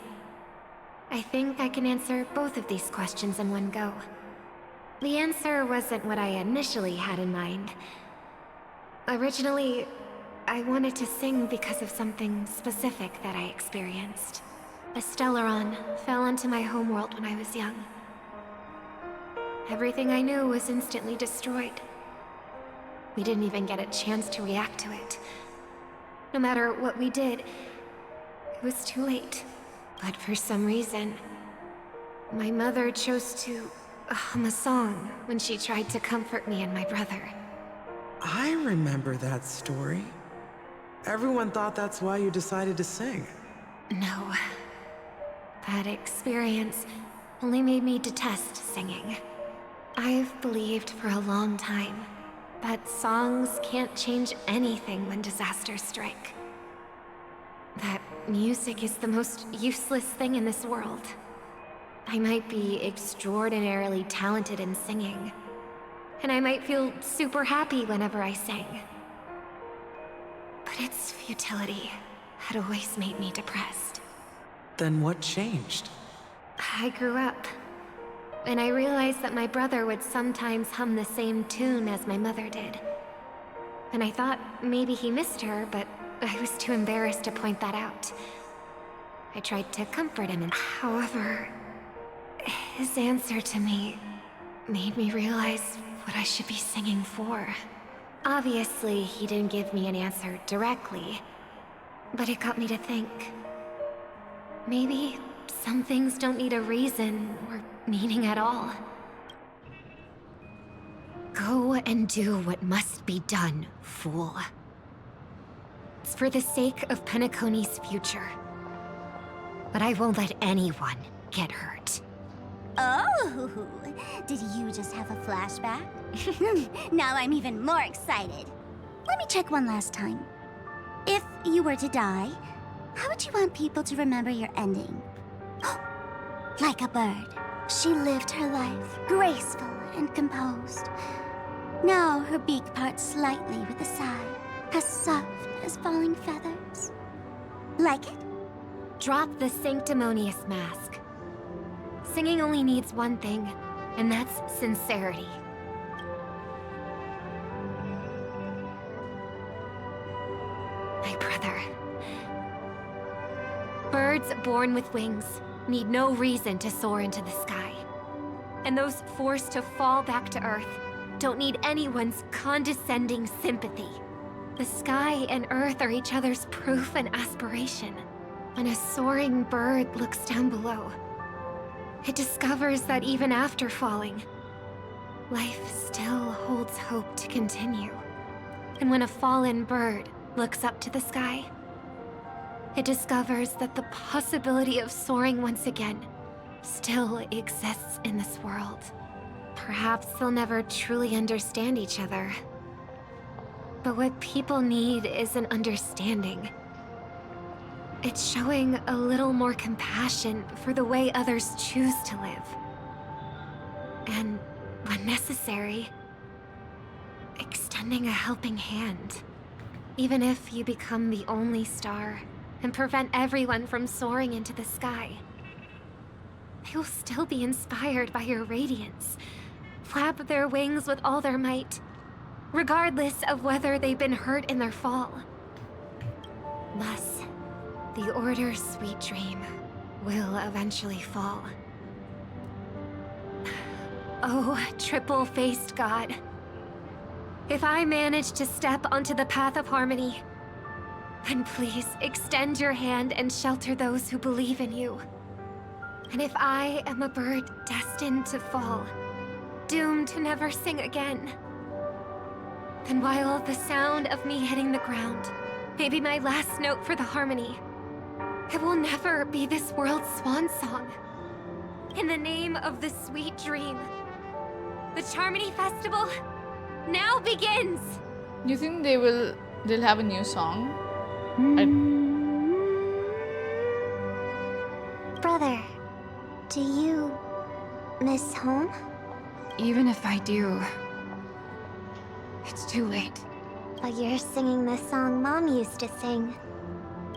Speaker 16: I think I can answer both of these questions in one go. The answer wasn't what I initially had in mind. Originally, I wanted to sing because of something specific that I experienced. A Stellaron fell onto my homeworld when I was young. Everything I knew was instantly destroyed. We didn't even get a chance to react to it. No matter what we did, it was too late. But for some reason, my mother chose to hum a song when she tried to comfort me and my brother.
Speaker 19: I remember that story. Everyone thought that's why you decided to sing.
Speaker 16: No. That experience only made me detest singing. I've believed for a long time that songs can't change anything when disasters strike. That music is the most useless thing in this world. I might be extraordinarily talented in singing, and I might feel super happy whenever I sang. But its futility had always made me depressed.
Speaker 19: Then what changed?
Speaker 16: I grew up, and I realized that my brother would sometimes hum the same tune as my mother did. And I thought maybe he missed her, but I was too embarrassed to point that out. I tried to comfort him, and however, his answer to me made me realize what I should be singing for. Obviously, he didn't give me an answer directly, but it got me to think. Maybe some things don't need a reason or meaning at all. Go and do what must be done, fool. It's for the sake of Penacony's future. But I won't let anyone get hurt.
Speaker 21: Oh, did you just have a flashback? Now I'm even more excited. Let me check one last time. If you were to die, how would you want people to remember your ending? Like a bird, she lived her life, graceful and composed. Now her beak parts slightly with a sigh, as soft as falling feathers. Like it?
Speaker 16: Drop the sanctimonious mask. Singing only needs one thing, and that's sincerity. My brother. Birds born with wings need no reason to soar into the sky. And those forced to fall back to Earth don't need anyone's condescending sympathy. The sky and Earth are each other's proof and aspiration. When a soaring bird looks down below, it discovers that even after falling, life still holds hope to continue. And when a fallen bird looks up to the sky, it discovers that the possibility of soaring once again still exists in this world. Perhaps they'll never truly understand each other. But what people need is an understanding. It's showing a little more compassion for the way others choose to live. And, when necessary, extending a helping hand. Even if you become the only star and prevent everyone from soaring into the sky, they will still be inspired by your radiance, flap their wings with all their might, regardless of whether they've been hurt in their fall. Thus, the Order's sweet dream will eventually fall. Oh, triple-faced god. If I manage to step onto the path of harmony, then please extend your hand and shelter those who believe in you. And if I am a bird destined to fall, doomed to never sing again, then while the sound of me hitting the ground may be my last note for the harmony, it will never be this world's swan song. In the name of the sweet dream, the Charmony Festival now begins!
Speaker 2: You think they'll have a new song?
Speaker 21: Brother, do you miss home?
Speaker 16: Even if I do, it's too late.
Speaker 21: But you're singing the song Mom used to sing.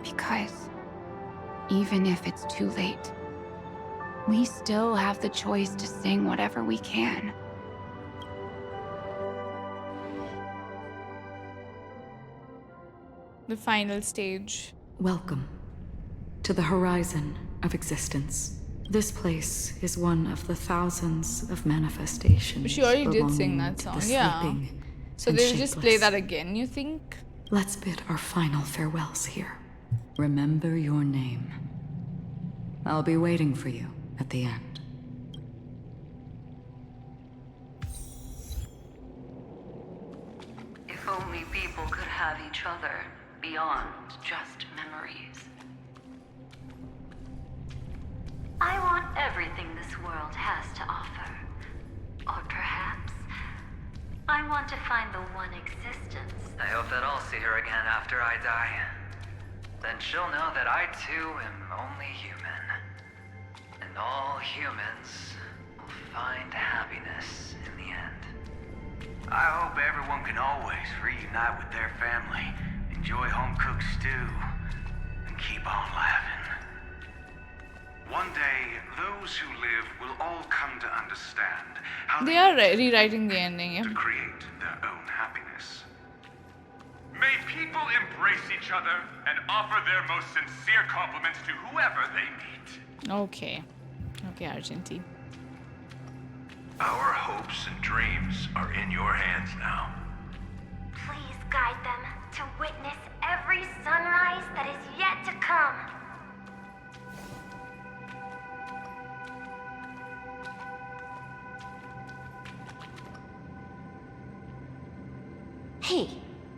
Speaker 16: Because even if it's too late, we still have the choice to sing whatever we can.
Speaker 2: The final stage.
Speaker 18: Welcome to the horizon of existence. This place is one of the thousands of manifestations.
Speaker 2: But she already did sing
Speaker 18: belonging
Speaker 2: that
Speaker 18: to
Speaker 2: song,
Speaker 18: the
Speaker 2: yeah.
Speaker 18: sleeping
Speaker 2: So
Speaker 18: and
Speaker 2: they'll just play
Speaker 18: shapeless.
Speaker 2: that again, you think?
Speaker 18: Let's bid our final farewells here. Remember your name. I'll be waiting for you at the end.
Speaker 16: If
Speaker 20: further beyond just memories. I want everything this world has to offer. Or perhaps I want to find the one existence.
Speaker 22: I hope that I'll see her again after I die. Then she'll know that I too am only human. And all humans will find happiness in the end.
Speaker 11: I hope everyone can always reunite with their family, enjoy home-cooked stew, and keep on laughing.
Speaker 23: One day, those who live will all come to understand how
Speaker 2: They are rewriting the ending.
Speaker 23: to create their own happiness. May people embrace each other and offer their most sincere compliments to whoever they meet.
Speaker 2: Okay. Okay, Argentine.
Speaker 23: Our hopes and dreams are in your hands now.
Speaker 8: Please guide them to witness every sunrise that is yet to come.
Speaker 14: Hey,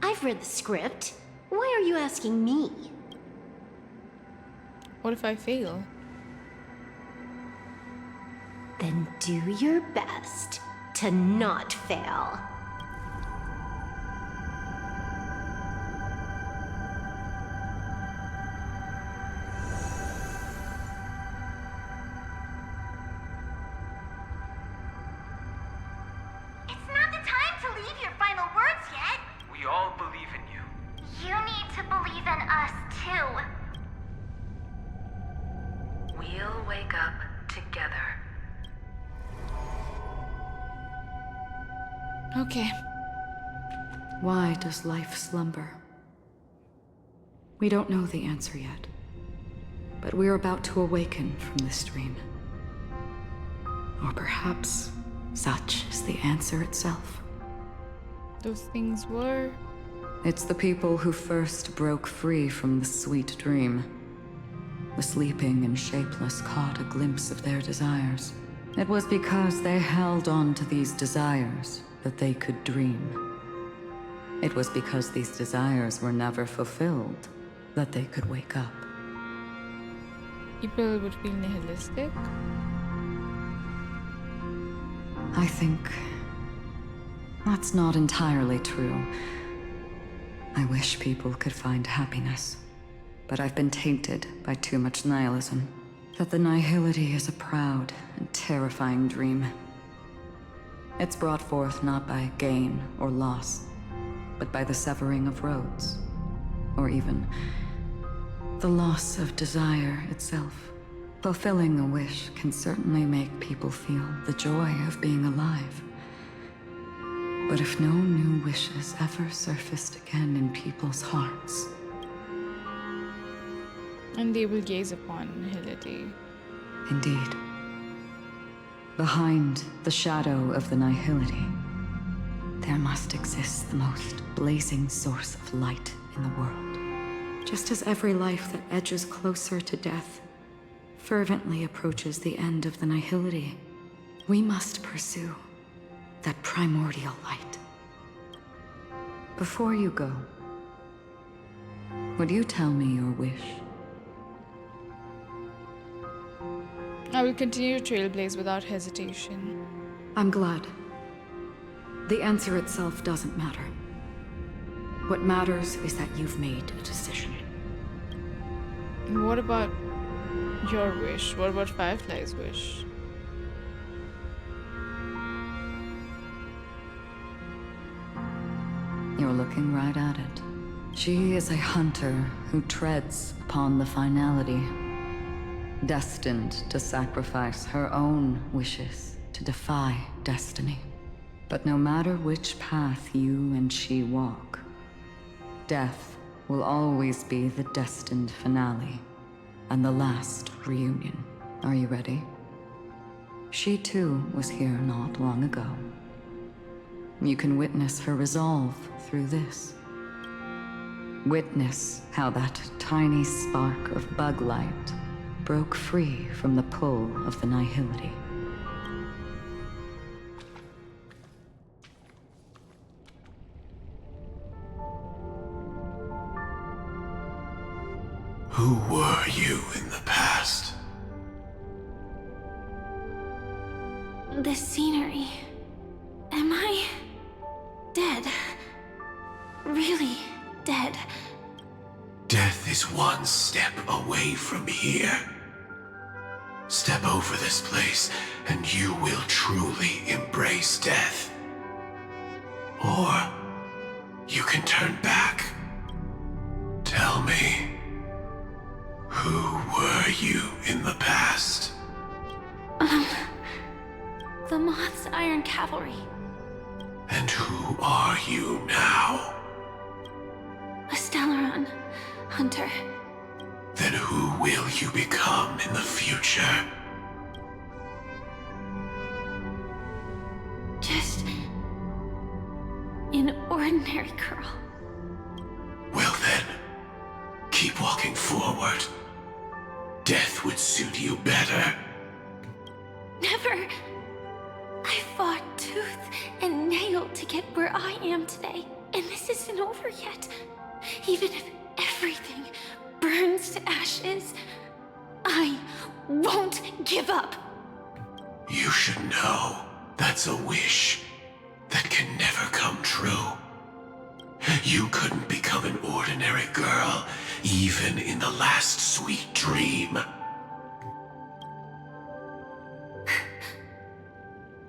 Speaker 14: I've read the script. Why are you asking me?
Speaker 2: What if I fail?
Speaker 14: Then do your best to not fail.
Speaker 8: It's not the time to leave your final words yet.
Speaker 22: We all believe in you.
Speaker 8: You need to believe in us too.
Speaker 20: We'll wake up together.
Speaker 2: Okay.
Speaker 6: Why does life slumber? We don't know the answer yet, but we're about to awaken from this dream. Or perhaps such is the answer itself.
Speaker 2: Those things were...
Speaker 6: It's the people who first broke free from the sweet dream. The sleeping and shapeless caught a glimpse of their desires. It was because they held on to these desires that they could dream. It was because these desires were never fulfilled that they could wake up.
Speaker 2: People would feel nihilistic.
Speaker 6: I think that's not entirely true. I wish people could find happiness, but I've been tainted by too much nihilism. That the nihility is a proud and terrifying dream. It's brought forth not by gain or loss, but by the severing of roads, or even the loss of desire itself. Fulfilling a wish can certainly make people feel the joy of being alive. But if no new wishes ever surfaced again in people's hearts,
Speaker 2: And they will gaze upon nihility.
Speaker 6: indeed, behind the shadow of the nihility, there must exist the most blazing source of light in the world. Just as every life that edges closer to death fervently approaches the end of the nihility, we must pursue that primordial light. Before you go, would you tell me your wish?
Speaker 2: I will continue to trailblaze without hesitation.
Speaker 6: I'm glad. The answer itself doesn't matter. What matters is that you've made a decision.
Speaker 2: And what about your wish? What about Firefly's wish?
Speaker 6: You're looking right at it. She is a hunter who treads upon the finality, destined to sacrifice her own wishes to defy destiny. But no matter which path you and she walk, death will always be the destined finale and the last reunion. Are you ready? She too was here not long ago. You can witness her resolve through this. Witness how that tiny spark of bug light broke free from the pull of the nihility.
Speaker 15: Who were you in the past?
Speaker 8: This scenery. Am I dead? Really dead?
Speaker 15: Death is one step away from here. Step over this place, and you will truly embrace death. Or you can turn back. Tell me, who were you in the past?
Speaker 8: The Moth's Iron Cavalry.
Speaker 15: And who are you now?
Speaker 8: A Stellaron hunter.
Speaker 15: Then who will you become in the future?
Speaker 8: Just an ordinary girl.
Speaker 15: Well then, keep walking forward. Death would suit you better.
Speaker 8: Never. I fought tooth and nail to get where I am today, and this isn't over yet. Even if everything burns to ashes, I won't give up.
Speaker 15: You should know that's a wish that can never come true. You couldn't become an ordinary girl, even in the last sweet dream.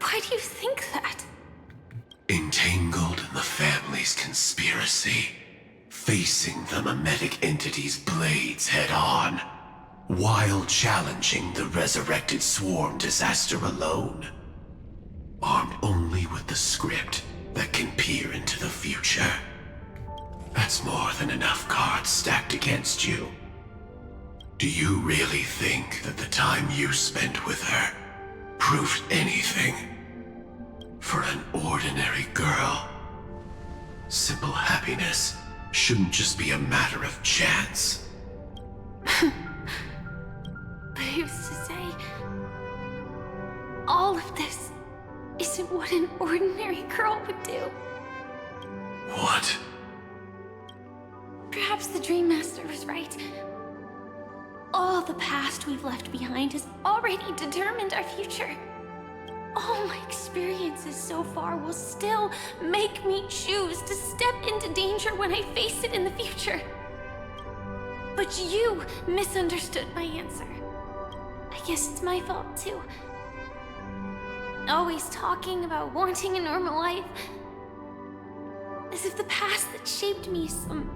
Speaker 8: Why do you think that?
Speaker 15: Entangled in the family's conspiracy, facing the mimetic entity's blades head-on, while challenging the resurrected swarm disaster alone. Armed only with the script that can peer into the future. That's more than enough cards stacked against you. Do you really think that the time you spent with her proved anything? For an ordinary girl, simple happiness shouldn't just be a matter of chance.
Speaker 8: But I used to say, all of this isn't what an ordinary girl would do.
Speaker 15: What?
Speaker 8: Perhaps the Dream Master was right. All the past we've left behind has already determined our future. All my experiences so far will still make me choose to step into danger when I face it in the future. But you misunderstood my answer. I guess it's my fault too. Always talking about wanting a normal life. As if the past that shaped me is some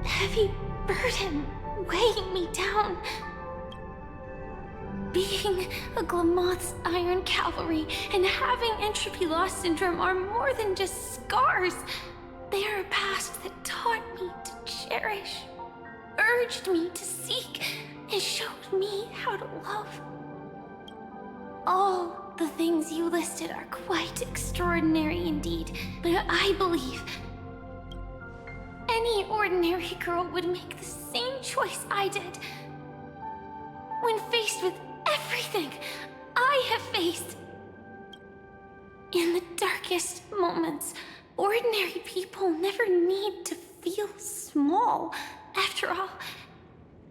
Speaker 8: heavy burden weighing me down. Being a Glamoth's Iron Cavalry and having entropy loss syndrome are more than just scars. They are a past that taught me to cherish, urged me to seek, and showed me how to love. All the things you listed are quite extraordinary indeed, but I believe any ordinary girl would make the same choice I did. When faced with everything I have faced. In the darkest moments, ordinary people never need to feel small. After all,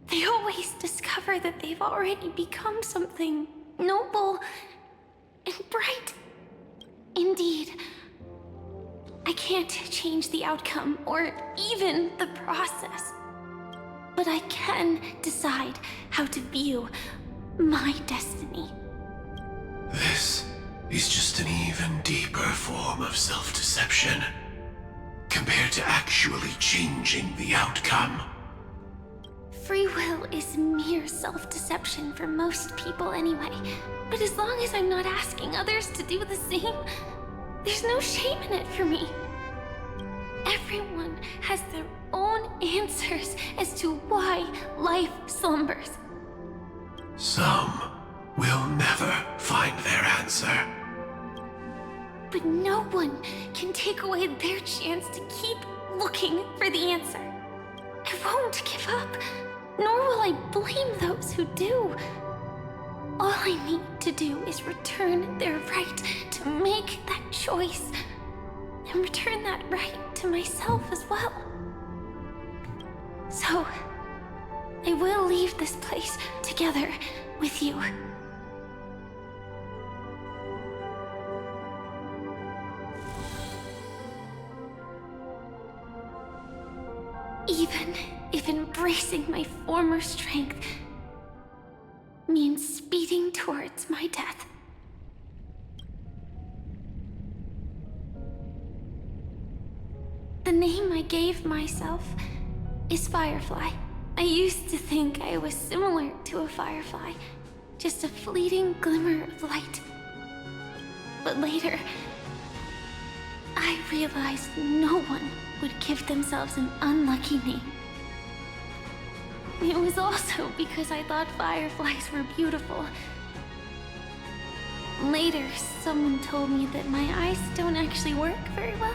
Speaker 8: they always discover that they've already become something noble and bright. Indeed, I can't change the outcome or even the process, but I can decide how to view my destiny.
Speaker 15: This is just an even deeper form of self-deception, compared to actually changing the outcome.
Speaker 8: Free will is mere self-deception for most people anyway, but as long as I'm not asking others to do the same, there's no shame in it for me. Everyone has their own answers as to why life slumbers.
Speaker 15: Some will never find their answer.
Speaker 8: But no one can take away their chance to keep looking for the answer. I won't give up, nor will I blame those who do. All I need to do is return their right to make that choice, and return that right to myself as well. So, I will leave this place together with you. Even if embracing my former strength means speeding towards my death. The name I gave myself is Firefly. I used to think I was similar to a firefly, just a fleeting glimmer of light. But later, I realized no one would give themselves an unlucky name. It was also because I thought fireflies were beautiful. Later, someone told me that my eyes don't actually work very well.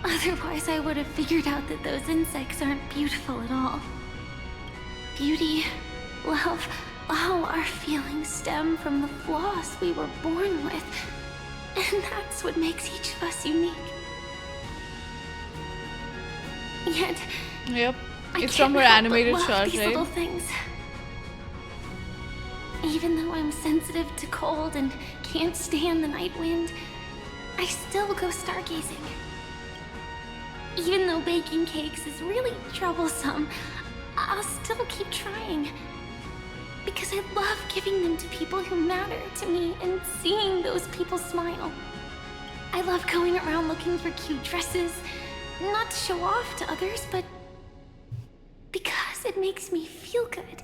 Speaker 8: Otherwise, I would have figured out that those insects aren't beautiful at all. Beauty, love, all our feelings stem from the flaws we were born with. And that's what makes each of us unique. Yet,
Speaker 2: yep, it's
Speaker 8: I
Speaker 2: from her
Speaker 8: can't help
Speaker 2: animated
Speaker 8: but love
Speaker 2: short,
Speaker 8: these
Speaker 2: right?
Speaker 8: little things. Even though I'm sensitive to cold and can't stand the night wind, I still go stargazing. Even though baking cakes is really troublesome, I'll still keep trying. Because I love giving them to people who matter to me and seeing those people smile. I love going around looking for cute dresses, not to show off to others, but because it makes me feel good.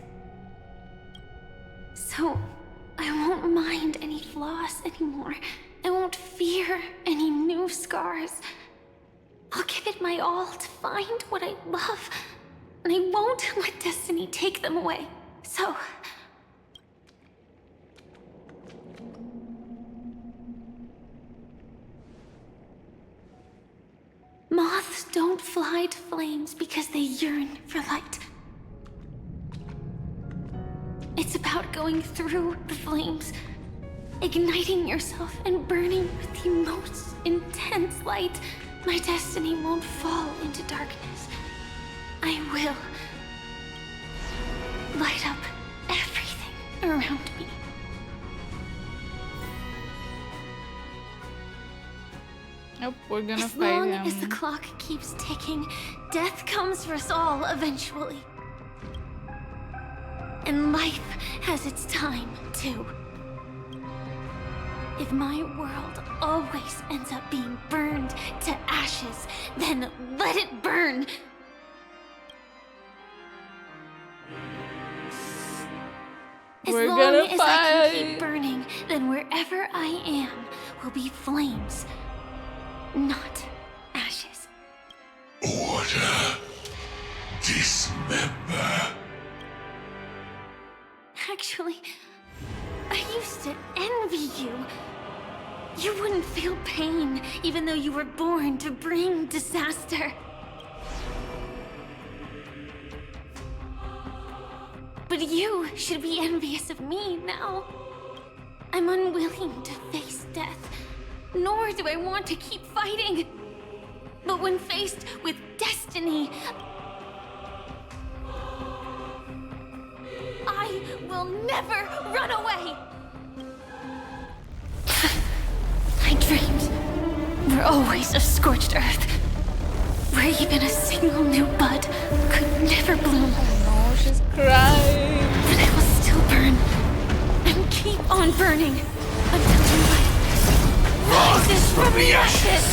Speaker 8: So, I won't mind any flaws anymore. I won't fear any new scars. I'll give it my all to find what I love, and I won't let destiny take them away. So... moths don't fly to flames because they yearn for light. It's about going through the flames, igniting yourself and burning with the most intense light. My destiny won't fall into darkness. I will light up everything around me.
Speaker 2: Nope, we're gonna
Speaker 8: As
Speaker 2: fight
Speaker 8: long
Speaker 2: him.
Speaker 8: as the clock keeps ticking, death comes for us all eventually. And life has its time, too. If my world always ends up being burned to ashes, then let it burn! As
Speaker 2: We're
Speaker 8: long
Speaker 2: gonna
Speaker 8: as I can keep
Speaker 2: fight.
Speaker 8: burning, then wherever I am will be flames, not ashes.
Speaker 15: Order. Dismember.
Speaker 8: Actually, I used to envy you. You wouldn't feel pain, even though you were born to bring disaster. But you should be envious of me now. I'm unwilling to face death, nor do I want to keep fighting. But when faced with destiny, I will never run away! I dreamed we're always a scorched earth, where even a single new bud could never bloom.
Speaker 2: Oh no, she's crying.
Speaker 8: But I will still burn, and keep on burning, until life rises from the ashes!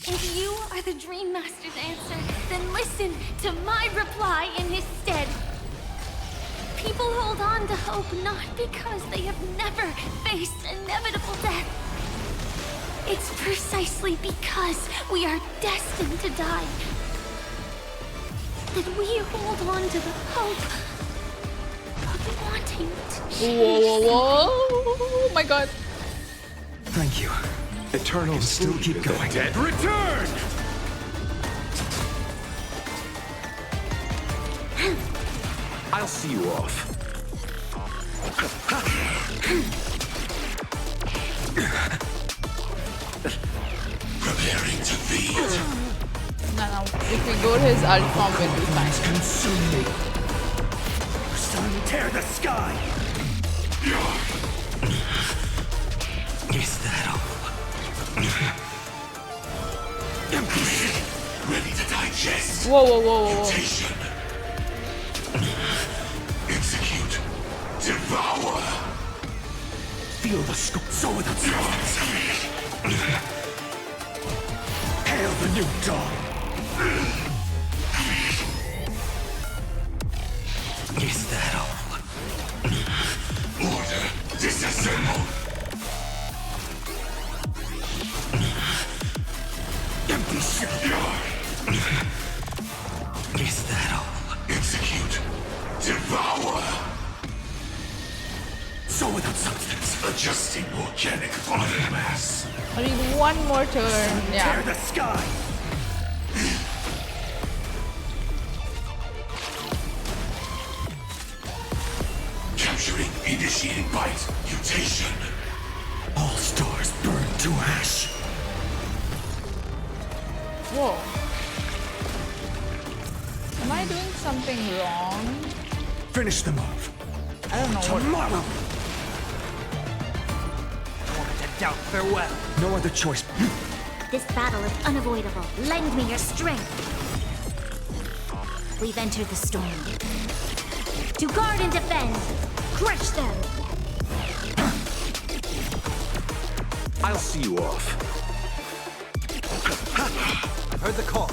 Speaker 8: If you are the Dream Master's answer, then listen to my reply in his stead. People hold on to hope not because they have never faced inevitable death. It's precisely because we are destined to die that we hold on to the hope of wanting to change.
Speaker 2: Whoa, whoa, whoa. Oh my god.
Speaker 15: Thank you. Eternals still keep going.
Speaker 23: Dead return!
Speaker 15: I'll see you off. Preparing to feed.
Speaker 2: No. If we go to his ult form, we'll be fine.
Speaker 15: Consume me. Sun tear the sky. Is that all? Ready to digest.
Speaker 2: Whoa.
Speaker 15: Mutation. Execute. Devour. Feel the scope. So without substance. Hail the new dawn. Is that all? Order. Disassemble. Empty shell. Is that all? Execute. Devour. So without substance. Adjusting organic body mass.
Speaker 2: I need one more turn. Yeah.
Speaker 15: Tear the sky. Capturing. Initiating bite. Mutation. All stars burn to ash.
Speaker 2: Whoa. Am I doing something wrong?
Speaker 15: Finish them off.
Speaker 2: I don't know
Speaker 15: Tomorrow. Doubt farewell. No other choice.
Speaker 21: This battle is unavoidable. Lend me your strength. We've entered the storm. To guard and defend. Crush them.
Speaker 15: I'll see you off.
Speaker 12: I've heard the call.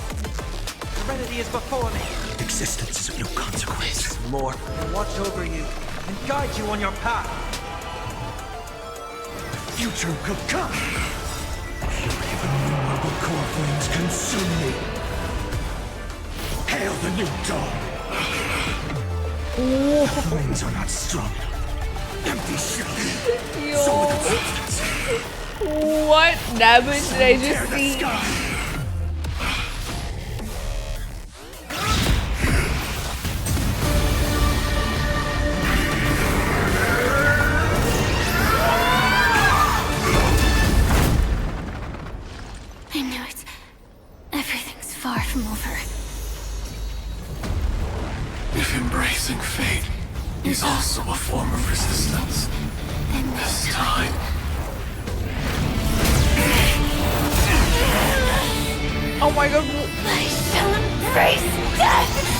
Speaker 12: Serenity is before me.
Speaker 15: Existence is of no consequence.
Speaker 12: More. Watch over you and guide you on your path.
Speaker 15: Future will come. Fury of innumerable core flames consume me. Hail the new dawn. The flames are not strong. Empty shell. So without substance.
Speaker 2: What damage did I just see?
Speaker 8: I know it's... everything's far from over.
Speaker 15: If embracing fate is also a form of resistance,
Speaker 8: Then
Speaker 15: this time...
Speaker 2: Oh my god.
Speaker 8: I shall embrace death!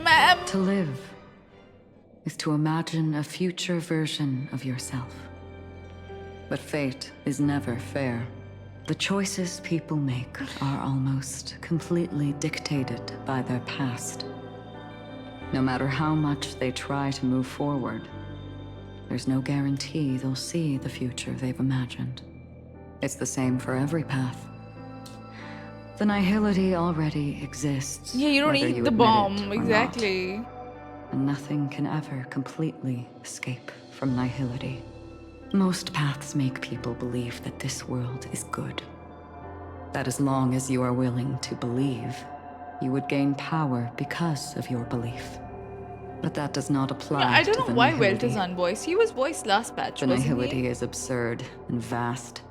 Speaker 2: Ma'am.
Speaker 6: To live is to imagine a future version of yourself. But fate is never fair. The choices people make are almost completely dictated by their past. No matter how much they try to move forward, there's no guarantee they'll see the future they've imagined. It's the same for every path. The nihility already exists.
Speaker 2: Yeah, you don't
Speaker 6: whether
Speaker 2: need
Speaker 6: you
Speaker 2: the
Speaker 6: admit
Speaker 2: bomb.
Speaker 6: it or
Speaker 2: Exactly.
Speaker 6: not. And nothing can ever completely escape from nihility. Most paths make people believe that this world is good. That as long as you are willing to believe, you would gain power because of your belief. But that does not apply
Speaker 2: I don't
Speaker 6: to
Speaker 2: know
Speaker 6: the
Speaker 2: why
Speaker 6: nihility.
Speaker 2: Welt is unvoiced. He was voiced last patch,
Speaker 6: The
Speaker 2: wasn't
Speaker 6: nihility
Speaker 2: he?
Speaker 6: is absurd and vast,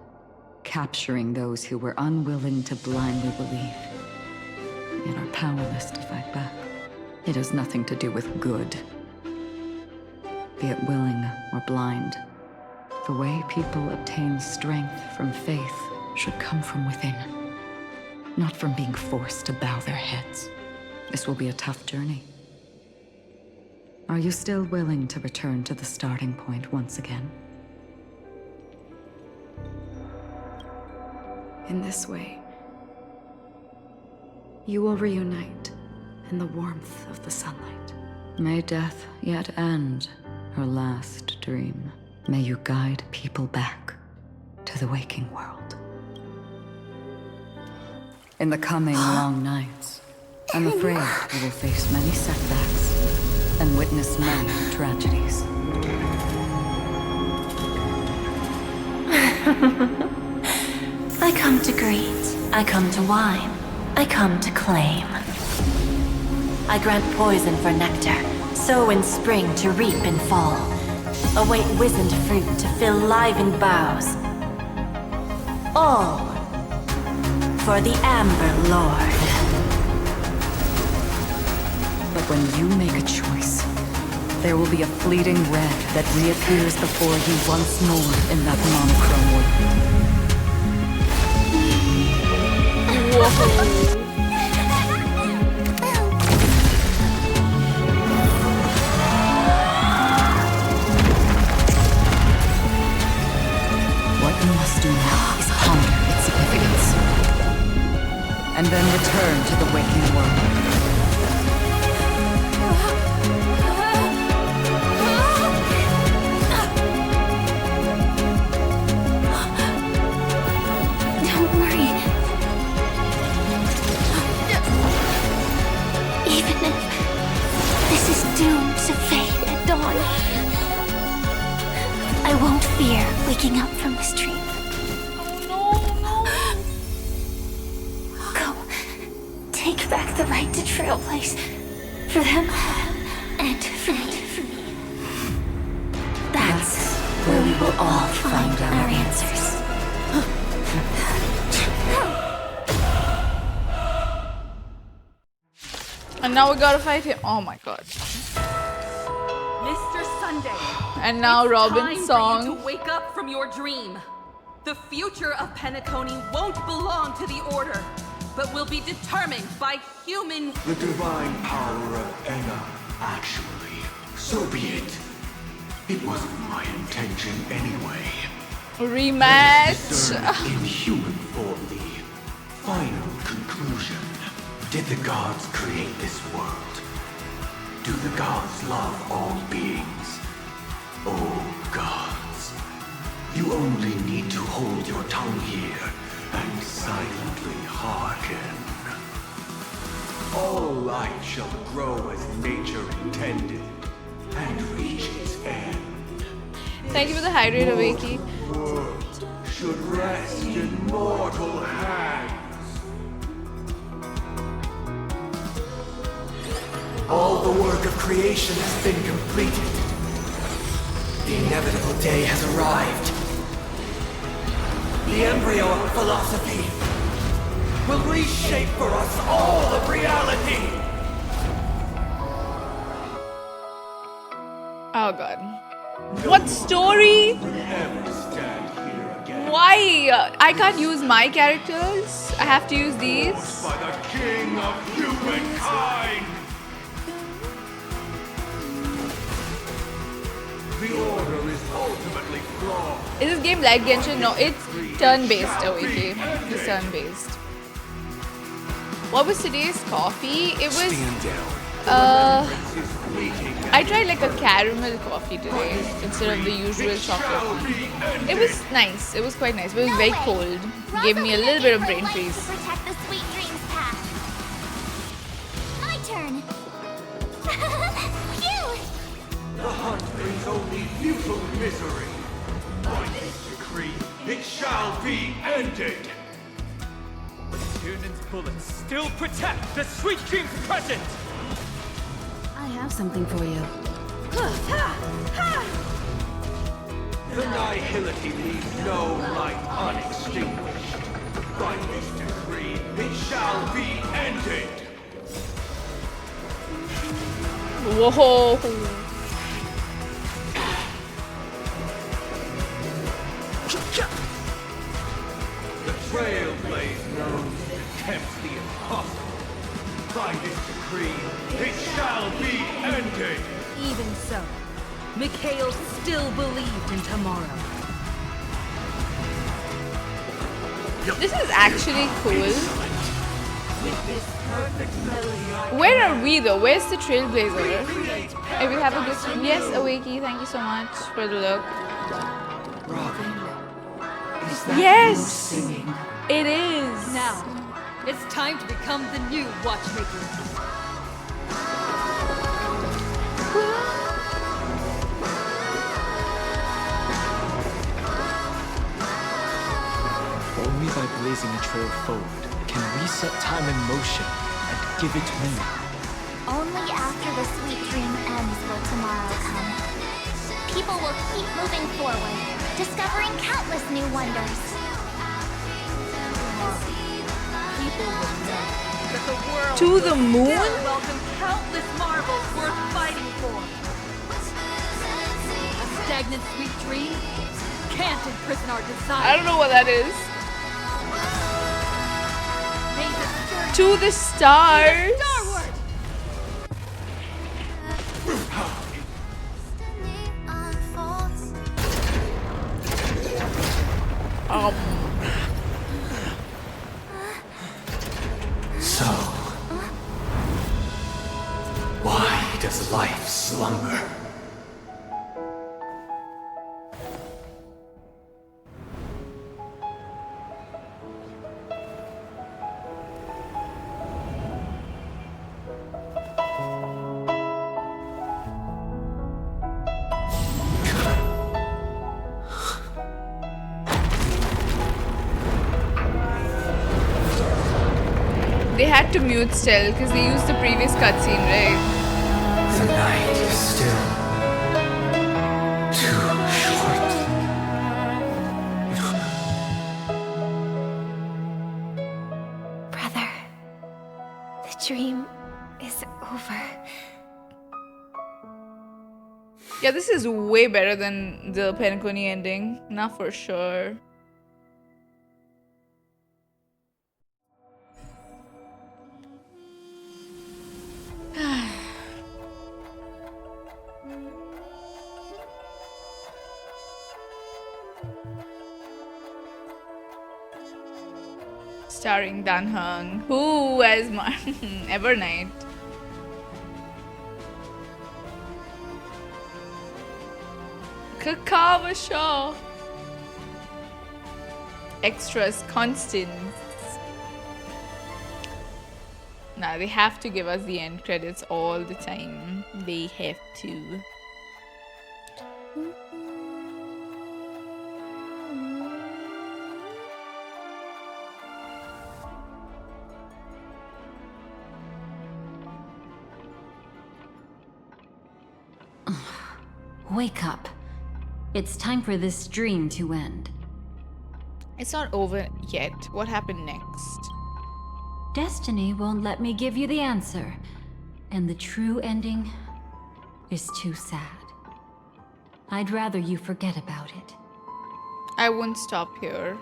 Speaker 6: capturing those who were unwilling to blindly believe, yet are powerless to fight back. It has nothing to do with good, be it willing or blind. The way people obtain strength from faith should come from within, not from being forced to bow their heads. This will be a tough journey. Are you still willing to return to the starting point once again? In this way, you will reunite in the warmth of the sunlight. May death yet end her last dream. May you guide people back to the waking world. In the coming long nights, I'm afraid you will face many setbacks and witness many tragedies.
Speaker 8: I come to greet. I come to whine. I come to claim. I grant poison for nectar, sow in spring to reap in fall. Await wizened fruit to fill livened boughs. All for the Amber Lord.
Speaker 6: But when you make a choice, there will be a fleeting red that reappears before you once more in that monochrome way.
Speaker 2: Whoa.
Speaker 6: What you must do now is ponder its significance, and then return to the waking world.
Speaker 21: Don't worry. Even if this is doomed to fade at dawn, I won't fear waking up from this dream. Go. Take back the right to Trailblaze. For them and for me. That's where we will all find our answers.
Speaker 2: And now we gotta fight him. Oh my god.
Speaker 1: Mr. Sunday.
Speaker 2: And now
Speaker 1: it's
Speaker 2: Robin's
Speaker 1: time for you
Speaker 2: song.
Speaker 1: to wake up from your dream. The future of Penacony won't belong to the Order, but will be determined by human...
Speaker 15: The divine power of Enna, actually. So be it. It wasn't my intention anyway.
Speaker 2: Rematch.
Speaker 15: Discern in human form the final conclusion. Did the gods create this world? Do the gods love all beings? Oh gods, you only need to hold your tongue here and silently hearken. All life shall grow as nature intended and reach its end.
Speaker 2: Thank you for the hydrate, Awakey.
Speaker 15: World should rest in mortal hands. All the work of creation has been completed. The inevitable day has arrived. The embryo of philosophy will reshape for us all of reality.
Speaker 2: Oh god. What story? Why? I can't use my characters. I have to use these.
Speaker 15: By the king of humankind. The order is ultimately flawed.
Speaker 2: Is this game like Genshin? No, it's turn-based, Awakey. It's turn-based. What was today's coffee? It was... I tried like a caramel coffee today instead of the usual chocolate one. It was nice. It was quite nice. But it was very cold. Gave me a little bit of brain freeze.
Speaker 21: Protect the sweet dreams path. My turn. Phew!
Speaker 15: The hunt brings only futile misery. By this decree, it shall be ended.
Speaker 9: Tiernan's bullets still protect the sweet dreams present!
Speaker 18: I have something for you.
Speaker 15: The nihility leaves no light unextinguished. By this decree, it shall be ended.
Speaker 2: Whoa.
Speaker 15: The Trailblaze knows it tempts the impossible. By this decree, it shall be ended.
Speaker 1: Even so, Mikhail still believed in tomorrow.
Speaker 2: This is actually cool. Where are we though? Where's the Trailblazer? If we have a good stream. Yes, Awakey, thank you so much for the look. Yes! It is!
Speaker 1: Now, it's time to become the new watchmaker.
Speaker 9: Only by blazing a trail forward can we set time in motion and give it meaning.
Speaker 21: Only after the sweet dream ends will tomorrow come. People will keep moving forward, discovering countless new wonders.
Speaker 1: People will know that the world
Speaker 2: To the moon?
Speaker 1: will welcome countless marvels worth fighting for. A stagnant sweet dream can't imprison our desire.
Speaker 2: I don't know what that is. To the stars.
Speaker 1: Starward!
Speaker 15: So, why does life slumber?
Speaker 2: They had to mute still because they used the previous cutscene, right?
Speaker 15: The night is still too short.
Speaker 16: Brother, the dream is over.
Speaker 2: Yeah, this is way better than the Penacony ending. Not for sure. Starring Dan Hung, who as Evernight. Kakawa Shaw. Extras, Constance. Nah, they have to give us the end credits all the time. They have to.
Speaker 5: Wake up. It's time for this dream to end.
Speaker 2: It's not over yet. What happened next?
Speaker 5: Destiny won't let me give you the answer. And the true ending is too sad. I'd rather you forget about it.
Speaker 2: I won't stop here.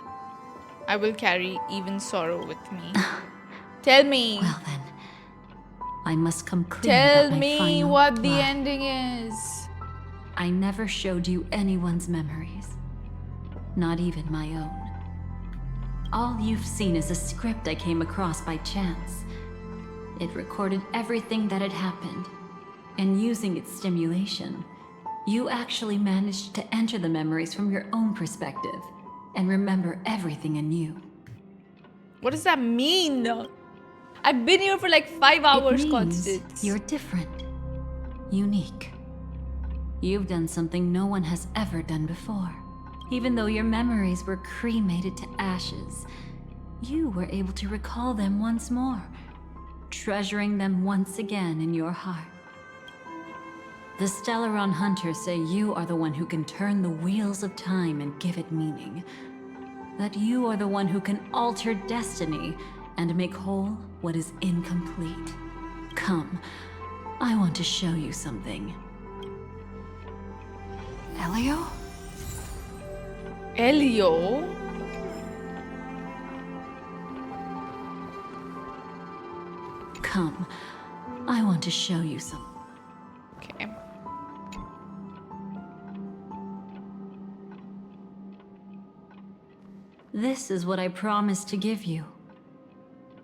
Speaker 2: I will carry even sorrow with me. Tell me.
Speaker 5: Well then, I must come clean
Speaker 2: Tell
Speaker 5: about my
Speaker 2: me
Speaker 5: final
Speaker 2: what the
Speaker 5: lie.
Speaker 2: ending is.
Speaker 5: I never showed you anyone's memories. Not even my own. All you've seen is a script I came across by chance. It recorded everything that had happened. And using its stimulation, you actually managed to enter the memories from your own perspective and remember everything anew.
Speaker 2: What does that mean? I've been here for like 5 hours,
Speaker 5: It means
Speaker 2: Constance.
Speaker 5: you're different. Unique. You've done something no one has ever done before. Even though your memories were cremated to ashes, you were able to recall them once more, treasuring them once again in your heart. The Stellaron Hunters say you are the one who can turn the wheels of time and give it meaning. That you are the one who can alter destiny and make whole what is incomplete. Come, I want to show you something.
Speaker 16: Elio?
Speaker 2: Elio?
Speaker 5: Come, I want to show you something.
Speaker 2: Okay.
Speaker 5: This is what I promised to give you.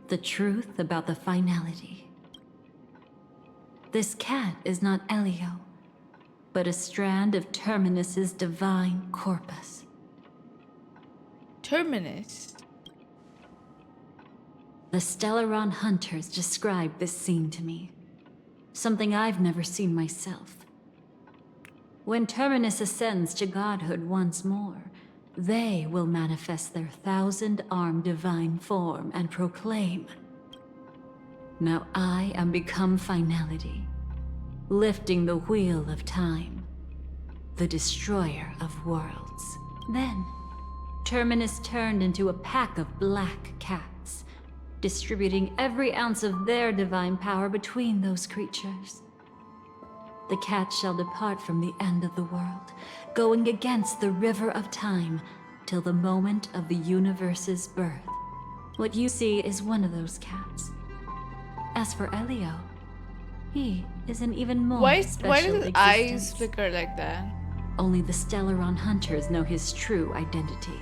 Speaker 5: The truth about the finality. This cat is not Elio, but a strand of Terminus's divine corpus.
Speaker 2: Terminus?
Speaker 5: The Stellaron Hunters described this scene to me. Something I've never seen myself. When Terminus ascends to godhood once more, they will manifest their 1,000-armed divine form and proclaim, Now I am become finality, lifting the wheel of time, the destroyer of worlds. Then, Terminus turned into a pack of black cats, distributing every ounce of their divine power between those creatures. The cats shall depart from the end of the world, going against the river of time till the moment of the universe's birth. What you see is one of those cats. As for Elio, he is an even more
Speaker 2: Why
Speaker 5: special
Speaker 2: does his
Speaker 5: existence.
Speaker 2: eyes flicker like that?
Speaker 5: Only the Stellaron hunters know his true identity.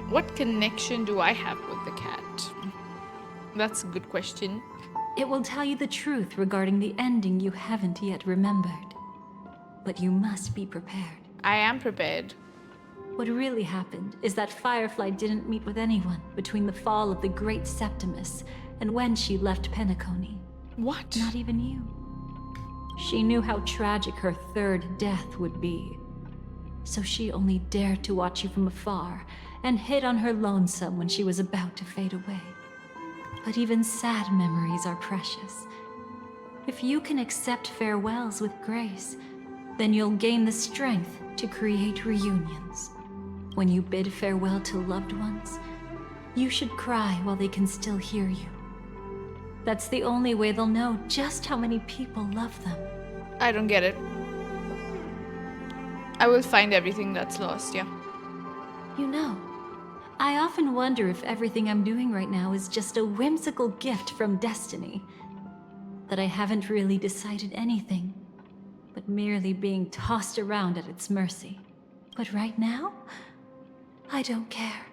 Speaker 2: What connection do I have with the cat? That's a good question.
Speaker 5: It will tell you the truth regarding the ending you haven't yet remembered. But you must be prepared.
Speaker 2: I am prepared.
Speaker 5: What really happened is that Firefly didn't meet with anyone between the fall of the Great Septimus and when she left Penacony.
Speaker 2: What?
Speaker 5: Not even you. She knew how tragic her third death would be. So she only dared to watch you from afar and hid on her lonesome when she was about to fade away. But even sad memories are precious. If you can accept farewells with grace, then you'll gain the strength to create reunions. When you bid farewell to loved ones, you should cry while they can still hear you. That's the only way they'll know just how many people love them.
Speaker 2: I don't get it. I will find everything that's lost, yeah.
Speaker 5: You know, I often wonder if everything I'm doing right now is just a whimsical gift from destiny. That I haven't really decided anything, but merely being tossed around at its mercy. But right now, I don't care.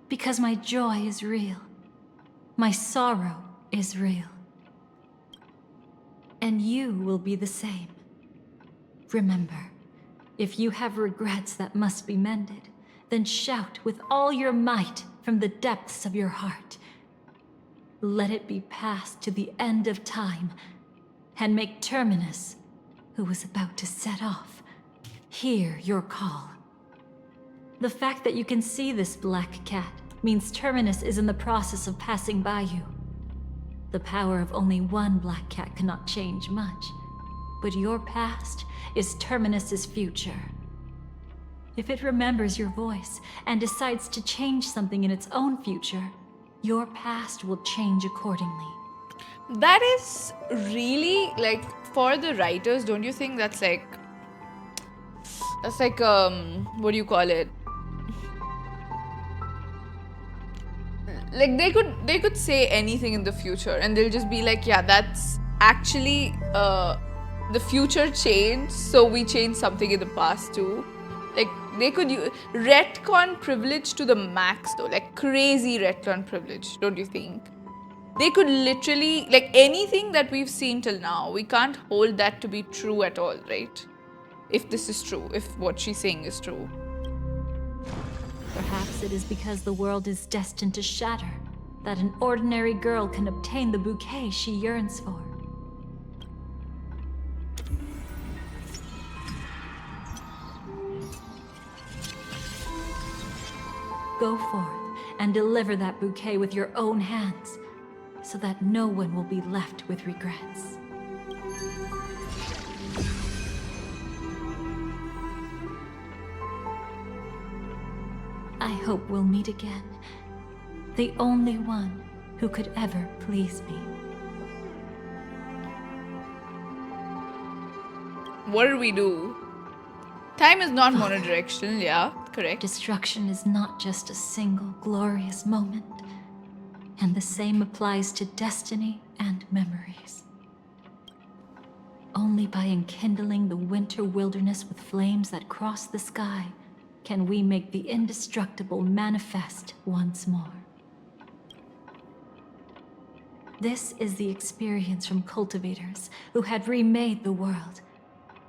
Speaker 5: Because my joy is real. My sorrow is real. And you will be the same. Remember, if you have regrets that must be mended, then shout with all your might from the depths of your heart. Let it be passed to the end of time, and make Terminus, who was about to set off, hear your call. The fact that you can see this black cat means Terminus is in the process of passing by you. The power of only one black cat cannot change much, but your past is Terminus's future. If it remembers your voice and decides to change something in its own future, your past will change accordingly.
Speaker 2: That is really, like, for the writers, don't you think that's like, what do you call it? Like, they could say anything in the future and they'll just be like, yeah, that's actually, the future changed, so we changed something in the past too. Like, they could use retcon privilege to the max though, like crazy retcon privilege, don't you think? They could literally, like, anything that we've seen till now, we can't hold that to be true at all, right? If this is true, if what she's saying is true.
Speaker 5: Perhaps it is because the world is destined to shatter that an ordinary girl can obtain the bouquet she yearns for. Go forth and deliver that bouquet with your own hands, so that no one will be left with regrets. I hope we'll meet again. The only one who could ever please me.
Speaker 2: What did we do? Time is not monodirectional, yeah, correct.
Speaker 5: Destruction is not just a single glorious moment. And the same applies to destiny and memories. Only by enkindling the winter wilderness with flames that cross the sky can we make the indestructible manifest once more. This is the experience from cultivators who had remade the world,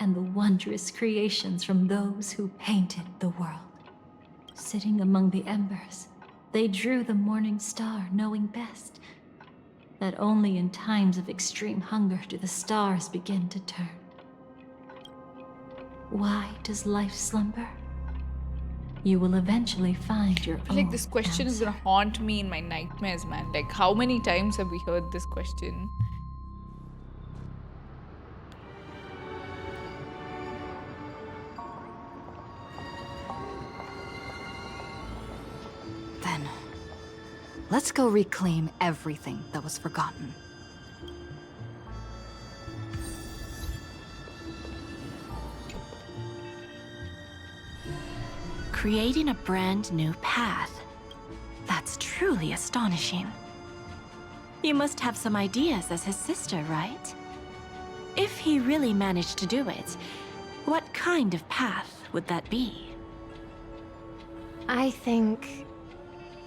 Speaker 5: and the wondrous creations from those who painted the world. Sitting among the embers, they drew the morning star, knowing best that only in times of extreme hunger do the stars begin to turn. Why does life slumber? you will eventually find your
Speaker 2: I feel
Speaker 5: own
Speaker 2: like this question is gonna haunt me in my nightmares, man. Like, how many times have we heard this question?
Speaker 7: Then, let's go reclaim everything that was forgotten.
Speaker 8: Creating a brand new path. That's truly astonishing. You must have some ideas as his sister, right? If he really managed to do it, what kind of path would that be?
Speaker 16: I think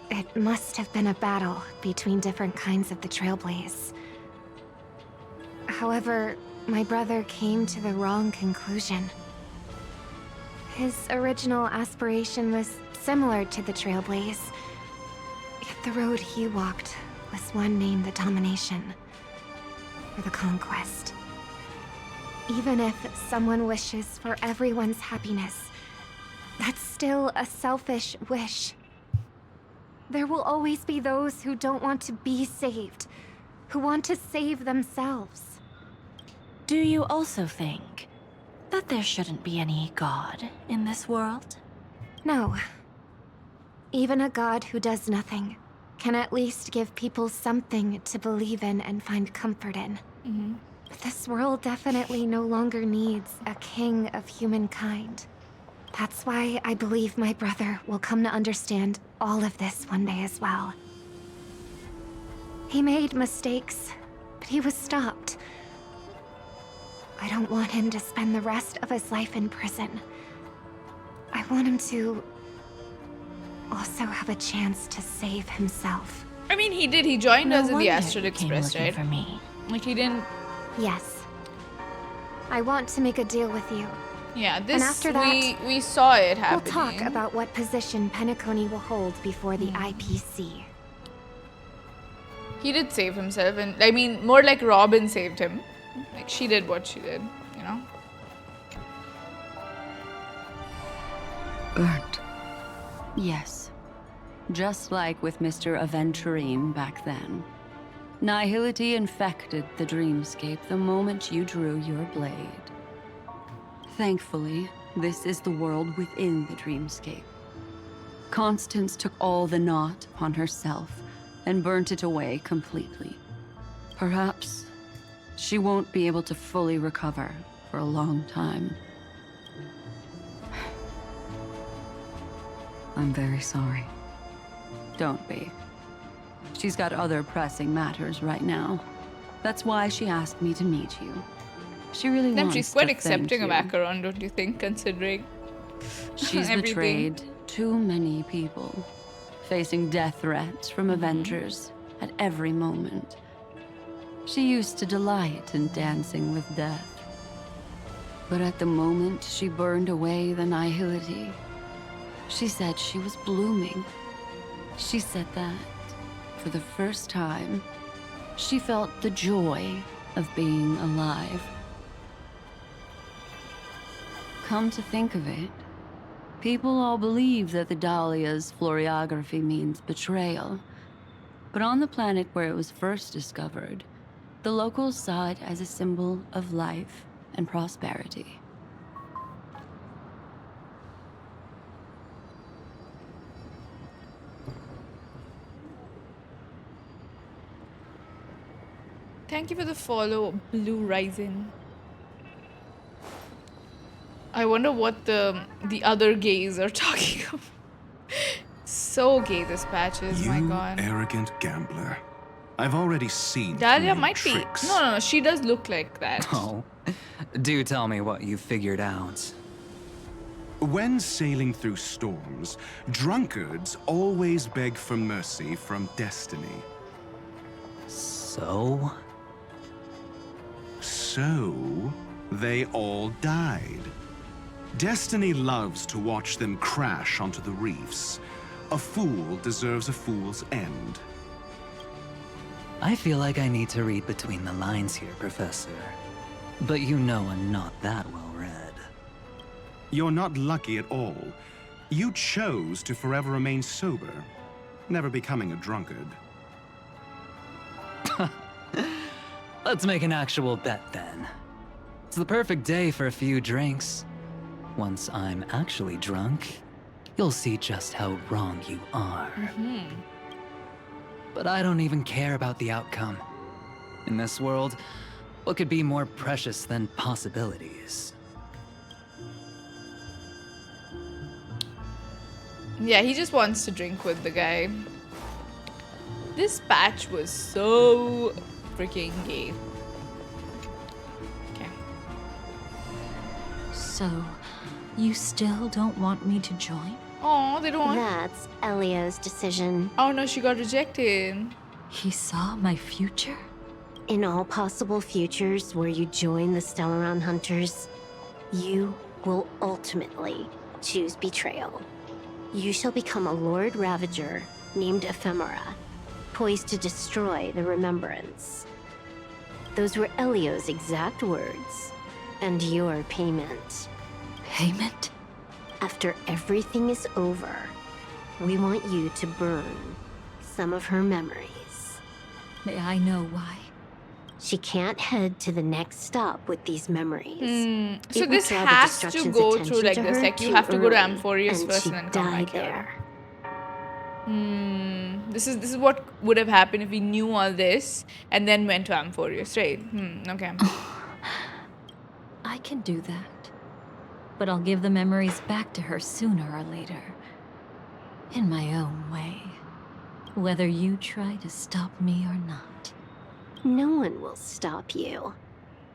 Speaker 16: it must have been a battle between different kinds of the Trailblaze. However, my brother came to the wrong conclusion. His original aspiration was similar to the Trailblaze, yet the road he walked was one named the Domination, or the Conquest. Even if someone wishes for everyone's happiness, that's still a selfish wish. There will always be those who don't want to be saved, who want to save themselves.
Speaker 8: Do you also think that there shouldn't be any god in this world?
Speaker 16: No. Even a god who does nothing can at least give people something to believe in and find comfort in. But this world definitely no longer needs a king of humankind. That's why I believe my brother will come to understand all of this one day as well. He made mistakes, but he was stopped. I don't want him to spend the rest of his life in prison. I want him to also have a chance to save himself.
Speaker 2: I mean, he did. He joined us in the
Speaker 16: wonder
Speaker 2: Astral
Speaker 16: you came
Speaker 2: Express,
Speaker 16: looking
Speaker 2: right?
Speaker 16: for me.
Speaker 2: Like, he didn't...
Speaker 16: Yes. I want to make a deal with you.
Speaker 2: Yeah,
Speaker 16: And
Speaker 2: this,
Speaker 16: after that,
Speaker 2: we saw it happening.
Speaker 16: we'll talk about what position Penacony will hold before the IPC.
Speaker 2: He did save himself, and I mean, more like Robin saved him. Like, she did what she did, you know?
Speaker 17: Burnt. Yes. Just like with Mr. Aventurine back then. Nihility infected the dreamscape the moment you drew your blade. Thankfully, this is the world within the dreamscape. Constance took all the knot upon herself and burnt it away completely. Perhaps she won't be able to fully recover for a long time. I'm very sorry. Don't be. She's got other pressing matters right now. That's why she asked me to meet you. She really
Speaker 2: Then
Speaker 17: wants
Speaker 2: she's quite
Speaker 17: to
Speaker 2: accepting
Speaker 17: thank
Speaker 2: of
Speaker 17: you.
Speaker 2: Acheron, don't you think, considering
Speaker 17: She's
Speaker 2: everything.
Speaker 17: betrayed too many people, facing death threats from Avengers at every moment. She used to delight in dancing with death. But at the moment she burned away the nihility, she said she was blooming. She said that, for the first time, she felt the joy of being alive. Come to think of it, people all believe that the Dahlia's floriography means betrayal. But on the planet where it was first discovered, the locals saw it as a symbol of life and prosperity.
Speaker 2: Thank you for the follow, Blue Rising. I wonder what the other gays are talking about. So gay this patch is, my god.
Speaker 10: Arrogant gambler. I've already seen
Speaker 2: Dahlia
Speaker 10: through
Speaker 2: might
Speaker 10: tricks.
Speaker 2: be. No, she does look like that.
Speaker 4: Oh, do tell me what you figured out.
Speaker 10: When sailing through storms, drunkards always beg for mercy from destiny.
Speaker 4: So?
Speaker 10: So, they all died. Destiny loves to watch them crash onto the reefs. A fool deserves a fool's end.
Speaker 4: I feel like I need to read between the lines here, Professor. But you know I'm not that well read.
Speaker 10: You're not lucky at all. You chose to forever remain sober, never becoming a drunkard.
Speaker 4: Let's make an actual bet then. It's the perfect day for a few drinks. Once I'm actually drunk, you'll see just how wrong you are. But I don't even care about the outcome. In this world, what could be more precious than possibilities?
Speaker 2: Yeah, he just wants to drink with the guy. This patch was so freaking gay. Okay.
Speaker 5: So, you still don't want me to join?
Speaker 2: Oh, they don't want...
Speaker 21: That's Elio's decision.
Speaker 2: Oh no, she got rejected.
Speaker 5: He saw my future?
Speaker 21: In all possible futures where you join the Stellaron Hunters, you will ultimately choose betrayal. You shall become a Lord Ravager named Ephemera, poised to destroy the Remembrance. Those were Elio's exact words, and your payment.
Speaker 5: Payment?
Speaker 21: After everything is over, we want you to burn some of her memories.
Speaker 5: May I know why?
Speaker 21: She can't head to the next stop with these memories.
Speaker 2: So
Speaker 21: It
Speaker 2: this
Speaker 21: would draw the
Speaker 2: has to
Speaker 21: Destruction's
Speaker 2: go
Speaker 21: attention
Speaker 2: through like
Speaker 21: to
Speaker 2: this.
Speaker 21: her
Speaker 2: Like you
Speaker 21: too
Speaker 2: have to go to
Speaker 21: early,
Speaker 2: Amphoreus first
Speaker 21: she'd
Speaker 2: and then come
Speaker 21: die
Speaker 2: back here.
Speaker 21: there.
Speaker 2: This is what would have happened if we knew all this and then went to Amphoreus, right? Okay.
Speaker 5: I can do that. But I'll give the memories back to her sooner or later. In my own way. Whether you try to stop me or not.
Speaker 21: No one will stop you.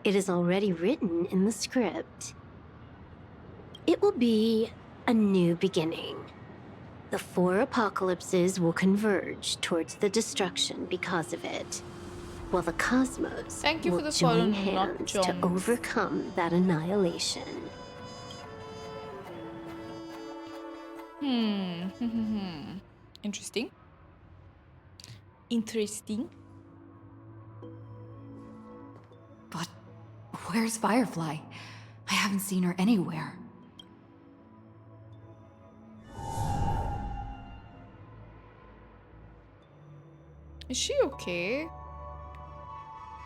Speaker 21: It is already written in the script. It will be a new beginning. The 4 apocalypses will converge towards the destruction because of it, while the cosmos
Speaker 2: Thank you for
Speaker 21: will
Speaker 2: the follow,
Speaker 21: join
Speaker 2: not
Speaker 21: hands to
Speaker 2: Jones.
Speaker 21: overcome that annihilation.
Speaker 2: Interesting. Interesting.
Speaker 7: But where's Firefly? I haven't seen her anywhere.
Speaker 2: Is she okay?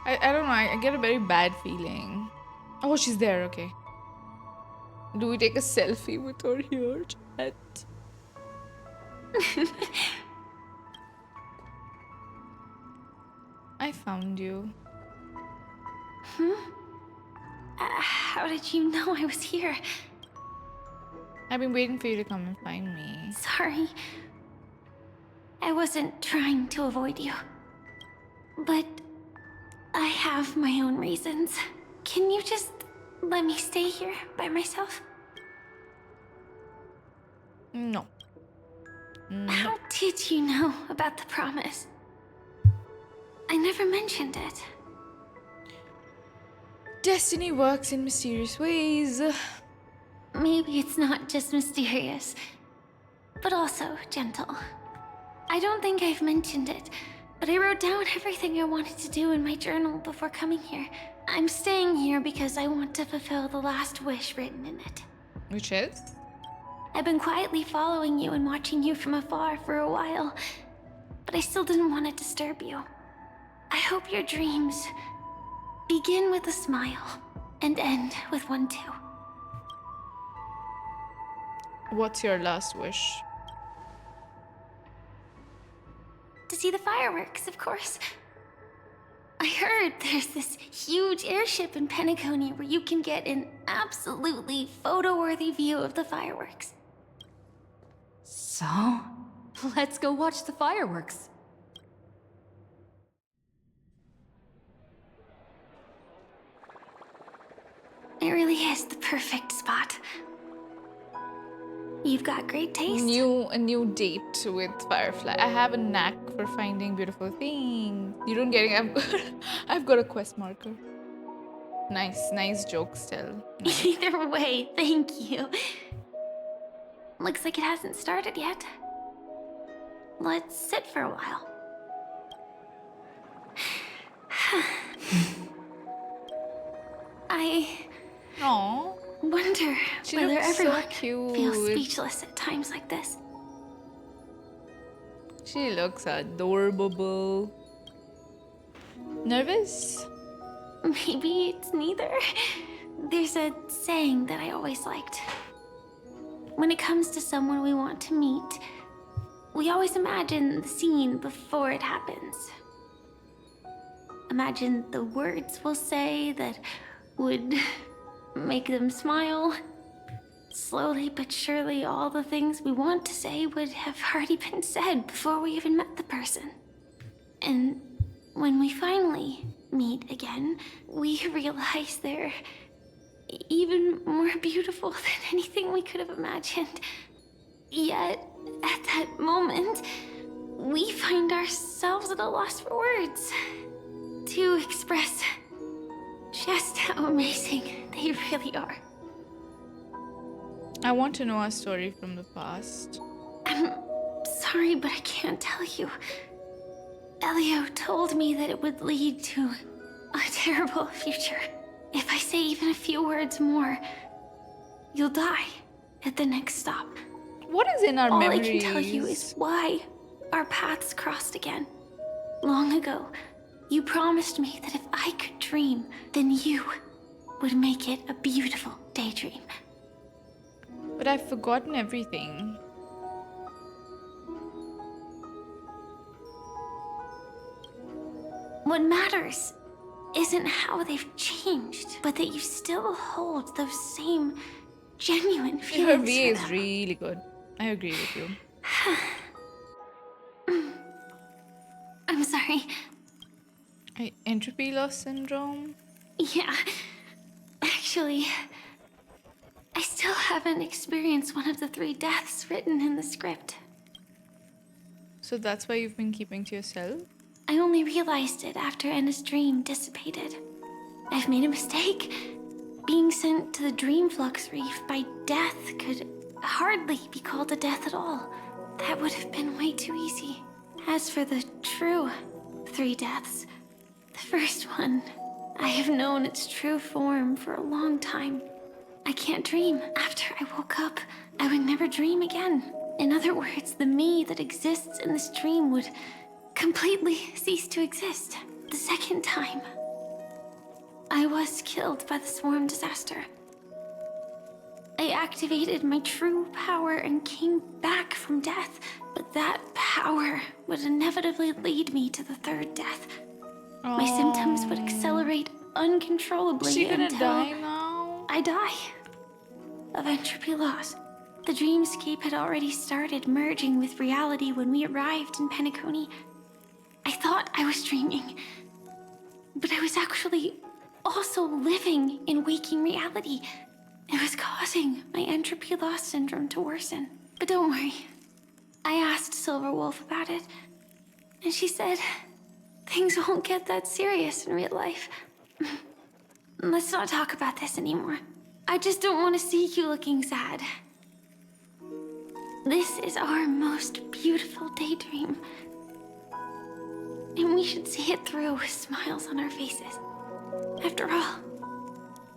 Speaker 2: I don't know. I get a very bad feeling. Oh, she's there. Okay. Do we take a selfie with her here, chat? I found you.
Speaker 8: How did you know I was here?
Speaker 2: I've been waiting for you to come and find me.
Speaker 8: Sorry. I wasn't trying to avoid you. But I have my own reasons. Can you just let me stay here by myself?
Speaker 2: No.
Speaker 8: How did you know about the promise? I never mentioned it.
Speaker 2: Destiny works in mysterious ways.
Speaker 8: Maybe it's not just mysterious, but also gentle. I don't think I've mentioned it, but I wrote down everything I wanted to do in my journal before coming here. I'm staying here because I want to fulfill the last wish written in it.
Speaker 2: Which is?
Speaker 8: I've been quietly following you and watching you from afar for a while, but I still didn't want to disturb you. I hope your dreams begin with a smile and end with one too.
Speaker 2: What's your last wish?
Speaker 8: To see the fireworks, of course. I heard there's this huge airship in Penacony where you can get an absolutely photo-worthy view of the fireworks.
Speaker 7: So, let's go watch the fireworks.
Speaker 8: It really is the perfect spot. You've got great taste.
Speaker 2: A new date with Firefly. I have a knack for finding beautiful things. You don't get it? I've got a quest marker. Nice joke still.
Speaker 8: Either way, thank you. Looks like it hasn't started yet. Let's sit for a while.
Speaker 2: Aww.
Speaker 8: wonder
Speaker 2: She
Speaker 8: whether
Speaker 2: looks so
Speaker 8: everyone
Speaker 2: cute.
Speaker 8: feels speechless at times like this.
Speaker 2: She looks adorable. Nervous?
Speaker 8: Maybe it's neither. There's a saying that I always liked. When it comes to someone we want to meet, we always imagine the scene before it happens. Imagine the words we'll say that would make them smile. Slowly but surely, all the things we want to say would have already been said before we even met the person. And when we finally meet again, we realize they're even more beautiful than anything we could have imagined. Yet, at that moment, we find ourselves at a loss for words to express just how amazing they really are.
Speaker 2: I want to know a story from the past.
Speaker 8: I'm sorry, but I can't tell you. Elio told me that it would lead to a terrible future. If I say even a few words more, you'll die at the next stop.
Speaker 2: What is in our
Speaker 8: All
Speaker 2: memories?
Speaker 8: I can tell you is why our paths crossed again. Long ago, you promised me that if I could dream, then you would make it a beautiful daydream.
Speaker 2: But I've forgotten everything.
Speaker 8: What matters isn't how they've changed, but that you still hold those same genuine
Speaker 2: Her
Speaker 8: feelings.
Speaker 2: VA is really good. I agree with you.
Speaker 8: I'm sorry.
Speaker 2: Entropy loss syndrome?
Speaker 8: Yeah. Actually, I still haven't experienced one of the 3 deaths written in the script.
Speaker 2: So that's why you've been keeping to yourself?
Speaker 8: I only realized it after Anna's dream dissipated. I've made a mistake. Being sent to the Dream Flux Reef by death could hardly be called a death at all. That would have been way too easy. As for the true 3 deaths, the first one, I have known its true form for a long time. I can't dream. After I woke up, I would never dream again. In other words, the me that exists in this dream would completely cease to exist. The second time, I was killed by the swarm disaster. I activated my true power and came back from death, but that power would inevitably lead me to the 3rd death. My symptoms would accelerate uncontrollably
Speaker 2: Is she gonna
Speaker 8: until
Speaker 2: die now?
Speaker 8: I die of entropy loss. The dreamscape had already started merging with reality when we arrived in Penacony. I thought I was dreaming, but I was actually also living in waking reality. It was causing my entropy loss syndrome to worsen. But don't worry. I asked Silver Wolf about it, and she said things won't get that serious in real life. Let's not talk about this anymore. I just don't want to see you looking sad. This is our most beautiful daydream. And we should see it through with smiles on our faces. After all,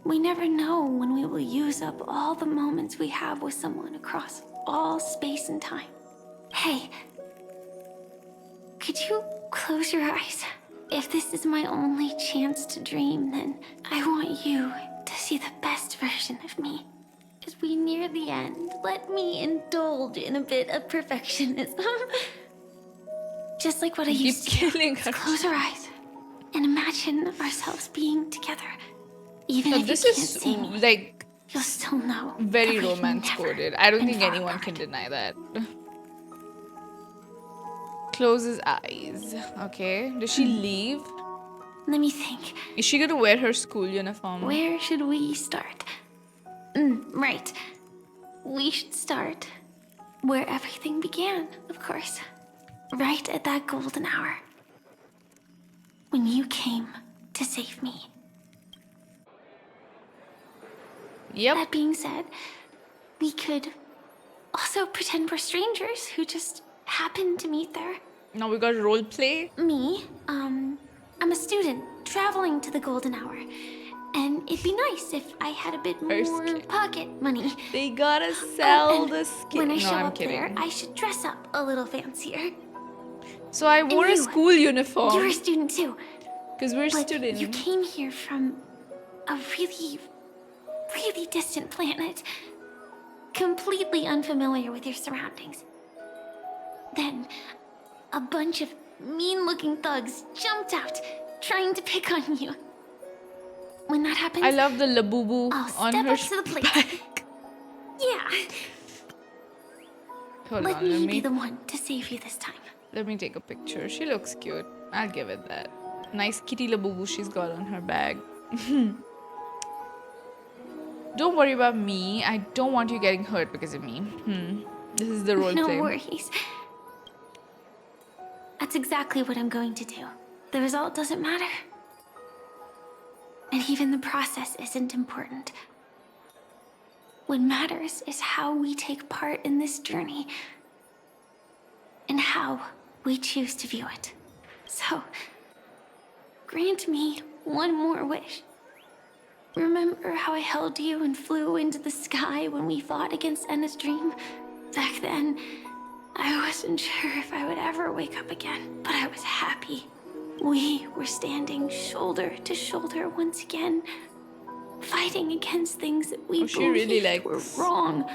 Speaker 8: we never know when we will use up all the moments we have with someone across all space and time. Hey, could you close your eyes? If this is my only chance to dream, then I want you to see the best version of me. As we near the end, let me indulge in a bit of perfectionism. Just like what I used to do. Let's close our eyes and imagine ourselves being together. Even
Speaker 2: No,
Speaker 8: if
Speaker 2: this
Speaker 8: you can't
Speaker 2: is
Speaker 8: see me,
Speaker 2: like
Speaker 8: you'll still know.
Speaker 2: very
Speaker 8: that we've
Speaker 2: romance
Speaker 8: never
Speaker 2: coded. I don't
Speaker 8: been
Speaker 2: think
Speaker 8: far
Speaker 2: anyone
Speaker 8: apart.
Speaker 2: can deny that. Close his eyes. Okay. Does she leave?
Speaker 8: Let me think.
Speaker 2: Is she gonna wear her school uniform?
Speaker 8: Where should we start? Right. We should start where everything began, of course. Right at that golden hour. When you came to save me.
Speaker 2: Yep.
Speaker 8: That being said, we could also pretend we're strangers who just happened to meet there.
Speaker 2: Now we got role play.
Speaker 8: Me, I'm a student traveling to the golden hour. And it'd be nice if I had a bit more pocket money.
Speaker 2: They gotta sell the skin.
Speaker 8: When I
Speaker 2: No,
Speaker 8: show
Speaker 2: I'm
Speaker 8: up there,
Speaker 2: kidding.
Speaker 8: I should dress up a little fancier.
Speaker 2: So I wore a
Speaker 8: you,
Speaker 2: school uniform.
Speaker 8: You're a student too.
Speaker 2: Because we're
Speaker 8: But
Speaker 2: students.
Speaker 8: you came here from a really, really distant planet. Completely unfamiliar with your surroundings. Then, a bunch of mean-looking thugs jumped out, trying to pick on you. When that happens,
Speaker 2: I love the labubu
Speaker 8: I'll
Speaker 2: on
Speaker 8: step
Speaker 2: her
Speaker 8: up to the plate. Yeah.
Speaker 2: Hold
Speaker 8: Let
Speaker 2: on,
Speaker 8: me be the one to save you this time.
Speaker 2: Let me take a picture. She looks cute. I'll give it that. Nice kitty labubu she's got on her bag. Don't worry about me. I don't want you getting hurt because of me. This is the role play.
Speaker 8: No worries. That's exactly what I'm going to do. The result doesn't matter. And even the process isn't important. What matters is how we take part in this journey. And how we choose to view it. So, grant me one more wish. Remember how I held you and flew into the sky when we fought against Enna's dream? Back then, I wasn't sure if I would ever wake up again, but I was happy. We were standing shoulder to shoulder once again, fighting against things that we believed were wrong.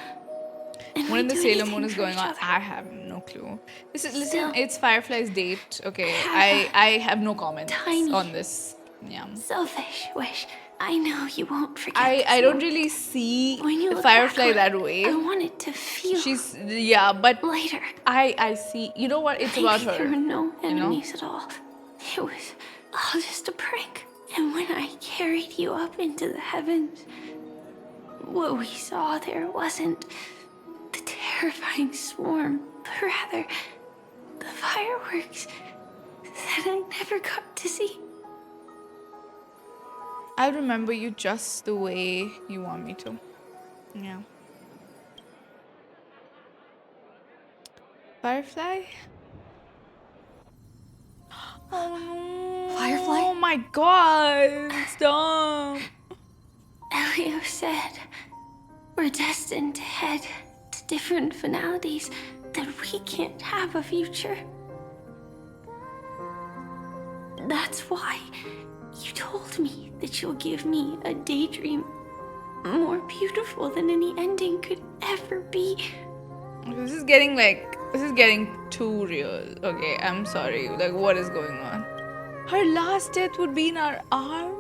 Speaker 8: And
Speaker 2: When
Speaker 8: we'd
Speaker 2: the
Speaker 8: do
Speaker 2: Sailor
Speaker 8: anything
Speaker 2: Moon is
Speaker 8: for
Speaker 2: going
Speaker 8: each
Speaker 2: on,
Speaker 8: other.
Speaker 2: I have no clue. Listen,
Speaker 8: Still,
Speaker 2: it's Firefly's date. Okay, I have no comments on this. Yeah.
Speaker 8: Selfish wish. I know you won't forget.
Speaker 2: I don't really see
Speaker 8: When you look
Speaker 2: Firefly
Speaker 8: back on
Speaker 2: that way.
Speaker 8: I wanted to feel.
Speaker 2: She's but
Speaker 8: later.
Speaker 2: I see. You know what? It's about
Speaker 8: Maybe
Speaker 2: her.
Speaker 8: there were no
Speaker 2: you know?
Speaker 8: enemies at all. It was all just a prank. And when I carried you up into the heavens, what we saw there wasn't the terrifying swarm, but rather the fireworks that I never got to see.
Speaker 2: I'll remember you just the way you want me to. Yeah. Firefly? Oh no.
Speaker 8: Firefly?
Speaker 2: Oh my god. Stop.
Speaker 8: Elio said we're destined to head to different finalities, that we can't have a future. That's why you told me that you'll give me a daydream more beautiful than any ending could ever be.
Speaker 2: This is getting too real. Okay, I'm sorry. Like, what is going on? Her last death would be in our arms?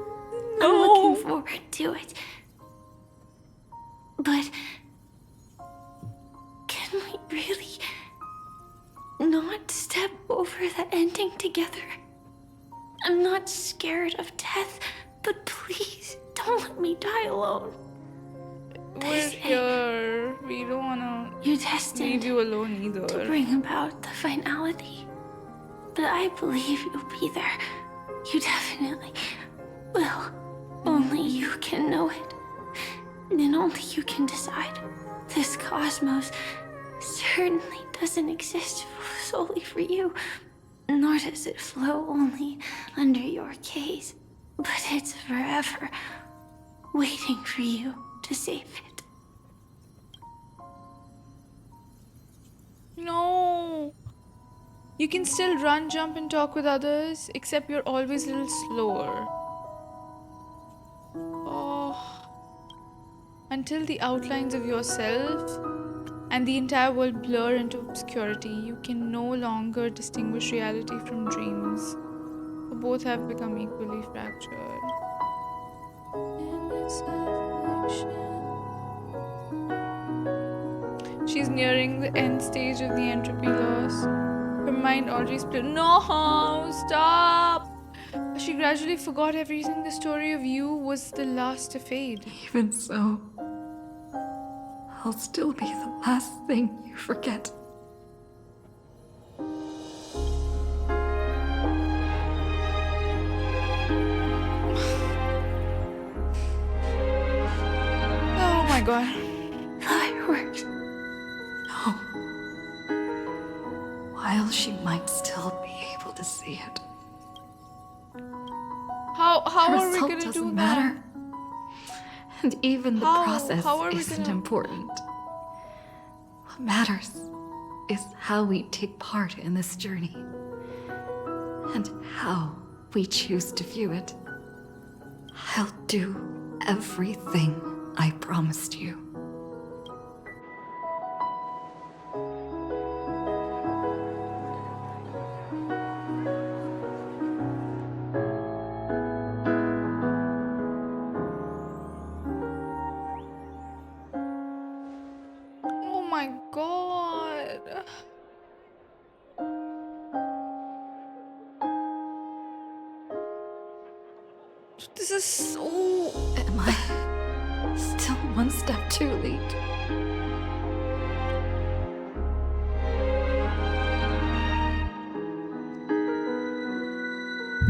Speaker 8: I'm looking forward to it. But can we really not step over the ending together? I'm not scared of death, but please don't let me die alone.
Speaker 2: We're here. We don't wanna leave you alone either.
Speaker 8: To bring about the finality. But I believe you'll be there. You definitely will. Only you can know it. And only you can decide. This cosmos certainly doesn't exist solely for you. Nor does it flow only under your gaze. But it's forever waiting for you to save it.
Speaker 2: No. You can still run, jump, and talk with others, except you're always a little slower. Oh. Until the outlines of yourself and the entire world blur into obscurity, you can no longer distinguish reality from dreams. For both have become equally fractured. She's nearing the end stage of the entropy loss. Her mind already split. No, stop! She gradually forgot everything. The story of you was the last to fade.
Speaker 7: Even so, I'll still be the last thing you forget.
Speaker 2: Oh my god.
Speaker 8: Fireworks.
Speaker 7: No. While she might still be able to see it.
Speaker 2: How
Speaker 7: The
Speaker 2: are we
Speaker 7: result
Speaker 2: gonna do
Speaker 7: doesn't
Speaker 2: that?
Speaker 7: matter. And even the process
Speaker 2: are we
Speaker 7: isn't
Speaker 2: gonna...
Speaker 7: important. What matters is how we take part in this journey. And how we choose to view it. I'll do everything I promised you.
Speaker 2: Oh my god. This is so...
Speaker 7: Am I still one step too late?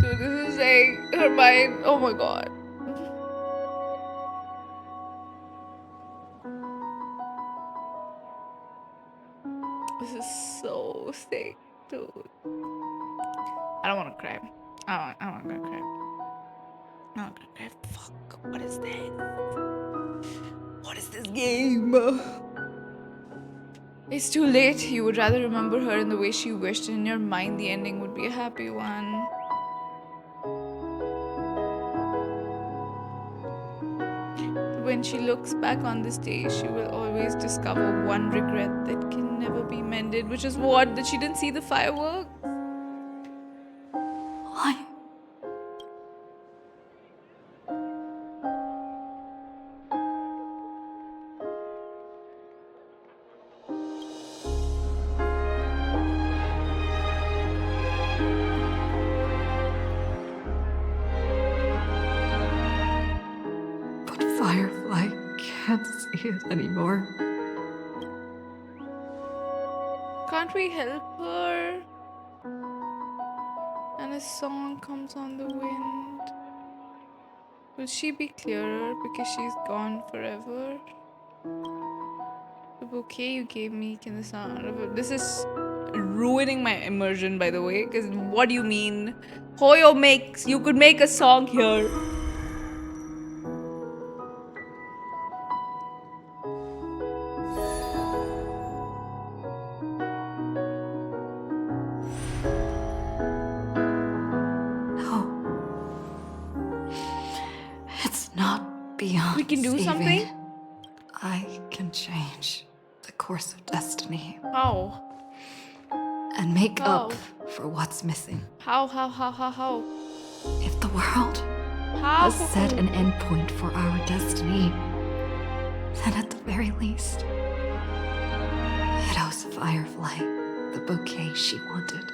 Speaker 2: Dude, this is like her mind. Oh my god. This is so sick, dude. I don't want to cry. I'm not gonna cry. I'm not gonna cry. Fuck. What is this? What is this game? It's too late. You would rather remember her in the way she wished, and in your mind the ending would be a happy one. When she looks back on this day, she will always discover one regret that can never be mended, which is what? That she didn't see the fireworks?
Speaker 7: Why? But Firefly can't see it anymore.
Speaker 2: Can't we help her? And a song comes on the wind. Will she be clearer because she's gone forever? The bouquet you gave me, can the sound of it? This is ruining my immersion, by the way. Because what do you mean? Hoyo makes, you could make a song here.
Speaker 7: Beyond
Speaker 2: we can do
Speaker 7: saving,
Speaker 2: something?
Speaker 7: I can change the course of destiny.
Speaker 2: How?
Speaker 7: And make up for what's missing.
Speaker 2: How?
Speaker 7: If the world
Speaker 2: How?
Speaker 7: has set an endpoint for our destiny, then at the very least, it owes Firefly the bouquet she wanted.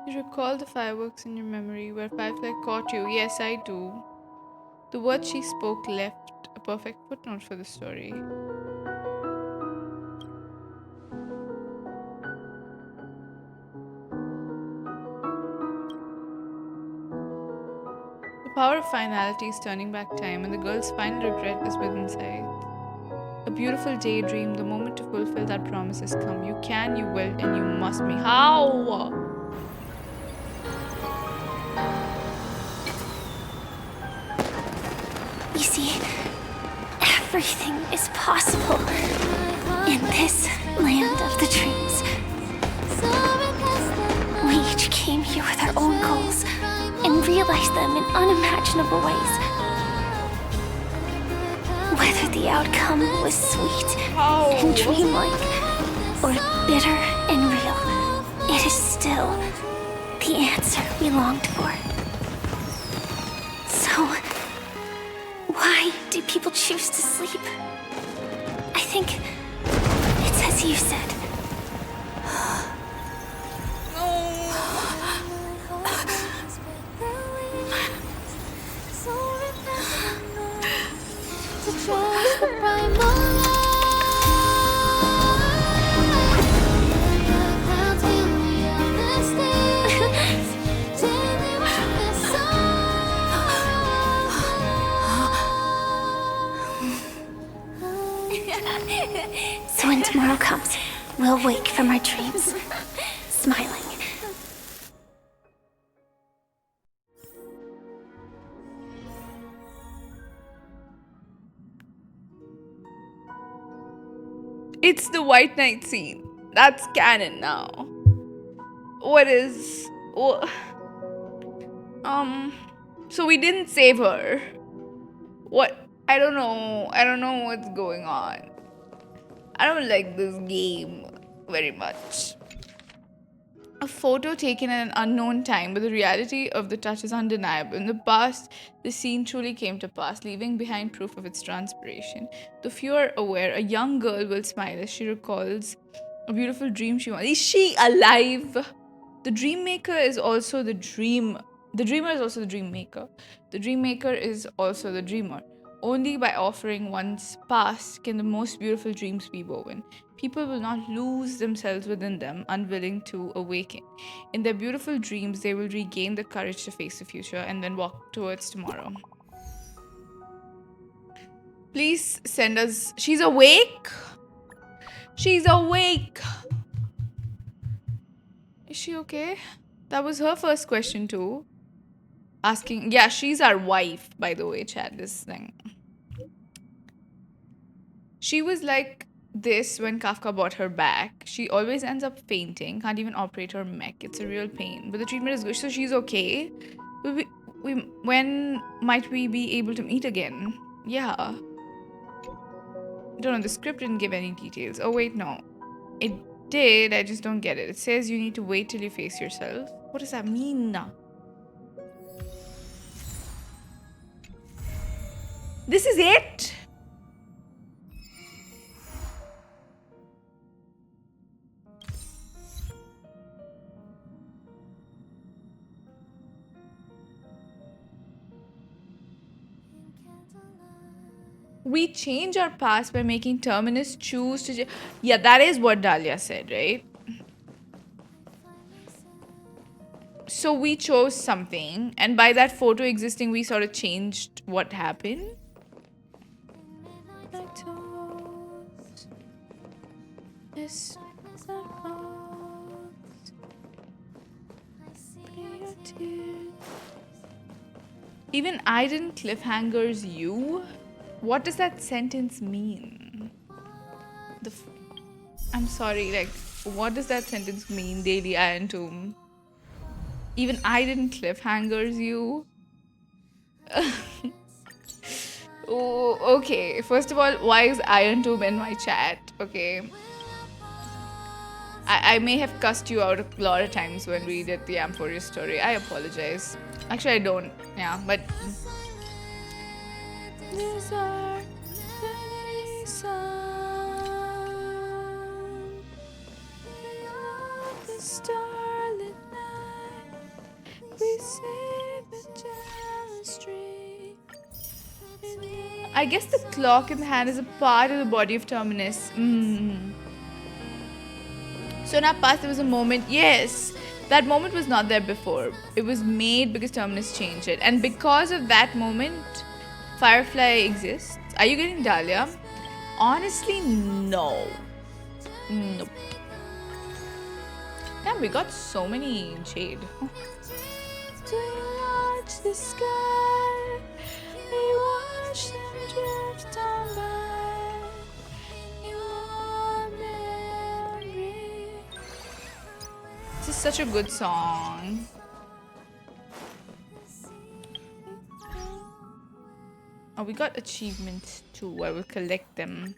Speaker 2: You recall the fireworks in your memory where Firefly caught you? Yes, I do. The words she spoke left a perfect footnote for the story. The power of finality is turning back time, and the girl's final regret is within sight. A beautiful daydream, the moment to fulfill that promise has come. You can, you will, and you must be. How?
Speaker 8: You see, everything is possible in this land of the dreams. We each came here with our own goals and realized them in unimaginable ways. Whether the outcome was sweet and dreamlike or bitter and real, it is still the answer we longed for. So, why do people choose to sleep? I think it's as you said. So when tomorrow comes, we'll wake from our dreams, smiling.
Speaker 2: It's the White Knight scene. That's canon now. What is... So we didn't save her. What? I don't know. I don't know what's going on. I don't like this game very much. A photo taken at an unknown time, but the reality of the touch is undeniable. In the past, the scene truly came to pass, leaving behind proof of its transpiration. Though few are aware, a young girl will smile as she recalls a beautiful dream she wants. Is she alive? The dream maker is also the dream. The dreamer is also the dream maker. The dream maker is also the dreamer. Only by offering one's past can the most beautiful dreams be woven. People will not lose themselves within them, unwilling to awaken. In their beautiful dreams, they will regain the courage to face the future and then walk towards tomorrow. Please send us... She's awake? She's awake! Is she okay? That was her first question too. Asking... Yeah, she's our wife, by the way, chat, this thing. She was like this when Kafka bought her back. She always ends up fainting, can't even operate her mech. It's a real pain. But the treatment is good, so she's okay. When might we be able to meet again? Yeah. I don't know, the script didn't give any details. Oh wait, no. It did, I just don't get it. It says you need to wait till you face yourself. What does that mean? This is it? We change our past by making Terminus choose to... Yeah, that is what Dahlia said, right? So we chose something, and by that photo existing, we sort of changed what happened. Even I didn't cliffhangers you. What does that sentence mean? I'm sorry, like, what does that sentence mean, Daily Iron Tomb? Even I didn't cliffhangers you. Oh, okay. First of all, why is Iron Tomb in my chat? Okay. I may have cussed you out a lot of times when we did the Amphoreus story. I apologize. Actually, I don't. Yeah, but... These are the sun, the starlit night, we save the chemistry. I guess the clock in the hand is a part of the body of Terminus. So in our past there was a moment, yes, that moment was not there before. It was made because Terminus changed it. And because of that moment, Firefly exists. Are you getting Dahlia? Honestly, no. Nope. Damn, we got so many in shade. Do you watch the sky? We watch them drift on by. Your memory. This is such a good song. Oh, we got achievements too. I will collect them.